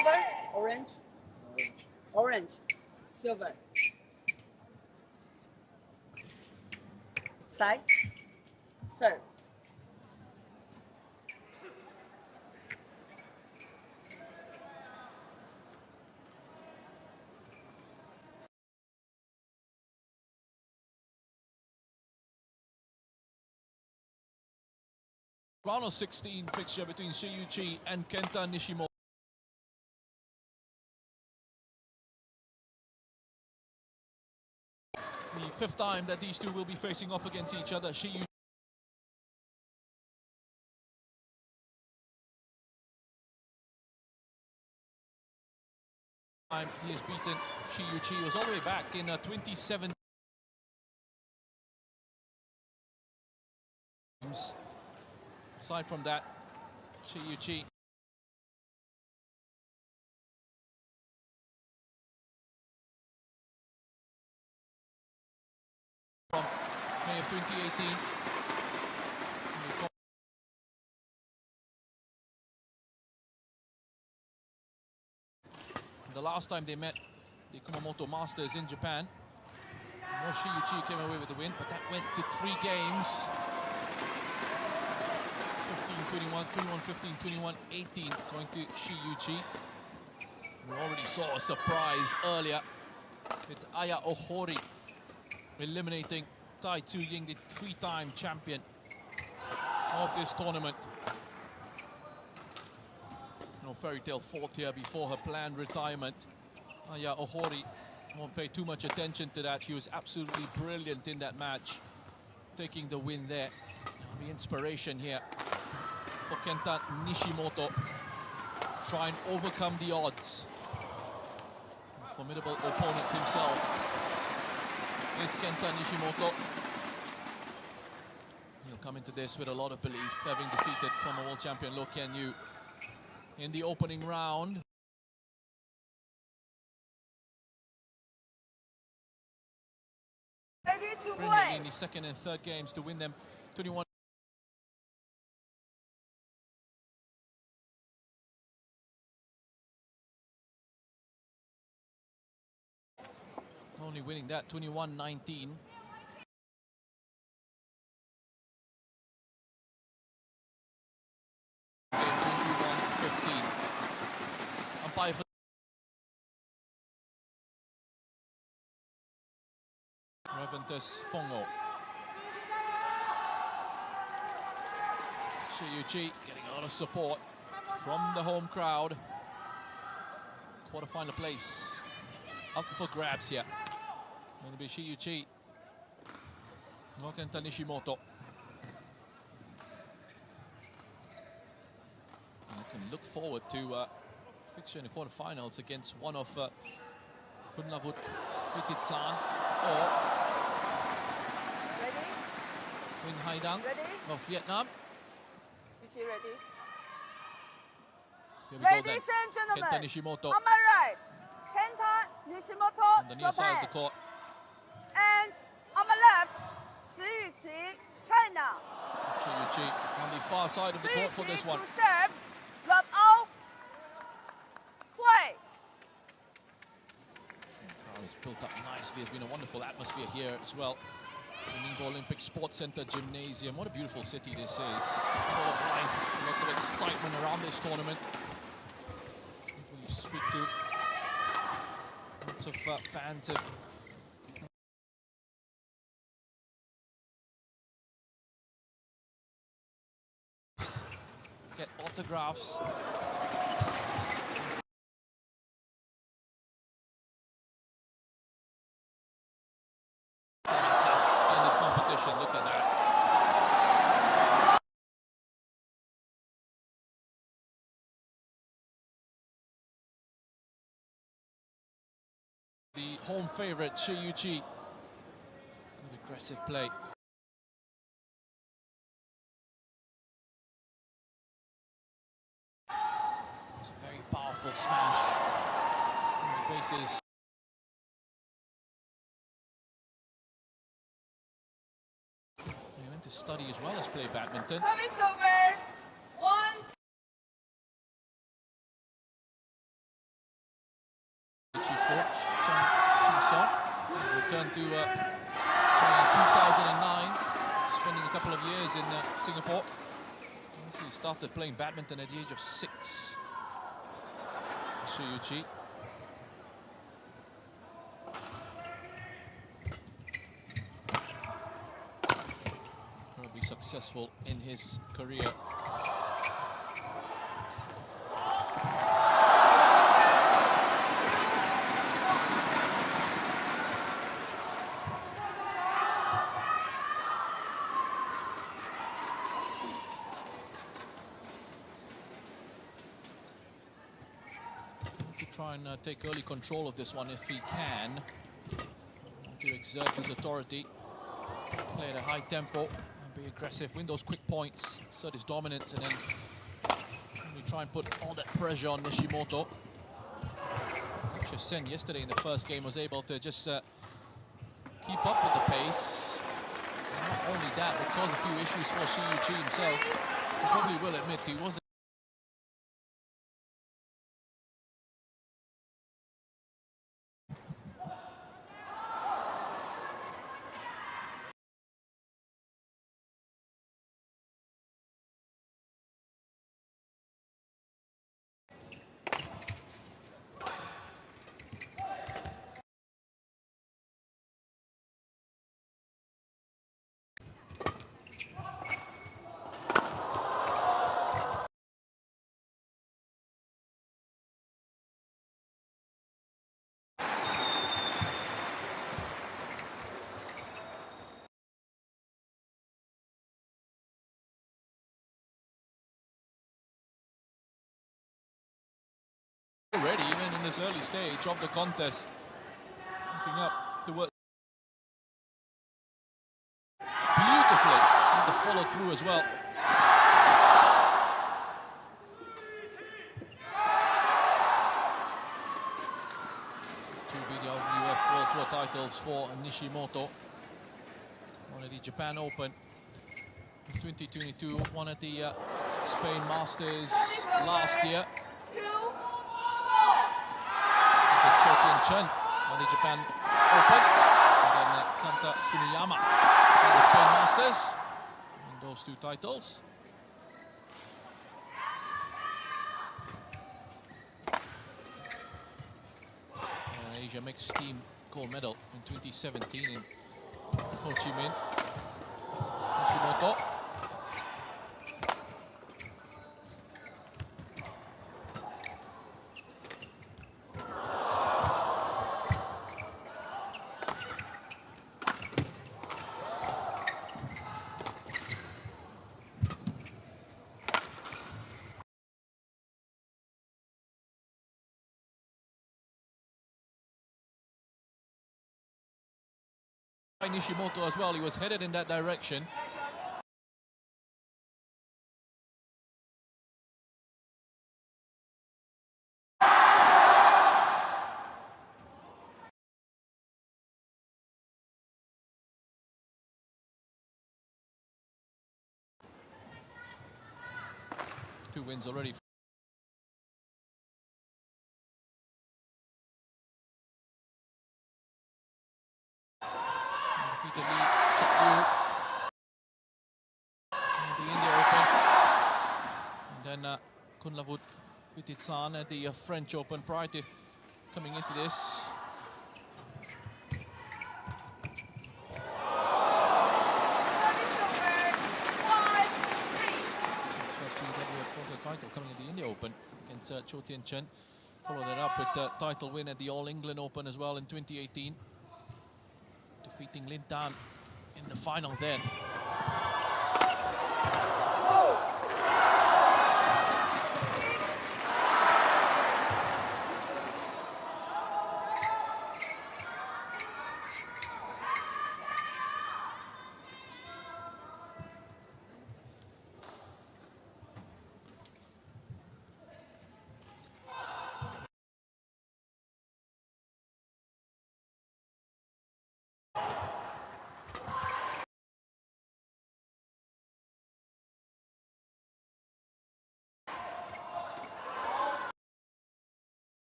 silver, orange, orange, silver. Side, serve. Round of 16 fixture between Shi Yuqi and Kenta Nishimoto. The fifth time that these two will be facing off against each other. Shi Yuqi he has beaten Shi Yuqi. Was all the way back in 2017. Aside from that, Shi Yuqi from May of 2018. The last time they met, the Kumamoto Masters in Japan, Shi Yuqi came away with the win, but that went to 3 games. 15-21, 21-15, 21-18 going to Shi Yuqi. We already saw a surprise earlier with Aya Ohori eliminating Tai Tzu Ying, the 3-time champion of this tournament. No fairy tale fought here before her planned retirement. Aya Ohori won't pay too much attention to that. She was absolutely brilliant in that match, taking the win there. The inspiration here for Kenta Nishimoto. Try and overcome the odds. A formidable opponent himself is Kenta Nishimoto. He'll come into this with a lot of belief, having defeated former world champion Loh Kian Yu in the opening round. Ready to Brilliantly play. in the second and third games to win them 21. Only winning that 21-19. Umpire for Reventus Pongo. Shi Yuqi getting a lot of support from the home crowd. Quarterfinal place up for grabs here. Going to be Shi Yuqi, Kenta Nishimoto. You can look forward to fixture in the quarterfinals against one of Kunlavut Krititsan or Win Haidang of Vietnam. Is he ready? Here we go then. Ladies and gentlemen, Kenta Nishimoto on my right, Kenta Nishimoto, on the near side of the Japan. court. And on my left, Shi Yuqi, China. Shi Yuqi on the far side of the court for this one. To serve, love out, play. Crowd is built up nicely. There's been a wonderful atmosphere here as well. The Ningbo Olympic Sports Center Gymnasium. What a beautiful city this is. Full of life, lots of excitement around this tournament. People you speak to, lots of fans have get autographs. In this competition, look at that. The home favorite, Shi Yuqi. Good aggressive play. It's a very powerful smash from the bases. He went to study as well as play badminton. Service over. chief coach, Chang Song. Returned to China in 2009, spending a couple of years in Singapore. He started playing badminton at the age of 6. Shiyuchi. Will be successful in his career. Try and take early control of this one if he can. To exert his authority, play at a high tempo, and be aggressive, win those quick points, assert his dominance, and then really try and put all that pressure on Nishimoto. Sen yesterday in the first game was able to just keep up with the pace. And not only that, but caused a few issues for Shiyuchi himself. He probably will admit he wasn't. Already, even in this early stage of the contest, looking up to work beautifully, and the follow through as well. Two BWF World Tour titles for Nishimoto. One at the Japan Open in 2022, one at the Spain Masters last year. Chen on the Japan Open, and then Kanta Tsuneyama on the Spain Masters, and those two titles. And Asia mixed team gold medal in 2017 in Ho Chi Minh. Nishimoto. Nishimoto as well, he was headed in that direction. Two wins already. Defeated Lee Chak-yu at the India Open, and then Kunlavut Vititsan at the French Open prior to coming into this. His first BWF title coming at the India Open against Cho Tien Chen. Followed it up with a title win at the All England Open as well in 2018. Defeating Lin Tan in the final then.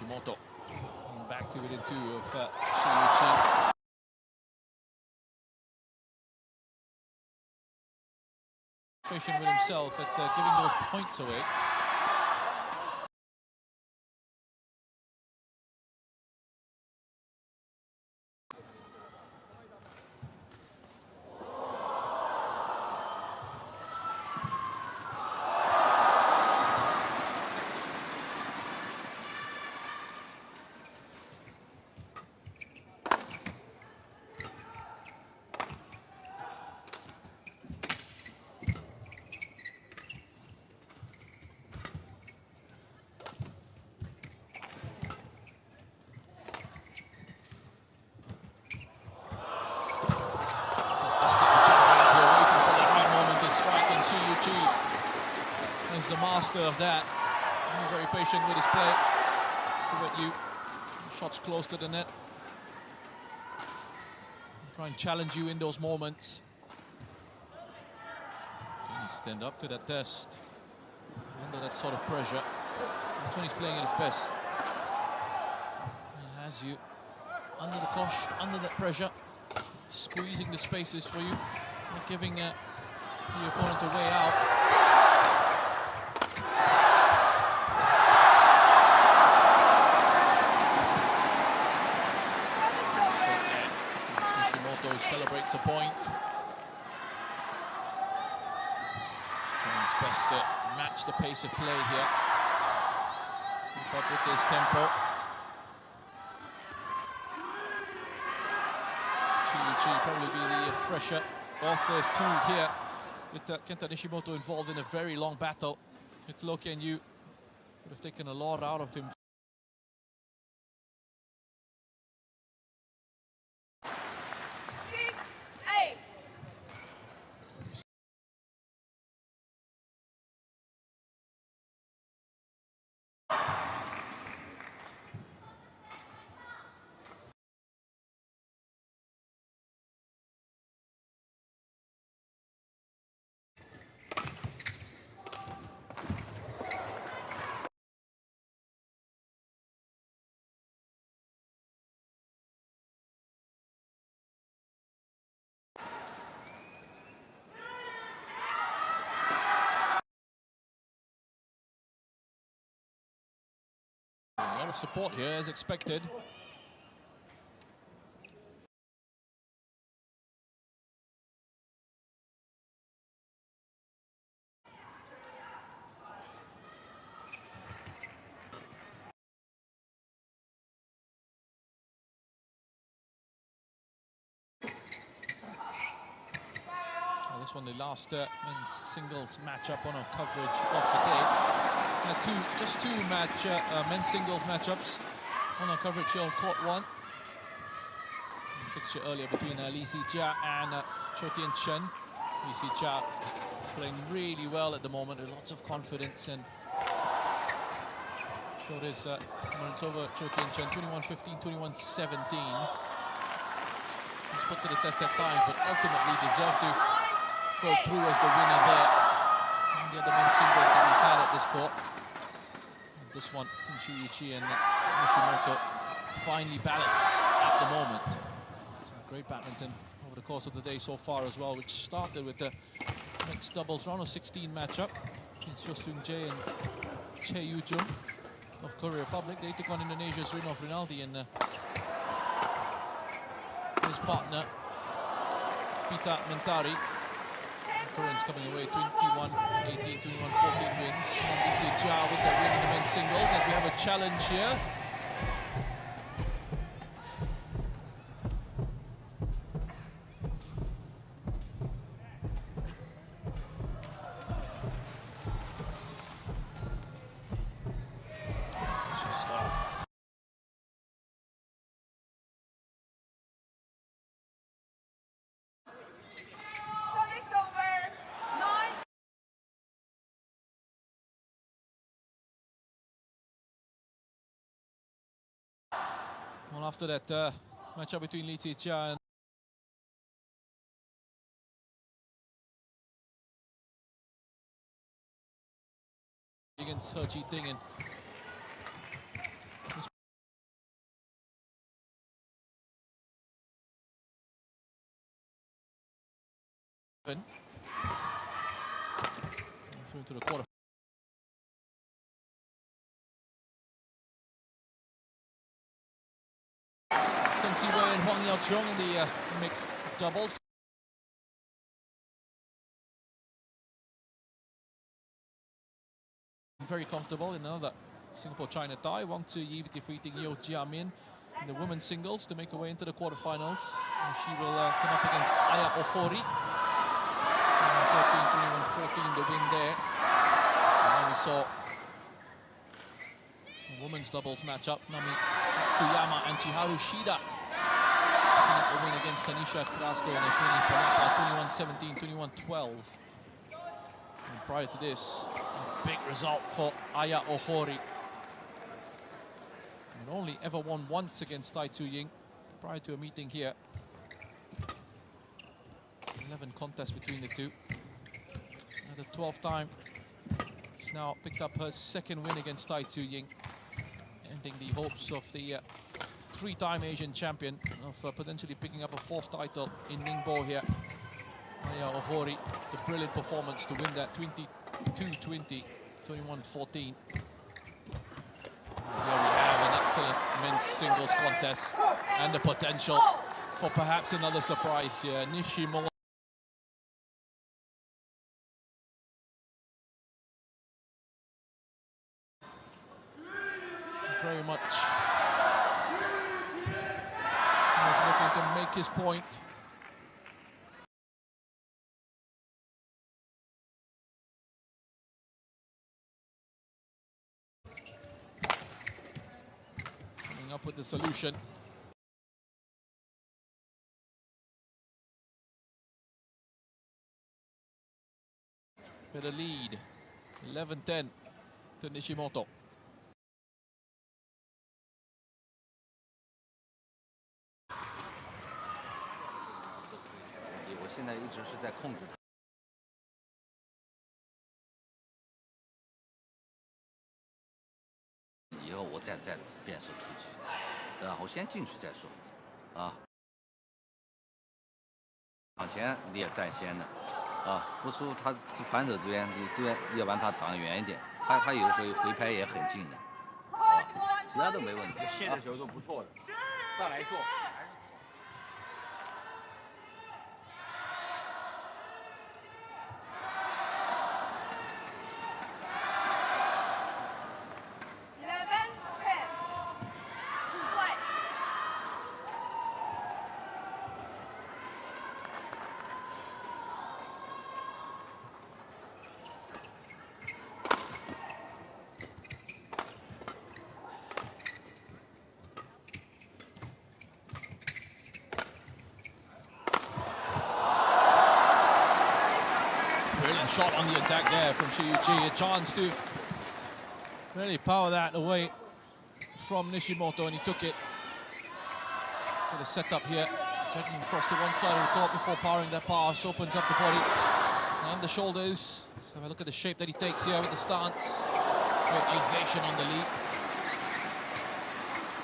Nishimoto. And back to within 2 of Shiyuchi. With himself at giving those points away. He's the master of that. He's very patient with his play. Prevent you. Shots close to the net. Try and challenge you in those moments. Can he stand up to that test? Under that sort of pressure. That's when he's playing at his best. He has you under the cosh, under that pressure. Squeezing the spaces for you. Not giving the opponent a way out. Celebrates a point. Trying his best to match the pace of play here. Keep up with this tempo. Shiyuchi probably be the fresher off. There's 2 here with Kenta Nishimoto involved in a very long battle. With Loki and you would have taken a lot out of him. A lot of support here, as expected. This one, the last men's singles matchup on our coverage of the day. Just two men's singles matchups on our coverage here on court 1. A fixture earlier between Li Xijia and Cho Tien-chen. Li Xijia playing really well at the moment with lots of confidence and showed his dominance over Cho Tien-chen, 21-15, 21-17. He's put to the test at times, but ultimately deserved to go through as the winner there. And the other men's singles that we've had at this court. And this one, Shiyuchi and Nishimoto finely balanced at the moment. Some great badminton over the course of the day so far as well, which started with the mixed doubles round of 16 matchup between Seo Seung-jae and Chae Yu-jung of Korea Republic. They took on Indonesia's Rinov Rinaldi and his partner Pita Mentari. Koreans coming away 21-18, 21-14 wins. And Li Xijia with the win in the men's singles as we have a challenge here. Just off. Well, after that matchup between Li Xijia and against He Jiting and Through to the quarter. Chen Siwei and Huang Yaoqiong in the mixed doubles. Very comfortable in another Singapore-China tie. Wang Ziyi defeating Yeo Jiamin in the women's singles to make her way into the quarterfinals. And she will come up against Aya Ohori. 13-21-14 the win there. So now we saw a women's doubles matchup. Nami Matsuyama and Chiharu Shida picking up the win against Tanisha Krasto and Ashwini Ponnappa, 21-17, 21-12. And prior to this, a big result for Aya Ohori. And only ever won once against Tai Tzu Ying prior to a meeting here. 11 contests between the two. At the 12th time, she's now picked up her second win against Tai Tzu Ying, ending the hopes of the three-time Asian champion of potentially picking up a fourth title in Ningbo here. Aya Ohori, the brilliant performance to win that 22-20, 21-14. Here we have an excellent men's singles contest and the potential for perhaps another surprise here. Nishimoto. Very much. He was looking to make his point. Coming up with the solution. With a lead, 11-10 to Nishimoto. 我现在一直是在控制。以后我再变速突击，然后先进去再说，啊。抢先你也占先的，啊，不输他反手这边，你这边要不然他挡远一点，他有的时候回拍也很近的，啊，其他都没问题。线的时候都不错的，再来做。 Shot on the attack there from Shiyuchi, a chance to really power that away from Nishimoto, and he took it. Got a set up here, dragging across to one side of the court before powering that pass, opens up the body and the shoulders. Let's have a look at the shape that he takes here with the stance. Great elevation on the leap.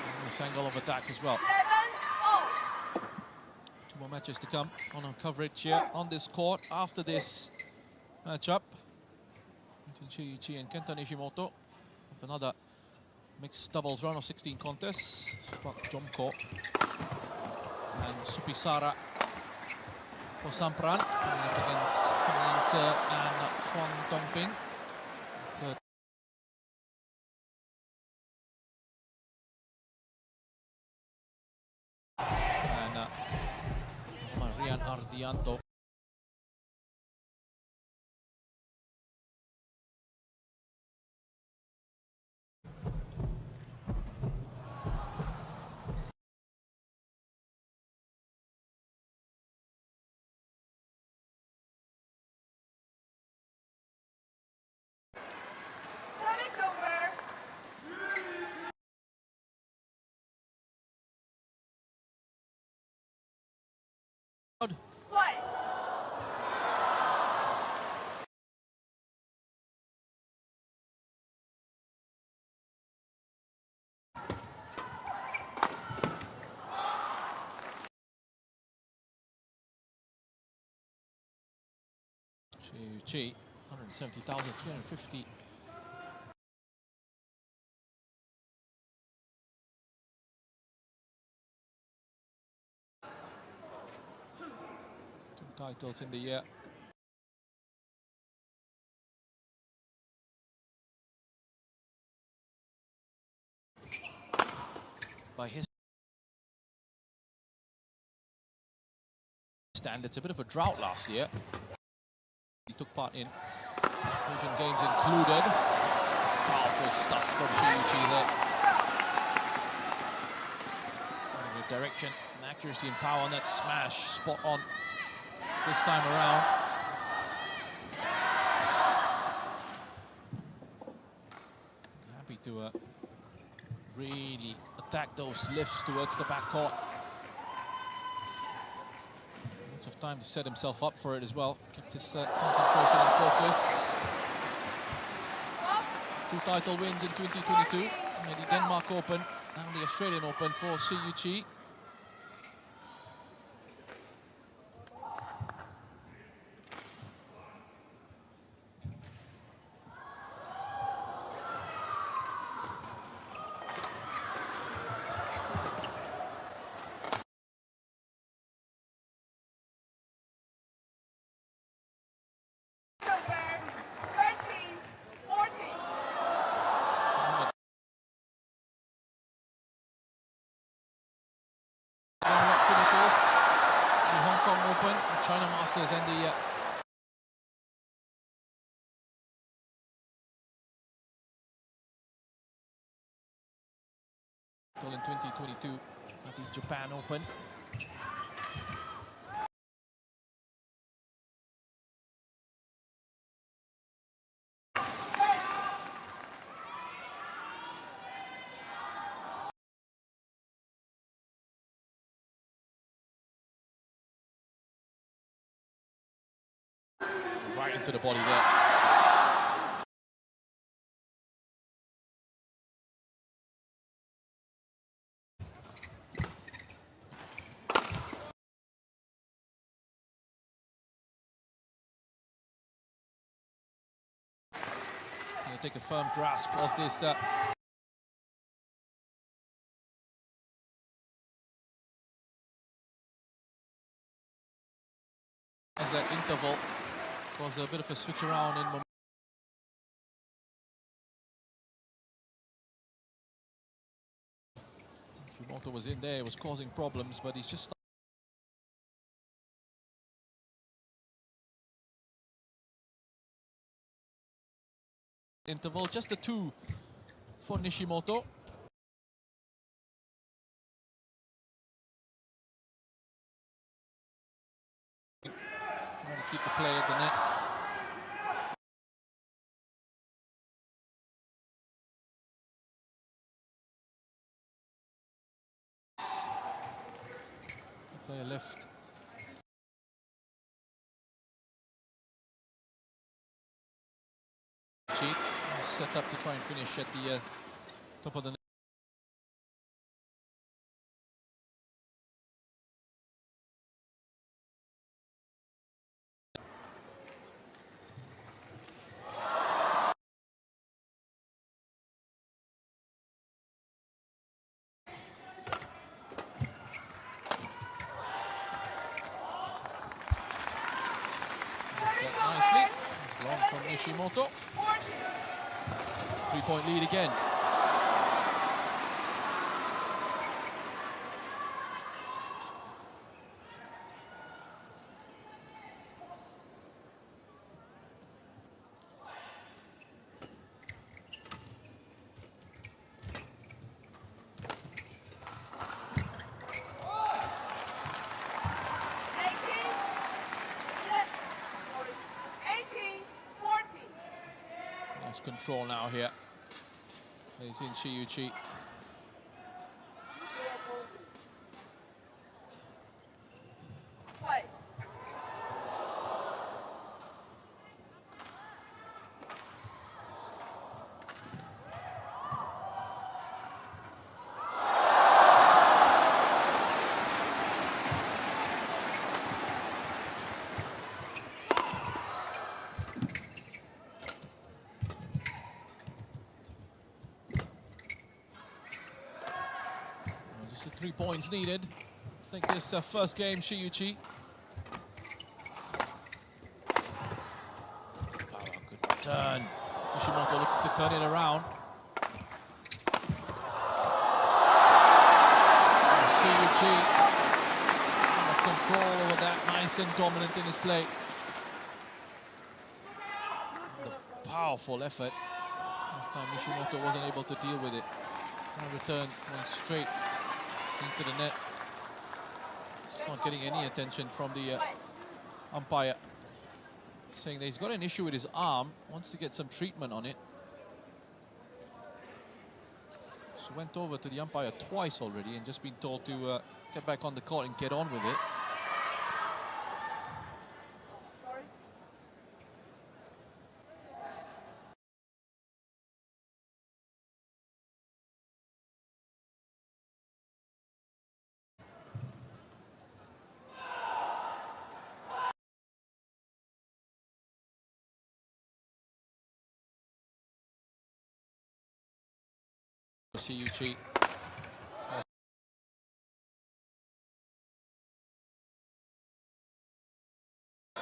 And this angle of attack as well. 2 more matches to come on our coverage here on this court after this matchup between Shiyuchi and Kenta Nishimoto of another mixed doubles round of 16 contests. Park Jomko and Supisara for Sampran coming up against Hong and Huang Dongping. And Marian Ardianto. Chi, 170,000, 350. Two titles in the year. By his standards, a bit of a drought last year. He took part in Asian Games included. Powerful stuff from Chi there. The direction and accuracy and power on that smash, spot on this time around. Happy to really attack those lifts towards the backcourt. Lots of time to set himself up for it as well. Kept his concentration and focus. 2 title wins in 2022. The Denmark Open and the Australian Open for Siyu Chi. Finishes the Hong Kong Open, the China Masters and the in 2022 at the Japan Open. Right into the body there. Gonna take a firm grasp as this as that interval was a bit of a switch around in momentum. Shimoto was in there, was causing problems, but he's just interval, just a 2 for Nishimoto. Trying to keep the play at the net. Player left. Cheat set up to try and finish at the top of the net. Nicely. It's long from Nishimoto. 3-point lead again. Nice control now here. He's in Siyu Chi. 3 points needed. I think this first game, Shiyuchi. Power, good turn. Nishimoto looking to turn it around. Shiyuchi have control over that, nice and dominant in his play. The powerful effort. This time Nishimoto wasn't able to deal with it. And return going straight into the net. Just not getting any attention from the umpire. Saying that he's got an issue with his arm, wants to get some treatment on it. So went over to the umpire twice already and just been told to get back on the court and get on with it. Shiyuchi.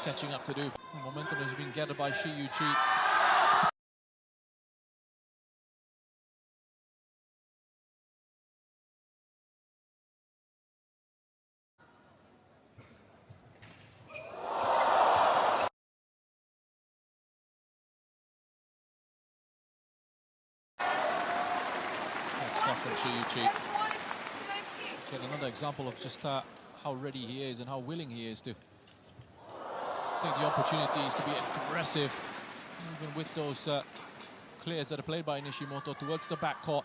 Catching up to do. Momentum has been gathered by Shiyuchi. From Shiyuchi. Get another example of just how ready he is and how willing he is to take the opportunities to be aggressive, even with those clears that are played by Nishimoto towards the backcourt.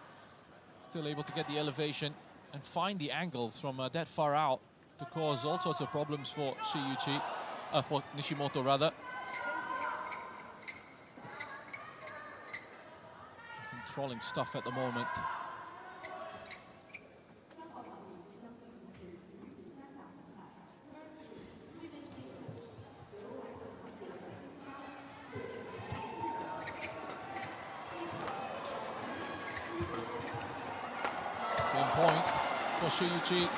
Still able to get the elevation and find the angles from that far out to cause all sorts of problems for Shiyuchi, for Nishimoto rather. It's enthralling stuff at the moment. Point for Shiyuchi.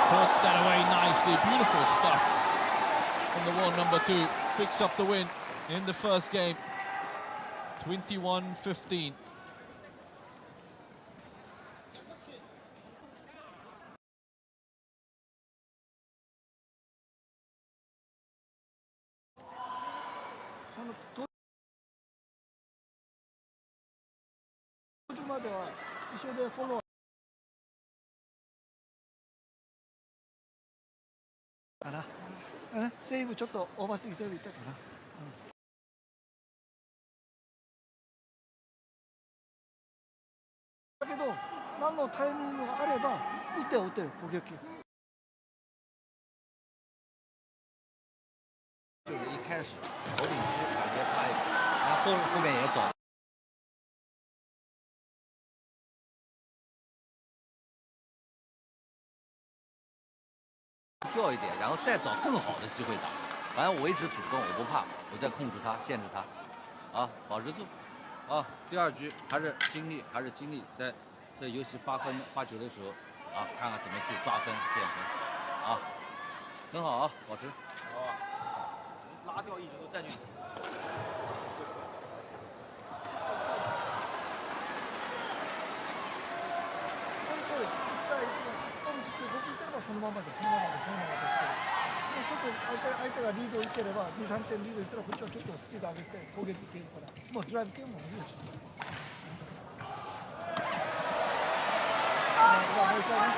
Puts that away nicely. Beautiful stuff from the world number 2. Picks up the win in the first game. 21-15.セーブちょっとオーバースイングセーブいったかな。だけど何のタイミングがあれば打て打て攻撃。就是一开始头顶区感觉差一点，然后后面也走。掉一点，然后再找更好的机会打。反正我一直主动，我不怕，我在控制他，限制他，啊，保持住，啊，第2局还是精力，在游戏发球的时候，啊，看看怎么去抓分、变分，啊，很好啊，保持。好啊，拉掉一人都占据。そのままでそのままでそのままでちょっと相手がリードいければ2、3点リードいったらこっちはちょっとスピード上げて攻撃いけるからもうドライブ系もいいです。もう一回ね。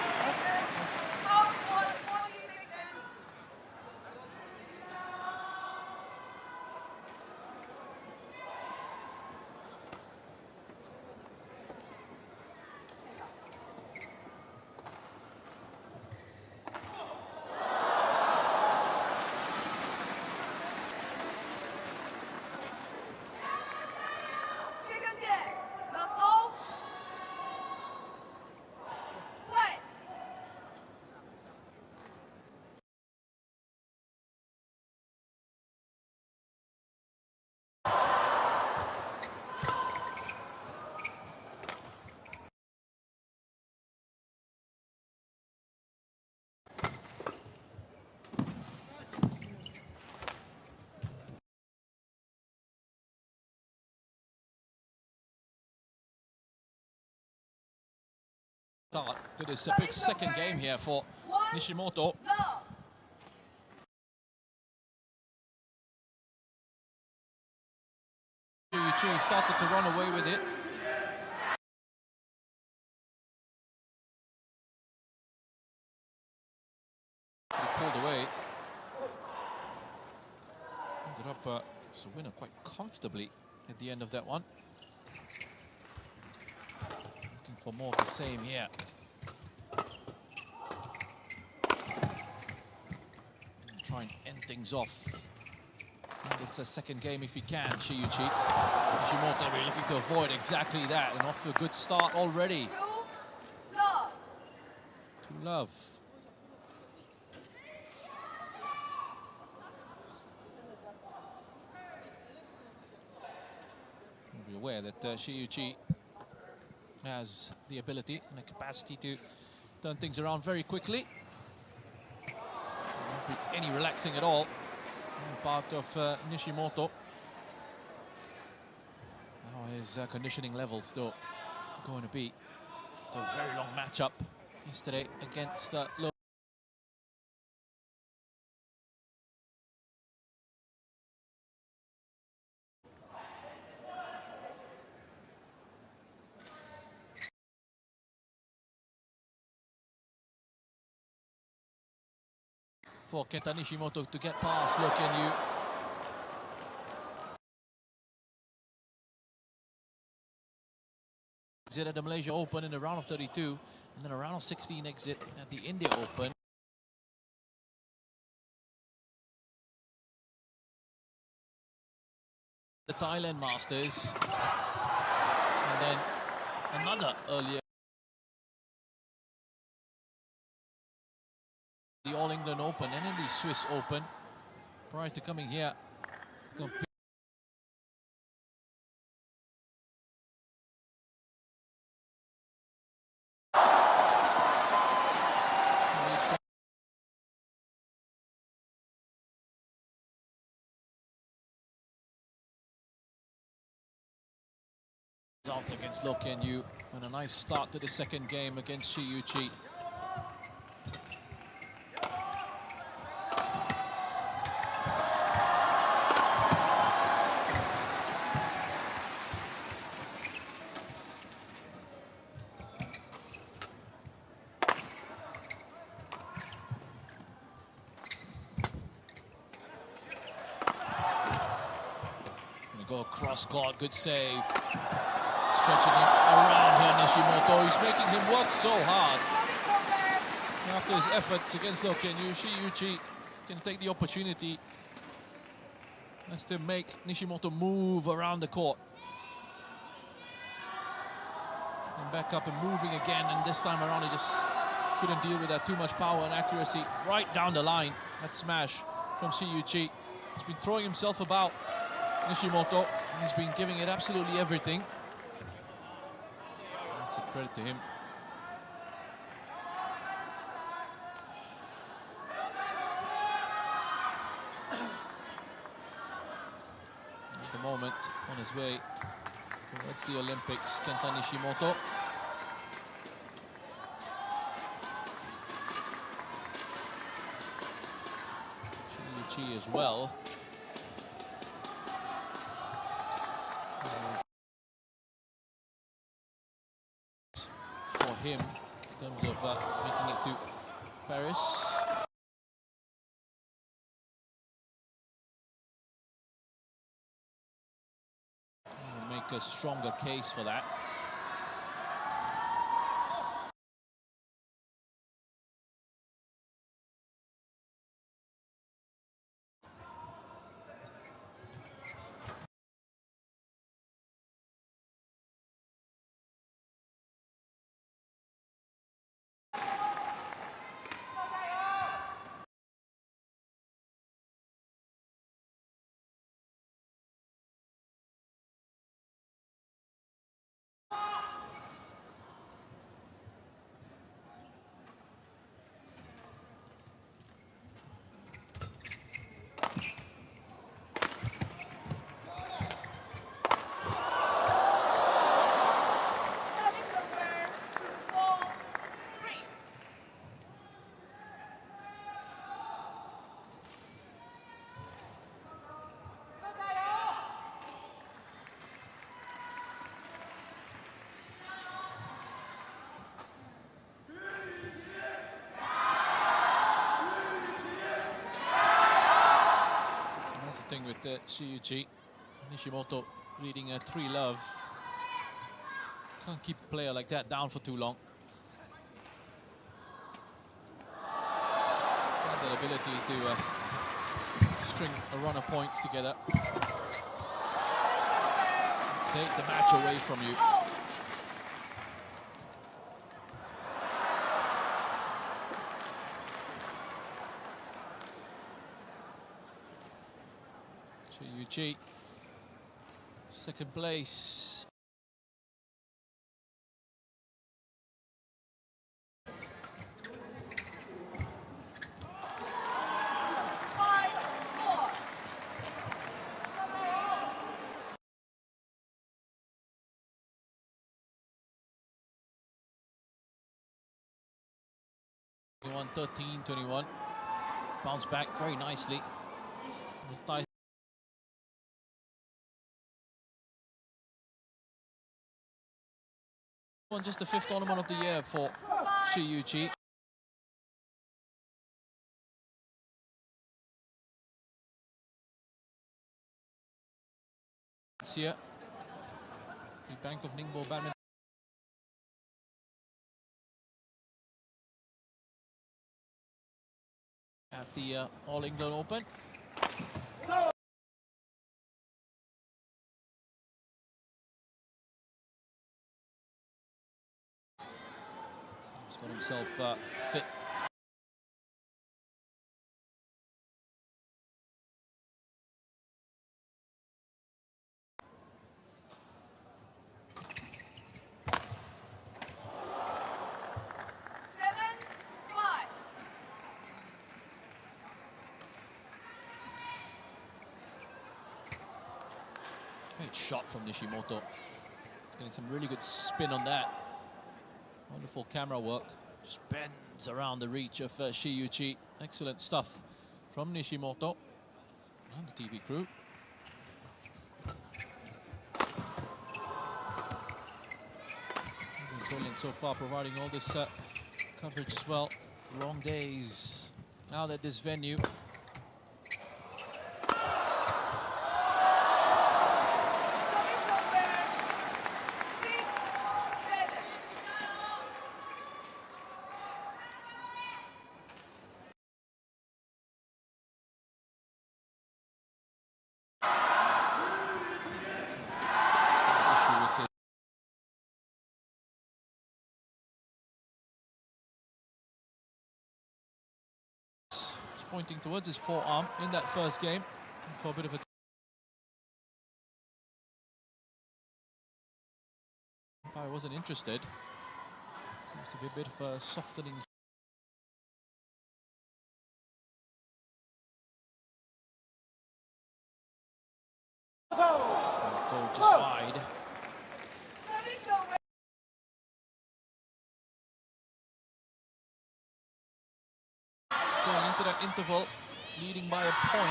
Start to this big second game here for Nishimoto. Yuichi started to run away with it. He pulled away. Ended up as a winner quite comfortably at the end of that one. Looking for more of the same here. Try and end things off. And this is a second game if he can, Shiyuchi. Nishimoto really looking to avoid exactly that, and off to a good start already. 2-love. Be aware that Shiyuchi has the ability and the capacity to turn things around very quickly. Won't be any relaxing at all on part of Nishimoto. How his conditioning level still going to be? It's a very long matchup yesterday against for Kenta Nishimoto to get past Lokenyu. Exit at the Malaysia Open in the round of 32, and then a round of 16 exit at the India Open. The Thailand Masters, and then another earlier. The All England Open and in the Swiss Open prior to coming here. Out against Lokenyu, and a nice start to the second game against Shiyuchi. Go across court, good save. Stretching him around here, Nishimoto. He's making him work so hard. After his efforts against Lokenyu, Shiyuchi can take the opportunity. Has to make Nishimoto move around the court. And back up and moving again, and this time around he just couldn't deal with that. Too much power and accuracy right down the line. That smash from Shiyuchi. He's been throwing himself about, Nishimoto. He's been giving it absolutely everything. That's a credit to him. At the moment, on his way towards the Olympics, Kenta Nishimoto. Shiyuchi as well. For him, in terms of making it to Paris. Make a stronger case for that. something with Shiyuchi. Nishimoto leading a 3-love. Can't keep a player like that down for too long. He's got that ability to string a run of points together. Take the match away from you. Shiyuchi, second place. He won 13-21. Bounced back very nicely. Won just the 5th tournament of the year for Shiyuchi. Here, the Bank of Ningbo Badminton. At the All England Open. He's got himself fit. Great shot from Nishimoto. Getting some really good spin on that. Wonderful camera work. Just bends around the reach of Shiyuchi. Excellent stuff from Nishimoto and the TV crew. Brilliant so far, providing all this coverage as well. Long days out at this venue. Pointing towards his forearm in that first game for a bit of a... Umpire wasn't interested. Seems to be a bit of a softening. It's going to go just wide. Going into that interval, leading by a point.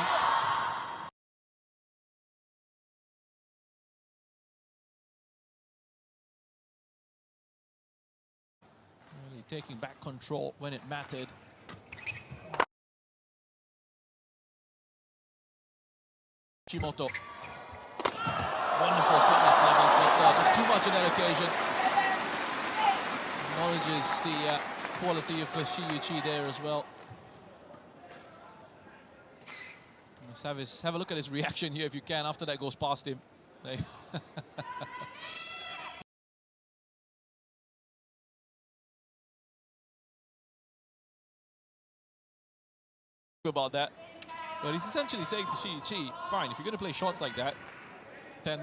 Really taking back control when it mattered. Nishimoto. Wonderful fitness levels, but just too much on that occasion. Acknowledges the quality of Shiyuchi there as well. Let's have a look at his reaction here if you can after that goes past him. About that, but he's essentially saying to Shiyuchi, fine, if you're going to play shots like that, then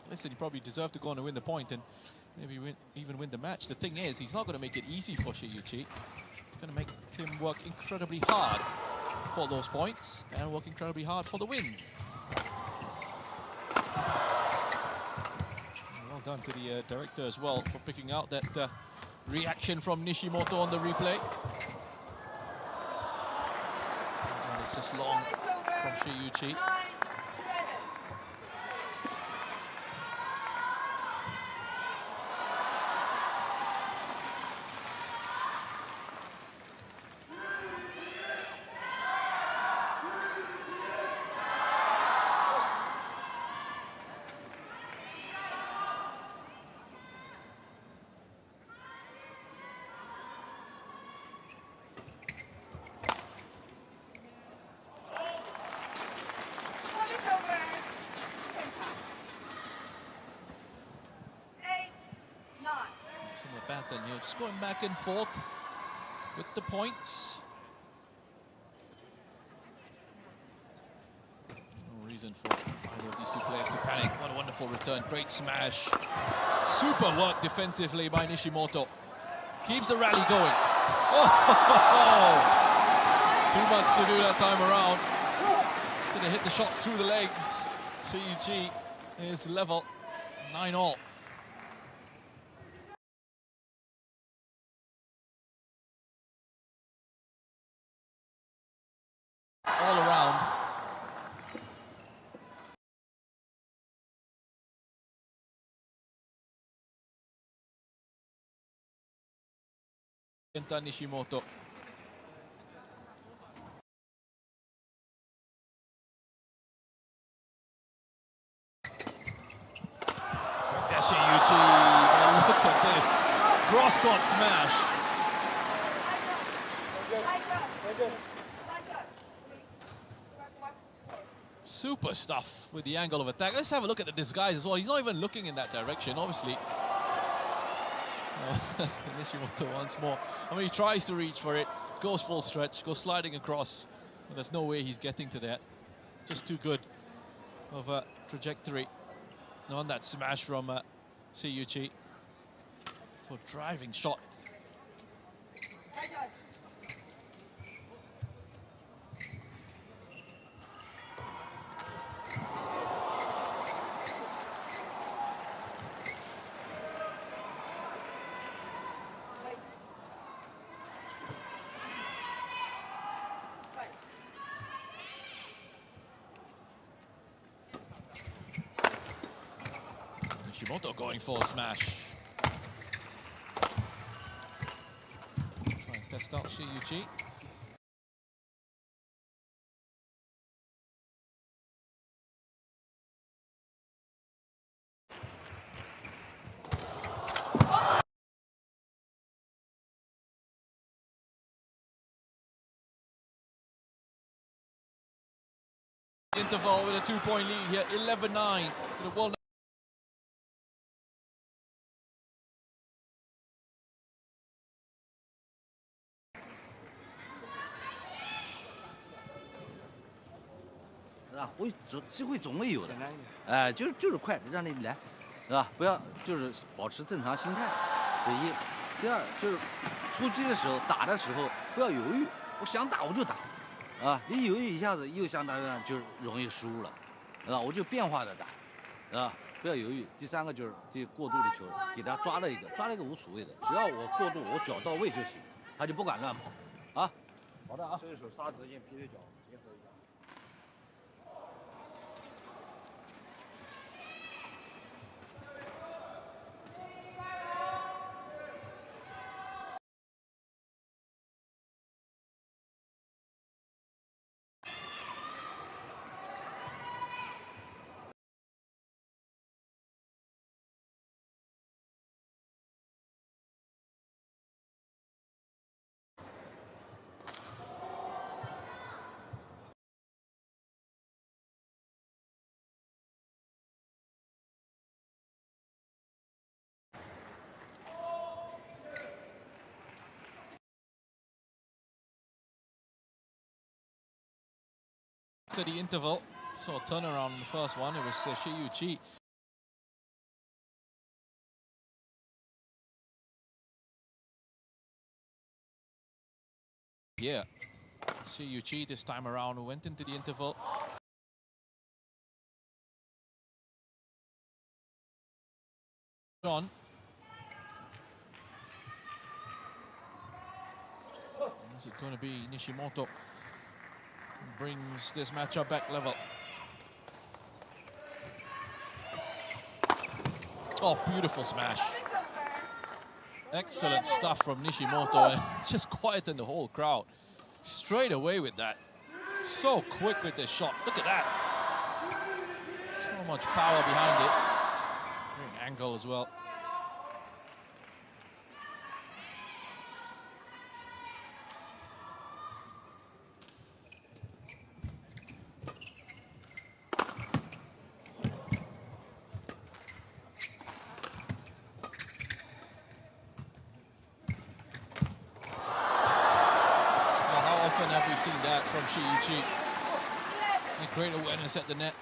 listen, you probably deserve to go on and win the point and maybe even win the match. The thing is, he's not going to make it easy for Shiyuchi. It's going to make him work incredibly hard for those points and work incredibly hard for the wins. Well done to the director as well for picking out that reaction from Nishimoto on the replay. And it's just long from Shiyuchi. just going back and forth with the points. No reason for either of these two players to panic. What a wonderful return. Great smash. Super work defensively by Nishimoto. Keeps the rally going. Oh, too much to do that time around. Gonna hit the shot through the legs. Shiyuchi is level, 9-all. All around. Kenta Nishimoto. Shiyuchi, look at this. Cross-court smash. Super stuff with the angle of attack. Let's have a look at the disguise as well. He's not even looking in that direction, obviously. Nishimoto once more. I mean, he tries to reach for it, goes full stretch, goes sliding across. And there's no way he's getting to that. Just too good of a trajectory on that smash from Shiyuchi for driving shot. Nishimoto going for a smash. Try and test out Shiyuchi. Interval with a 2-point lead here, 11-9 to the world.机会总会有的，哎，就是快，让你来，是吧？不要就是保持正常心态，这一。第二就是出击的时候、打的时候不要犹豫，我想打我就打，啊，你犹豫一下子又想打就容易输了，啊，我就变化的打，啊，不要犹豫。第三个就是这过渡的球，给他抓了一个无所谓的，只要我过渡，我脚到位就行，他就不敢乱跑，啊，好的啊。这手刹直线劈腿脚结合一下。After the interval, saw a turnaround in the first one. It was Shiyuchi. Yeah, Shiyuchi this time around who went into the interval. On. Is it going to be Nishimoto? Brings this matchup back level. Oh, beautiful smash. Excellent stuff from Nishimoto, and just quietened the whole crowd. Straight away with that. So quick with this shot. Look at that. So much power behind it. Great angle as well. from Shi Yuqi. And great awareness at the net,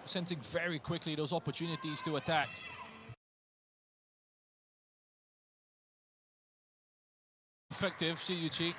sensing very quickly those opportunities to attack. Effective, Shi Yuqi.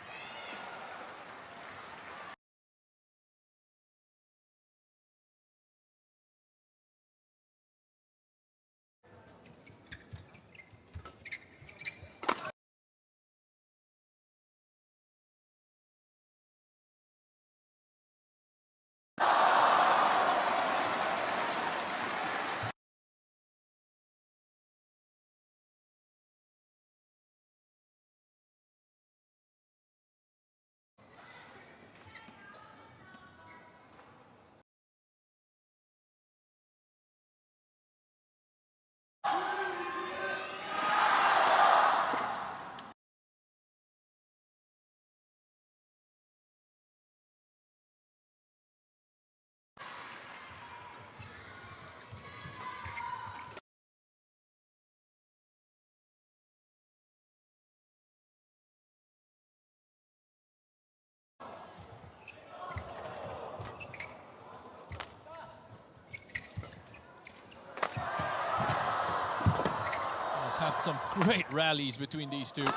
Had some great rallies between these two. And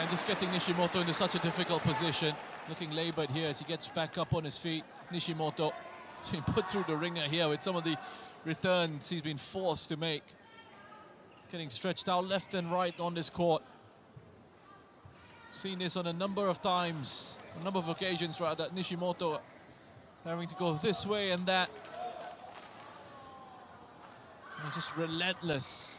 just getting Nishimoto into such a difficult position. Looking laboured here as he gets back up on his feet. Nishimoto being put through the ringer here with some of the returns he's been forced to make. Getting stretched out left and right on this court. Seen this on a number of times, a number of occasions rather, Nishimoto having to go this way and that. And he's just relentless.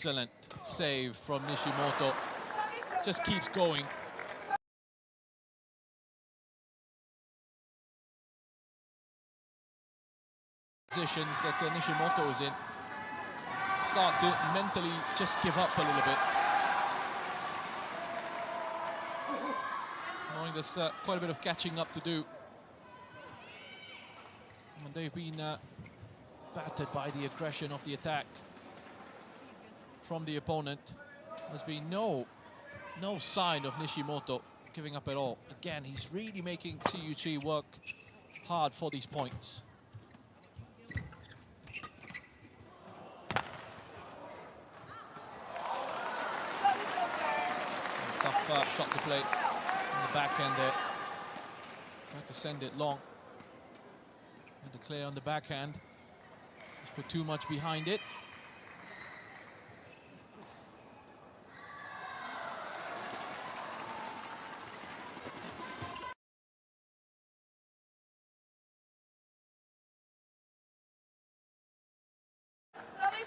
Excellent save from Nishimoto. Just keeps going. Positions that Nishimoto is in. Start to mentally just give up a little bit. Knowing there's quite a bit of catching up to do. And they've been battered by the aggression of the attack from the opponent. There's been no sign of Nishimoto giving up at all. Again, he's really making Shi Yuqi work hard for these points. Tough shot to play on the backhand there. Tried to send it long. Had to clear on the backhand. Just put too much behind it.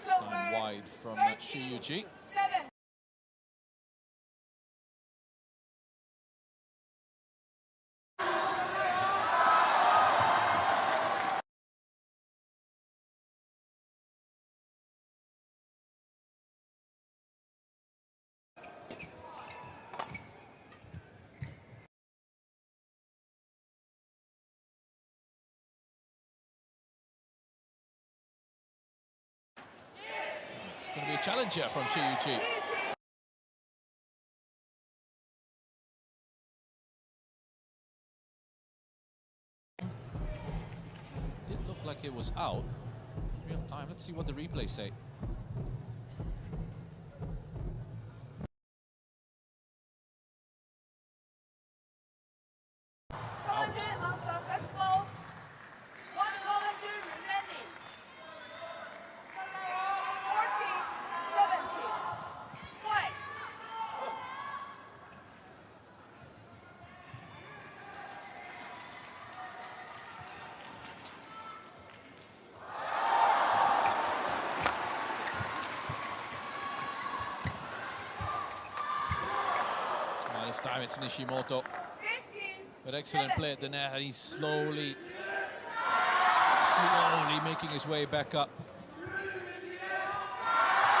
Down wide from Shi Yuqi. It's going to be a challenger from Shi Yuqi. Did look like it was out. Real time. Let's see what the replays say. Challenge unsuccessful. One challenge remaining. 14-17. Play. This time it's Nishimoto. But excellent play at the net, and he's slowly making his way back up.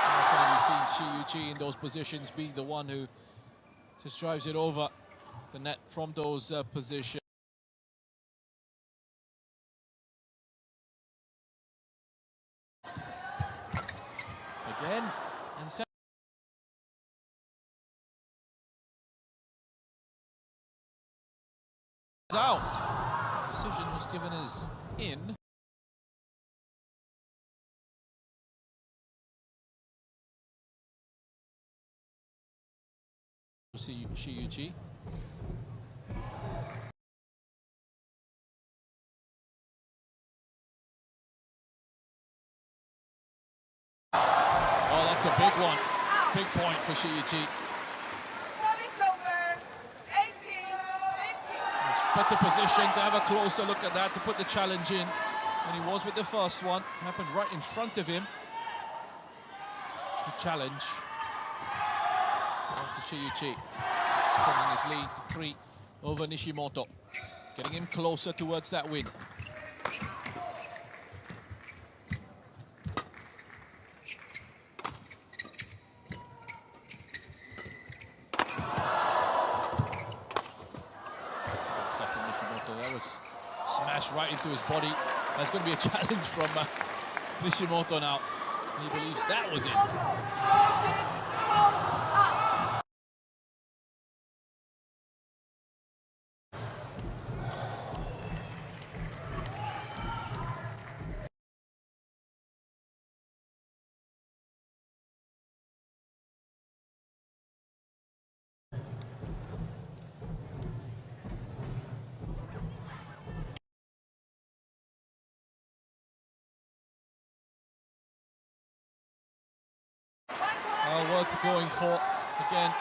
Definitely seen Shi Yuqi in those positions be the one who just drives it over the net from those positions. Again, as I said, out. Decision was given as in. Shi Yuqi. Oh, that's a big one. Big point for Shi Yuqi. Better position to have a closer look at that, to put the challenge in. And he was with the first one. Happened right in front of him. The challenge. To Shi Yuqi. Extending his lead to 3 over Nishimoto. Getting him closer towards that win. That was smashed right into his body. That's going to be a challenge from Nishimoto now. He believes that was it. Worth going for again.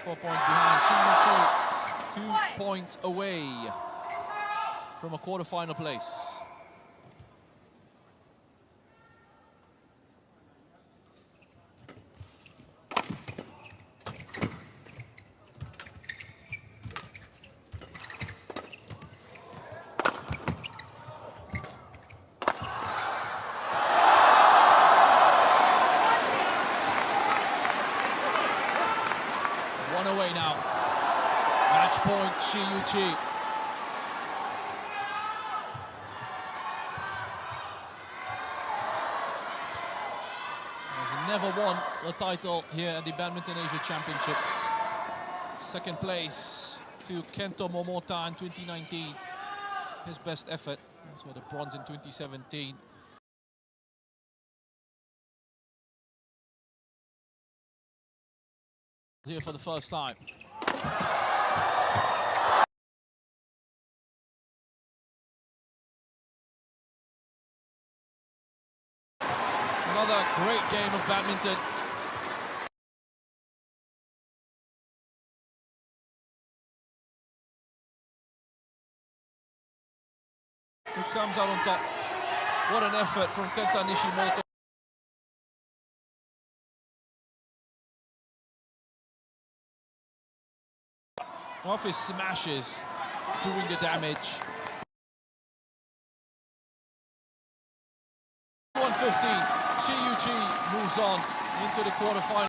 Four points behind. Shi Yuqi 2 points away from a quarter-final place. Away now. Match point, Shi Yuqi. Has never won the title here at the Badminton Asia Championships. Second place to Kento Momota in 2019. His best effort. Also the bronze in 2017. Here for the first time. Another great game of badminton. Who comes out on top? What an effort from Kenta Nishimoto. Off his smashes, doing the damage. 115, Shi Yuqi moves on into the quarterfinal.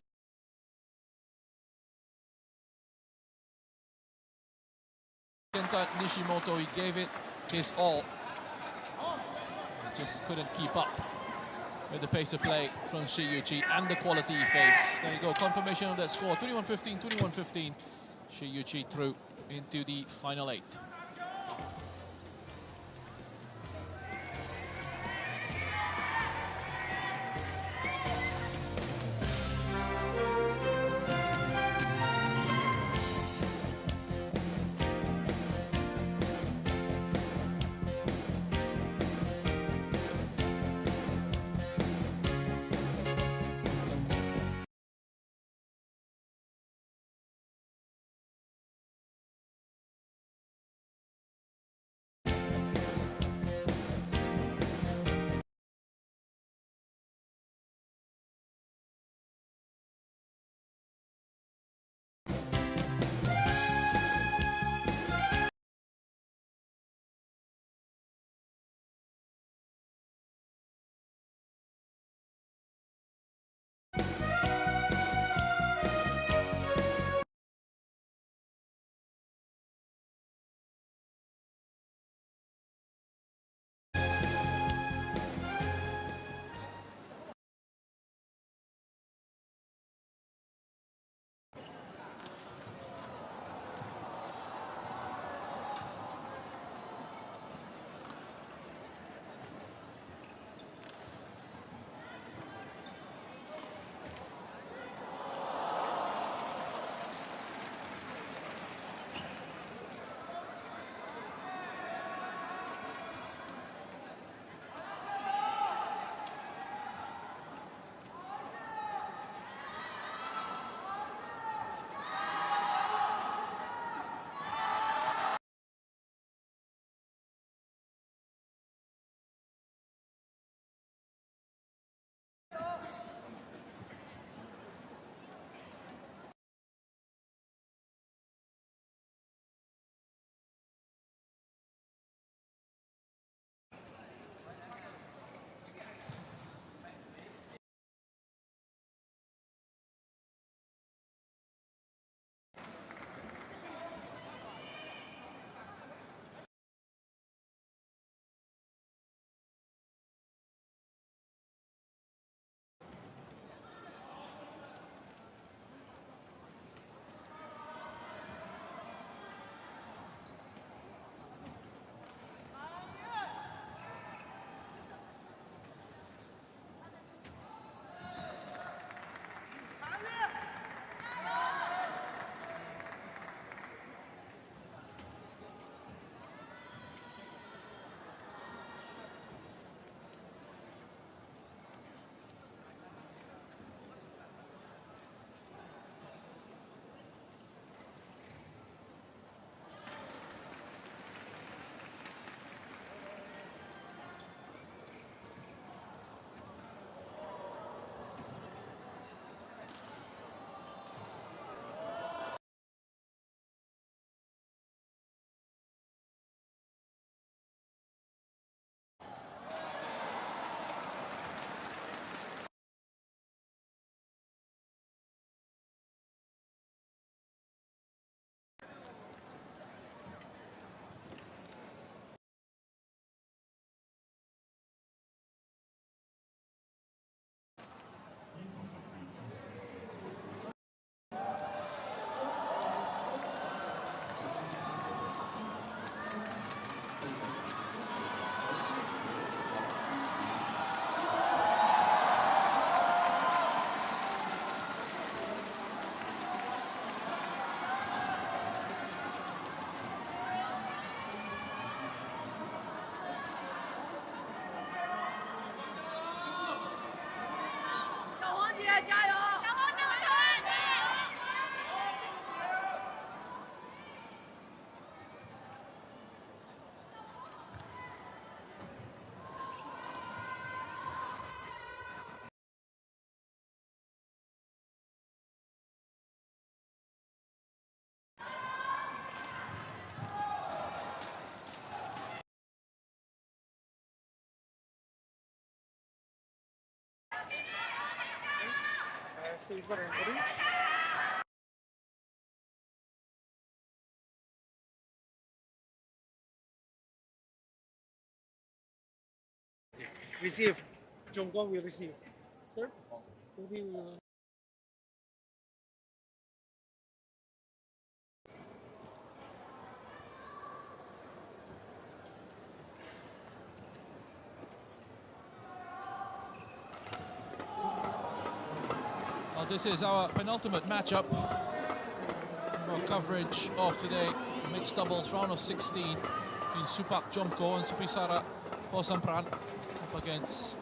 Kenta Nishimoto, he gave it his all. He just couldn't keep up with the pace of play from Shi Yuqi and the quality he faced. There you go, confirmation of that score, 21-15, 21-15. Shi Yuqi through into the final 8. silver and orange. Receive. Jung Kwang will receive. Serve. Maybe we will. Well, this is our penultimate matchup. Our coverage of today, mixed doubles round of 16 between Supak Jomko and Supisara Posampran up against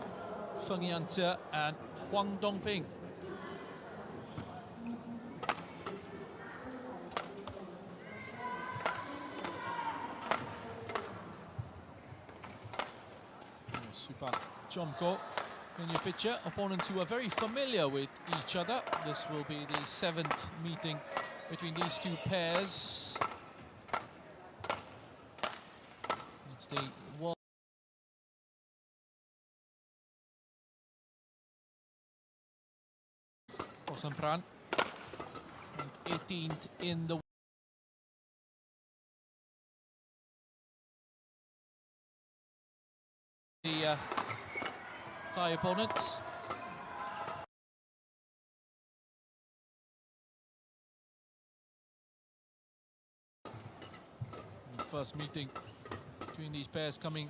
Feng Yangtze and Huang Dongping. Supak Jomko in your picture, opponents who are very familiar with each other. This will be the 7th meeting between these two pairs. It's the World Posampran, 18th in the Thai opponents. The first meeting between these pairs coming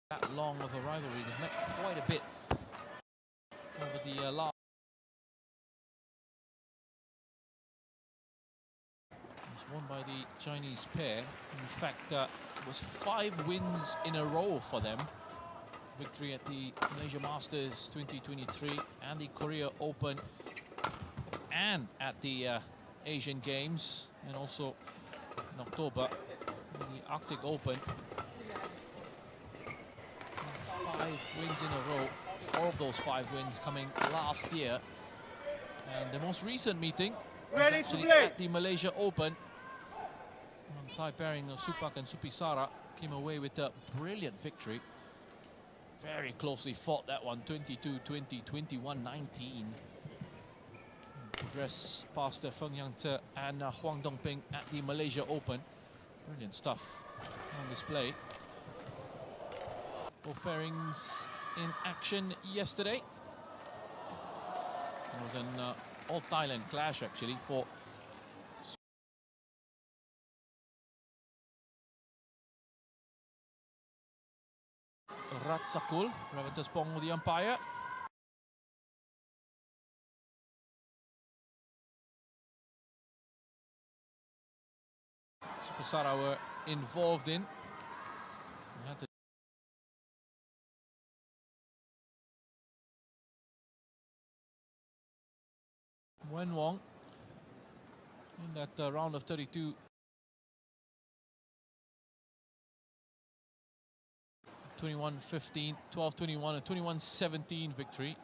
that long of a rivalry. They've met quite a bit over the last. Won by the Chinese pair. In fact, it was 5 wins in a row for them. Victory at the Malaysia Masters 2023 and the Korea Open and at the Asian Games, and also in October in the Arctic Open. 5 wins in a row, 4 of those 5 wins coming last year. And the most recent meeting was actually at the Malaysia Open. Thai pairing of Supak and Supisara came away with a brilliant victory. Very closely fought that one, 22-20, 21-19. Progress past Feng Yangtze and Huang Dongping at the Malaysia Open. Brilliant stuff on display. Both pairings in action yesterday. It was an all-Thailand clash actually for Ratsakul, Raventus Pong, the umpire. Supisara were involved in. Wen Wong in that round of 32. 21-15, 12-21 and 21-17 victory.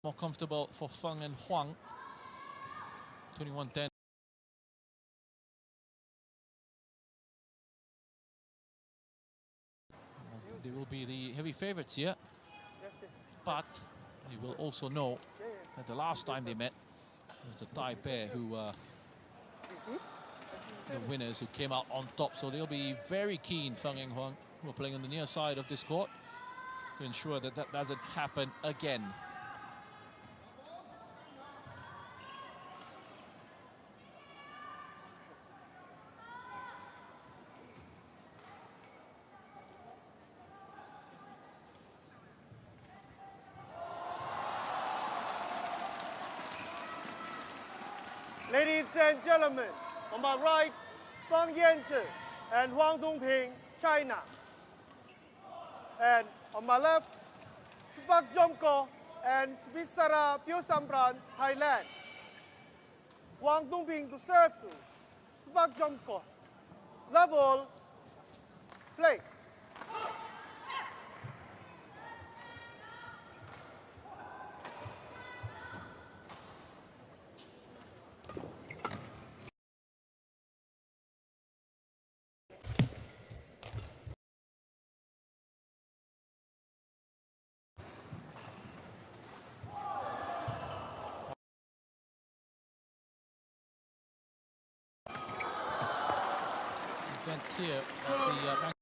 More comfortable for Feng and Huang. 21-10. They will be the heavy favorites here, but you will also know that the last time they met was the Thai pair who the winners who came out on top. So they'll be very keen, Feng and Huang, who are playing on the near side of this court, to ensure that that doesn't happen again. Ladies and gentlemen, on my right, Feng Yangtze and Huang Dongping, China. And on my left, Supak Jomko and Supisara Posampran, Thailand. Huang Dongping to serve to Supak Jomko. Level, play. year at the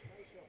나이스.